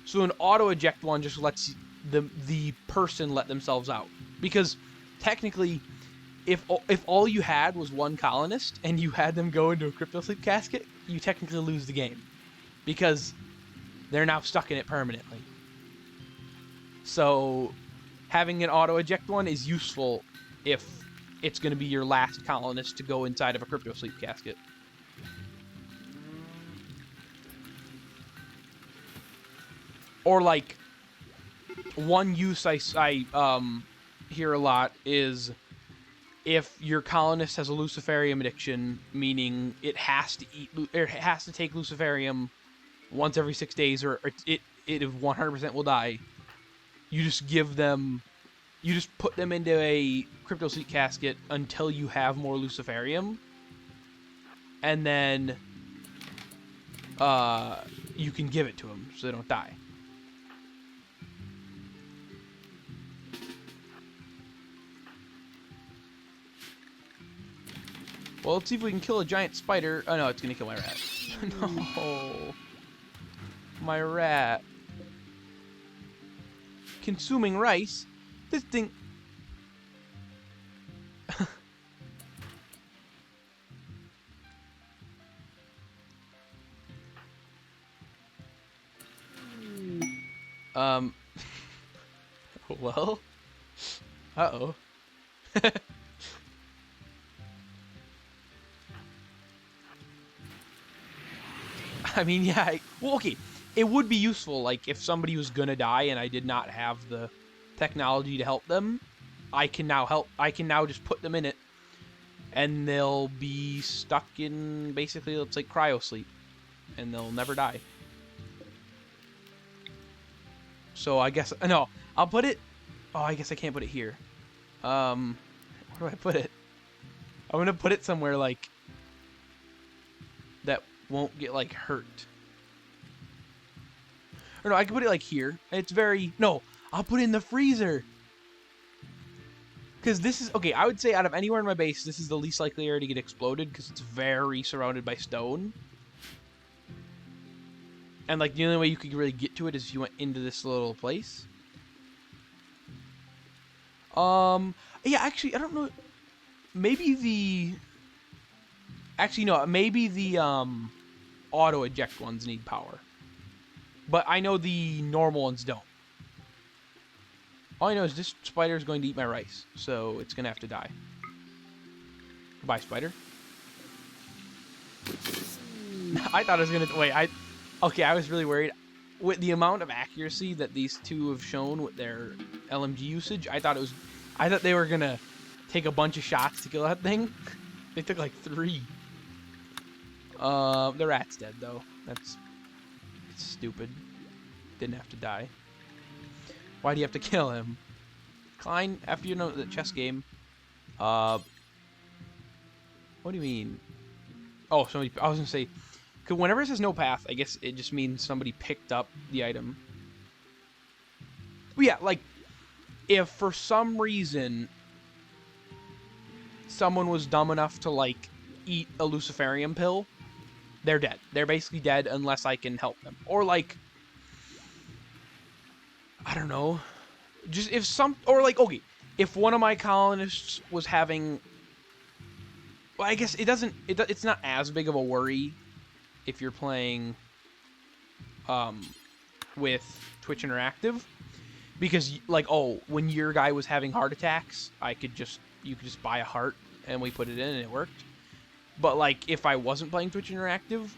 S2: So an auto eject one just lets the person let themselves out. Because technically, if all you had was one colonist and you had them go into a crypto sleep casket, you technically lose the game because they're now stuck in it permanently. So having an auto eject one is useful if it's going to be your last colonist to go inside of a crypto sleep casket. Or like one use I hear a lot is if your colonist has a luciferium addiction, meaning it has to take luciferium once every 6 days, or it 100% will die. You just put them into a crypto sleep casket until you have more luciferium, and then you can give it to them so they don't die. Well, let's see if we can kill a giant spider. Oh no, it's gonna kill my rat. No, my rat. Consuming rice. This thing. Well. Uh-oh. I mean, yeah. Well, okay. It would be useful, like, if somebody was gonna die and I did not have the technology to help them, I can now just put them in it, and they'll be stuck in, basically, it's like cryo sleep, and they'll never die. So I guess, no, I'll put it, oh, I guess I can't put it here. Where do I put it? I'm gonna put it somewhere, like, that won't get, like, hurt. Or no, I can put it, like, here. It's very, no, I'll put it in the freezer. Because this is, okay, I would say out of anywhere in my base, this is the least likely area to get exploded because it's very surrounded by stone. And, like, the only way you could really get to it is if you went into this little place. Yeah, actually, I don't know. Maybe the... Actually, no, maybe the, auto-eject ones need power. But I know the normal ones don't. All I know is this spider is going to eat my rice, so it's going to have to die. Goodbye, spider. I thought I was going to... Wait, okay, I was really worried. With the amount of accuracy that these two have shown with their LMG usage, I thought they were going to take a bunch of shots to kill that thing. They took like 3. The rat's dead, though. That's stupid. Didn't have to die. Why do you have to kill him? Klein, after you know the chess game. What do you mean? Oh, somebody. I was gonna say, cause whenever it says no path, I guess it just means somebody picked up the item. But yeah, like, if for some reason someone was dumb enough to, like, eat a luciferium pill, they're dead. They're basically dead unless I can help them. Or, like, I don't know. Just if or like, okay, if one of my colonists was having, well, I guess it's not as big of a worry if you're playing with Twitch Interactive, because, like, oh, when your guy was having heart attacks, you could just buy a heart and we put it in and it worked. But, like, if I wasn't playing Twitch Interactive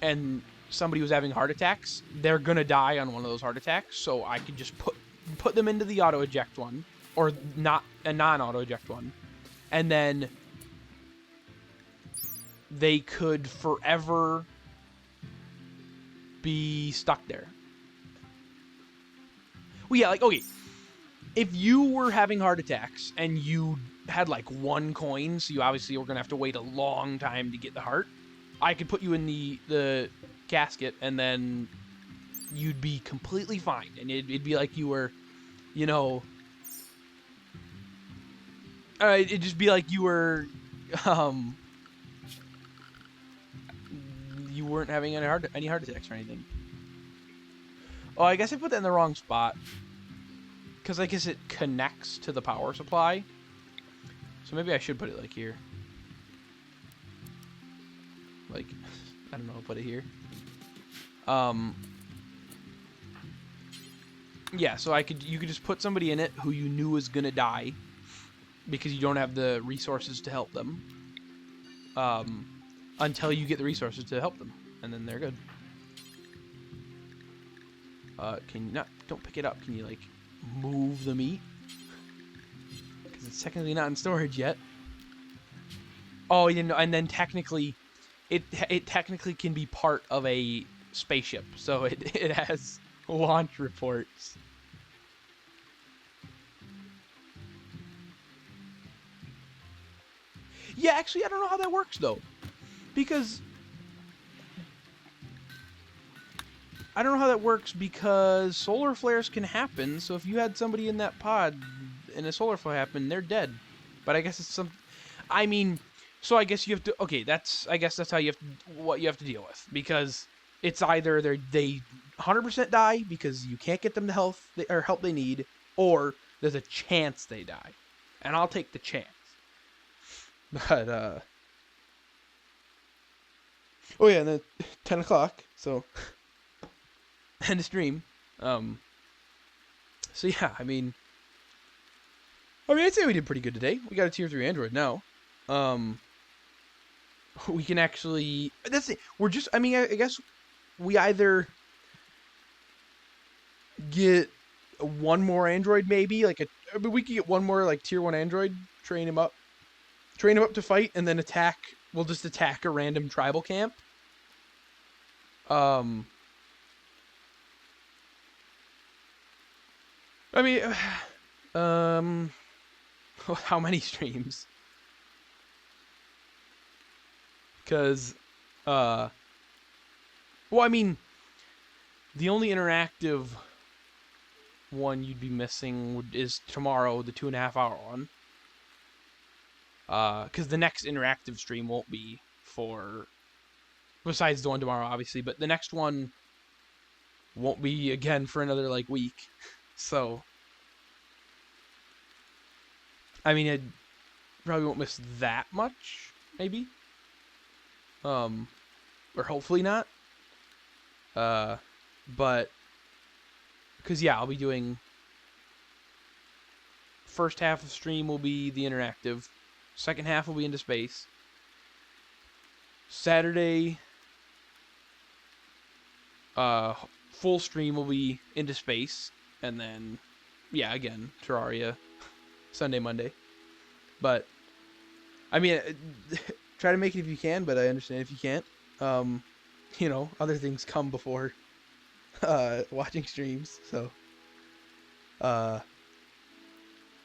S2: and somebody was having heart attacks, they're gonna die on one of those heart attacks, so I could just put them into the auto eject one, or not a non-auto eject one, and then they could forever be stuck there. Well, yeah, like, okay, if you were having heart attacks and you had, like, 1 coin, so you obviously were gonna have to wait a long time to get the heart, I could put you in the casket, and then you'd be completely fine, and it'd be like you were, you know, it'd just be like you were, you weren't having any heart attacks or anything. Oh, I guess I put that in the wrong spot, because I guess it connects to the power supply. So maybe I should put it like here. Like, I don't know, I'll put it here. Yeah, so you could just put somebody in it who you knew was gonna die because you don't have the resources to help them. Until you get the resources to help them, and then they're good. Can you not? Don't pick it up. Can you like move the meat? Because it's technically not in storage yet. Oh, you know, and then technically, it technically can be part of a spaceship, so it has launch reports. Yeah, actually, I don't know how that works though, because solar flares can happen. So if you had somebody in that pod and a solar flare happened, they're dead. But I guess it's some. I mean, so I guess you have to. Okay, I guess that's how what you have to deal with, because it's either they 100% die because you can't get them the help they need, or there's a chance they die, and I'll take the chance. But oh yeah, and then 10 o'clock, so end of stream. So yeah, I mean, I'd say we did pretty good today. We got a tier 3 Android now. We can actually, that's it. We're just, I mean, I guess we either get one more Android, maybe we could get one more like tier 1 Android, train him up to fight, and then attack. We'll just attack a random tribal camp. I mean, how many streams? Because, well, I mean, the only interactive one you'd be missing is tomorrow, the 2.5 hour one. Because the next interactive stream won't be besides the one tomorrow, obviously, but the next one won't be again for another like week. So, I mean, I probably won't miss that much, maybe. Or hopefully not. But because yeah, I'll be doing first half of stream will be the interactive. Second half will be into space. Saturday, full stream will be into space, and then, yeah, again, Terraria, Sunday, Monday. But, I mean, try to make it if you can, but I understand if you can't. You know, other things come before watching streams, so.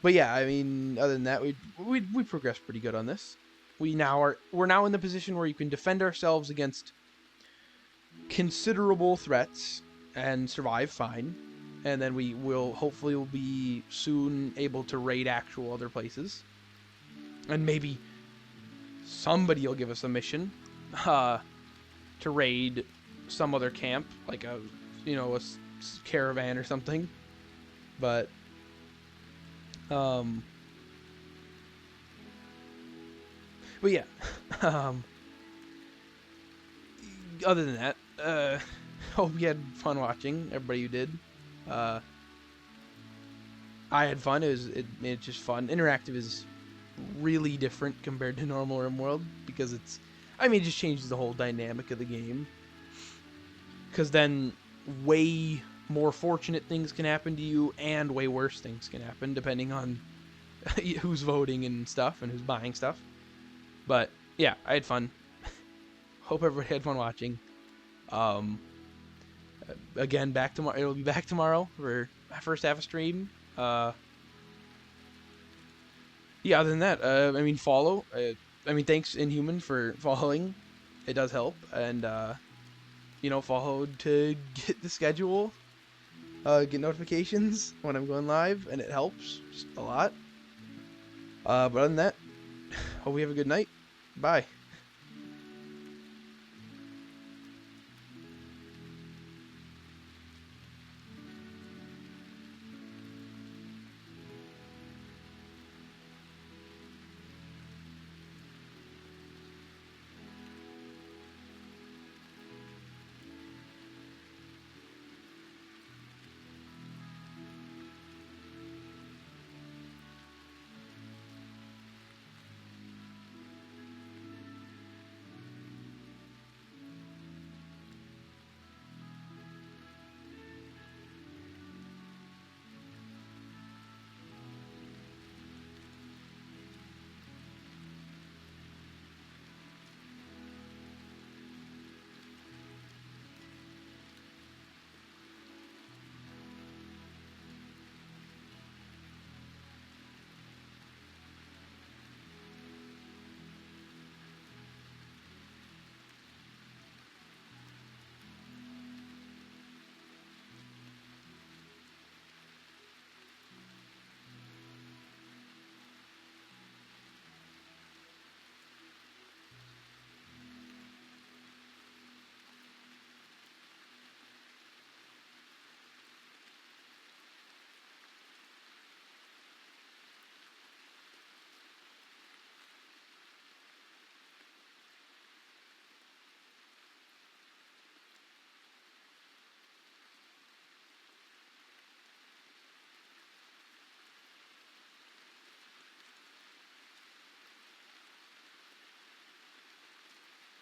S2: But yeah, I mean, other than that, we progressed pretty good on this. We're now in the position where you can defend ourselves against considerable threats and survive fine, and then we will hopefully be soon able to raid actual other places, and maybe somebody will give us a mission to raid some other camp, like a caravan or something. But yeah, other than that, hope you had fun watching, everybody who did. I had fun. It's just fun. Interactive is really different compared to normal RimWorld because it just changes the whole dynamic of the game. Because then way more fortunate things can happen to you, and way worse things can happen depending on who's voting and stuff, and who's buying stuff. But yeah, I had fun. Hope everybody had fun watching. Again, back tomorrow. It'll be back tomorrow for my first half of stream. Yeah. Other than that, I mean, follow. Thanks Inhuman for following. It does help, and follow to get the schedule, get notifications when I'm going live, and it helps just a lot. But other than that, hope we have a good night. Bye.